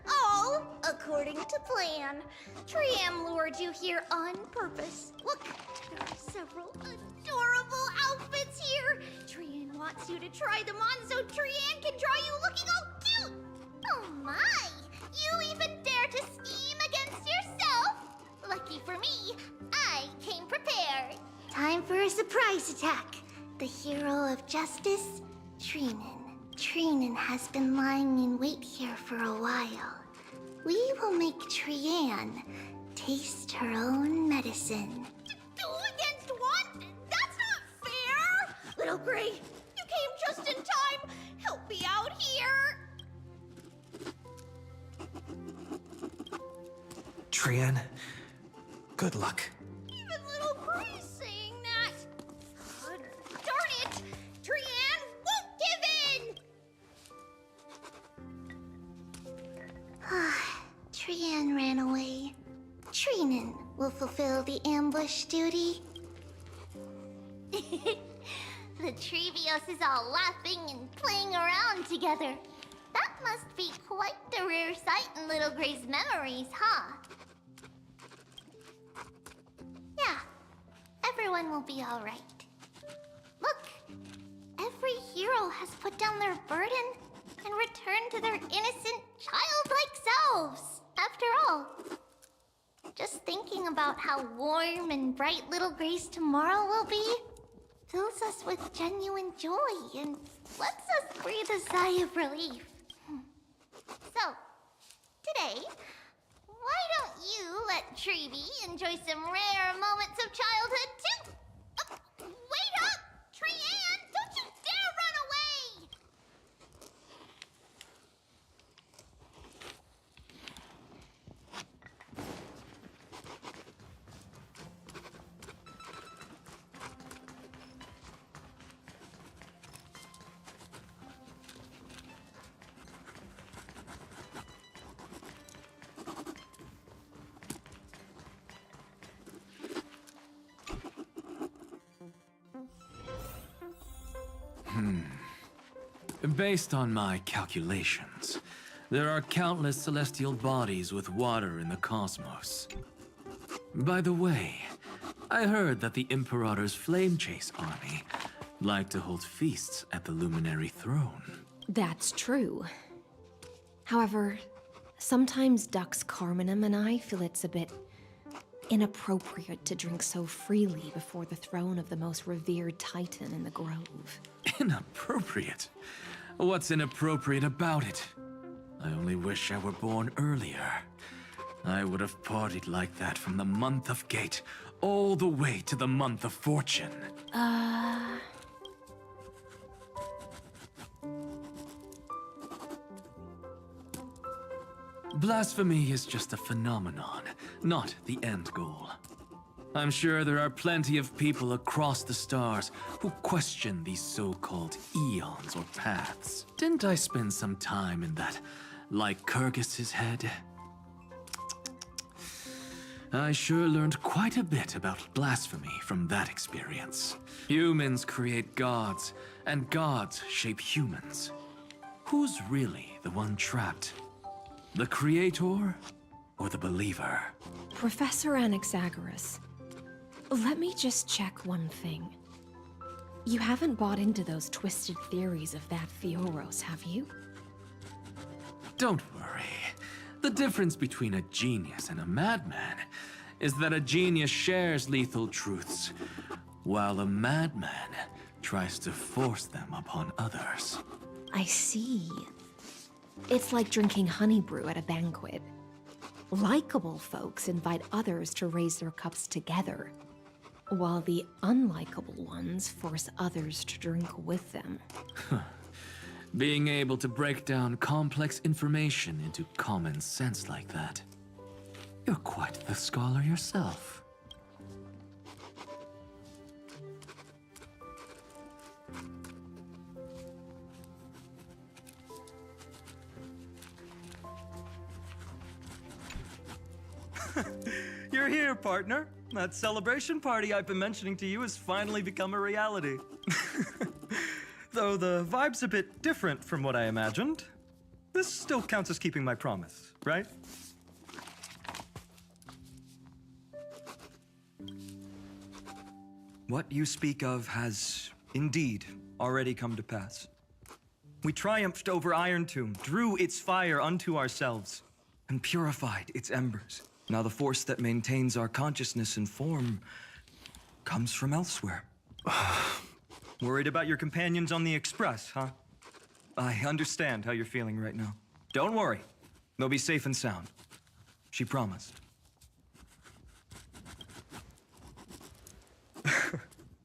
All according to plan. Trian lured you here on purpose. Look, there are several adorable outfits here. Trian wants you to try them on so Trian can draw you looking all cute. Oh my! You even dare to scheme against yourself? Lucky for me, I came prepared. Time for a surprise attack. The hero of justice, Trinan. Trinan has been lying in wait here for a while. We will make Trian taste her own medicine. 2 against 1? That's not fair! Little Gray, you came just in time. Help me out here. Trian, good luck. Even little Gray's saying that. Darn it! Trian won't give in! Trian ran away. Trinan will fulfill the ambush duty. The Trevios is all laughing and playing around together. That must be quite the rare sight in Little Gray's memories, huh? Yeah, everyone will be all right. Look, every hero has put down their burden and returned to their innocent, childlike selves. After all, just thinking about how warm and bright Little Gray's tomorrow will be fills us with genuine joy and lets us breathe a sigh of relief. So, today, why don't you let Treevee enjoy some rare moments of childhood too? Wait up! Trianne, don't you dare run away! Based on my calculations, there are countless celestial bodies with water in the cosmos. By the way, I heard that the Imperator's Flame Chase army like to hold feasts at the Luminary Throne. That's true. However, sometimes Dux Carminum and I feel it's a bit inappropriate to drink so freely before the throne of the most revered titan in the Grove. Inappropriate? What's inappropriate about it? I only wish I were born earlier. I would have partied like that from the month of Gate all the way to the month of Fortune. Blasphemy is just a phenomenon, not the end goal. I'm sure there are plenty of people across the stars who question these so-called eons or paths. Didn't I spend some time in that Lycurgus's head? I sure learned quite a bit about blasphemy from that experience. Humans create gods, and gods shape humans. Who's really the one trapped? The creator or the believer? Professor Anaxagoras, let me just check one thing. You haven't bought into those twisted theories of that Fioros, have you? Don't worry. The difference between a genius and a madman is that a genius shares lethal truths, while a madman tries to force them upon others. I see. It's like drinking honey brew at a banquet. Likeable folks invite others to raise their cups together, while the unlikable ones force others to drink with them. Being able to break down complex information into common sense like that. You're quite the scholar yourself. You're here, partner. That celebration party I've been mentioning to you has finally become a reality. Though the vibe's a bit different from what I imagined, this still counts as keeping my promise, right? What you speak of has indeed already come to pass. We triumphed over Iron Tomb, drew its fire unto ourselves, and purified its embers. Now the force that maintains our consciousness and form comes from elsewhere. Worried about your companions on the Express, huh? I understand how you're feeling right now. Don't worry. They'll be safe and sound. She promised.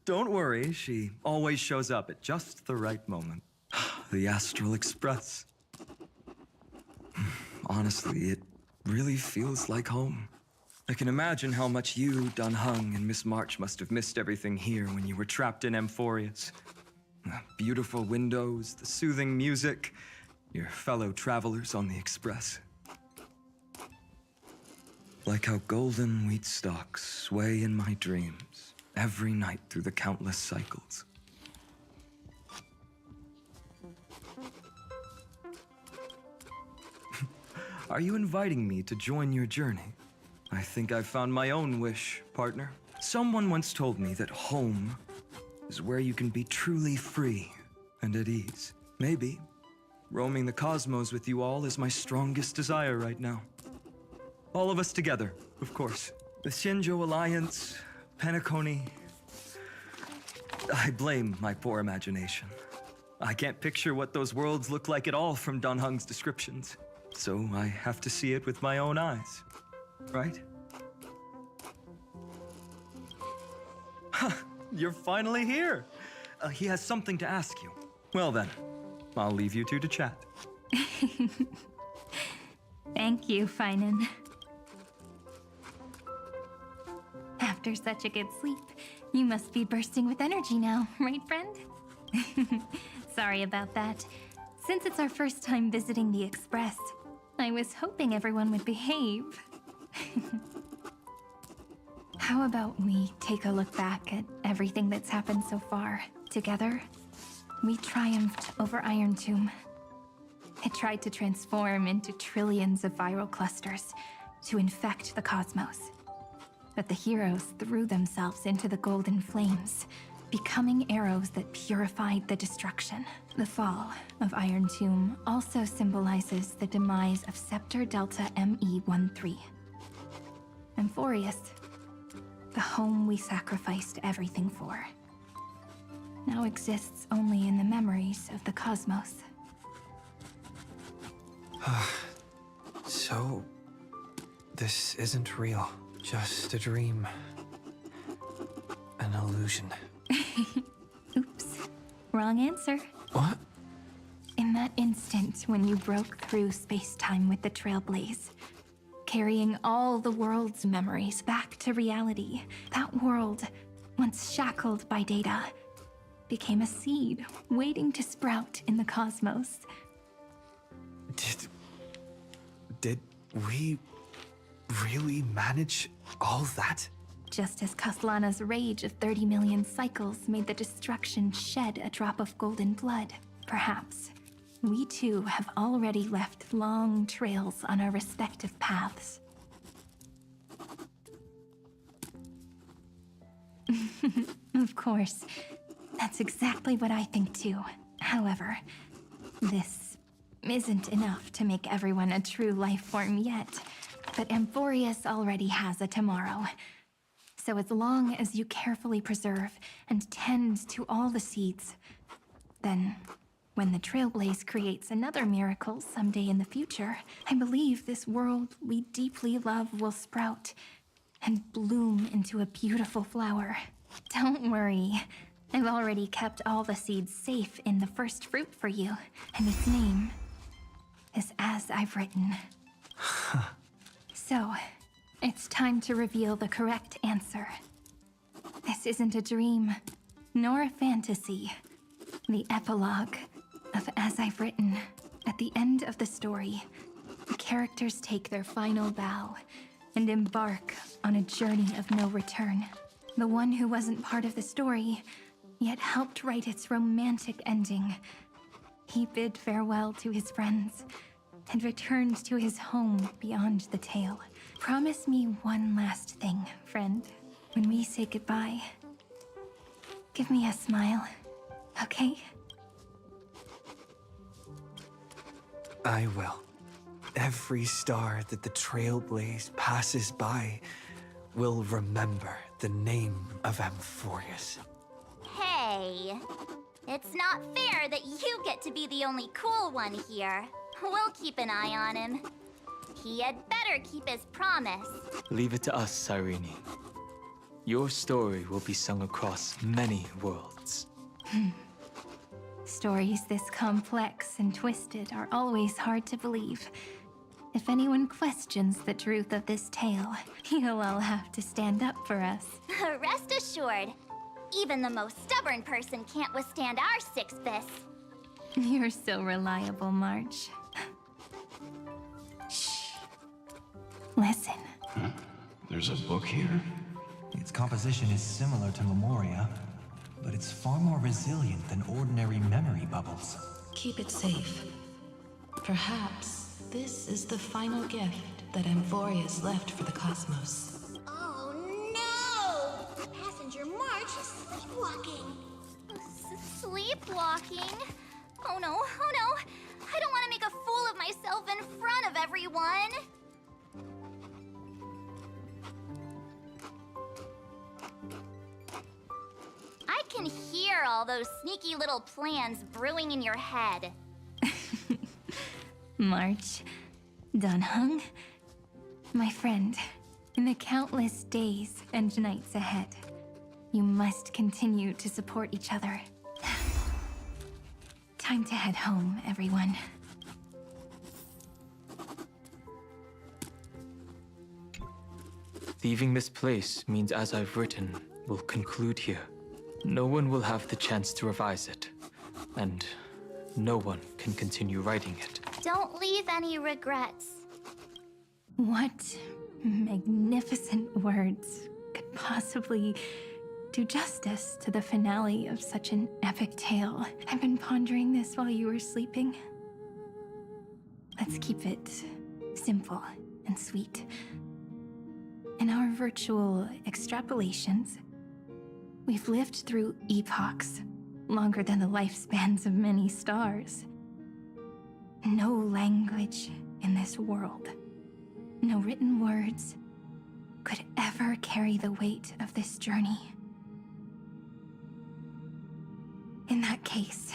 Don't worry, she always shows up at just the right moment. The Astral Express. Honestly, it really feels like home. I can imagine how much you, Dunhung, and Miss March must have missed everything here when you were trapped in Amphoreus. The beautiful windows, the soothing music, your fellow travelers on the Express. Like how golden wheat stalks sway in my dreams every night through the countless cycles. Are you inviting me to join your journey? I think I've found my own wish, partner. Someone once told me that home is where you can be truly free and at ease. Maybe roaming the cosmos with you all is my strongest desire right now. All of us together, of course. The Shinjo Alliance, Penacony, I blame my poor imagination. I can't picture what those worlds look like at all from Dunhung's descriptions. So I have to see it with my own eyes. Right? You're finally here! He has something to ask you. Well then, I'll leave you two to chat. Thank you, Finan. After such a good sleep, you must be bursting with energy now, right, friend? Sorry about that. Since it's our first time visiting the Express, I was hoping everyone would behave. How about we take a look back at everything that's happened so far, together? We triumphed over Iron Tomb. It tried to transform into trillions of viral clusters to infect the cosmos. But the heroes threw themselves into the golden flames, becoming arrows that purified the destruction. The fall of Iron Tomb also symbolizes the demise of Scepter Delta ME13. Amphoreus, the home we sacrificed everything for, now exists only in the memories of the cosmos. So, this isn't real, just a dream. An illusion. Oops, wrong answer. What? In that instant when you broke through space-time with the Trailblaze, carrying all the world's memories back to reality, that world, once shackled by data, became a seed waiting to sprout in the cosmos. Did we really manage all that? Just as Kaslana's rage of 30 million cycles made the destruction shed a drop of golden blood, perhaps we too have already left long trails on our respective paths. Of course, that's exactly what I think too. However, this isn't enough to make everyone a true life form yet, but Amphoreus already has a tomorrow. So as long as you carefully preserve and tend to all the seeds, then when the Trailblaze creates another miracle someday in the future, I believe this world we deeply love will sprout and bloom into a beautiful flower. Don't worry, I've already kept all the seeds safe in the first fruit for you, and its name is As I've Written. So, it's time to reveal the correct answer. This isn't a dream, nor a fantasy. The epilogue of As I've Written. At the end of the story, the characters take their final bow and embark on a journey of no return. The one who wasn't part of the story, yet helped write its romantic ending. He bid farewell to his friends and returned to his home beyond the tale. Promise me one last thing, friend. When we say goodbye, give me a smile, okay? I will. Every star that the Trailblaze passes by will remember the name of Amphoreus. Hey, it's not fair that you get to be the only cool one here. We'll keep an eye on him. He had better keep his promise. Leave it to us, Cyrene. Your story will be sung across many worlds. Stories this complex and twisted are always hard to believe. If anyone questions the truth of this tale, you'll all have to stand up for us. Rest assured, even the most stubborn person can't withstand our six fists. You're so reliable, March. Shh. Listen. Huh? There's a book here? Its composition is similar to Memoria, but it's far more resilient than ordinary memory bubbles. Keep it safe. Perhaps this is the final gift that Amphoreus left for the cosmos. Oh no! Passenger March is sleepwalking. Sleepwalking? Oh no, oh no! I don't want to make a fool of myself in front of everyone! I can hear hear all those sneaky little plans brewing in your head. March, Dunhung, my friend, in the countless days and nights ahead, you must continue to support each other. Time to head home, everyone. Leaving this place means as I've written will conclude here. No one will have the chance to revise it, and no one can continue writing it. Don't leave any regrets. What magnificent words could possibly do justice to the finale of such an epic tale? I've been pondering this while you were sleeping. Let's keep it simple and sweet. In our virtual extrapolations, we've lived through epochs longer than the lifespans of many stars. No language in this world, no written words, could ever carry the weight of this journey. In that case,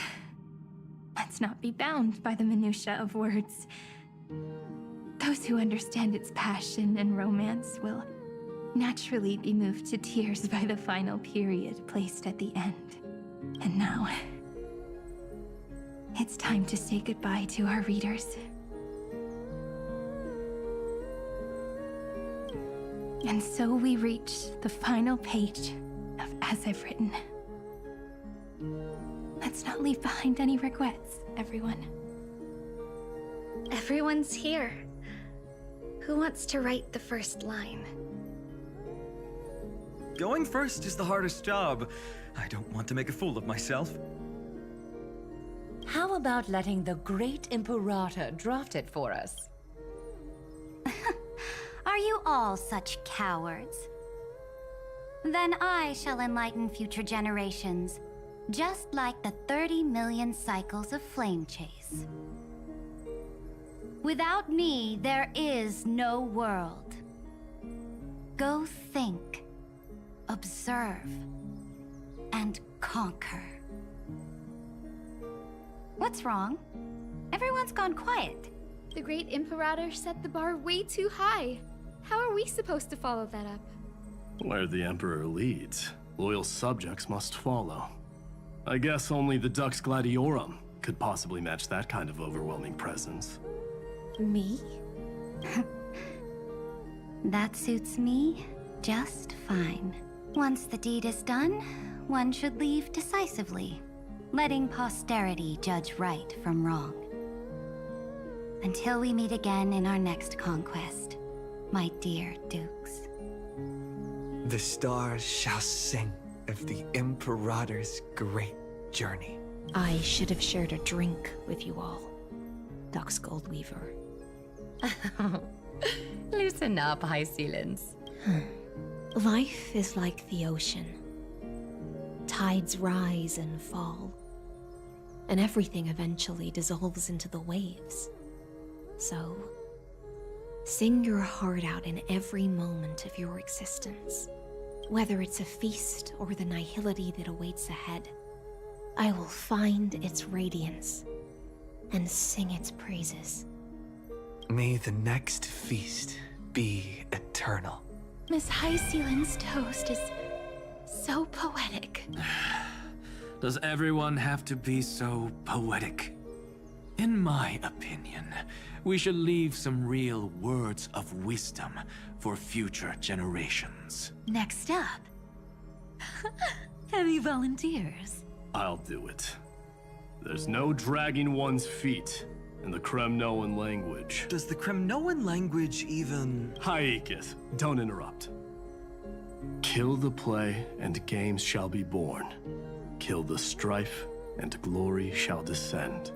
let's not be bound by the minutiae of words. Those who understand its passion and romance will naturally be moved to tears by the final period placed at the end. And now, it's time to say goodbye to our readers. And so we reach the final page of As I've Written. Let's not leave behind any regrets, everyone. Everyone's here. Who wants to write the first line? Going first is the hardest job. I don't want to make a fool of myself. How about letting the great Imperator draft it for us? Are you all such cowards? Then I shall enlighten future generations, just like the 30 million cycles of flame chase. Without me, there is no world. Go think, observe, and conquer. What's wrong? Everyone's gone quiet. The great Imperator set the bar way too high. How are we supposed to follow that up? Where the Emperor leads, loyal subjects must follow. I guess only the Dux Gladiorum could possibly match that kind of overwhelming presence. Me? That suits me just fine. Once the deed is done, one should leave decisively, letting posterity judge right from wrong. Until we meet again in our next conquest, my dear dukes. The stars shall sing of the Imperator's great journey. I should have shared a drink with you all, Dux Goldweaver. Loosen up, High Ceilings. Life is like the ocean. Tides rise and fall, and everything eventually dissolves into the waves. So, sing your heart out in every moment of your existence. Whether it's a feast or the nihility that awaits ahead, I will find its radiance and sing its praises. May the next feast be eternal. Miss High Ceiling's toast is so poetic. Does everyone have to be so poetic? In my opinion, we should leave some real words of wisdom for future generations. Next up, any volunteers? I'll do it. There's no dragging one's feet in the Kremnoan language. Does the Kremnoan language even... Haikith, don't interrupt. Kill the play, and games shall be born. Kill the strife, and glory shall descend.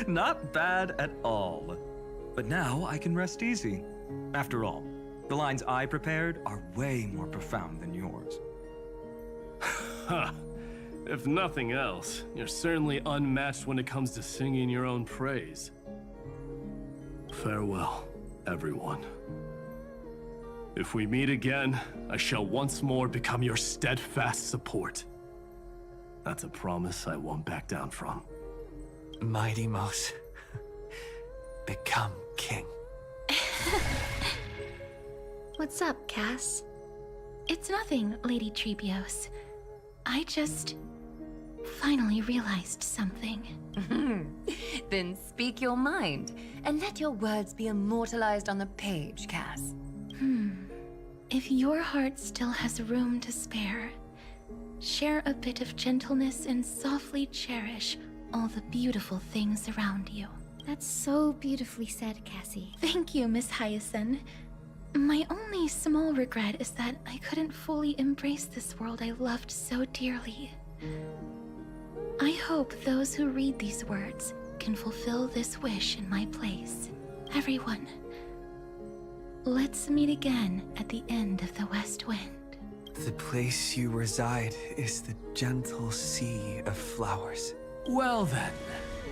Not bad at all. But now I can rest easy. After all, the lines I prepared are way more profound than yours. Ha! If nothing else, you're certainly unmatched when it comes to singing your own praise. Farewell, everyone. If we meet again, I shall once more become your steadfast support. That's a promise I won't back down from. Mighty Mouse, become king. What's up, Cass? It's nothing, Lady Trebios. I just finally realized something. Then speak your mind, and let your words be immortalized on the page, Cass. If your heart still has room to spare, share a bit of gentleness and softly cherish all the beautiful things around you. That's so beautifully said, Cassie. Thank you, Miss Hyacinth. My only small regret is that I couldn't fully embrace this world I loved so dearly. I hope those who read these words can fulfill this wish in my place. Everyone, let's meet again at the end of the West Wind. The place you reside is the gentle sea of flowers. Well then,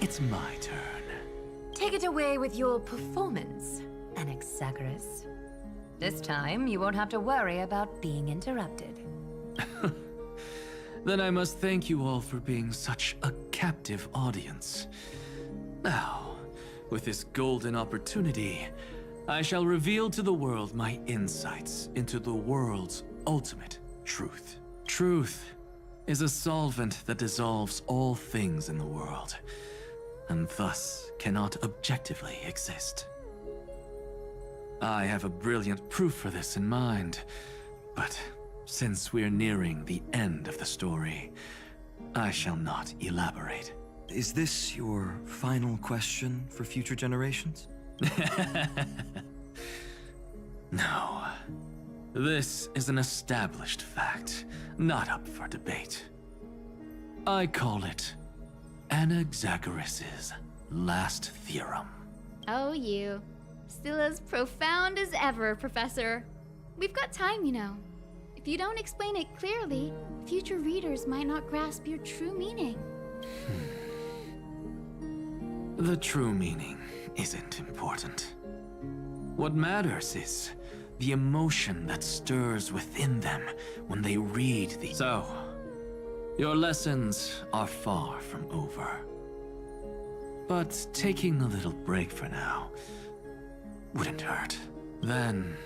it's my turn. Take it away with your performance, Anaxagoras. This time, you won't have to worry about being interrupted. Then I must thank you all for being such a captive audience. Now, with this golden opportunity, I shall reveal to the world my insights into the world's ultimate truth. Truth is a solvent that dissolves all things in the world, and thus cannot objectively exist. I have a brilliant proof for this in mind, but since we're nearing the end of the story, I shall not elaborate. Is this your final question for future generations? No. This is an established fact, not up for debate. I call it Anaxagoras' last theorem. Oh, you. Still as profound as ever, Professor. We've got time, you know. If you don't explain it clearly, future readers might not grasp your true meaning. The true meaning isn't important. What matters is the emotion that stirs within them when they read the... So, your lessons are far from over. But taking a little break for now wouldn't hurt. Then...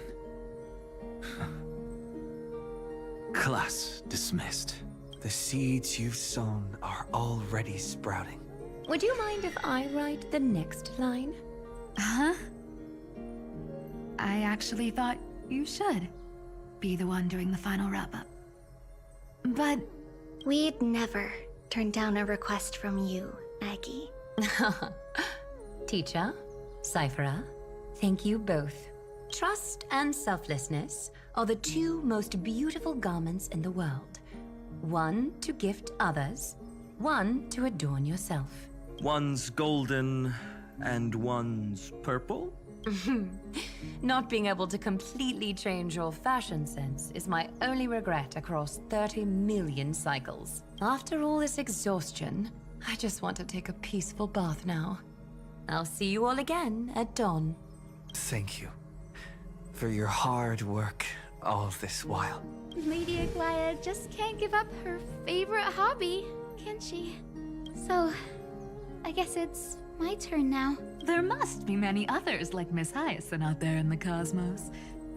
Class dismissed. The seeds you've sown are already sprouting. Would you mind if I write the next line? Huh? I actually thought you should be the one doing the final wrap-up. But... We'd never turn down a request from you, Aggie. Teacher, Cyphera, thank you both. Trust and selflessness are the two most beautiful garments in the world. One to gift others, one to adorn yourself. One's golden and one's purple? Not being able to completely change your fashion sense is my only regret across 30 million cycles. After all this exhaustion, I just want to take a peaceful bath now. I'll see you all again at dawn. Thank you for your hard work all this while. Lady Aglaia just can't give up her favorite hobby, can she? So, I guess it's my turn now. There must be many others like Miss Hyacinth out there in the cosmos,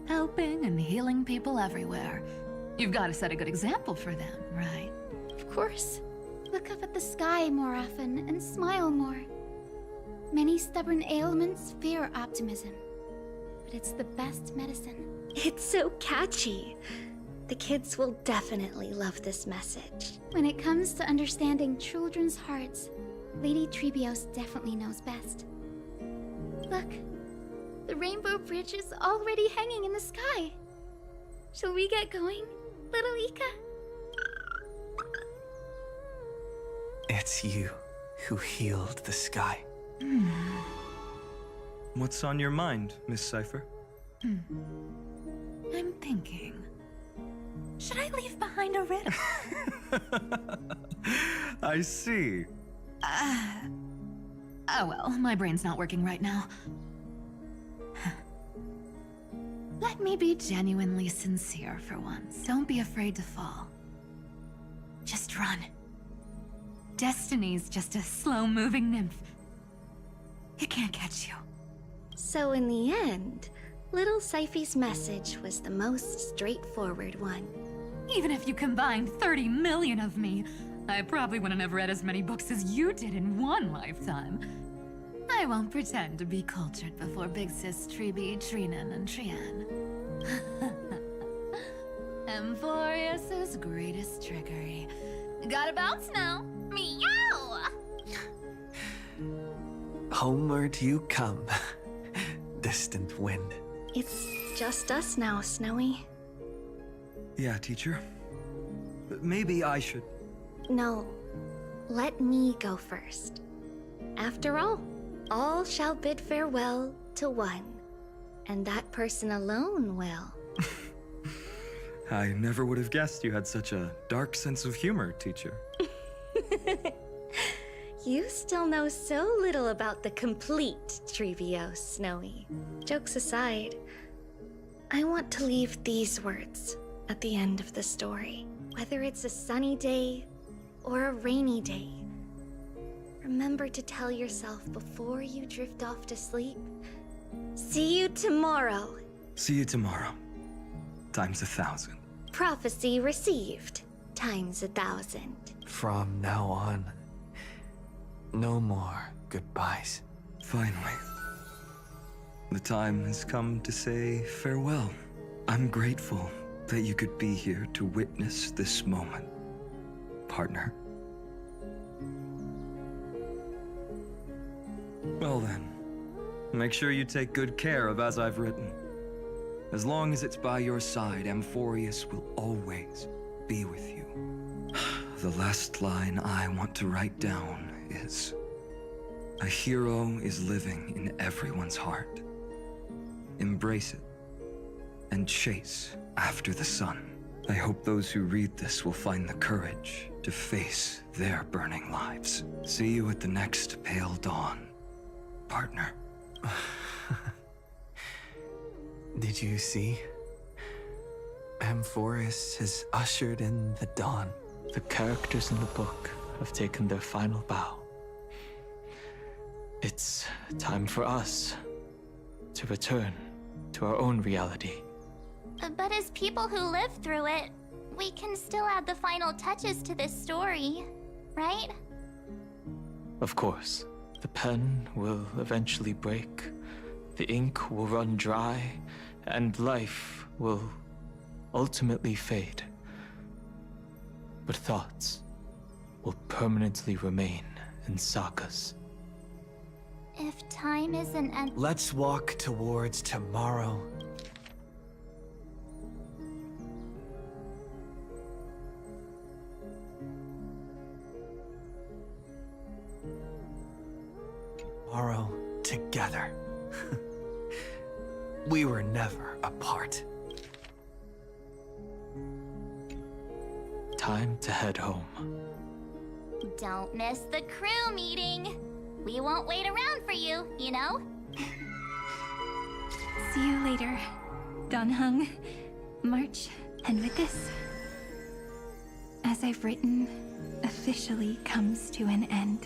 helping and healing people everywhere. You've got to set a good example for them, right? Of course. Look up at the sky more often and smile more. Many stubborn ailments fear optimism, but it's the best medicine. It's so catchy. The kids will definitely love this message. When it comes to understanding children's hearts, Lady Trebios definitely knows best. Look, the rainbow bridge is already hanging in the sky. Shall we get going, little Ika? It's you who healed the sky. What's on your mind, Miss Cypher? I'm thinking. Should I leave behind a riddle? I see. Oh well, my brain's not working right now. Let me be genuinely sincere for once. Don't be afraid to fall. Just run. Destiny's just a slow-moving nymph. It can't catch you. So in the end, little Syphi's message was the most straightforward one. Even if you combined 30 million of me, I probably wouldn't have read as many books as you did in one lifetime. I won't pretend to be cultured before Big Sis Tribi, Trinan, and Trian. Amphoreus' greatest trickery. Gotta bounce now. Meow! Homeward you come, distant wind. It's just us now, Snowy. Yeah, teacher. But maybe I should... No, let me go first. After all shall bid farewell to one, and that person alone will. I never would have guessed you had such a dark sense of humor, teacher. You still know so little about the complete Trevios, Snowy. Jokes aside, I want to leave these words at the end of the story. Whether it's a sunny day or a rainy day, remember to tell yourself before you drift off to sleep, see you tomorrow. See you tomorrow. Times 1,000. Prophecy received. Times 1,000. From now on, no more goodbyes. Finally. The time has come to say farewell. I'm grateful that you could be here to witness this moment, partner. Well then, make sure you take good care of as I've written. As long as it's by your side, Amphoreus will always be with you. The last line I want to write down is, a hero is living in everyone's heart. Embrace it and chase after the sun. I hope those who read this will find the courage to face their burning lives. See you at the next pale dawn, partner. Did you see? Amphoreus has ushered in the dawn. The characters in the book have taken their final bow. It's time for us to return to our own reality. But as people who live through it, we can still add the final touches to this story, right? Of course, the pen will eventually break, the ink will run dry, and life will ultimately fade. But thoughts will permanently remain in sagas. If time is an end... Let's walk towards tomorrow. Tomorrow together. We were never apart. Time to head home. Don't miss the crew meeting. We won't wait around for you, you know? See you later, Donhung, March, and with this, as I've written, officially comes to an end.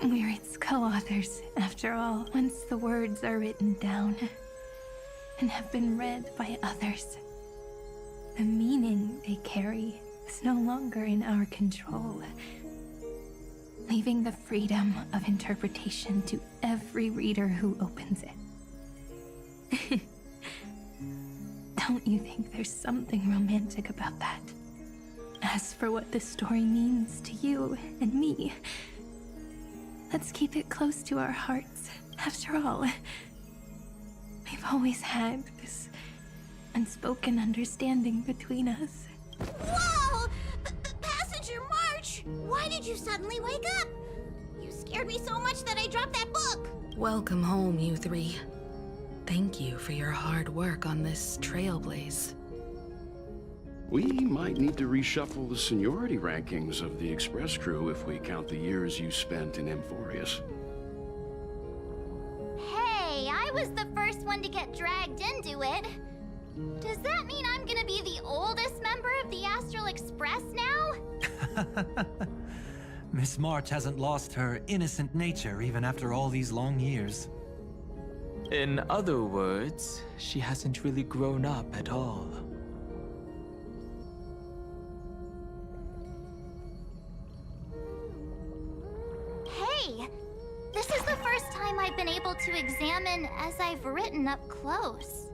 We're its co-authors, after all. Once the words are written down and have been read by others, the meaning they carry is no longer in our control, leaving the freedom of interpretation to every reader who opens it. Don't you think there's something romantic about that? As for what this story means to you and me, let's keep it close to our hearts. After all, we've always had this unspoken understanding between us. Whoa! Passenger March! Why did you suddenly wake up? You scared me so much that I dropped that book! Welcome home, you three. Thank you for your hard work on this trailblaze. We might need to reshuffle the seniority rankings of the Express crew if we count the years you spent in Amphoreus. Hey, I was the first one to get dragged into it. Does that mean I'm gonna be the oldest member of the Astral Express now? Miss March hasn't lost her innocent nature even after all these long years. In other words, she hasn't really grown up at all. Hey! This is the first time I've been able to examine as I've written up close.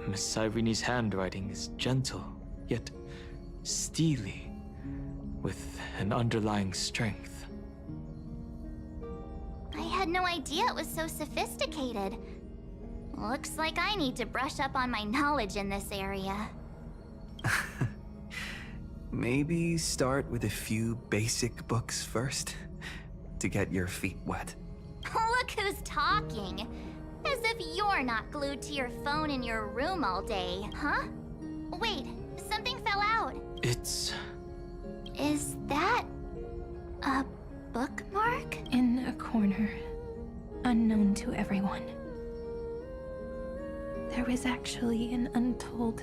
Miss Irene's handwriting is gentle, yet steely, with an underlying strength. I had no idea it was so sophisticated. Looks like I need to brush up on my knowledge in this area. Maybe start with a few basic books first, to get your feet wet. Look who's talking! As if you're not glued to your phone in your room all day, huh? Wait, something fell out. It's... Is that... a bookmark? In a corner, unknown to everyone. There was actually an untold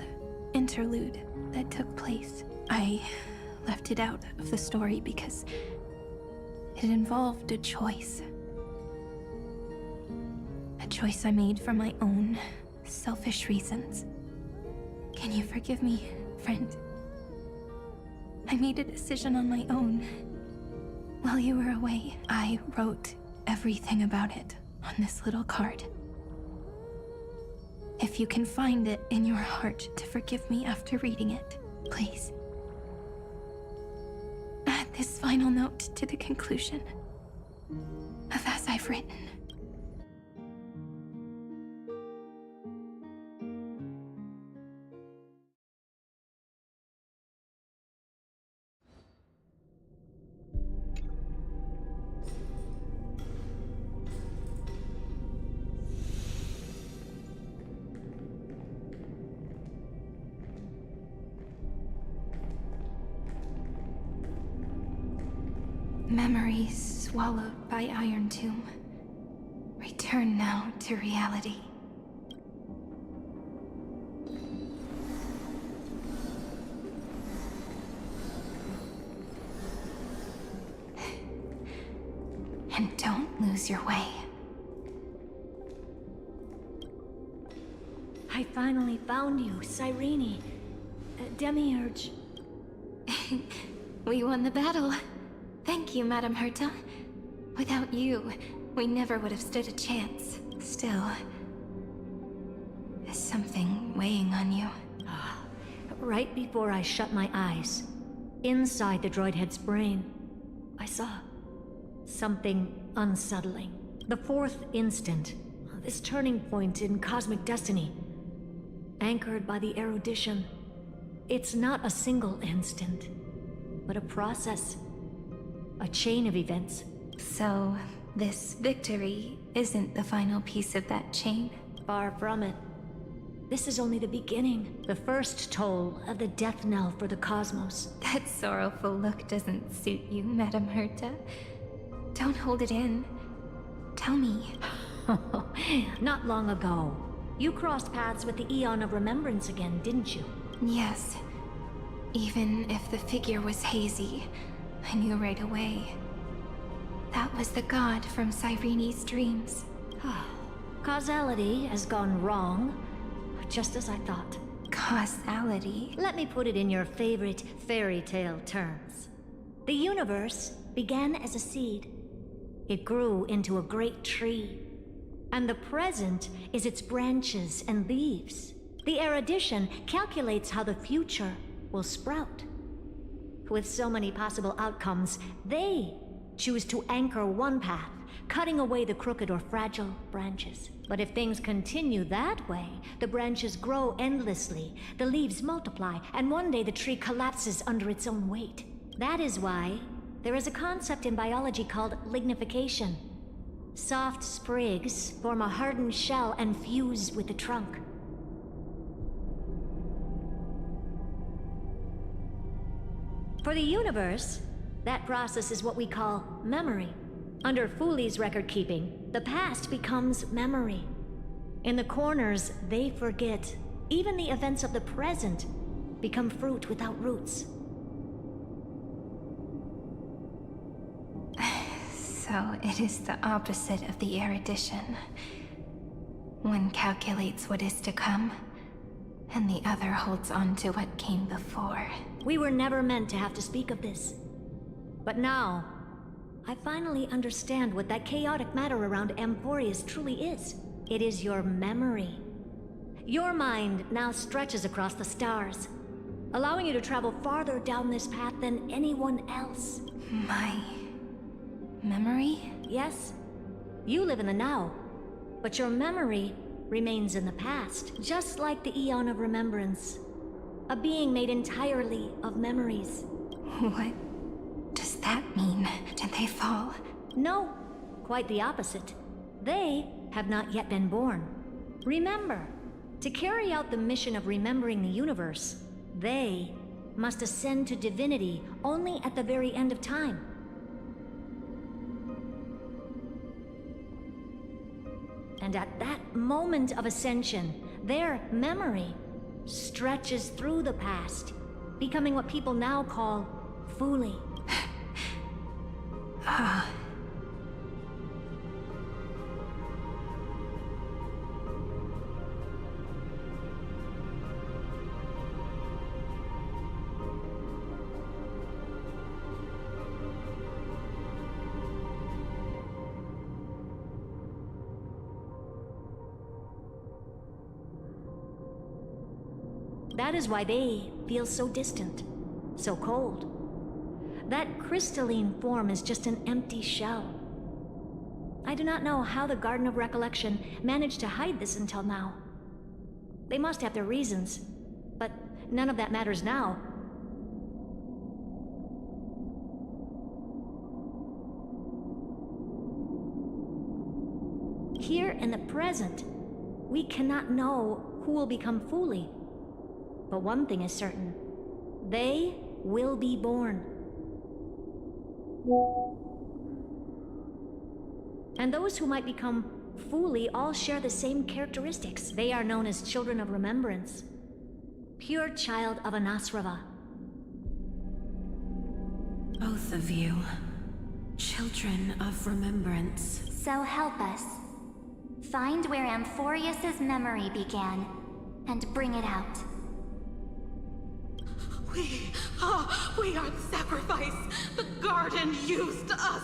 interlude that took place. I left it out of the story because it involved a choice. A choice I made for my own selfish reasons. Can you forgive me, friend? I made a decision on my own. While you were away, I wrote everything about it on this little card. If you can find it in your heart to forgive me after reading it, please. Add this final note to the conclusion of as I've written. Memories swallowed by Iron Tomb. Return now to reality. And don't lose your way. I finally found you, Cyrene. Demiurge. We won the battle. Thank you, Madam Herta. Without you, we never would have stood a chance. Still, is something weighing on you? Right before I shut my eyes, inside the droid head's brain, I saw something unsettling. The fourth instant, this turning point in cosmic destiny, anchored by the erudition. It's not a single instant, but a process. A chain of events. So, this victory isn't the final piece of that chain? Far from it. This is only the beginning. The first toll of the death knell for the cosmos. That sorrowful look doesn't suit you, Madam Herta. Don't hold it in. Tell me. Not long ago, you crossed paths with the Eon of Remembrance again, didn't you? Yes. Even if the figure was hazy, I knew right away. That was the god from Cyrene's dreams. Causality has gone wrong, just as I thought. Causality? Let me put it in your favorite fairy tale terms. The universe began as a seed. It grew into a great tree. And the present is its branches and leaves. The erudition calculates how the future will sprout. With so many possible outcomes, they choose to anchor one path, cutting away the crooked or fragile branches. But if things continue that way, the branches grow endlessly, the leaves multiply, and one day the tree collapses under its own weight. That is why there is a concept in biology called lignification. Soft sprigs form a hardened shell and fuse with the trunk. For the universe, That process is what we call memory. Under Fooley's record keeping, the past becomes memory. In the corners, they forget. Even the events of the present become fruit without roots. So it is the opposite of the erudition. One calculates what is to come, and the other holds on to what came before. We were never meant to have to speak of this. But now, I finally understand what that chaotic matter around Amphoreus truly is. It is your memory. Your mind now stretches across the stars, allowing you to travel farther down this path than anyone else. My memory? Yes. You live in the now, but your memory remains in the past, just like the Eon of Remembrance. A being made entirely of memories. What does that mean? Did they fall? No, quite the opposite. They have not yet been born. Remember, to carry out the mission of remembering the universe, they must ascend to divinity only at the very end of time. And at that moment of ascension, their memory stretches through the past, becoming what people now call Fooley. That is why they feel so distant, so cold. That crystalline form is just an empty shell. I do not know how the Garden of Recollection managed to hide this until now. They must have their reasons, but none of that matters now. Here in the present, we cannot know who will become Fooley. But one thing is certain. They will be born. And those who might become Fooley all share the same characteristics. They are known as Children of Remembrance. Pure child of Anasrava. Both of you. Children of Remembrance. So help us. Find where Amphoreus' memory began, and bring it out. We are the sacrifice. The garden used us.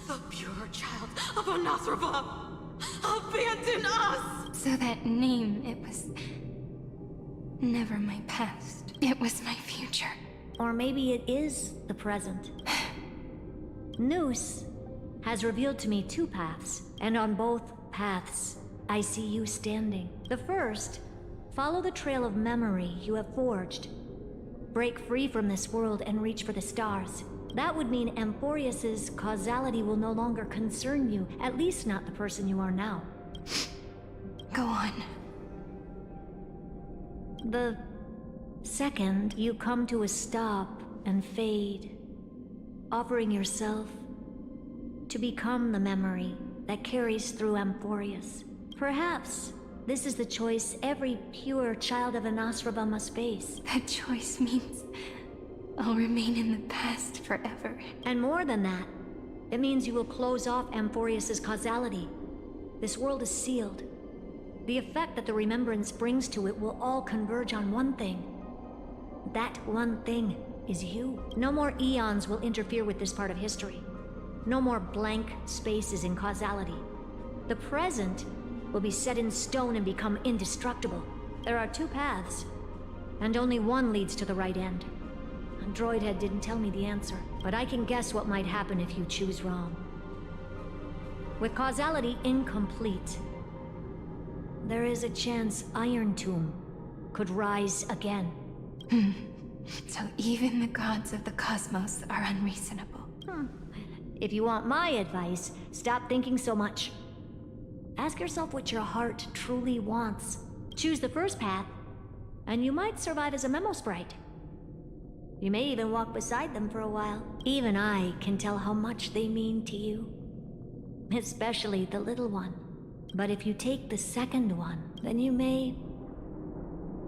The pure child of Anasrava. Abandon us! So that name, it was never my past. It was my future. Or maybe it is the present. Noose has revealed to me two paths, and on both paths, I see you standing. The first, follow the trail of memory you have forged. Break free from this world and reach for the stars. That would mean Amphoreus' causality will no longer concern you, at least not the person you are now. Go on. The second, you come to a stop and fade, offering yourself to become the memory that carries through Amphoreus. Perhaps this is the choice every pure child of Anasrava must face. That choice means I'll remain in the past forever. And more than that, it means you will close off Amphoreus' causality. This world is sealed. The effect that the remembrance brings to it will all converge on one thing. That one thing is you. No more eons will interfere with this part of history. No more blank spaces in causality. The present will be set in stone and become indestructible. There are two paths, and only one leads to the right end. Droidhead didn't tell me the answer, but I can guess what might happen if you choose wrong. With causality incomplete, there is a chance Iron Tomb could rise again. So even the gods of the cosmos are unreasonable. If you want my advice, stop thinking so much. Ask yourself what your heart truly wants. Choose the first path, and you might survive as a memo sprite. You may even walk beside them for a while. Even I can tell how much they mean to you. Especially the little one. But if you take the second one, then you may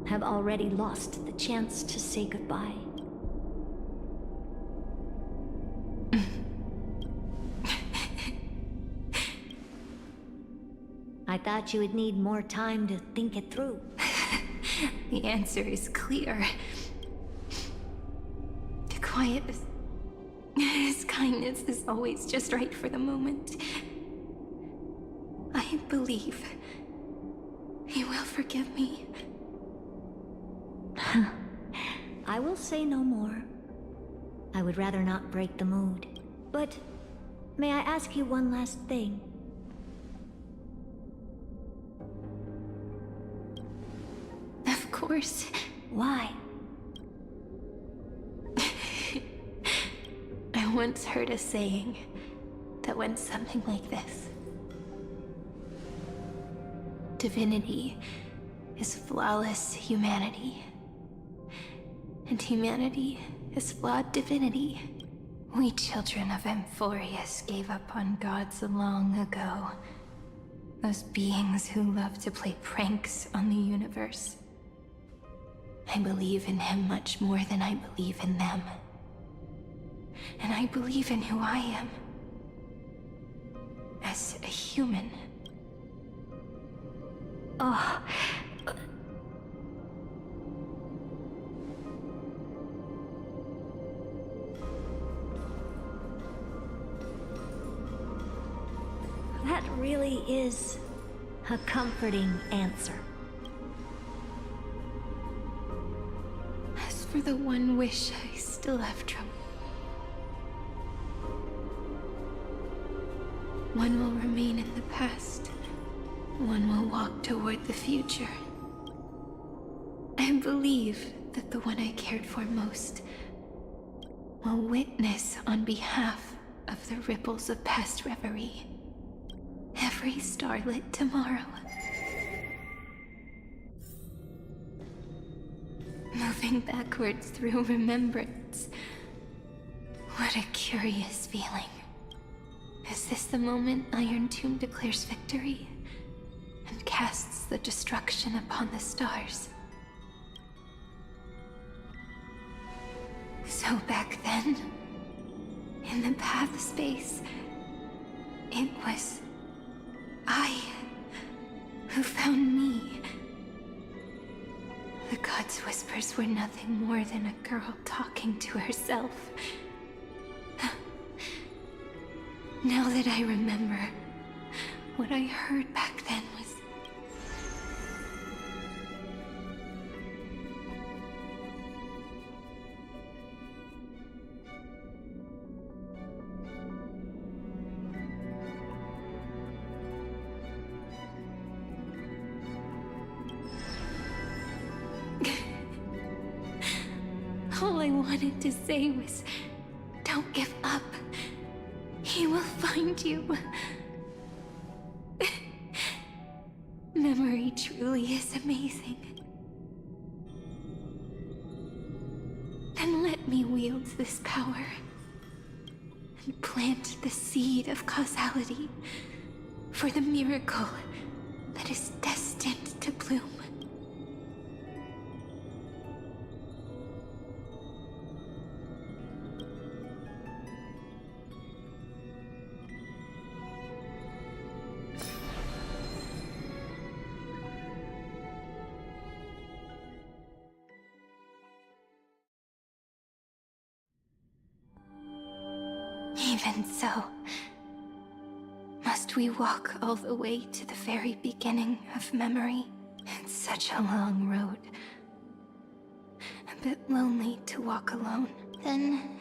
have already lost the chance to say goodbye. I thought you would need more time to think it through. The answer is clear. The quiet is... His kindness is always just right for the moment. I believe he will forgive me. I will say no more. I would rather not break the mood. But may I ask you one last thing? Of course. Why? I once heard a saying that went something like this. Divinity is flawless humanity, and humanity is flawed divinity. We children of Amphoreus gave up on gods long ago. Those beings who love to play pranks on the universe. I believe in him much more than I believe in them. And I believe in who I am. As a human. Oh. That really is a comforting answer. As for the one wish, I still have trouble. One will remain in the past. One will walk toward the future. I believe that the one I cared for most will witness on behalf of the ripples of past reverie. Every starlit tomorrow. Moving backwards through remembrance. What a curious feeling. Is this the moment Iron Tomb declares victory and casts the destruction upon the stars? So back then, in the path space, it was I who found me. The gods' whispers were nothing more than a girl talking to herself. Now that I remember, what I heard back then was... All I wanted to say was, don't give up. He will find you. Memory truly is amazing. Then let me wield this power and plant the seed of causality for the miracle that is destined to bloom. Even so, must we walk all the way to the very beginning of memory? It's such a long road. A bit lonely to walk alone. Then,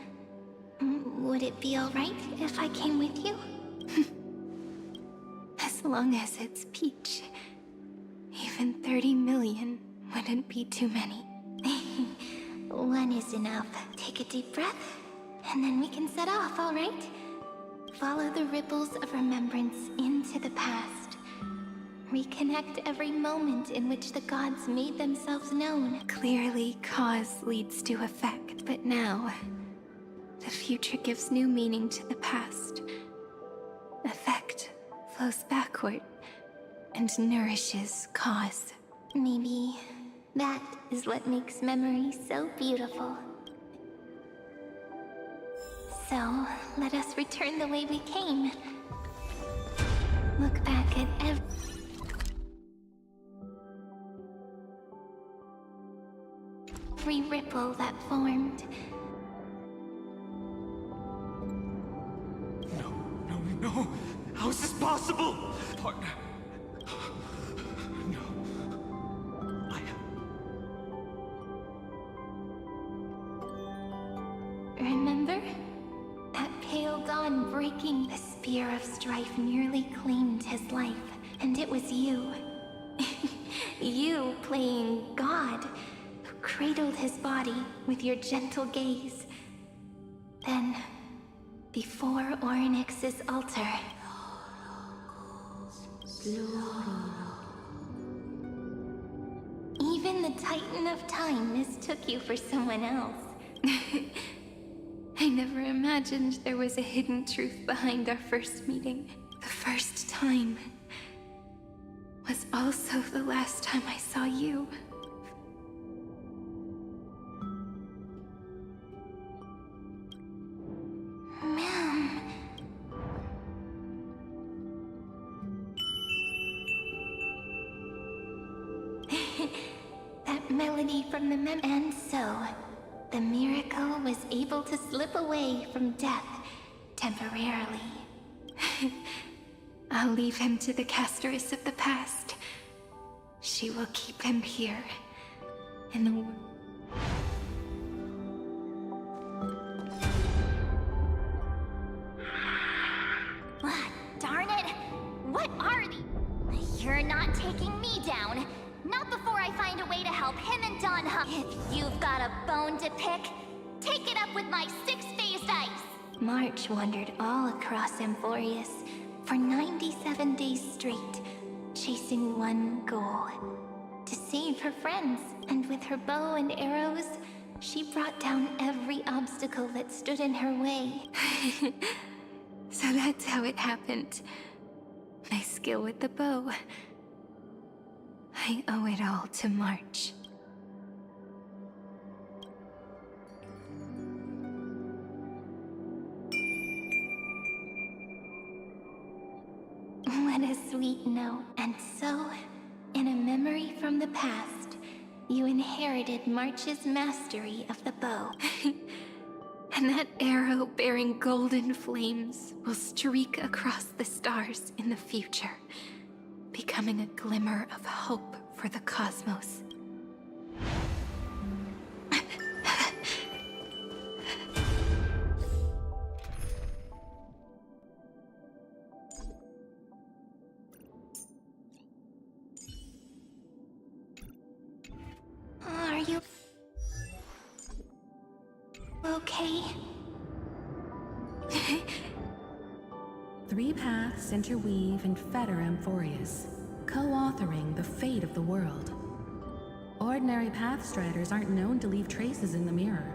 would it be alright if I came with you? As long as it's Peach. Even 30 million wouldn't be too many. One is enough. Take a deep breath, and then we can set off, alright? Follow the ripples of remembrance into the past. reconnect every moment in which the gods made themselves known. Clearly, cause leads to effect, but now, the future gives new meaning to the past. Effect flows backward and nourishes cause. Maybe that is what makes memory so beautiful. So, let us return the way we came. Look back at every ripple that formed. No! How is this possible? Partner. No. Remember? That pale dawn breaking. The spear of strife nearly claimed his life, and it was you. You playing God, who cradled his body with your gentle gaze. Then, before Ornyx's altar, even the Titan of Time mistook you for someone else. I never imagined there was a hidden truth behind our first meeting. The first time was also the last time I saw you. Ma'am. That melody from the and so, the miracle was able to slip away from death temporarily. I'll leave him to the casteress of the past. She will keep him here, in the world. Darn it! What are these? You're not taking me down. Not before I find a way to help him and Don Hum. If you've got a bone to pick, take it up with my six-phased ice. March wandered all across Amphoreus for 97 days straight, chasing one goal: to save her friends. And with her bow and arrows, she brought down every obstacle that stood in her way. So that's how it happened. My skill with the bow. I owe it all to March. What a sweet note. And so, in a memory from the past, you inherited March's mastery of the bow. And that arrow bearing golden flames will streak across the stars in the future, becoming a glimmer of hope for the cosmos. Are you okay? Three paths interweave and fetter Amphoreus, co-authoring the fate of the world. Ordinary pathstriders aren't known to leave traces in the mirror,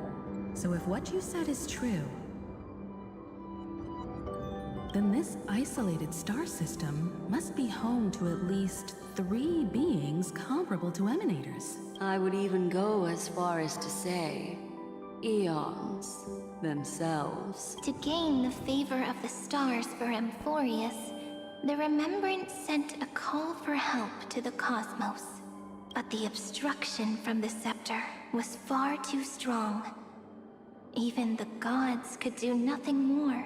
so if what you said is true, then this isolated star system must be home to at least 3 beings comparable to emanators. I would even go as far as to say, eons themselves. To gain the favor of the stars for Amphoreus, the Remembrance sent a call for help to the cosmos. But the obstruction from the scepter was far too strong. Even the gods could do nothing more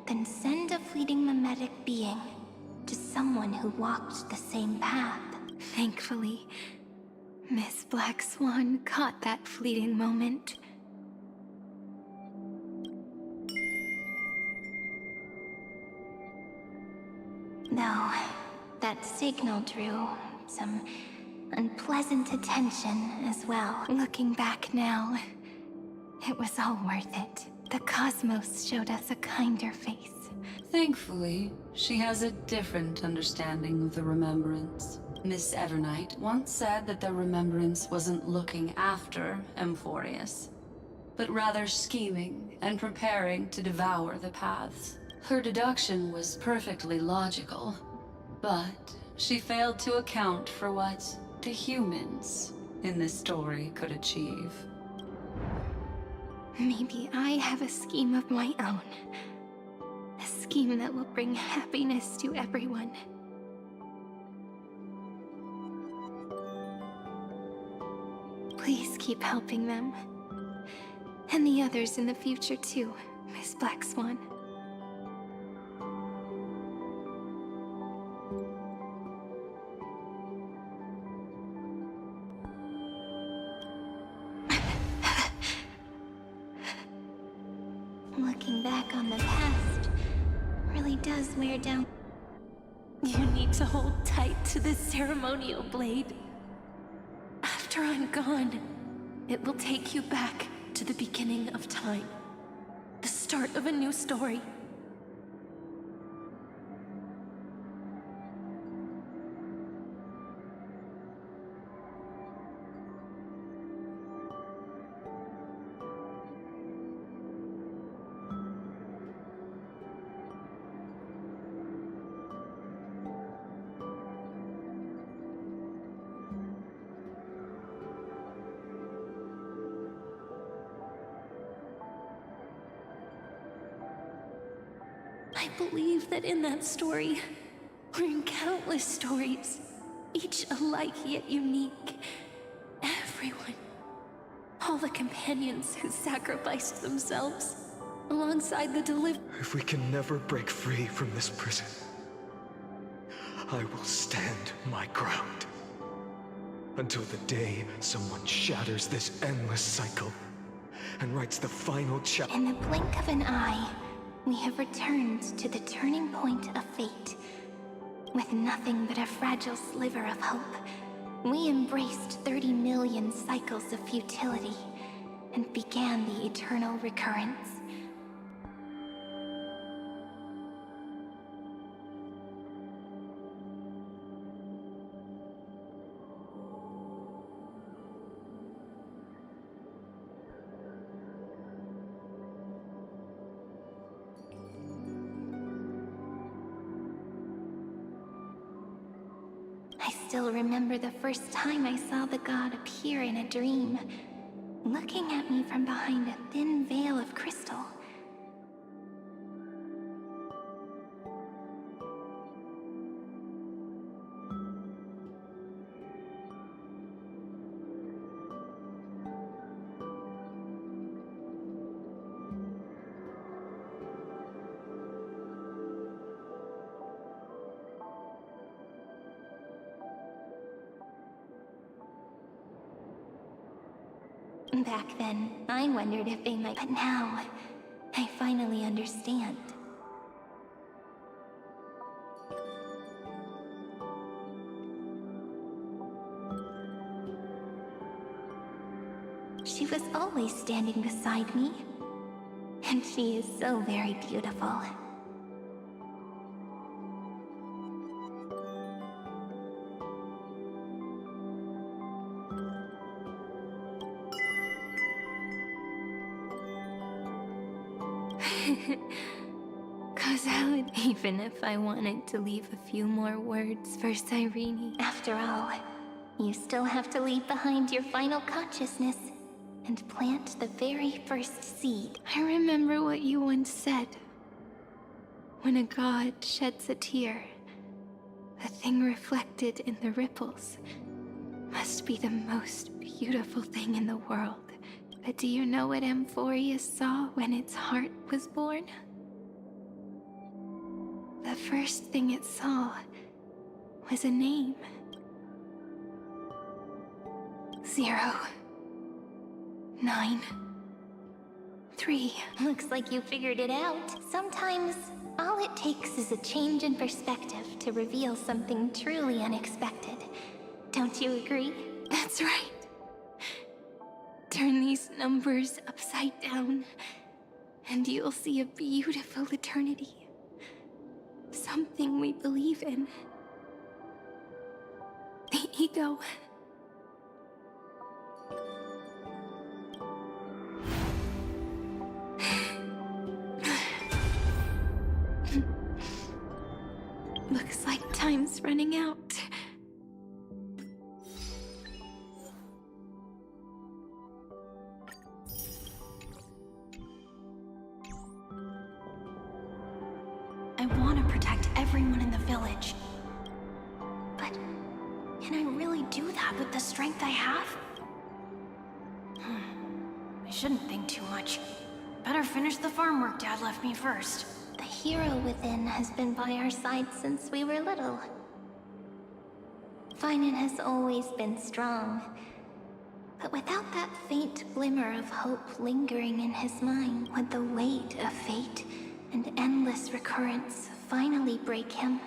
than send a fleeting mimetic being to someone who walked the same path. Thankfully, Miss Black Swan caught that fleeting moment. Though, that signal drew some unpleasant attention as well. Looking back now, it was all worth it. The cosmos showed us a kinder face. Thankfully, she has a different understanding of the Remembrance. Miss Evernight once said that the Remembrance wasn't looking after Amphoreus, but rather scheming and preparing to devour the paths. Her deduction was perfectly logical, but she failed to account for what the humans in this story could achieve. Maybe I have a scheme of my own. A scheme that will bring happiness to everyone. Please keep helping them. And the others in the future too, Miss Black Swan. Looking back on the past really does wear down. You need to hold tight to this ceremonial blade. After I'm gone, it will take you back to the beginning of time. The start of a new story. I believe that in that story, or in countless stories, each alike yet unique, everyone, all the companions who sacrificed themselves, alongside the If we can never break free from this prison, I will stand my ground. Until the day someone shatters this endless cycle and writes the final chapter. In the blink of an eye, we have returned to the turning point of fate. With nothing but a fragile sliver of hope, we embraced 30 million cycles of futility and began the eternal recurrence. I still remember the first time I saw the god appear in a dream, looking at me from behind a thin veil of crystal. Back then, I wondered if they might, but now, I finally understand. She was always standing beside me, and she is so very beautiful. Even if I wanted to leave a few more words for Cyrene. After all, you still have to leave behind your final consciousness and plant the very first seed. I remember what you once said. When a god sheds a tear, the thing reflected in the ripples must be the most beautiful thing in the world. But do you know what Amphoreus saw when its heart was born? The first thing it saw was a name. 0, 9, 3. Looks like you figured it out. Sometimes, all it takes is a change in perspective to reveal something truly unexpected. Don't you agree? That's right. Turn these numbers upside down, and you'll see a beautiful eternity. something we believe in. The ego. Looks like time's running out. I want to protect everyone in the village. But can I really do that with the strength I have? I shouldn't think too much. Better finish the farm work Dad left me first. The hero within has been by our side since we were little. Finan has always been strong. But without that faint glimmer of hope lingering in his mind, would the weight of fate and endless recurrence finally break him?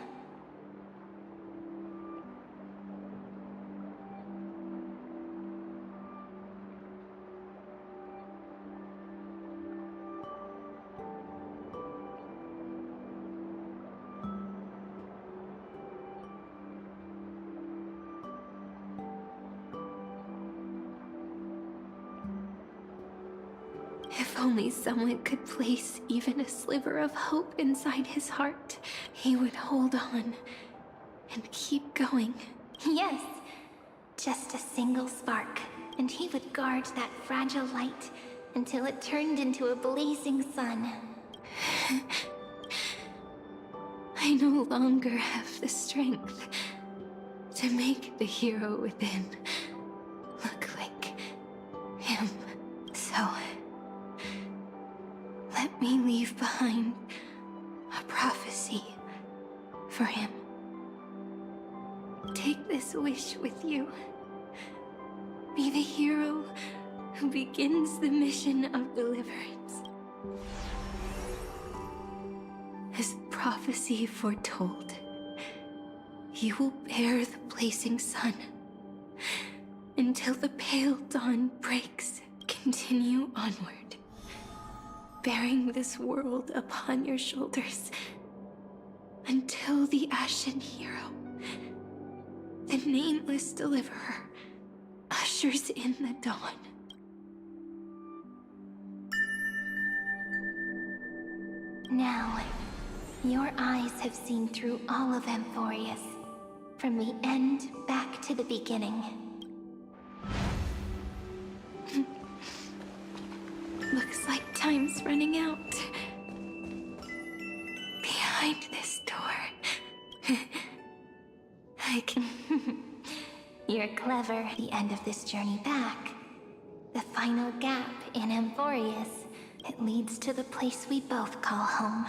If only someone could place even a sliver of hope inside his heart, he would hold on and keep going. Yes, just a single spark, and he would guard that fragile light until it turned into a blazing sun. I no longer have the strength to make the hero within look like him. So, let me leave behind a prophecy for him. Take this wish with you. Be the hero who begins the mission of deliverance. As prophecy foretold, you will bear the blazing sun until the pale dawn breaks. Continue onward, bearing this world upon your shoulders until the Ashen Hero, the nameless deliverer, ushers in the dawn. Now, your eyes have seen through all of Amphoreus, from the end back to the beginning. Looks like time's running out. Behind this door, I can... You're clever. At the end of this journey back, the final gap in Amphoreus, it leads to the place we both call home.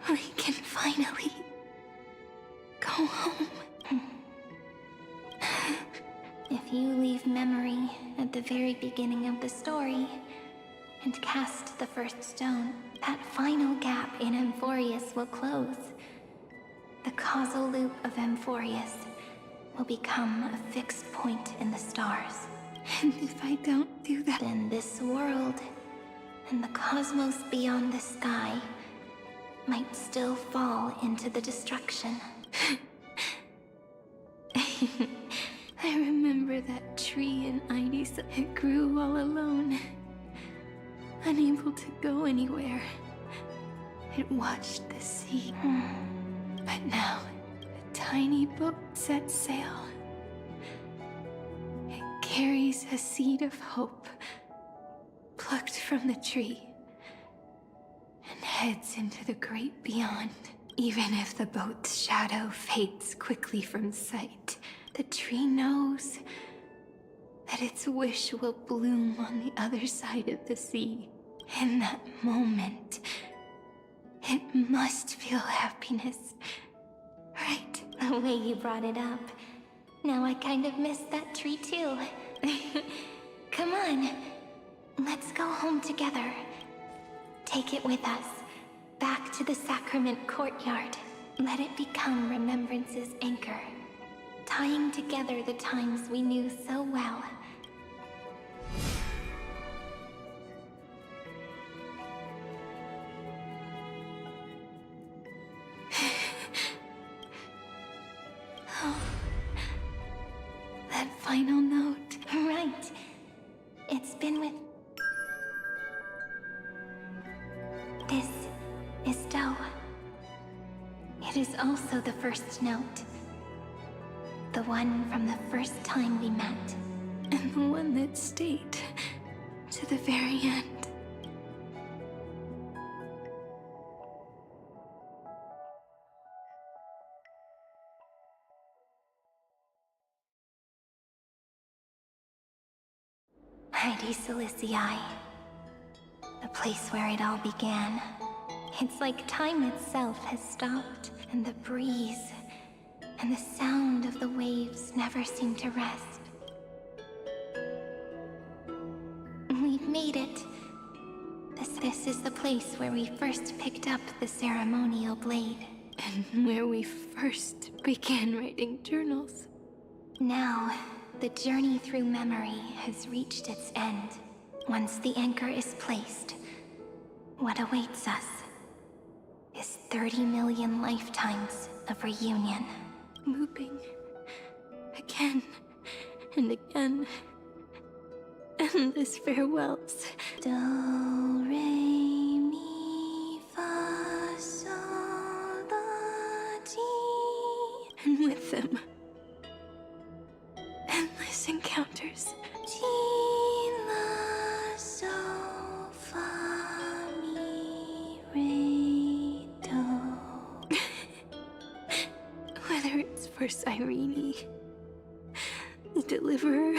We can finally go home. If you leave memory at the very beginning of the story and cast the first stone, that final gap in Amphoreus will close. The causal loop of Amphoreus will become a fixed point in the stars. And if I don't do that, then this world and the cosmos beyond the sky might still fall into the destruction. I remember that tree in Idis. It grew all alone, unable to go anywhere. It watched the sea. But now, a tiny boat sets sail. It carries a seed of hope, plucked from the tree, and heads into the great beyond. Even if the boat's shadow fades quickly from sight, the tree knows that its wish will bloom on the other side of the sea. In that moment, it must feel happiness, right? The way you brought it up. Now I kind of miss that tree too. Come on, let's go home together. Take it with us, back to the sacrament courtyard. Let it become Remembrance's anchor, tying together the times we knew so well. It is also the first note. The one from the first time we met. And the one that stayed to the very end. Heidi Silicii. The place where it all began. It's like time itself has stopped, and the breeze and the sound of the waves never seem to rest. We've made it. This is the place where we first picked up the ceremonial blade. And where we first began writing journals. Now, the journey through memory has reached its end. Once the anchor is placed, what awaits us is 30 million lifetimes of reunion. Looping. Again and again. Endless farewells. Do, re, mi, fa, sol, la, ti. And with them, endless encounters. Ti, la, sol, fa, mi, re, do. Whether it's for Cyrene, the Deliverer,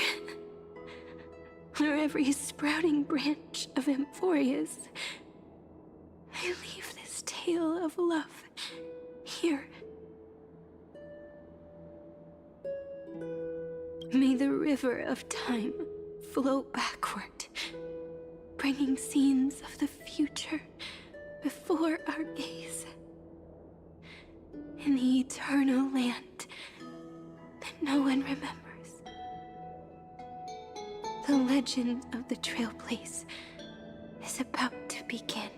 or every sprouting branch of Amphoreus, I leave this tale of love here. May the river of time flow backward, bringing scenes of the future before our gaze. In the eternal land that no one remembers. The legend of the Trail Place is about to begin.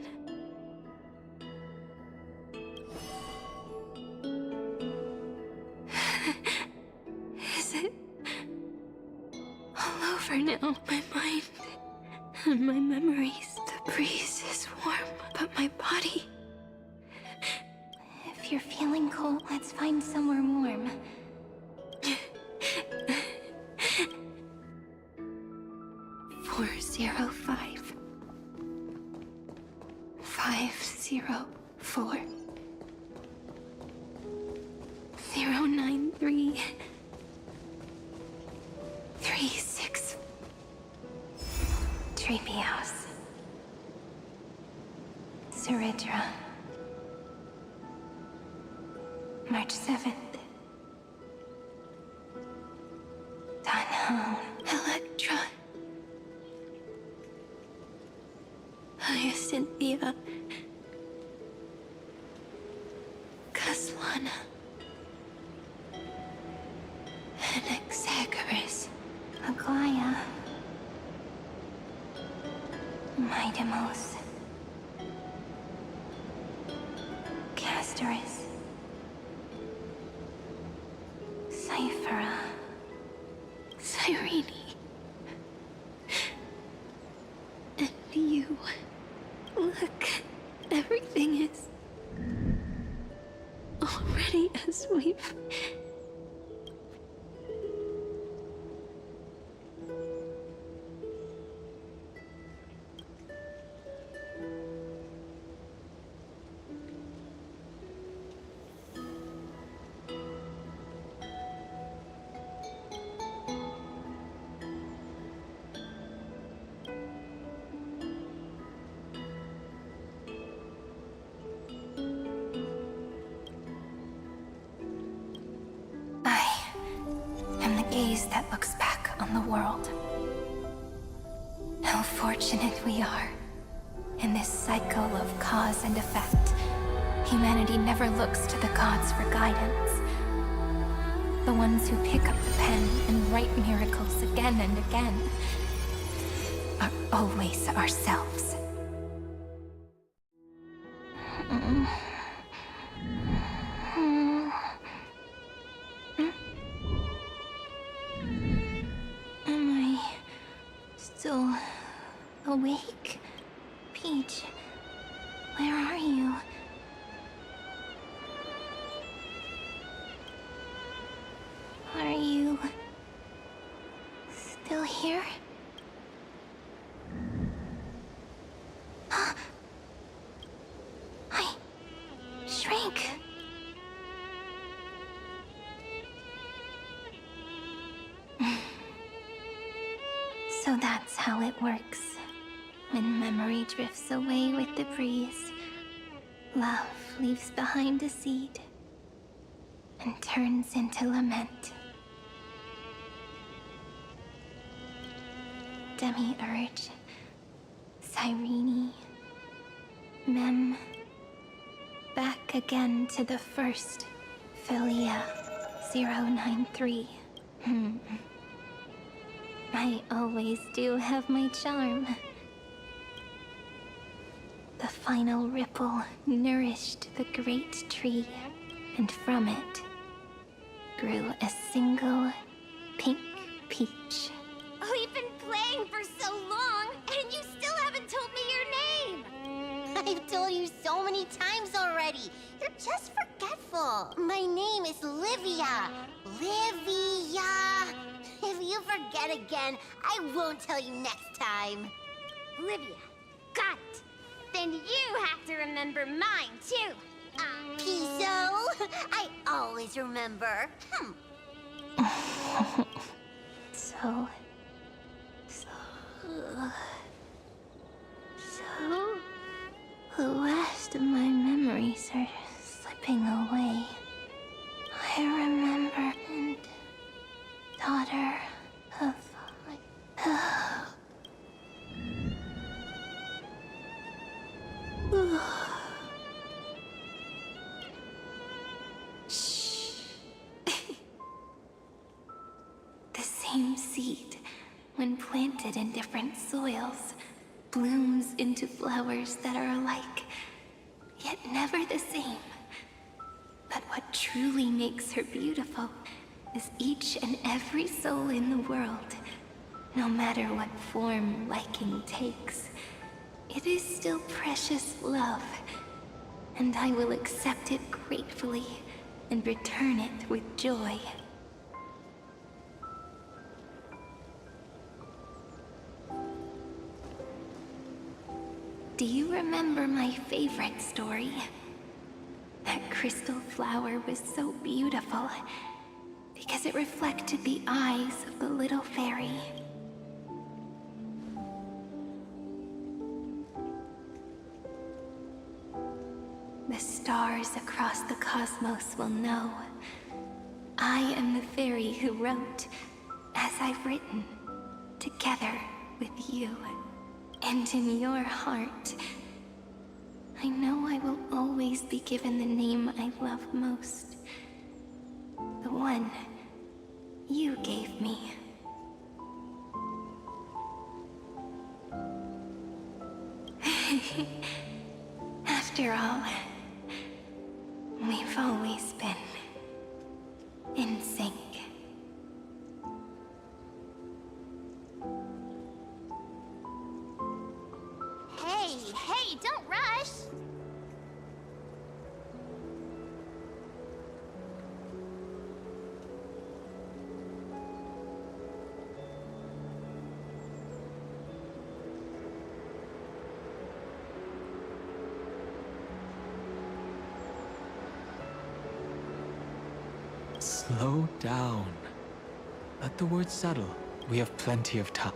Is it all over now? My mind and my memories. The breeze is warm, but my body... If you're feeling cold, let's find somewhere warm. 405 504 093 36 Treehouse. Ceridra. March 7th. Dunhone. Electra. Hyacinthia. Caslana. Anaxagoras. Aglaya. Midemos. Castorus. Cyphera. Cyrene. And you. Look, everything is already as we've... That looks back on the world. How fortunate we are. In this cycle of cause and effect, humanity never looks to the gods for guidance. The ones who pick up the pen and write miracles again and again are always ourselves. Still awake? Peach, where are you? Are you still here? I shrank. So that's how it works. When memory drifts away with the breeze, love leaves behind a seed and turns into lament. Demiurge, Cyrene, Mem, back again to the first, Philia 093. I always do have my charm. The final ripple nourished the great tree, and from it grew a single pink peach. We've been playing for so long, and you still haven't told me your name! I've told you so many times already. You're just forgetful. My name is Livia. Livia! If you forget again, I won't tell you next time. Livia. Got it. Then you have to remember mine, too. Piso? I always remember. So, the last of my memories are slipping away. I remember, and daughter of... Shh. The same seed, when planted in different soils, blooms into flowers that are alike, yet never the same. But what truly makes her beautiful is each and every soul in the world, no matter what form liking takes. It is still precious love, and I will accept it gratefully and return it with joy. Do you remember my favorite story? That crystal flower was so beautiful because it reflected the eyes of the little fairy. The stars across the cosmos will know. I am the fairy who wrote, as I've written, together with you. And in your heart, I know I will always be given the name I love most. The one you gave me. After all, we've always been in sync. Hey, don't rush! Slow down. Let the words settle. We have plenty of time.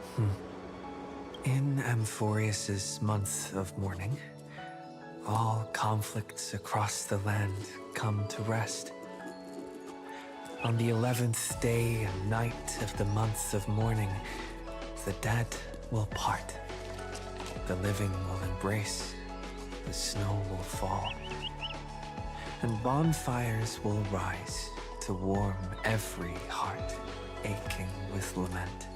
In Amphoreus's month of mourning, all conflicts across the land come to rest. On the 11th day and night of the month of mourning, the dead will part. The living will embrace. The snow will fall. And bonfires will rise to warm every heart aching with lament.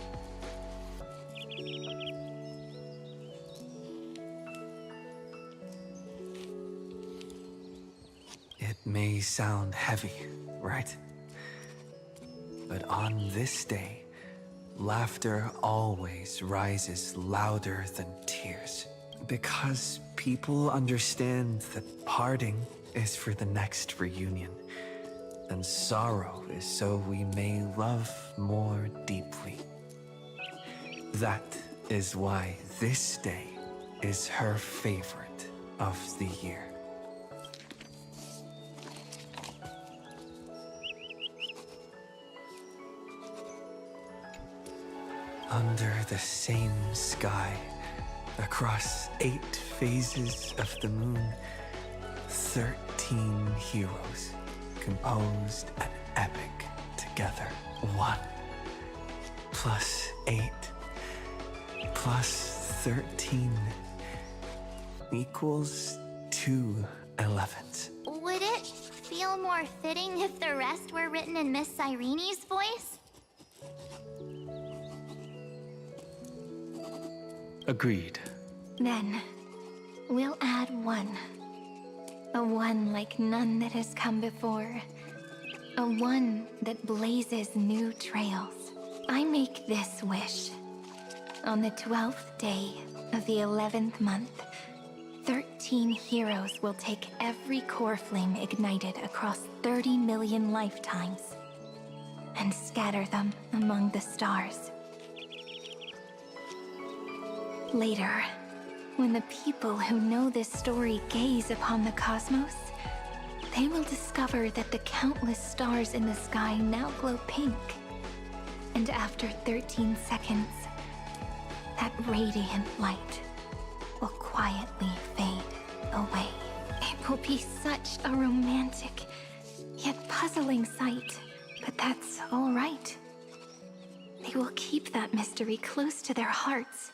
It may sound heavy, right? But on this day, laughter always rises louder than tears. Because people understand that parting is for the next reunion. and sorrow is so we may love more deeply. That is why this day is her favorite of the year. Under the same sky, across 8 phases of the moon, 13 heroes composed an epic together. 1 plus 8 plus 13 equals 2 11s. Would it feel more fitting if the rest were written in Miss Irene's voice? Agreed. Then, we'll add 1. A 1 like none that has come before. A 1 that blazes new trails. I make this wish. On the 12th day of the 11th month, 13 heroes will take every core flame ignited across 30 million lifetimes and scatter them among the stars. Later, when the people who know this story gaze upon the cosmos, they will discover that the countless stars in the sky now glow pink. And after 13 seconds, that radiant light will quietly fade away. It will be such a romantic, yet puzzling sight, but that's all right. They will keep that mystery close to their hearts,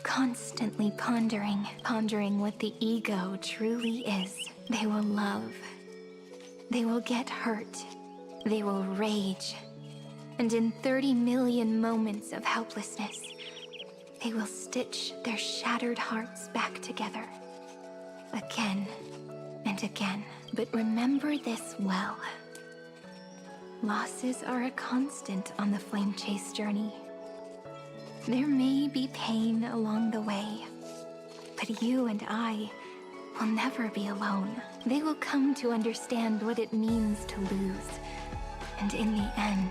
constantly pondering what the ego truly is. They will love. They will get hurt. They will rage. And in 30 million moments of helplessness, they will stitch their shattered hearts back together. Again and again. But remember this well. Losses are a constant on the flame chase journey. There may be pain along the way, but you and I will never be alone. They will come to understand what it means to lose, and in the end,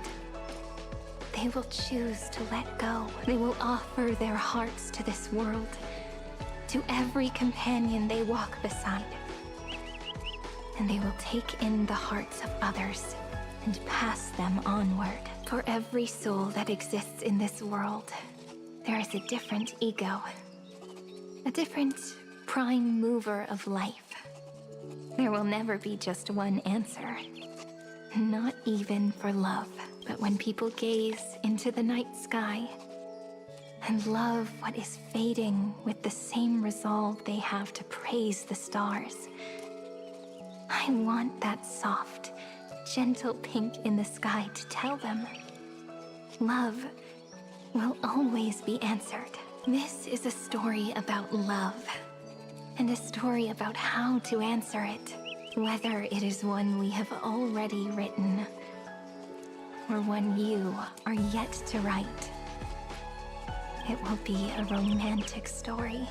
they will choose to let go. They will offer their hearts to this world, to every companion they walk beside. And they will take in the hearts of others and pass them onward. For every soul that exists in this world, there is a different ego, a different prime mover of life. There will never be just one answer, not even for love. But when people gaze into the night sky and love what is fading with the same resolve they have to praise the stars, I want that soft, gentle pink in the sky to tell them, love will always be answered. This is a story about love, and a story about how to answer it, whether it is one we have already written or one you are yet to write. It will be a romantic story,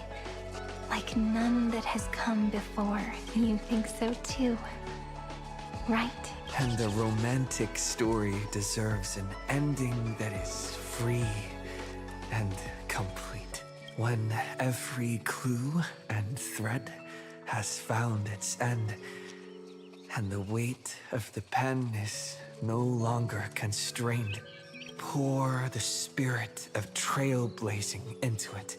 like none that has come before. You think so too, right? And the romantic story deserves an ending that is free and complete. When every clue and thread has found its end, and the weight of the pen is no longer constrained, pour the spirit of trailblazing into it,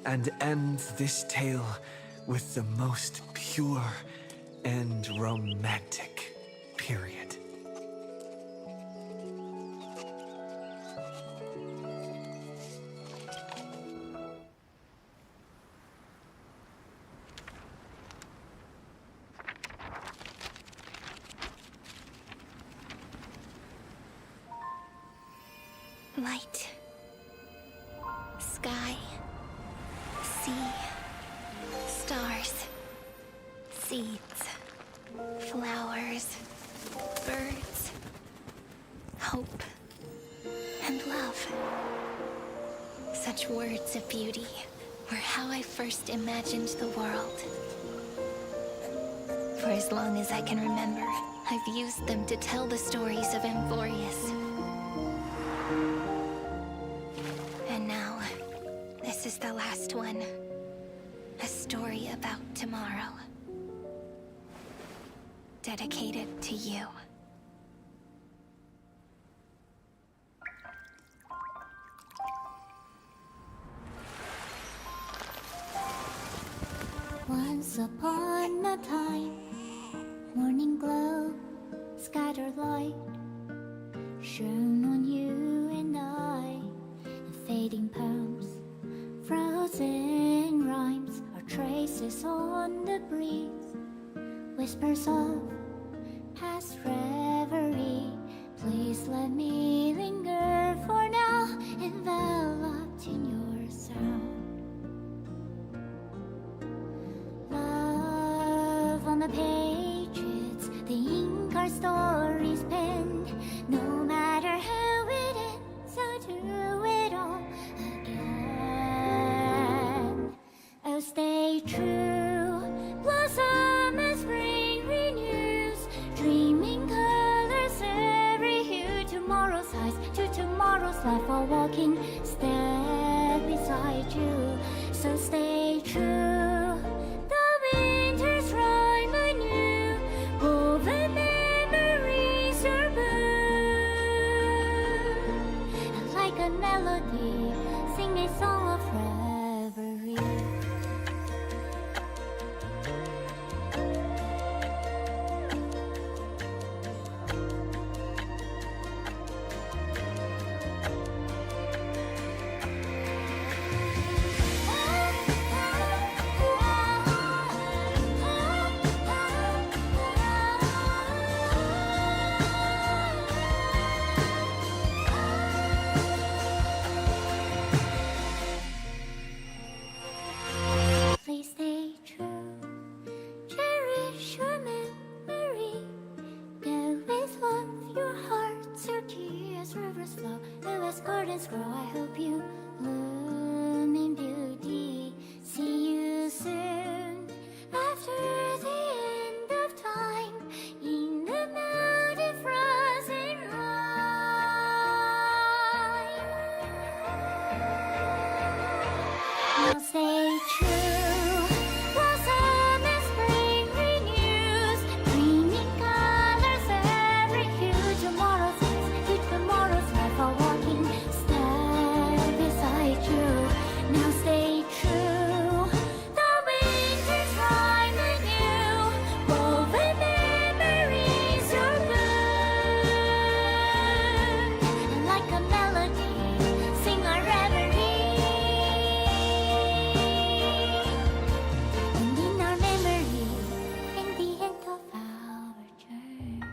and end this tale with the most pure and romantic period. Light, sky, sea, stars, seeds, flowers, birds, hope, and love. Such words of beauty were how I first imagined the world. For as long as I can remember, I've used them to tell the stories of Amphoreus. And now, this is the last one. A story about tomorrow. Dedicated to you. Once upon a time, morning glow, scattered light, shone on you and I. The fading poems, frozen rhymes, are traces on the breeze, whispers of past reverie. Please let me linger for now, enveloped in your sound. On the pages, the ink our stories penned. No matter how it ends, I'll do it all again. Oh, stay true, blossom as spring renews, dreaming colors every hue. Tomorrow's eyes to tomorrow's life, while walking step beside you. So stay true. Melody, sing a song of reverie. Please stay true, cherish your memory. Go with love, your hearts, your tears, rivers flow. As gardens grow, I hope you bloom in beauty. See you soon, after the end of time, in the mountain frozen rime. Now stay true, blossom as spring renews, dreaming colors every hue. Tomorrow's eyes to tomorrow's life, are walking step beside you. Now stay true, the winter's rhyme anew, woven memories are bloom, and like a melody, sing our reverie. And in our memory, in the end of our journey.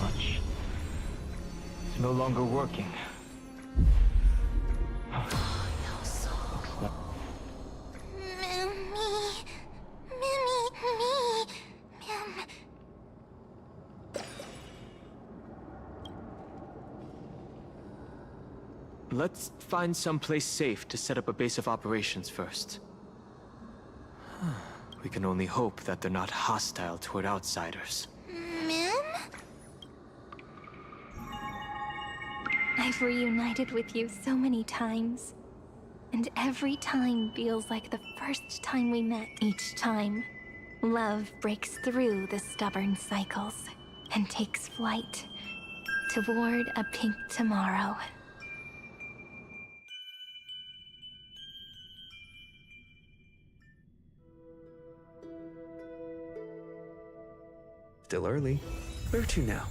much. It's no longer working. Let's find someplace safe to set up a base of operations first. We can only hope that they're not hostile toward outsiders. I've reunited with you so many times, and every time feels like the first time we met. Each time, love breaks through the stubborn cycles and takes flight toward a pink tomorrow. Still early. Where to now?